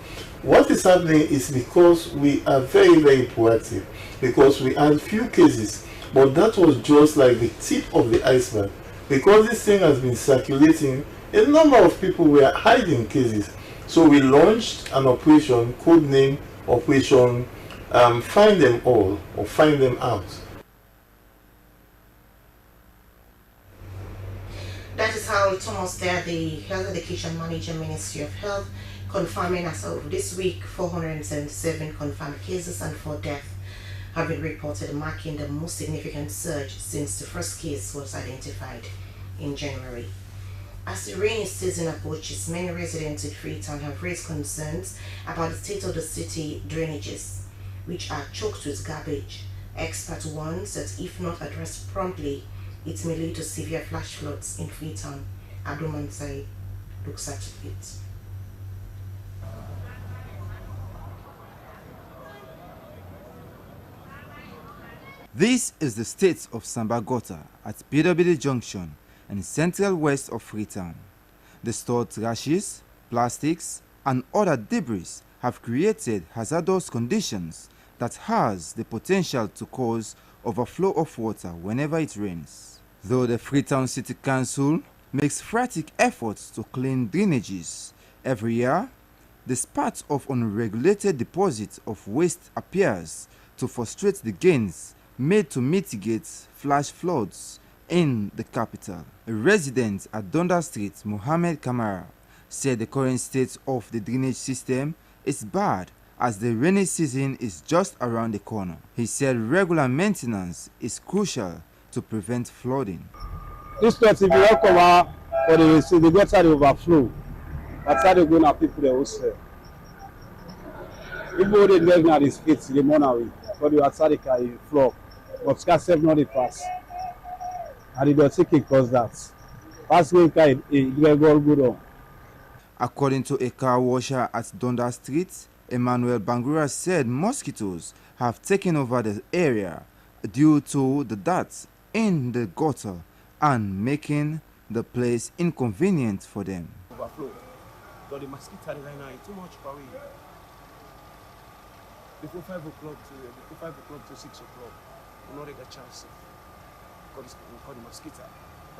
What is happening is because we are very, very proactive, because we had few cases, but that was just like the tip of the iceberg. Because this thing has been circulating, a number of people were hiding cases. So we launched an operation, codename Operation Find Them All, or Find Them Out. That is how Thomas there, the Health Education Manager, Ministry of Health, confirming as of this week 477 confirmed cases and 4 deaths have been reported, marking the most significant surge since the first case was identified in January. As the rainy season approaches, many residents in Freetown have raised concerns about the state of the city drainages, which are choked with garbage. Expert warns that if not addressed promptly, it may lead to severe flash floods in Freetown. Abdulmansai looks at it. This is the state of Samba Gutter at BWD Junction and central west of Freetown. The stored trashes, plastics, and other debris have created hazardous conditions that has the potential to cause overflow of water whenever it rains. Though the Freetown City Council makes frantic efforts to clean drainages every year, the spate of unregulated deposits of waste appears to frustrate the gains made to mitigate flash floods in the capital. A resident at Donda Street, Mohammed Kamara, said the current state of the drainage system is bad as the rainy season is just around the corner. He said regular maintenance is crucial to prevent flooding. This place, if you walk over for the gutter they overflow, that's how they go now people they will say. People they live now the streets, they mourn away, but the outside they can flow. But scarce self not the pass. And it does take cause that. Pass going kind it will go on. According to a car washer at Donda Street, Emmanuel Bangura said mosquitoes have taken over the area due to the dirt in the gutter and making the place inconvenient for them. Overflow. So the mosquito right now is too much for we. Before 5 o'clock to 6 o'clock, we not get a chance because we call the mosquito.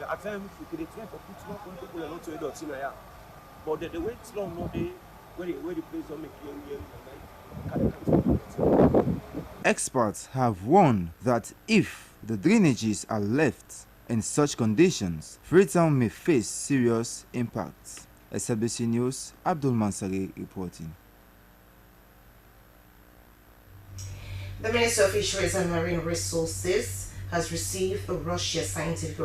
At times we could try to put more people and not to adults in here. But the way it's long no day where the place don't make Experts have warned that if the drainages are left in such conditions, Freetown may face serious impacts. Slbc News, Abdul Mansari reporting. The Minister of Fisheries and Marine Resources has received Russia's scientific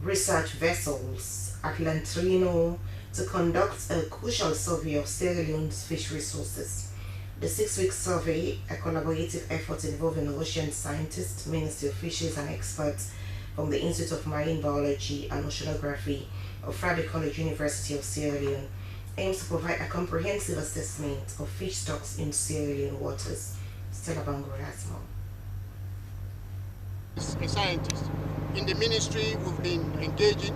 research vessels at Lantrino to conduct a crucial survey of Sierra Leone's fish resources. The 6-week survey, a collaborative effort involving Russian scientists, Ministry of Fisheries and experts from the Institute of Marine Biology and Oceanography of Frederick College, University of Sierra Leone, aims to provide a comprehensive assessment of fish stocks in Sierra Leone waters. Stella Bangura has more. As a scientist, in the ministry we've been engaging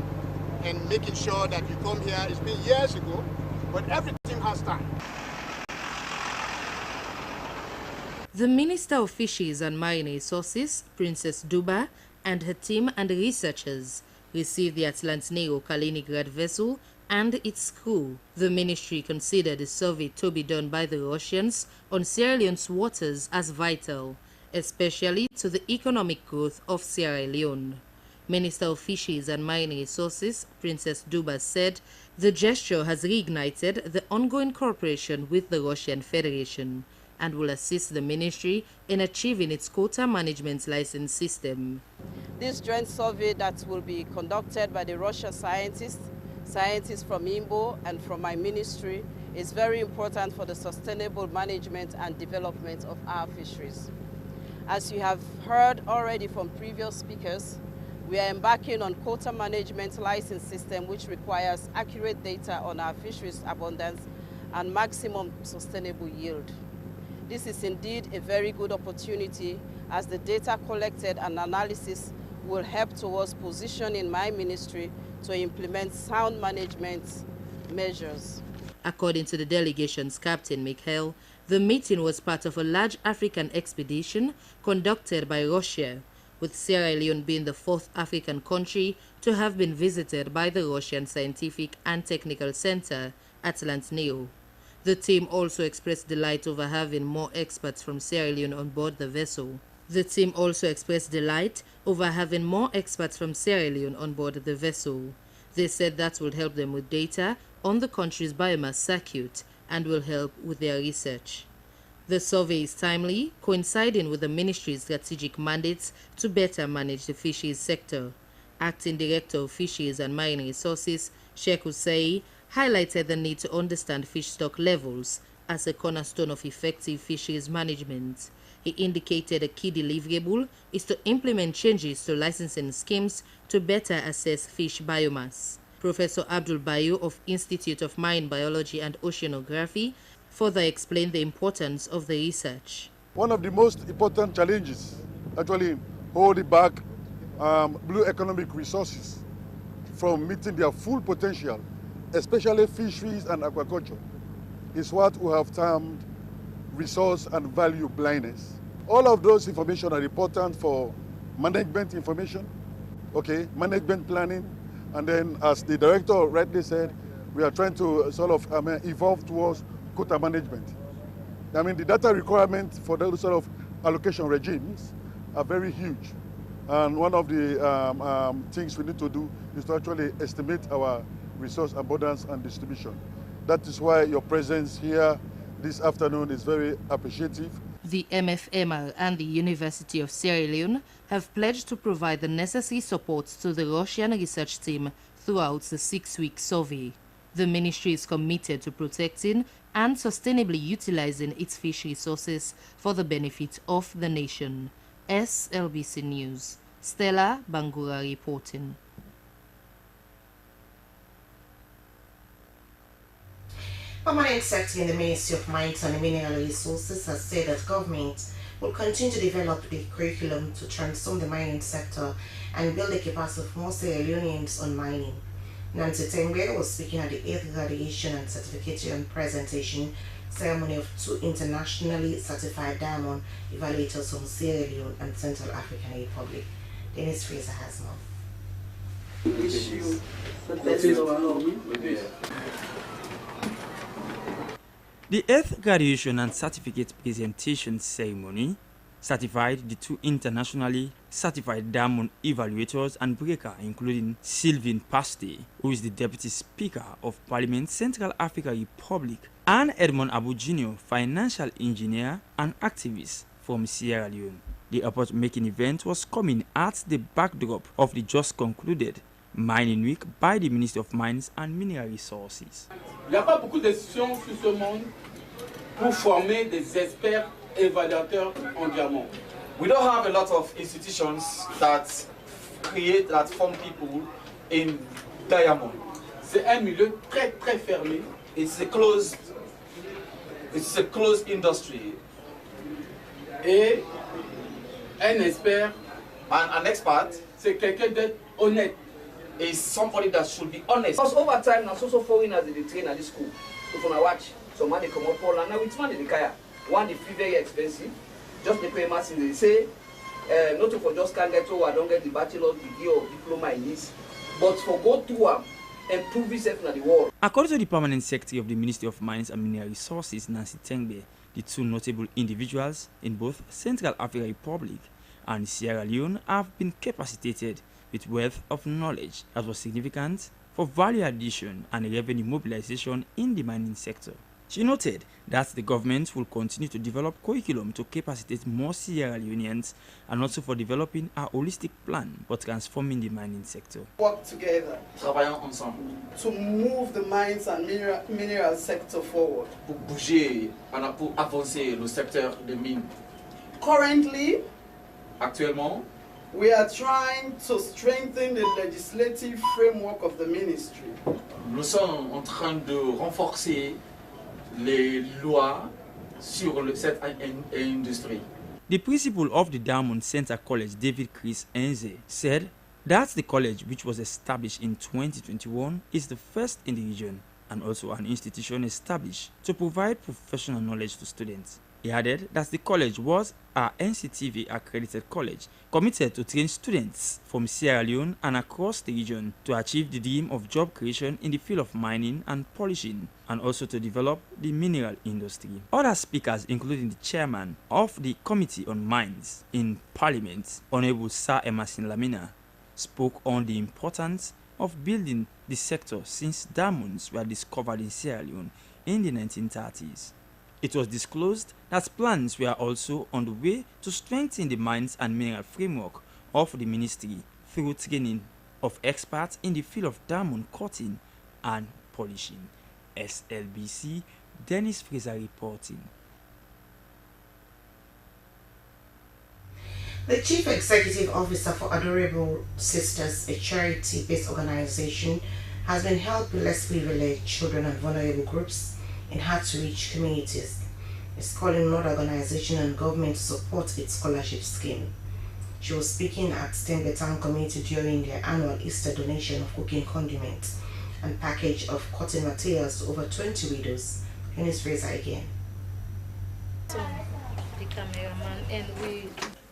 and making sure that you come here. It's been years ago, but everything has time. The Minister of Fisheries and Marine Resources, Princess Duba, and her team and researchers received the Atlantneo Kaliningrad vessel and its crew. The ministry considered the survey to be done by the Russians on Sierra Leone's waters as vital, especially to the economic growth of Sierra Leone. Minister of Fisheries and Marine Resources, Princess Duba, said the gesture has reignited the ongoing cooperation with the Russian Federation and will assist the ministry in achieving its quota management license system. This joint survey that will be conducted by the Russian scientists from IMBO and from my ministry is very important for the sustainable management and development of our fisheries. As you have heard already from previous speakers, we are embarking on quota management license system which requires accurate data on our fisheries abundance and maximum sustainable yield. This is indeed a very good opportunity as the data collected and analysis will help towards positioning my ministry to implement sound management measures. According to the delegation's captain, Mikhail, the meeting was part of a large African expedition conducted by Russia, with Sierra Leone being the fourth African country to have been visited by the Russian Scientific and Technical Center, Atlant Neo. The team also expressed delight over having more experts from Sierra Leone on board the vessel. They said that will help them with data on the country's biomass circuit and will help with their research. The survey is timely, coinciding with the ministry's strategic mandates to better manage the fisheries sector. Acting Director of Fisheries and Marine Resources, Sheikh Hussein, highlighted the need to understand fish stock levels as a cornerstone of effective fisheries management. He indicated a key deliverable is to implement changes to licensing schemes to better assess fish biomass. Professor Abdul Bayu of Institute of Marine Biology and Oceanography further explained the importance of the research. One of the most important challenges actually holding back blue economic resources from meeting their full potential, especially fisheries and aquaculture, is what we have termed resource and value blindness. All of those information are important for management information, management planning, and then as the director rightly said, we are trying to sort of evolve towards quota management. I mean, the data requirements for those sort of allocation regimes are very huge. And one of the things we need to do is to actually estimate our resource abundance and distribution. That is why your presence here this afternoon is very appreciative. The MFMR and the University of Sierra Leone have pledged to provide the necessary support to the Russian research team throughout the 6-week survey. The ministry is committed to protecting and sustainably utilizing its fish resources for the benefit of the nation. SLBC News. Stella Bangura reporting. Permanent Secretary in the Ministry of Mines and Mineral Resources has said that government will continue to develop the curriculum to transform the mining sector and build the capacity of more Sierra Leoneans on mining. Nancy Tengbe was speaking at the 8th graduation and certification presentation ceremony of 2 internationally certified diamond evaluators from Sierra Leone and Central African Republic. Dennis Fraser has more. Wish you the best of luck. The 8th graduation and certificate presentation ceremony certified the 2 internationally certified diamond evaluators and breaker, including Sylvain Paste, who is the Deputy Speaker of Parliament, Central African Republic, and Edmond Abu Jr., financial engineer and activist from Sierra Leone. The award-making event was coming at the backdrop of the just concluded Mining Week by the Ministry of Mines and Mineral Resources. Il n'y a pas beaucoup d'institutions sur ce monde pour former des experts évaluateurs en diamant. We don't have a lot of institutions that form people in diamond. C'est un milieu très très fermé. It's a closed industry. Et un expert, an expert, c'est quelqu'un d'être honnête. Is somebody that should be honest. Because over time, now so foreigners they train at this school. If you watch, some money come up Poland now with money they kaya. One the fee very expensive. Just the payments they say, not for just can't get to I don't get the bachelor's degree or diploma in this, but for go to and prove yourself in the world. According to the Permanent Secretary of the Ministry of Mines and Mineral Resources, Nancy Tengbe, the 2 notable individuals in both Central African Republic and Sierra Leone have been capacitated with wealth of knowledge that was significant for value addition and revenue mobilization in the mining sector. She noted that the government will continue to develop curriculum to capacitate more Sierra Leoneans and also for developing a holistic plan for transforming the mining sector. Work together Travaillons ensemble to move the mines and mineral sector forward. pour bouger, pour avancer le secteur des mines. Currently, Actuellement, we are trying to strengthen the legislative framework of the ministry. nous sommes en train de renforcer les lois sur cette industrie. The principal of the Diamond Center College, David Chris Enze, said that the college, which was established in 2021, is the first in the region and also an institution established to provide professional knowledge to students. He added that the college was a NCTV accredited college committed to train students from Sierra Leone and across the region to achieve the dream of job creation in the field of mining and polishing and also to develop the mineral industry. Other speakers, including the chairman of the Committee on Mines in Parliament, Honorable Sir Emerson Lamina, spoke on the importance of building the sector since diamonds were discovered in Sierra Leone in the 1930s. It was disclosed that plans were also on the way to strengthen the mines and mineral framework of the ministry through training of experts in the field of diamond cutting and polishing. SLBC, Dennis Fraser reporting. The Chief Executive Officer for Adorable Sisters, a charity-based organization, has been helping less privileged children and vulnerable groups in hard-to-reach communities. It's calling on other organizations and government to support its scholarship scheme. She was speaking at Slbc community during their annual Easter donation of cooking condiments and package of cotton materials to over 20 widows. Dennis Fraser again.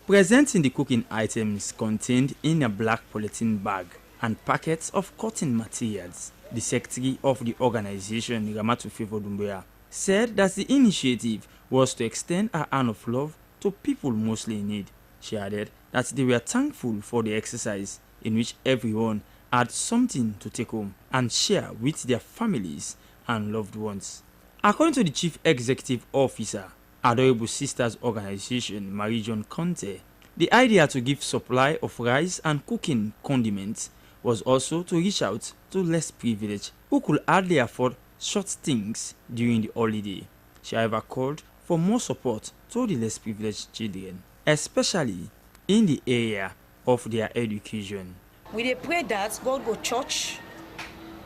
Presenting the cooking items contained in a black polythene bag and packets of cotton materials, the secretary of the organization, Ramatu Fevodumbuya, said that the initiative was to extend a hand of love to people mostly in need. She added that they were thankful for the exercise in which everyone had something to take home and share with their families and loved ones. According to the Chief Executive Officer, Adorable Sisters Organization, Marie-John Conte, the idea to give supply of rice and cooking condiments was also to reach out to less privileged who could hardly afford short things during the holiday. She however called for more support to the less privileged children, especially in the area of their education. We dey pray that God go church,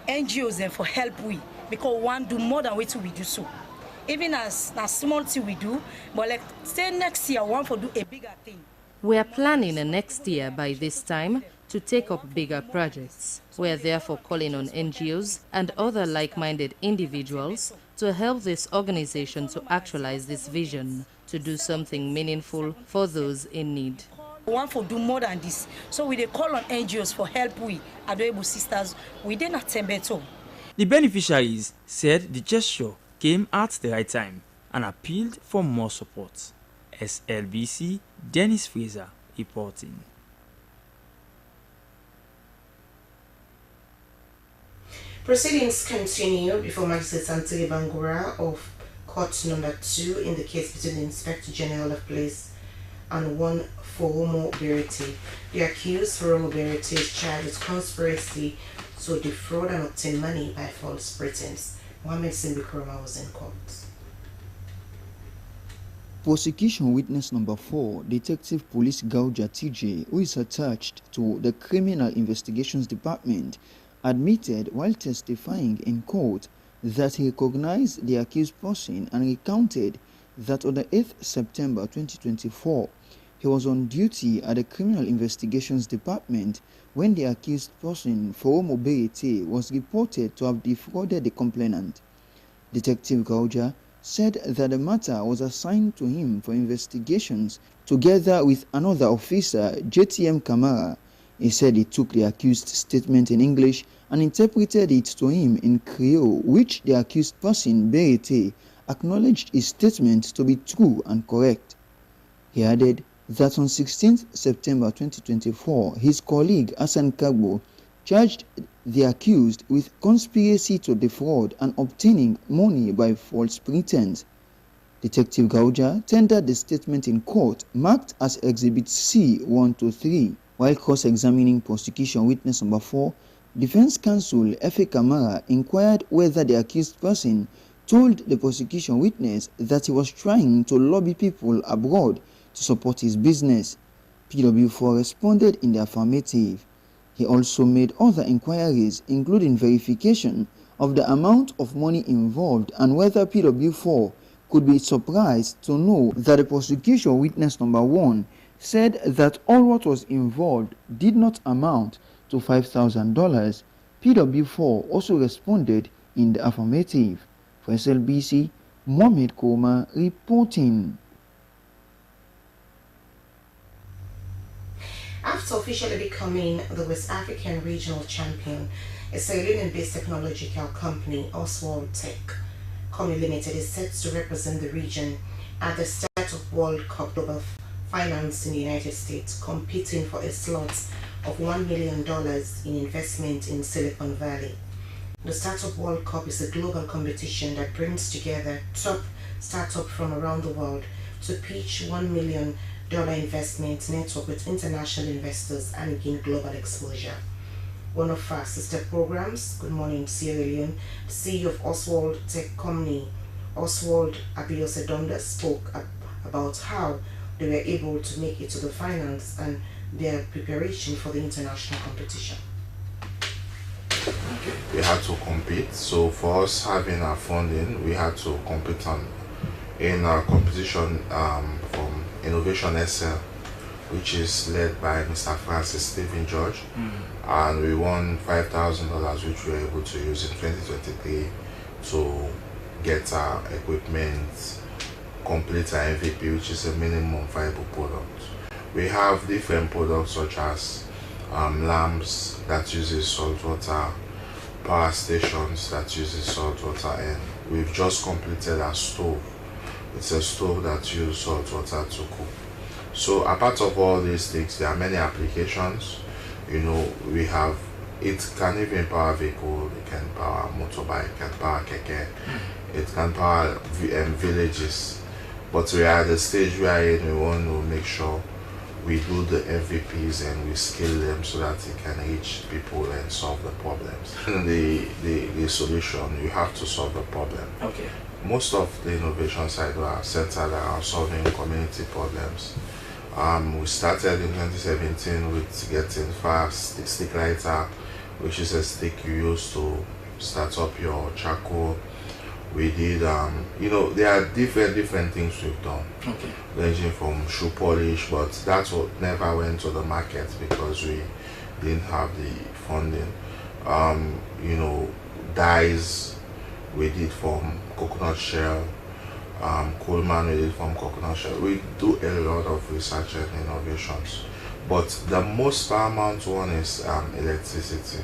NGOs and for help we, because one do more than what we do so. Even as na small thing we do, but like say next year one for do a bigger thing. We are planning a next year by this time to take up bigger projects. We are therefore calling on NGOs and other like-minded individuals to help this organization to actualize this vision, to do something meaningful for those in need. We want to do more than this. So we dey call on NGOs for help we, Adorable Sisters, we dey not Tembeto. The beneficiaries said the gesture came at the right time and appealed for more support. SLBC, Dennis Fraser reporting. Proceedings continue before Magistrate Santiri Bangura of Court Number 2 in the case between the Inspector General of Police and one Foromo Berete. The accused Foromo Berete is charged with conspiracy to defraud and obtain money by false pretense. Mohammed Simbikroma was in court. Prosecution witness number 4, Detective Police Gauja TJ, who is attached to the Criminal Investigations Department, admitted while testifying in court that he recognized the accused person and recounted that on the 8th September 2024, he was on duty at the Criminal Investigations Department when the accused person, Foromo Berete, was reported to have defrauded the complainant. Detective Gauja said that the matter was assigned to him for investigations together with another officer, JTM Kamara. He said he took the accused statement in English and interpreted it to him in Creole, which the accused person, Berete, acknowledged his statement to be true and correct. He added that on 16th September 2024, his colleague Hassan Kagbo charged the accused with conspiracy to defraud and obtaining money by false pretense. Detective Gauja tendered the statement in court marked as Exhibit C 1-3. While cross-examining prosecution witness number 4, Defense Counsel Efe Kamara inquired whether the accused person told the prosecution witness that he was trying to lobby people abroad to support his business. PW4 responded in the affirmative. He also made other inquiries, including verification of the amount of money involved and whether PW4 could be surprised to know that the prosecution witness number 1 said that all what was involved did not amount to $5,000. PW4 also responded in the affirmative. For SLBC, Mohamed Koma reporting. After officially becoming the West African regional champion, a Sierra Leone-based technological company, Oswald Tech Company Limited, is set to represent the region at the Startup World Cup Global Finance in the United States, competing for a slot of $1 million in investment in Silicon Valley. The Startup World Cup is a global competition that brings together top startups from around the world to pitch $1 million investment, network with international investors, and gain global exposure. One of our sister programs, Good Morning Sierra Leone, the CEO of Oswald Tech Company, Oswald Abiyosedonda, spoke about how they were able to make it to the finals and their preparation for the international competition. We had to compete, so for us having our funding, we had to compete in our competition from Innovation SL, which is led by Mr. Francis Stephen George, and we won $5,000, which we were able to use in 2023 to get our equipment, complete our MVP, which is a minimum viable product. We have different products such as lamps that uses salt water, power stations that uses salt water, and we've just completed our stove. It's a stove that uses salt water to cook. So apart of all these things, there are many applications. You know, we have, it can even power vehicle, it can power motorbike, it can power keke, it can power villages. But we are at the stage where we want to make sure we do the MVPs and we scale them so that it can reach people and solve the problems. And the solution, you have to solve the problem. Okay. Most of the innovation side are centered around solving community problems. We started in 2017 with getting fast the stick lighter, which is a stick you use to start up your charcoal. We did, you know, there are different things we've done, okay, ranging from shoe polish, but that's what never went to the market because we didn't have the funding. You know, dyes we did from coconut shell, Coleman we did from coconut shell. We do a lot of research and innovations, but the most paramount one is electricity.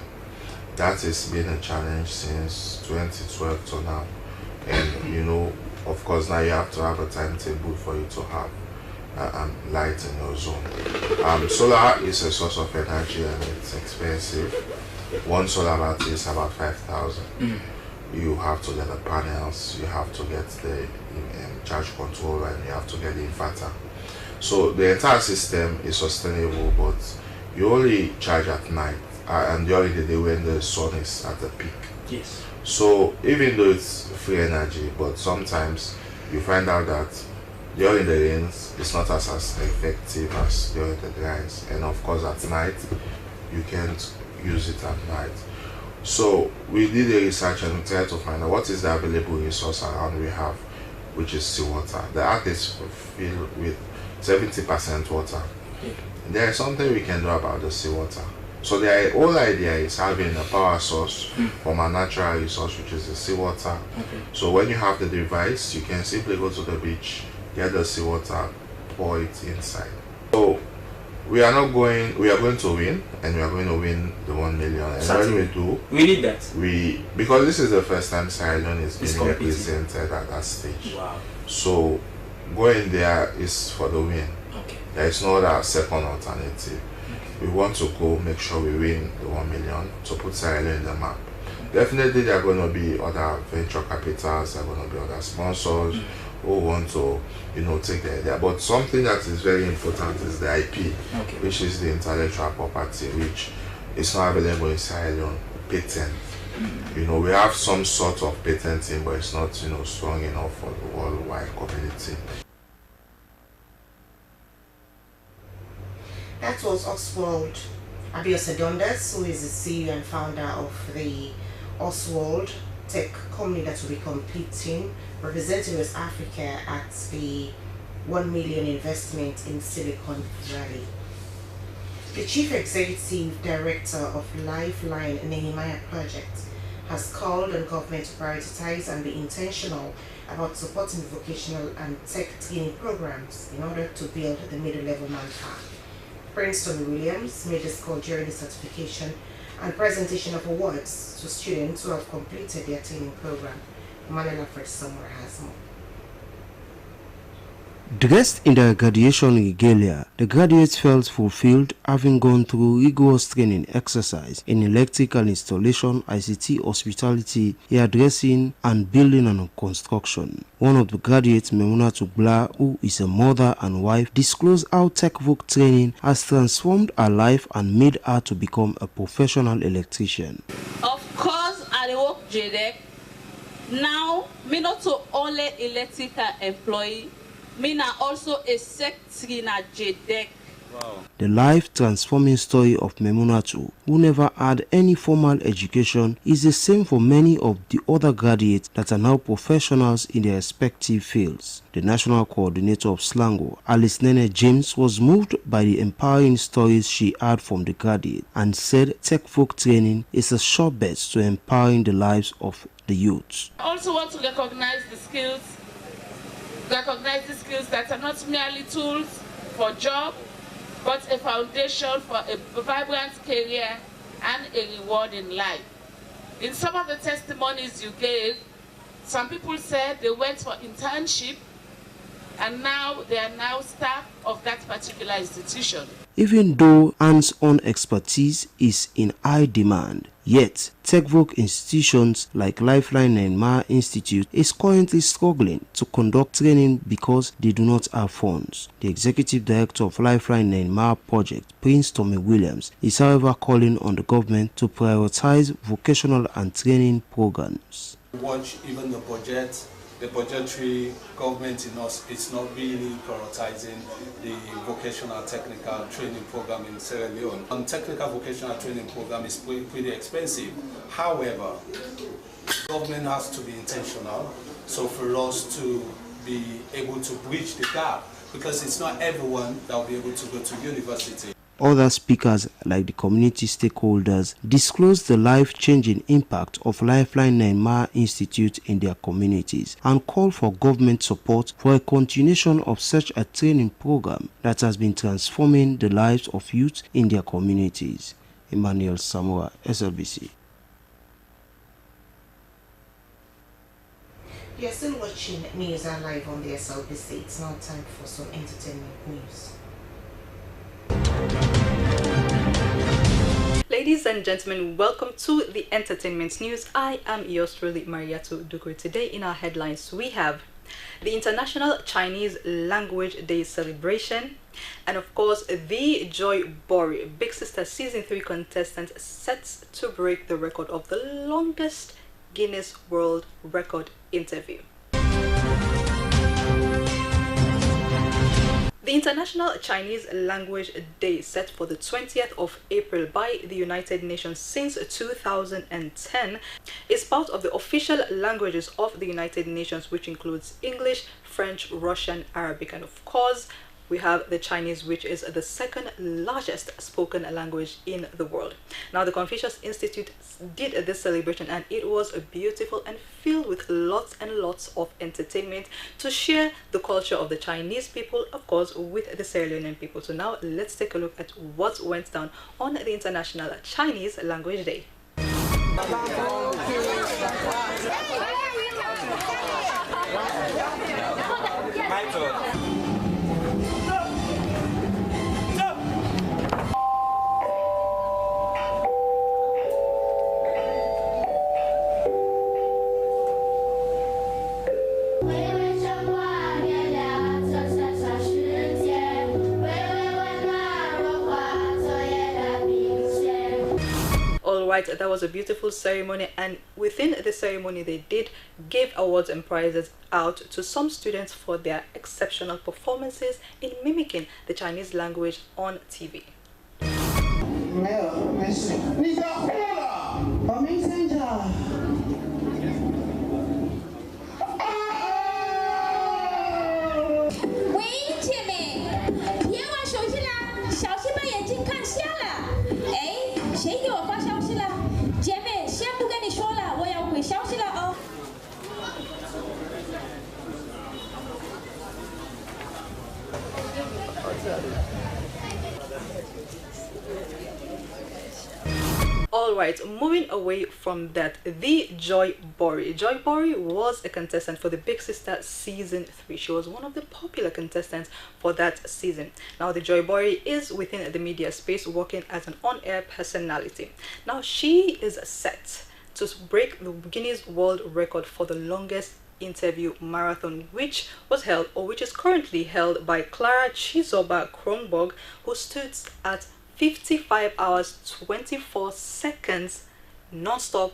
That has been a challenge since 2012 to now. And you know, of course, now you have to have a timetable for you to have light in your zone. Solar is a source of energy and it's expensive. One solar battery is about 5,000. You have to get the panels, you have to get the charge control, and you have to get the inverter. So the entire system is sustainable, but you only charge at night and during the day when the sun is at the peak. Yes. So even though it's free energy, but sometimes you find out that during the rains it's not as effective as during the dries, and of course at night you can't use it at night. So we did a research and we tried to find out what is the available resource around we have, which is seawater. The earth is filled with 70% water. Okay. There is something we can do about the seawater. So the whole idea is having a power source from a natural resource, which is the seawater. Okay. So when you have the device, you can simply go to the beach, get the seawater, pour it inside. So we are going to win, and we are going to win the 1 million. And Certainly. when we do, we need that. Because this is the first time Sierra Leone is being competing. represented at that stage. Wow. So going there is for the win. Okay. There is no other second alternative. Okay. we want to go make sure we win the 1 million to put Sierra Leone in the map. Definitely there are going to be other venture capitals, there are going to be other sponsors who want to, take the idea. But something that is very important is the IP, which is the intellectual property, which is not available in Sierra Leone, patent. We have some sort of patenting, but it's not, strong enough for the worldwide community. That was Oswald Abiose-Dundas, who is the CEO and founder of the Oswald Tech company that will be competing, representing West Africa at the 1 million investment in Silicon Valley. The Chief Executive Director of Lifeline Nehemiah Project has called on government to prioritize and be intentional about supporting vocational and tech training programs in order to build the middle-level manpower. Prince Tommy Williams made this call during the certification and presentation of awards to students who have completed their training program. Emmanuel Alfred somewhere has more. Dressed in their graduation regalia, the graduates felt fulfilled having gone through rigorous training exercise in electrical installation, ICT, hospitality, hairdressing, and building and construction. One of the graduates, Memuna Tugbla, who is a mother and wife, disclosed how TechVoc training has transformed her life and made her to become a professional electrician. Of course, I work JDEC. Now, me not only electrical employee, me now also a secretary na JDEC. Wow. The life-transforming story of Memunatu, who never had any formal education, is the same for many of the other graduates that are now professionals in their respective fields. The national coordinator of Slango, Alice Nene James, was moved by the empowering stories she heard from the graduate and said TechVoc training is a sure bet to empowering the lives of the youth. I also want to recognize the skills that are not merely tools for job, but a foundation for a vibrant career and a reward in life. In some of the testimonies you gave, some people said they went for internship and now they are now staff of that particular institution. Even though hands-on expertise is in high demand, yet TechVoc institutions like Lifeline Nehemiah Institute is currently struggling to conduct training because they do not have funds. The executive director of Lifeline Nehemiah Project, Prince Tommy Williams, is however calling on the government to prioritize vocational and training programs. Watch even the budgetary government in us is not really prioritizing the vocational technical training program in Sierra Leone. And technical vocational training program is pretty expensive. However, government has to be intentional. So for us to be able to bridge the gap, because it's not everyone that will be able to go to university. Other speakers, like the community stakeholders, disclosed the life-changing impact of Lifeline Nehemiah Institute in their communities and called for government support for a continuation of such a training program that has been transforming the lives of youth in their communities. Emmanuel Samoa, SLBC. You're still watching News and Live on the SLBC. It's now time for some entertainment news. Ladies and gentlemen, welcome to the entertainment news. I am yours truly, Mariato Dukuri. Today in our headlines we have the International Chinese Language Day celebration, and of course the Joy Bori Big Sister Season 3 contestant sets to break the record of the longest Guinness World Record interview. The International Chinese Language Day, set for the 20th of April by the United Nations since 2010, is part of the official languages of the United Nations, which includes English, French, Russian, Arabic, and of course we have the Chinese, which is the second largest spoken language in the world. Now, the Confucius Institute did this celebration and it was beautiful and filled with lots and lots of entertainment to share the culture of the Chinese people, of course, with the Sierra Leonean people. So now let's take a look at what went down on the International Chinese Language Day. Alright, that was a beautiful ceremony, and within the ceremony they did give awards and prizes out to some students for their exceptional performances in mimicking the Chinese language on TV. Alright, moving away from that, the Joy Bori. Joy Bori was a contestant for the Big Sister Season 3. She was one of the popular contestants for that season. Now, the Joy Bori is within the media space working as an on-air personality. Now, she is set to break the Guinness World Record for the longest interview marathon, which was held, or which is currently held, by Clara Chizoba Kronborg, who stood at 55 hours 24 seconds non-stop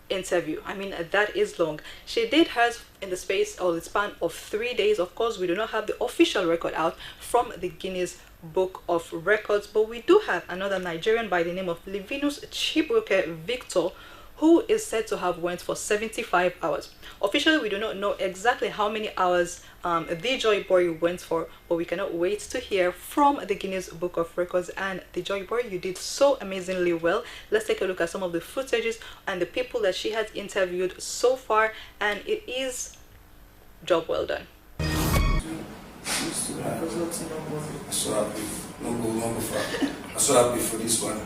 interview. I mean, that is long. She did hers in the space or the span of 3 days. Of course, we do not have the official record out from the Guinness Book of Records, but we do have another Nigerian by the name of Livinus Chibuke Victor, who is said to have went for 75 hours. Officially, we do not know exactly how many hours the Joy Bori went for, but we cannot wait to hear from the Guinness Book of Records. And the Joy Bori, you did so amazingly well. Let's take a look at some of the footages and the people that she has interviewed so far, and it is job well done. I'm so happy for this one.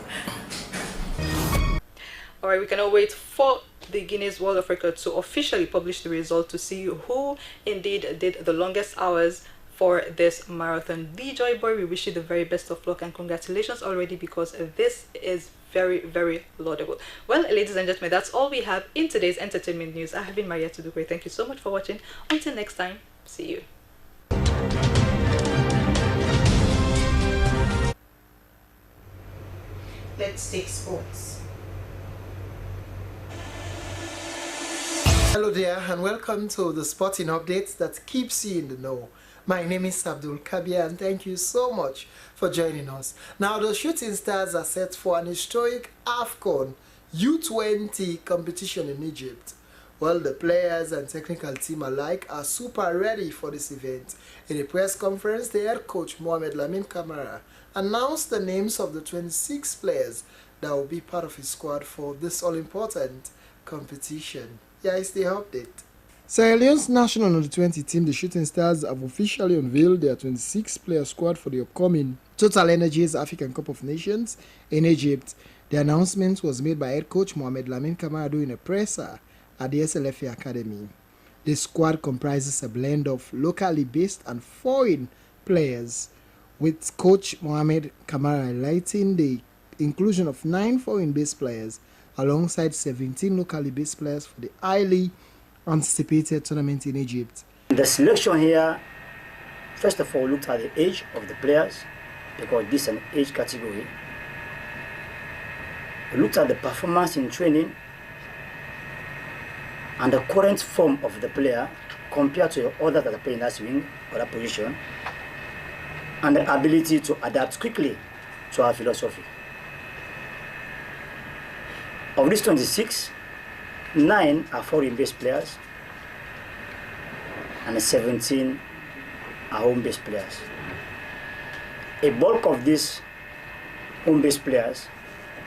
Alright, we cannot wait for the Guinness World of Records to officially publish the result to see who indeed did the longest hours for this marathon. The Joy Boy, we wish you the very best of luck and congratulations already, because this is very, very laudable. Well, ladies and gentlemen, that's all we have in today's entertainment news. I have been Maria Tudugwe. Thank you so much for watching. Until next time, see you. Let's take sports. Hello there, and welcome to the sporting updates that keeps you in the know. My name is Abdul Kabir, and thank you so much for joining us. Now, the Shooting Stars are set for an historic AFCON U20 competition in Egypt. Well, the players and technical team alike are super ready for this event. In a press conference, the head coach Mohamed Lamine Camara announced the names of the 26 players that will be part of his squad for this all-important competition. Here is the update. Sierra Leone's national under-20 team, the Shooting Stars, have officially unveiled their 26-player squad for the upcoming Total Energies African Cup of Nations in Egypt. The announcement was made by head coach Mohamed Lamine Camara during a presser at the SLFA Academy. The squad comprises a blend of locally based and foreign players, with coach Mohamed Camara highlighting the inclusion of 9 foreign-based players alongside 17 locally based players for the highly anticipated tournament in Egypt. The selection here, first of all, looked at the age of the players, because this is an age category. We looked at the performance in training and the current form of the player compared to others that are playing that swing or that position, and the ability to adapt quickly to our philosophy. Of these 26, 9 are foreign-based players and 17 are home-based players. A bulk of these home-based players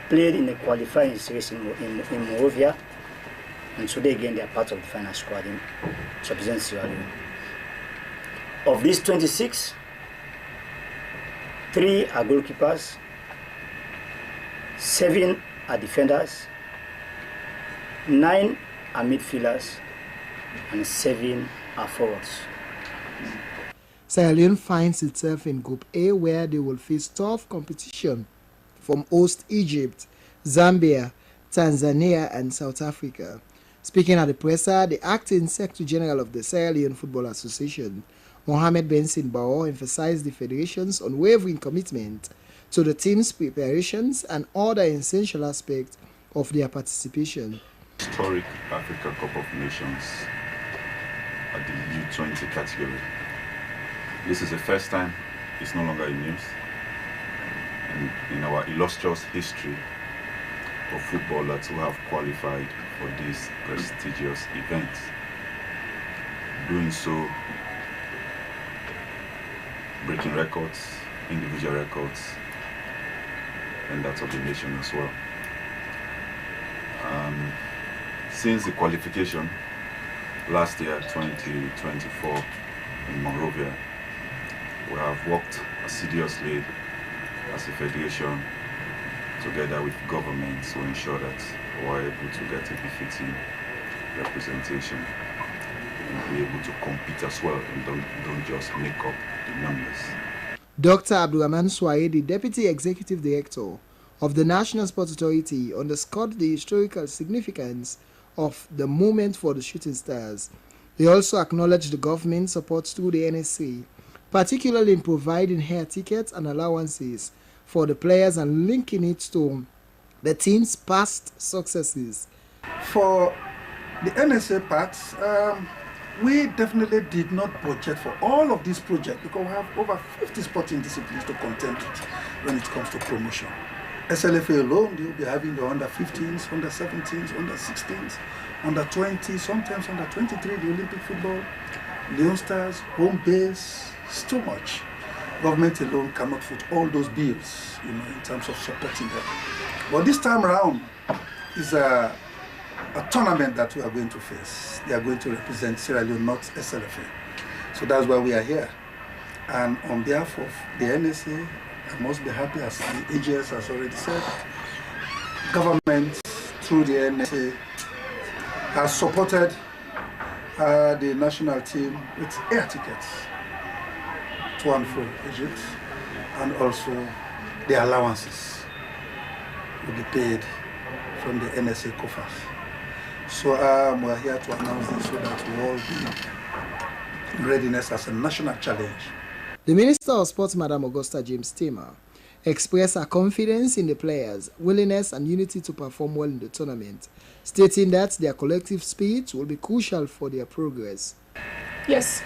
played in the qualifying series in Monrovia, and today again they are part of the final squad in represent Sierra Leone. Of these 26, 3 are goalkeepers, 7 are defenders, 9 are midfielders, and 7 are forwards. Sierra Leone finds itself in Group A, where they will face tough competition from host Egypt, Zambia, Tanzania, and South Africa. Speaking at the presser, the acting Secretary General of the Sierra Leone Football Association, Mohamed Benson Bao, emphasized the federation's unwavering commitment to the team's preparations and other essential aspects of their participation. Historic Africa Cup of Nations at the U20 category. This is the first time it's no longer in news. In our illustrious history of footballers who have qualified for these prestigious events. Doing so, breaking records, individual records, and that of the nation as well. Since the qualification last year, 2024, in Monrovia, we have worked assiduously as a federation together with governments to ensure that we're able to get a befitting representation and be able to compete as well and don't just make up the numbers. Dr. Abdulrahman Swai, the Deputy Executive Director of the National Sports Authority, underscored the historical significance of the movement for the Shooting Stars. He also acknowledged the government's support through the NSA, particularly in providing air tickets and allowances for the players and linking it to the team's past successes. For the NSA part, we definitely did not budget for all of these projects because we have over 50 sporting disciplines to contend with when it comes to promotion. SLFA alone, they'll be having the under 15s, under 17s, under 16s, under 20s, sometimes under 23, the Olympic football, Leone Stars, home base. It's too much. Government alone cannot foot all those bills, in terms of supporting them. But this time around is a tournament that we are going to face. They are going to represent Sierra Leone, not SLFA. So that's why we are here. And on behalf of the NSA, I must be happy, as the AGS has already said, government through the NSA has supported the national team with air tickets to and from Egypt, and also the allowances will be paid from the NSA coffers. So we're here to announce this so that we all be in readiness as a national challenge. The Minister of Sports, Madam Augusta James Tamer, expressed her confidence in the players' willingness and unity to perform well in the tournament, stating that their collective spirit will be crucial for their progress. Yes,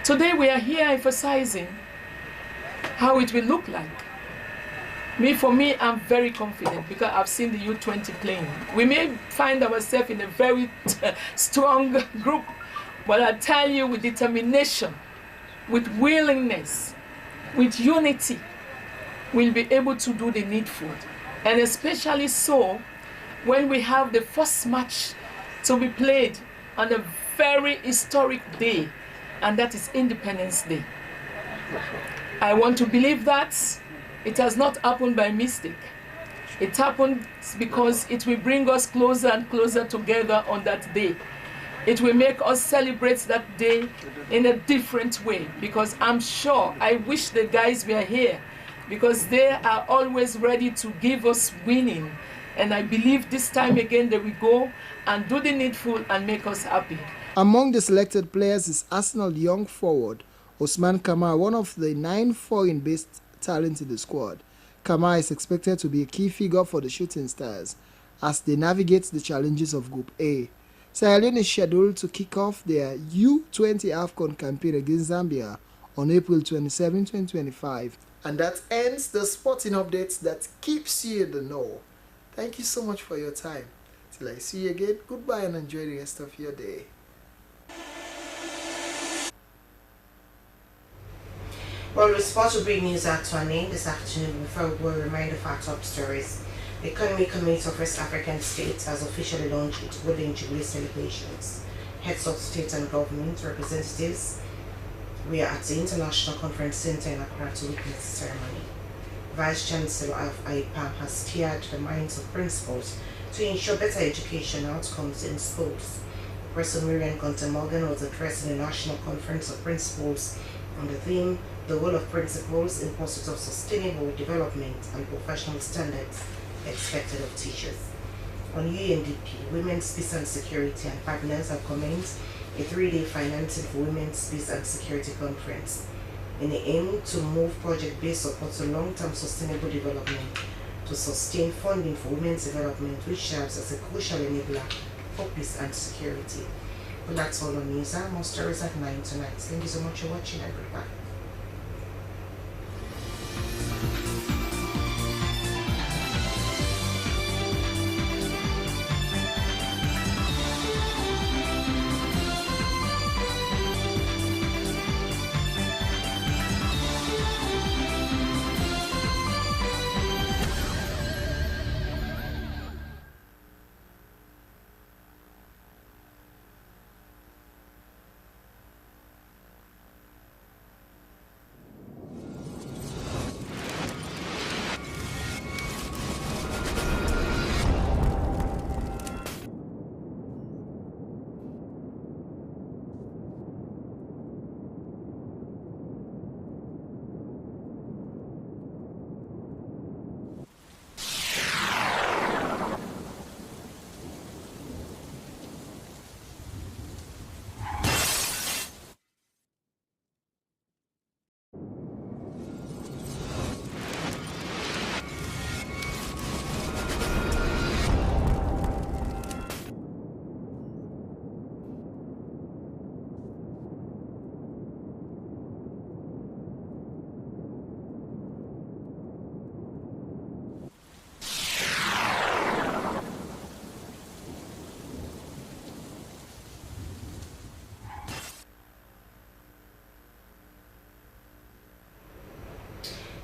today we are here emphasizing how it will look like. For me, I'm very confident because I've seen the U20 playing. We may find ourselves in a very strong group, but I tell you, with determination, with willingness, with unity, we'll be able to do the needful. And especially so when we have the first match to be played on a very historic day, and that is Independence Day. I want to believe that it has not happened by mistake. It happened because it will bring us closer and closer together on that day. It will make us celebrate that day in a different way, because I'm sure, I wish the guys were here, because they are always ready to give us winning. And I believe this time again they will go and do the needful and make us happy. Among the selected players is Arsenal young forward Osman Kamara, one of the 9 foreign-based talents in the squad. Kamara is expected to be a key figure for the Shooting Stars as they navigate the challenges of Group A. Sierra Leone is scheduled to kick off their U20 AFCON campaign against Zambia on April 27, 2025. And that ends the sporting updates that keeps you in the know. Thank you so much for your time. Till I see you again, goodbye and enjoy the rest of your day. Well, the sports will bring news at to an end this afternoon. Before we remind of our top stories. The Economic Committee of West African States has officially launched its Golden Jubilee celebrations. Heads of state and government representatives were at the International Conference Center in Accra to witness the ceremony. Vice Chancellor of IPAM has steered the minds of principals to ensure better education outcomes in schools. Professor Miriam Gunter-Morgan was addressing the National Conference of Principals on the theme, The Role of Principals in Pursuit of Sustainable Development and Professional Standards Expected of Teachers. on UNDP, Women's Peace and Security, and partners have commenced a 3-day financing for Women's Peace and Security Conference in the aim to move project-based support to long-term sustainable development to sustain funding for women's development, which serves as a crucial enabler for peace and security. Well, that's all on news. More stories at 9 tonight. Thank you so much for watching, and goodbye.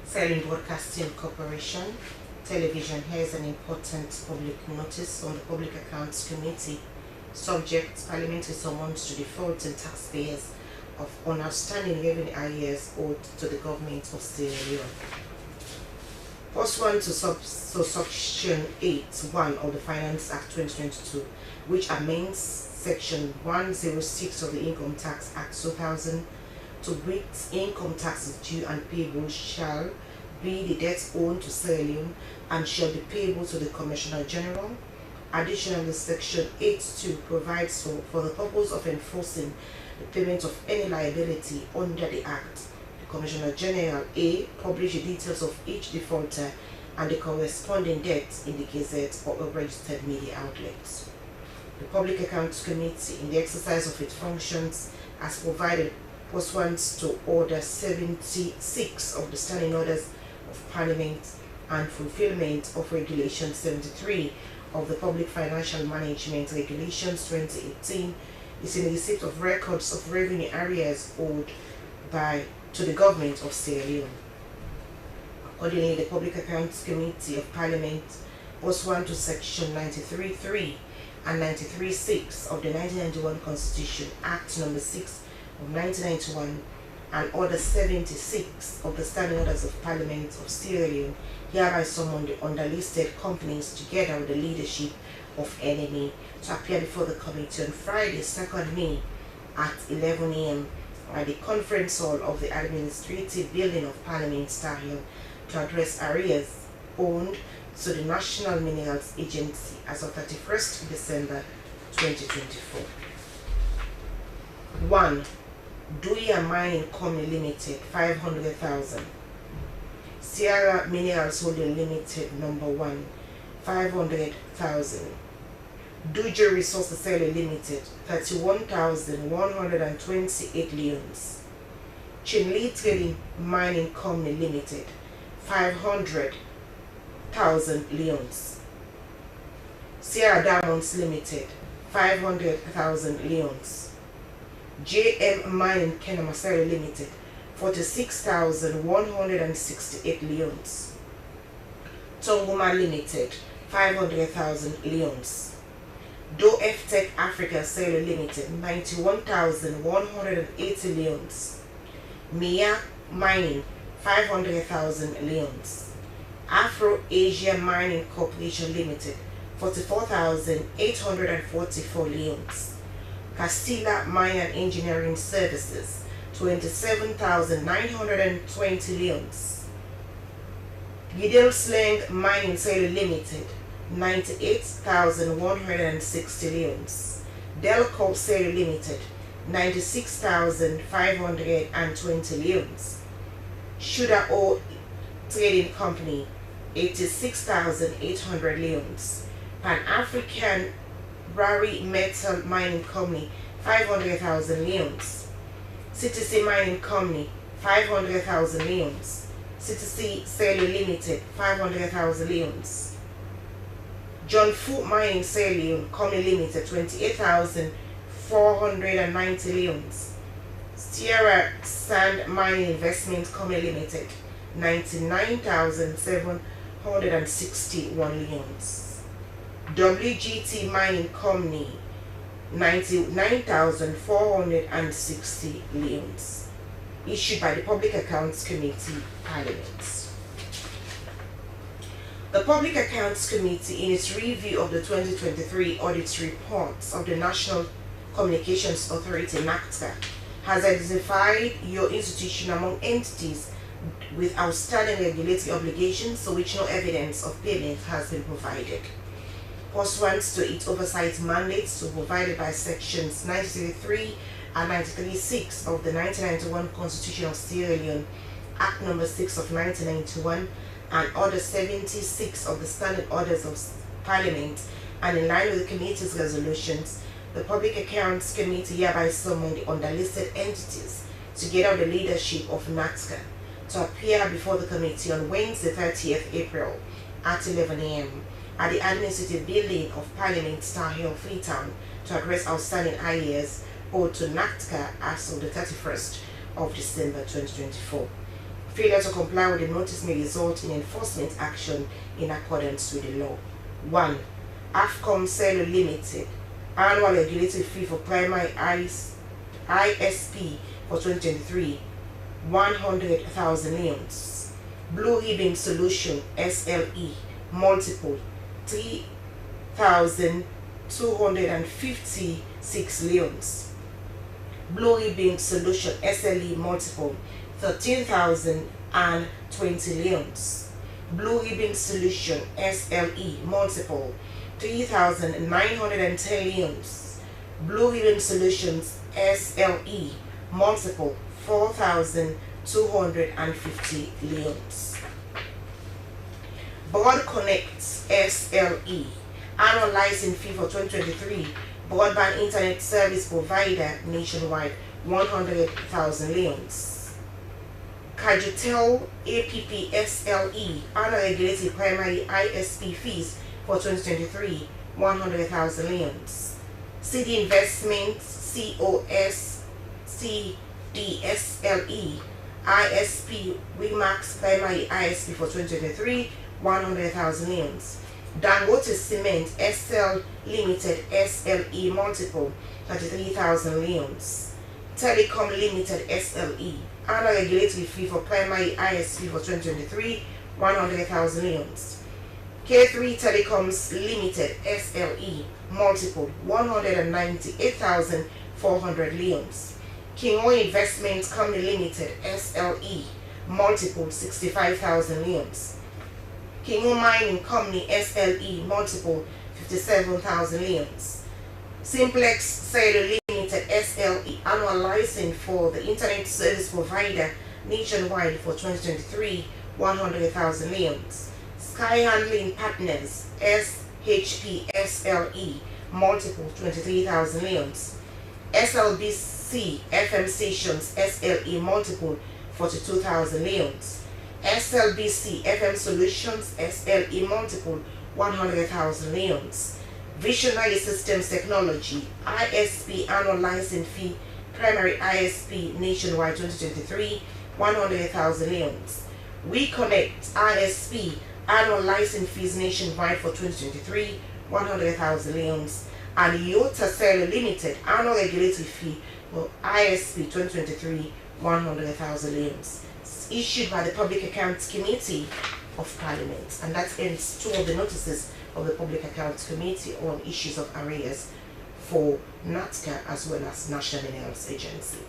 Sierra Leone Broadcasting Corporation Television has an important public notice on the Public Accounts Committee. Subject: Parliamentary summons to default and taxpayers of outstanding revenue arrears owed to the government of Sierra Leone. Pursuant to Section 8(1) of the Finance Act 2022, which amends Section 106 of the Income Tax Act 2000, to which income taxes due and payable shall be the debts owed to Sierra Leone and shall be payable to the Commissioner General. Additionally, Section 8(2) provides for the purpose of enforcing the payment of any liability under the Act, the Commissioner General A. publish the details of each defaulter and the corresponding debt in the Gazette or a registered media outlets. The Public Accounts Committee, in the exercise of its functions, has provided pursuant to Order 76 of the Standing Orders of Parliament and fulfillment of Regulation 73 of the Public Financial Management Regulations 2018, is in the receipt of records of revenue arrears owed to the government of Sierra Leone. Accordingly, the Public Accounts Committee of Parliament, pursuant to Section 93(3) and 93(6) of the 1991 Constitution, Act No. 6 of 1991, and Order 76 of the Standing Orders of Parliament of Sierra Leone, hereby summon the underlisted companies together with the leadership of NMA to appear before the committee on Friday, 2nd May at 11 a.m. at the conference hall of the Administrative Building of Parliament, Star Hill, to address arrears owed to the National Minerals Agency as of 31st December 2024. 1. Duya Mining Company Limited, 500,000. Sierra Minerals Holding Limited, number 1, 500,000. Dujo Resources Sierra Limited, 31,128 leones. Chinle Trading Mining Company Limited, 500,000 leones. Sierra Diamonds Limited, 500,000 leones. JM Mining Kenema Sierra Limited, 46,168 leones. Tonguma Limited, 500,000 leones. Do F-Tech Africa Sierra Limited, 91,180 leones. Mia Mining, 500,000 leones. Afro Asia Mining Corporation Limited, 44,844 leones. Castilla Mine Engineering Services, 27,920 leones. Gidel Slang Mining Sierra Limited, 98,160 leons. Delco Sale Limited, 96,520 leons. Shuda O Trading Company, 86,800 leons. Pan African Rari Metal Mining Company, 500,000 leons. CTC Mining Company, 500,000 leons. CTC Sale Limited, 500,000 leons. John Fu Mining Sale Company Limited, 28,490 leons. Sierra Sand Mining Investment Company Limited, 99,761 leons. WGT Mining Company, 99,460 leons. Issued by the Public Accounts Committee, Parliament. The Public Accounts Committee, in its review of the 2023 audit reports of the National Communications Authority, NACTA, has identified your institution among entities with outstanding regulatory obligations for which no evidence of payment has been provided. Pursuant to its oversight mandates provided by Sections 93 and 93(6) of the 1991 Constitution of Sierra Leone, Act No. 6 of 1991, and Order 76 of the Standing Orders of Parliament, and in line with the committee's resolutions, the Public Accounts Committee hereby summoned the underlisted entities, together with the leadership of NACTA, to appear before the committee on Wednesday, 30th April at 11 a.m. at the Administrative Building of Parliament, Star Hill, Freetown, to address outstanding arrears owed to NACTA as of the 31st of December 2024. Failure to comply with the notice may result in enforcement action in accordance with the law. 1. AFCOM Cellular Limited, annual regulatory fee for primary ISP for 2023, 100,000 leons. Blue Ribbon Solution SLE, multiple, 3,256 leons. Blue Ribbon Solution SLE, multiple, 13,020 leons. Blue Ribbon Solution SLE, multiple, 3,910 leons. Blue Ribbon Solutions SLE, multiple, 4,250 leons. Broad Connect SLE, annual license fee for 2023, broadband internet service provider nationwide, 100,000 leons. Cajutel APP SLE, annual regulated primary ISP fees for 2023, 100,000 leons. CD Investments COS CD SLE, ISP Wimax primary ISP for 2023, 100,000 leons. Dangote Cement SL Limited SLE, multiple, 33,000 leons. Telecom Limited SLE, annual regulatory fee for primary ISP for 2023, 100,000 leons. K3 Telecoms Limited SLE, multiple, 198,400 leons. Kingo Investment Company Limited SLE, multiple, 65,000 leons. Kingo Mining Company SLE, multiple, 57,000 leons. Simplex Cellular Limited SLE, annual license for the internet service provider nationwide for 2023, 100,000 leons. Sky Handling Partners SHP SLE, multiple, 23,000 leons. SLBC FM Stations SLE, multiple, 42,000 leons. SLBC FM Solutions SLE, multiple, 100,000 leons. Visionary Systems Technology ISP, annual license fee primary ISP nationwide 2023, 100,000 leons. We Connect ISP, annual license fees nationwide for 2023, 100,000 leons. And Yota Cellular Limited, annual regulatory fee for ISP 2023, 100,000 leons. It's issued by the Public Accounts Committee of Parliament. And that ends two of the notices of the Public Accounts Committee on issues of arrears for NATCA as well as National Minerals Agency.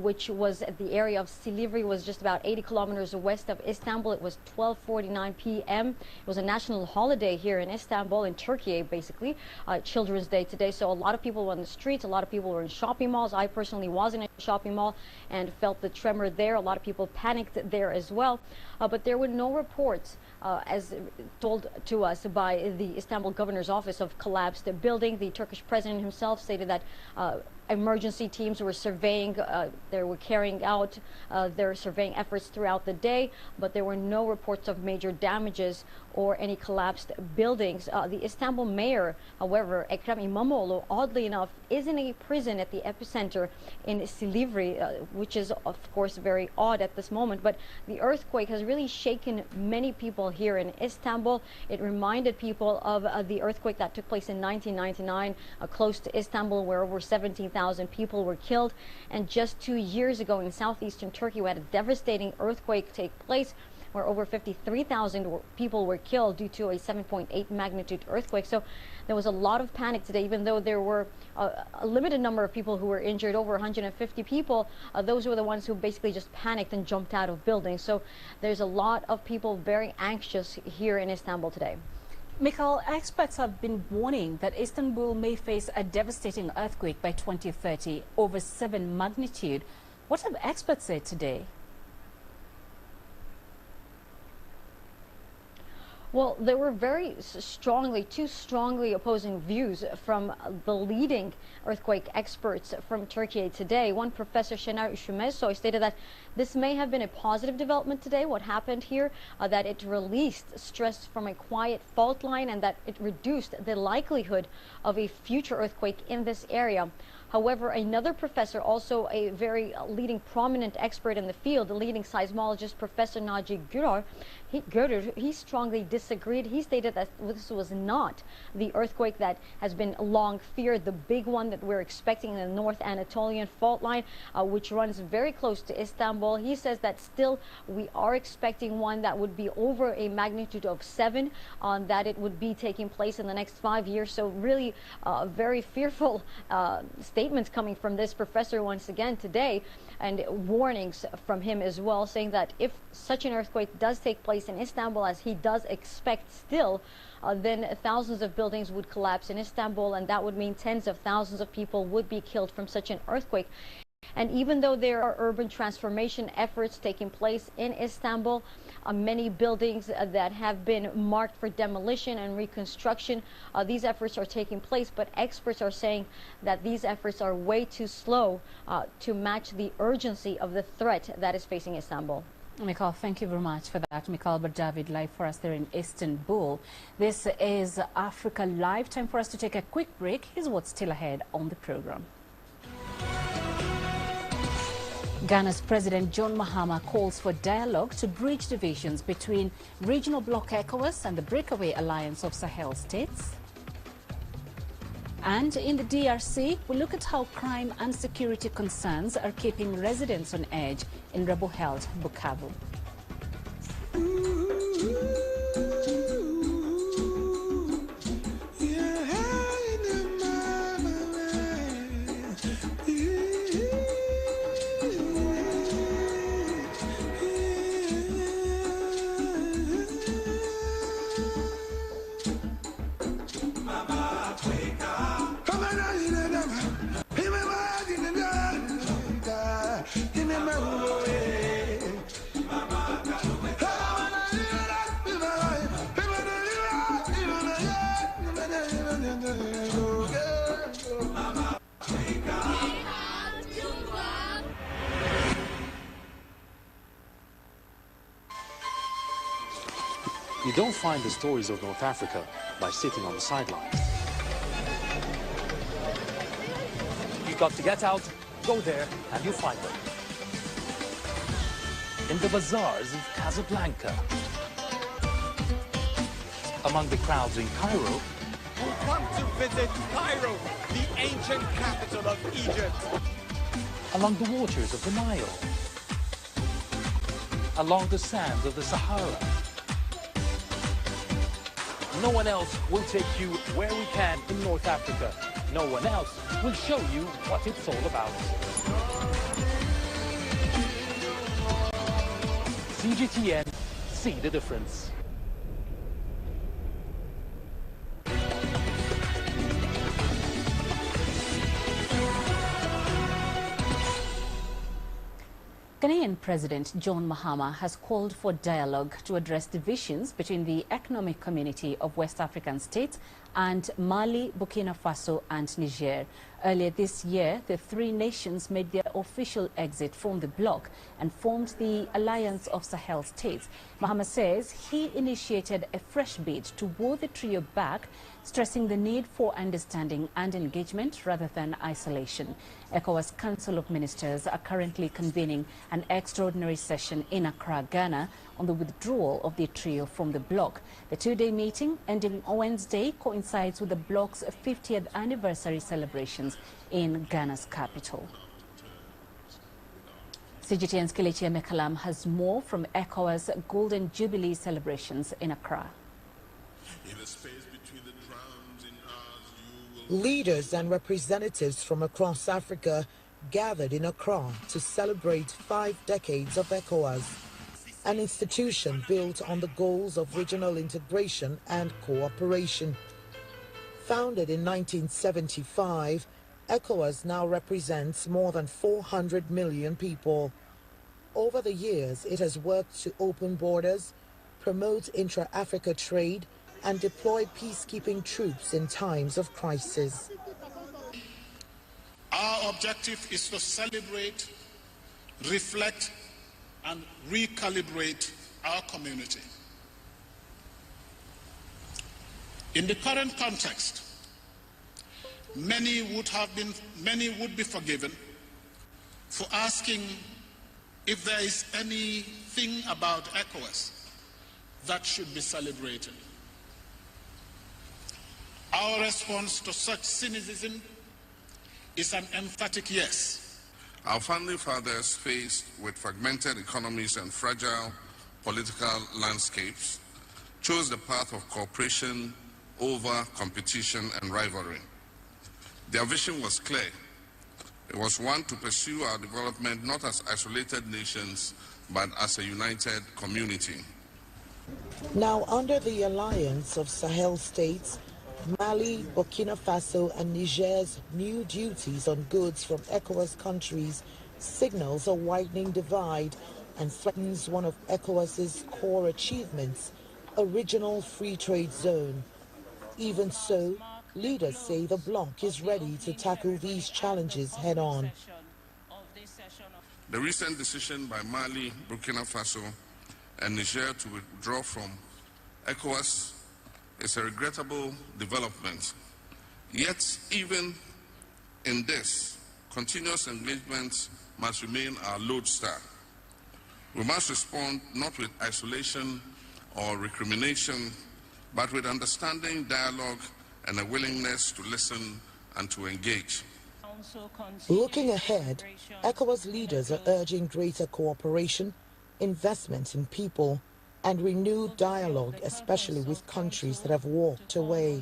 which was at the area of Silivri, was just about 80 kilometers west of Istanbul. It was 12:49 p.m. It was a national holiday here in Istanbul, in Turkey, basically, Children's Day today. So a lot of people were on the streets, a lot of people were in shopping malls. I personally was in shopping mall and felt the tremor there. A lot of people panicked there as well, but there were no reports, as told to us by the Istanbul governor's office, of collapsed building. The Turkish president himself stated that emergency teams were surveying, they were carrying out their surveying efforts throughout the day, but there were no reports of major damages or any collapsed buildings. The Istanbul mayor, however, Ekrem İmamoğlu, oddly enough, is in a prison at the epicenter in Silivri, which is of course very odd at this moment, but the earthquake has really shaken many people here in Istanbul. It reminded people of the earthquake that took place in 1999 close to Istanbul, where over 17,000 people were killed. And just 2 years ago in southeastern Turkey, we had a devastating earthquake take place where over 53,000 people were killed due to a 7.8 magnitude earthquake. So there was a lot of panic today, even though there were a limited number of people who were injured, over 150 people. Those were the ones who basically just panicked and jumped out of buildings. So there's a lot of people very anxious here in Istanbul today. Mikhail, experts have been warning that Istanbul may face a devastating earthquake by 2030, over 7 magnitude. What have experts said today? Well, there were two strongly opposing views from the leading earthquake experts from Turkey today. One, Professor Şener Üşümezsoy, stated that this may have been a positive development today, what happened here, that it released stress from a quiet fault line and that it reduced the likelihood of a future earthquake in this area. However, another professor, also a very leading prominent expert in the field, the leading seismologist, Professor Naci Gürer, he strongly disagreed. He stated that this was not the earthquake that has been long feared, the big one that we're expecting in the North Anatolian fault line, which runs very close to Istanbul. He says that still we are expecting one that would be over a magnitude of 7, that it would be taking place in the next 5 years. So really very fearful statements coming from this professor once again today, and warnings from him as well, saying that if such an earthquake does take place in Istanbul, as he does expect still, then thousands of buildings would collapse in Istanbul, and that would mean tens of thousands of people would be killed from such an earthquake. And even though there are urban transformation efforts taking place in Istanbul, many buildings that have been marked for demolition and reconstruction, these efforts are taking place, but experts are saying that these efforts are way too slow to match the urgency of the threat that is facing Istanbul. Mikhail, thank you very much for that. Mikhail David live for us there in Istanbul. This is Africa Live. Time for us to take a quick break. Here's what's still ahead on the program. Ghana's President John Mahama calls for dialogue to bridge divisions between regional bloc ECOWAS and the breakaway alliance of Sahel states. And in the DRC, we look at how crime and security concerns are keeping residents on edge in rebel-held Bukavu. You don't find the stories of North Africa by sitting on the sidelines. You've got to get out, go there, and you'll find them. In the bazaars of Casablanca, among the crowds in Cairo, who come to visit Cairo, the ancient capital of Egypt. Along the waters of the Nile, along the sands of the Sahara. No one else will take you where we can in North Africa. No one else will show you what it's all about. CGTN, see the difference. Ghanaian President John Mahama has called for dialogue to address divisions between the economic community of West African states and Mali, Burkina Faso and Niger. Earlier this year, the three nations made their official exit from the bloc and formed the Alliance of Sahel States. Mahama says he initiated a fresh bid to woo the trio back, stressing the need for understanding and engagement rather than isolation. ECOWAS Council of Ministers are currently convening an extraordinary session in Accra, Ghana, on the withdrawal of the trio from the bloc. The two-day meeting, ending on Wednesday, coincides with the bloc's 50th anniversary celebrations in Ghana's capital. CGTN's Kelechi Emekalam has more from ECOWAS Golden Jubilee celebrations in Accra. Leaders and representatives from across Africa gathered in Accra to celebrate 5 decades of ECOWAS, an institution built on the goals of regional integration and cooperation. Founded in 1975, ECOWAS now represents more than 400 million people. Over the years, it has worked to open borders, promote intra-Africa trade, and deploy peacekeeping troops in times of crisis. Our objective is to celebrate, reflect, and recalibrate our community. In the current context, many would be forgiven for asking if there is anything about ECOWAS that should be celebrated. Our response to such cynicism is an emphatic yes. Our founding fathers, faced with fragmented economies and fragile political landscapes, chose the path of cooperation over competition and rivalry. Their vision was clear. It was one to pursue our development not as isolated nations, but as a united community. Now, under the Alliance of Sahel States, Mali, Burkina Faso and Niger's new duties on goods from ECOWAS countries signals a widening divide and threatens one of ECOWAS's core achievements, a regional free trade zone. Even so, leaders say the bloc is ready to tackle these challenges head-on. The recent decision by Mali, Burkina Faso and Niger to withdraw from ECOWAS is a regrettable development. Yet, even in this, continuous engagement must remain our lodestar. We must respond not with isolation or recrimination, but with understanding, dialogue, and a willingness to listen and to engage. Looking ahead, ECOWAS leaders are urging greater cooperation, investment in people, and renewed dialogue, especially with countries that have walked away.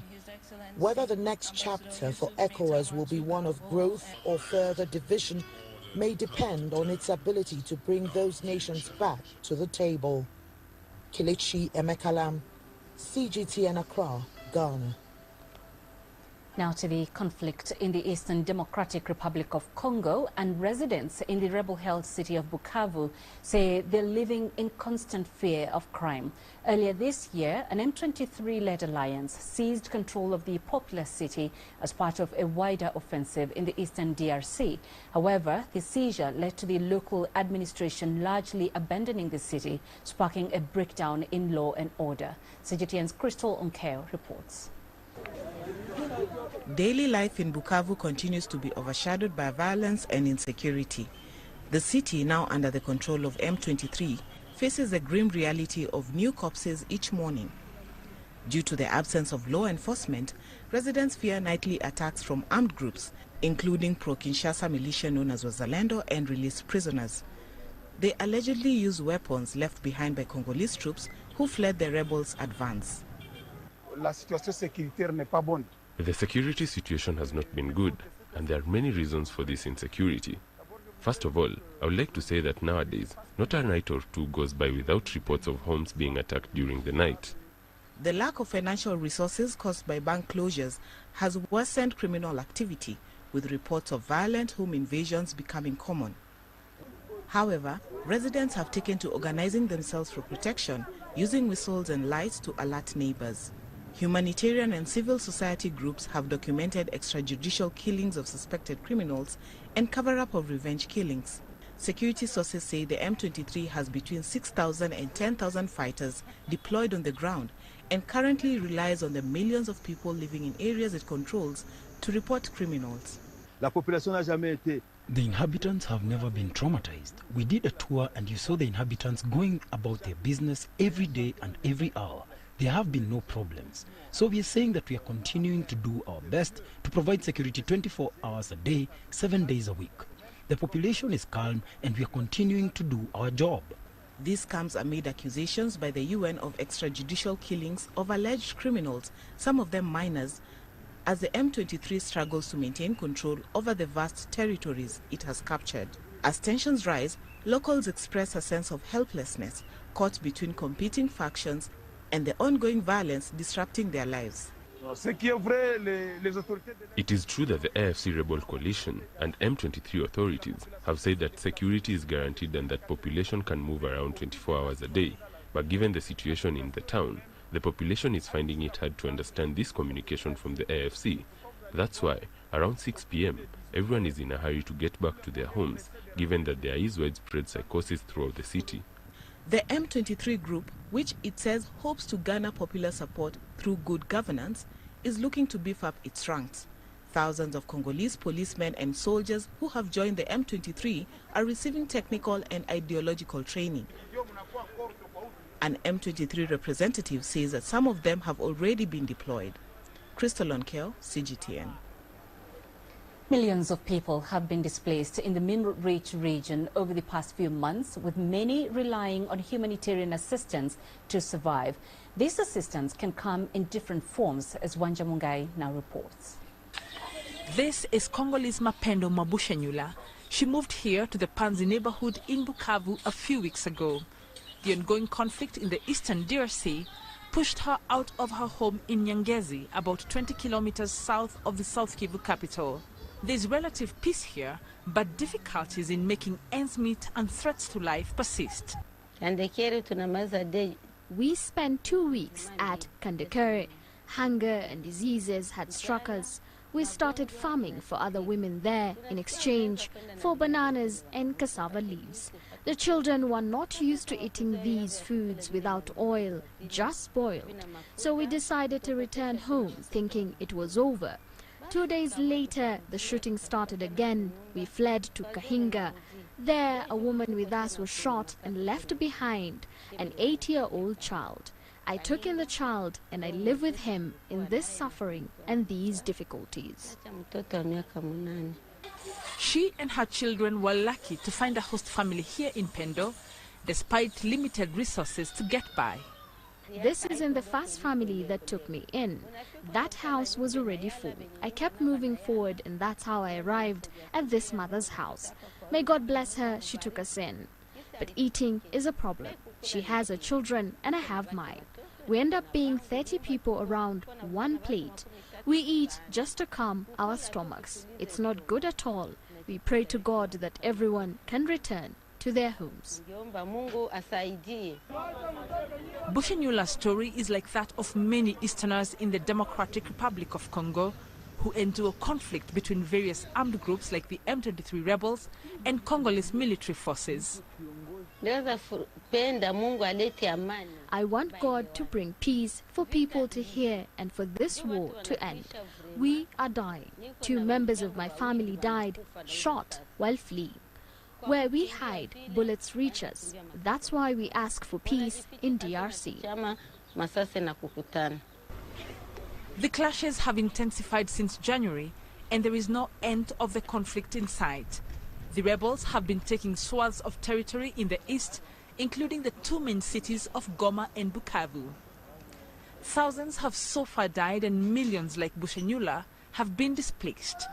Whether the next chapter for ECOWAS will be one of growth or further division may depend on its ability to bring those nations back to the table. Kelechi Emekalam, CGTN Accra, Ghana. Now to the conflict in the Eastern Democratic Republic of Congo, and residents in the rebel-held city of Bukavu say they're living in constant fear of crime. Earlier this year, an M23-led alliance seized control of the populous city as part of a wider offensive in the eastern DRC. However, the seizure led to the local administration largely abandoning the city, sparking a breakdown in law and order. CGTN's Crystal Onkeo reports. Daily life in Bukavu continues to be overshadowed by violence and insecurity. The city, now under the control of M23, faces the grim reality of new corpses each morning. Due to the absence of law enforcement, residents fear nightly attacks from armed groups, including pro-Kinshasa militia known as Wazalendo and released prisoners. They allegedly use weapons left behind by Congolese troops who fled the rebels' advance. The security situation has not been good, and there are many reasons for this insecurity. First of all, I would like to say that nowadays, not a night or two goes by without reports of homes being attacked during the night. The lack of financial resources caused by bank closures has worsened criminal activity, with reports of violent home invasions becoming common. However, residents have taken to organizing themselves for protection, using whistles and lights to alert neighbors. Humanitarian and civil society groups have documented extrajudicial killings of suspected criminals and cover-up of revenge killings. Security sources say the M23 has between 6,000 and 10,000 fighters deployed on the ground and currently relies on the millions of people living in areas it controls to report criminals. The inhabitants have never been traumatized. We did a tour and you saw the inhabitants going about their business every day and every hour. There have been no problems. So we are saying that we are continuing to do our best to provide security 24 hours a day, 7 days a week. The population is calm and we are continuing to do our job. This comes amid accusations by the UN of extrajudicial killings of alleged criminals, some of them minors, as the M23 struggles to maintain control over the vast territories it has captured. As tensions rise, locals express a sense of helplessness, caught between competing factions and the ongoing violence disrupting their lives. It is true that the AFC rebel coalition and M23 authorities have said that security is guaranteed and that population can move around 24 hours a day. But given the situation in the town, the population is finding it hard to understand this communication from the AFC. That's why, around 6 p.m., everyone is in a hurry to get back to their homes, given that there is widespread psychosis throughout the city. The M23 group, which it says hopes to garner popular support through good governance, is looking to beef up its ranks. Thousands of Congolese policemen and soldiers who have joined the M23 are receiving technical and ideological training. An M23 representative says that some of them have already been deployed. Crystal Onkeo, CGTN. Millions of people have been displaced in the mineral-rich region over the past few months, with many relying on humanitarian assistance to survive. This assistance can come in different forms, as Wanja Mungai now reports. This is Congolese Mapendo Mabushenyula. She moved here to the Panzi neighborhood in Bukavu a few weeks ago. The ongoing conflict in the eastern DRC pushed her out of her home in Nyangezi, about 20 kilometers south of the South Kivu capital. There's relative peace here, but difficulties in making ends meet and threats to life persist. We spent 2 weeks at Kandekere. Hunger and diseases had struck us. We started farming for other women there in exchange for bananas and cassava leaves. The children were not used to eating these foods without oil, just boiled. So we decided to return home thinking it was over. 2 days later, the shooting started again. We fled to Kahinga. There, a woman with us was shot and left behind an 8-year-old child. I took in the child and I live with him in this suffering and these difficulties. She and her children were lucky to find a host family here in Pendo, despite limited resources to get by. This is in the first family that took me in. That house was already full. I kept moving forward and that's how I arrived at this mother's house. May God bless her, she took us in. But eating is a problem. She has her children and I have mine. We end up being 30 people around one plate. We eat just to calm our stomachs. It's not good at all. We pray to God that everyone can return to their homes. Bushenyula's story is like that of many Easterners in the Democratic Republic of Congo who endure conflict between various armed groups like the M23 rebels and Congolese military forces. I want God to bring peace for people to hear and for this war to end. We are dying. 2 members of my family died, shot while fleeing. Where we hide, bullets reach us. That's why we ask for peace in DRC. The clashes have intensified since January, and there is no end of the conflict in sight. The rebels have been taking swaths of territory in the east, including the 2 main cities of Goma and Bukavu. Thousands have so far died and millions like Bushenyula have been displaced.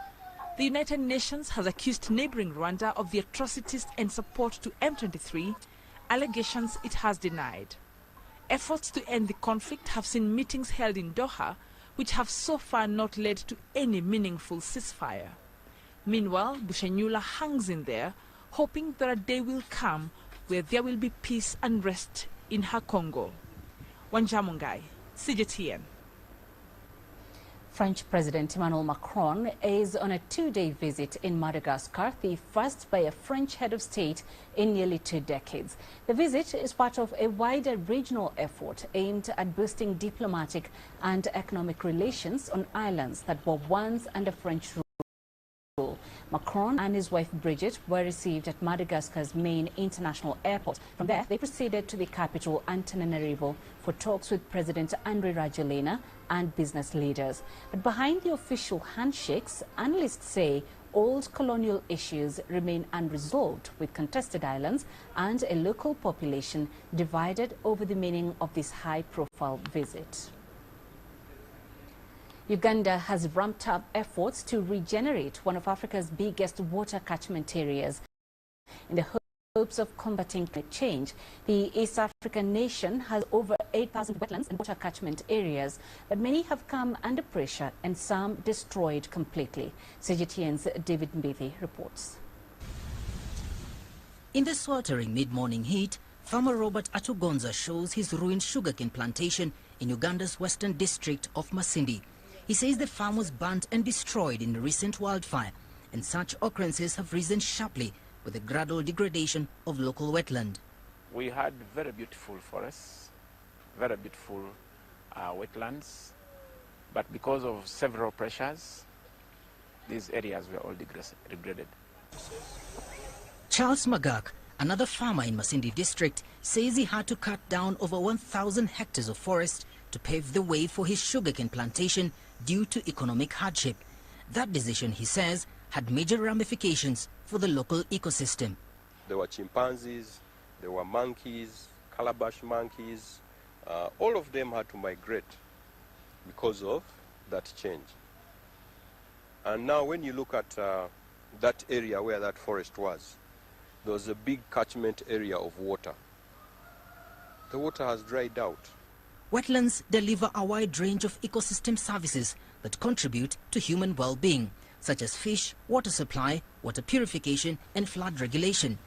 The United Nations has accused neighboring Rwanda of the atrocities and support to M23, allegations it has denied. Efforts to end the conflict have seen meetings held in Doha, which have so far not led to any meaningful ceasefire. Meanwhile, Bushenyula hangs in there, hoping that a day will come where there will be peace and rest in her Congo. Wanjamungai, CGTN. French President Emmanuel Macron is on a 2-day visit in Madagascar, the first by a French head of state in nearly 2 decades. The visit is part of a wider regional effort aimed at boosting diplomatic and economic relations on islands that were once under French rule. Macron and his wife Brigitte were received at Madagascar's main international airport. From there, they proceeded to the capital, Antananarivo, for talks with President Andry Rajoelina and business leaders. But behind the official handshakes, analysts say old colonial issues remain unresolved, with contested islands and a local population divided over the meaning of this high-profile visit. Uganda has ramped up efforts to regenerate one of Africa's biggest water catchment areas. In the hopes of combating climate change, the East African nation has over 8,000 wetlands and water catchment areas, but many have come under pressure and some destroyed completely. CGTN's David Mbithi reports. In the sweltering mid-morning heat, farmer Robert Atugonza shows his ruined sugarcane plantation in Uganda's western district of Masindi. He says the farm was burnt and destroyed in a recent wildfire, and such occurrences have risen sharply with the gradual degradation of local wetland. We had very beautiful forests, very beautiful wetlands, but because of several pressures, these areas were all degraded. Charles Magak, another farmer in Masindi district, says he had to cut down over 1,000 hectares of forest to pave the way for his sugarcane plantation due to economic hardship. That decision, he says, had major ramifications for the local ecosystem. There were chimpanzees, there were monkeys, calabash monkeys. All of them had to migrate because of that change. And now when you look at that area where that forest was, there was a big catchment area of water. The water has dried out. Wetlands deliver a wide range of ecosystem services that contribute to human well-being, such as fish, water supply, water purification, and flood regulation.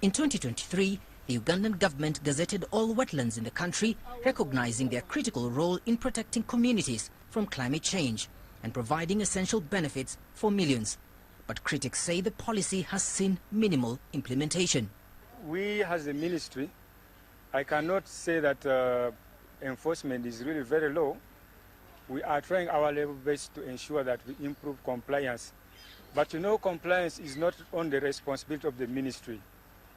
In 2023, the Ugandan government gazetted all wetlands in the country, recognizing their critical role in protecting communities from climate change and providing essential benefits for millions. But critics say the policy has seen minimal implementation. We as a ministry, I cannot say that enforcement is really very low. We are trying our level best to ensure that we improve compliance. But you know, compliance is not only the responsibility of the ministry.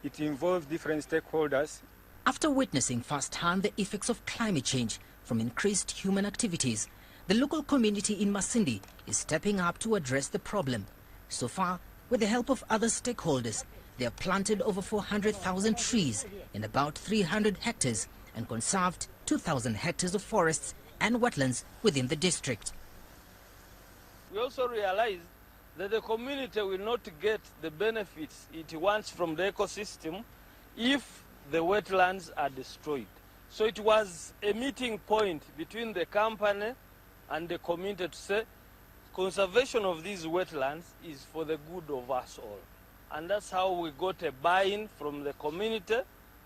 It involves different stakeholders. After witnessing firsthand the effects of climate change from increased human activities, the local community in Masindi is stepping up to address the problem. So far, with the help of other stakeholders, they have planted over 400,000 trees in about 300 hectares and conserved 2,000 hectares of forests and wetlands within the district. We also realized that the community will not get the benefits it wants from the ecosystem if the wetlands are destroyed. So it was a meeting point between the company and the community to say conservation of these wetlands is for the good of us all. And that's how we got a buy-in from the community,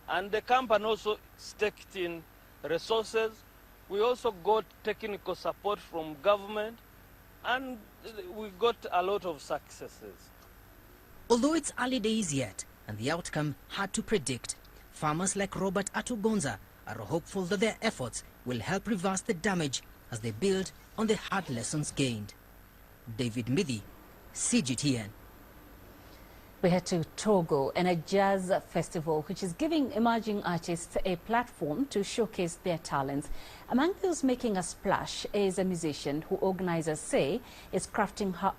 and the company also staked in resources. We also got technical support from government, and we got a lot of successes. Although it's early days yet, and the outcome hard to predict, farmers like Robert Atugonza are hopeful that their efforts will help reverse the damage as they build on the hard lessons gained. David Mbithi, CGTN. We head to Togo and a jazz festival which is giving emerging artists a platform to showcase their talents. Among those making a splash is a musician who organizers say is crafting her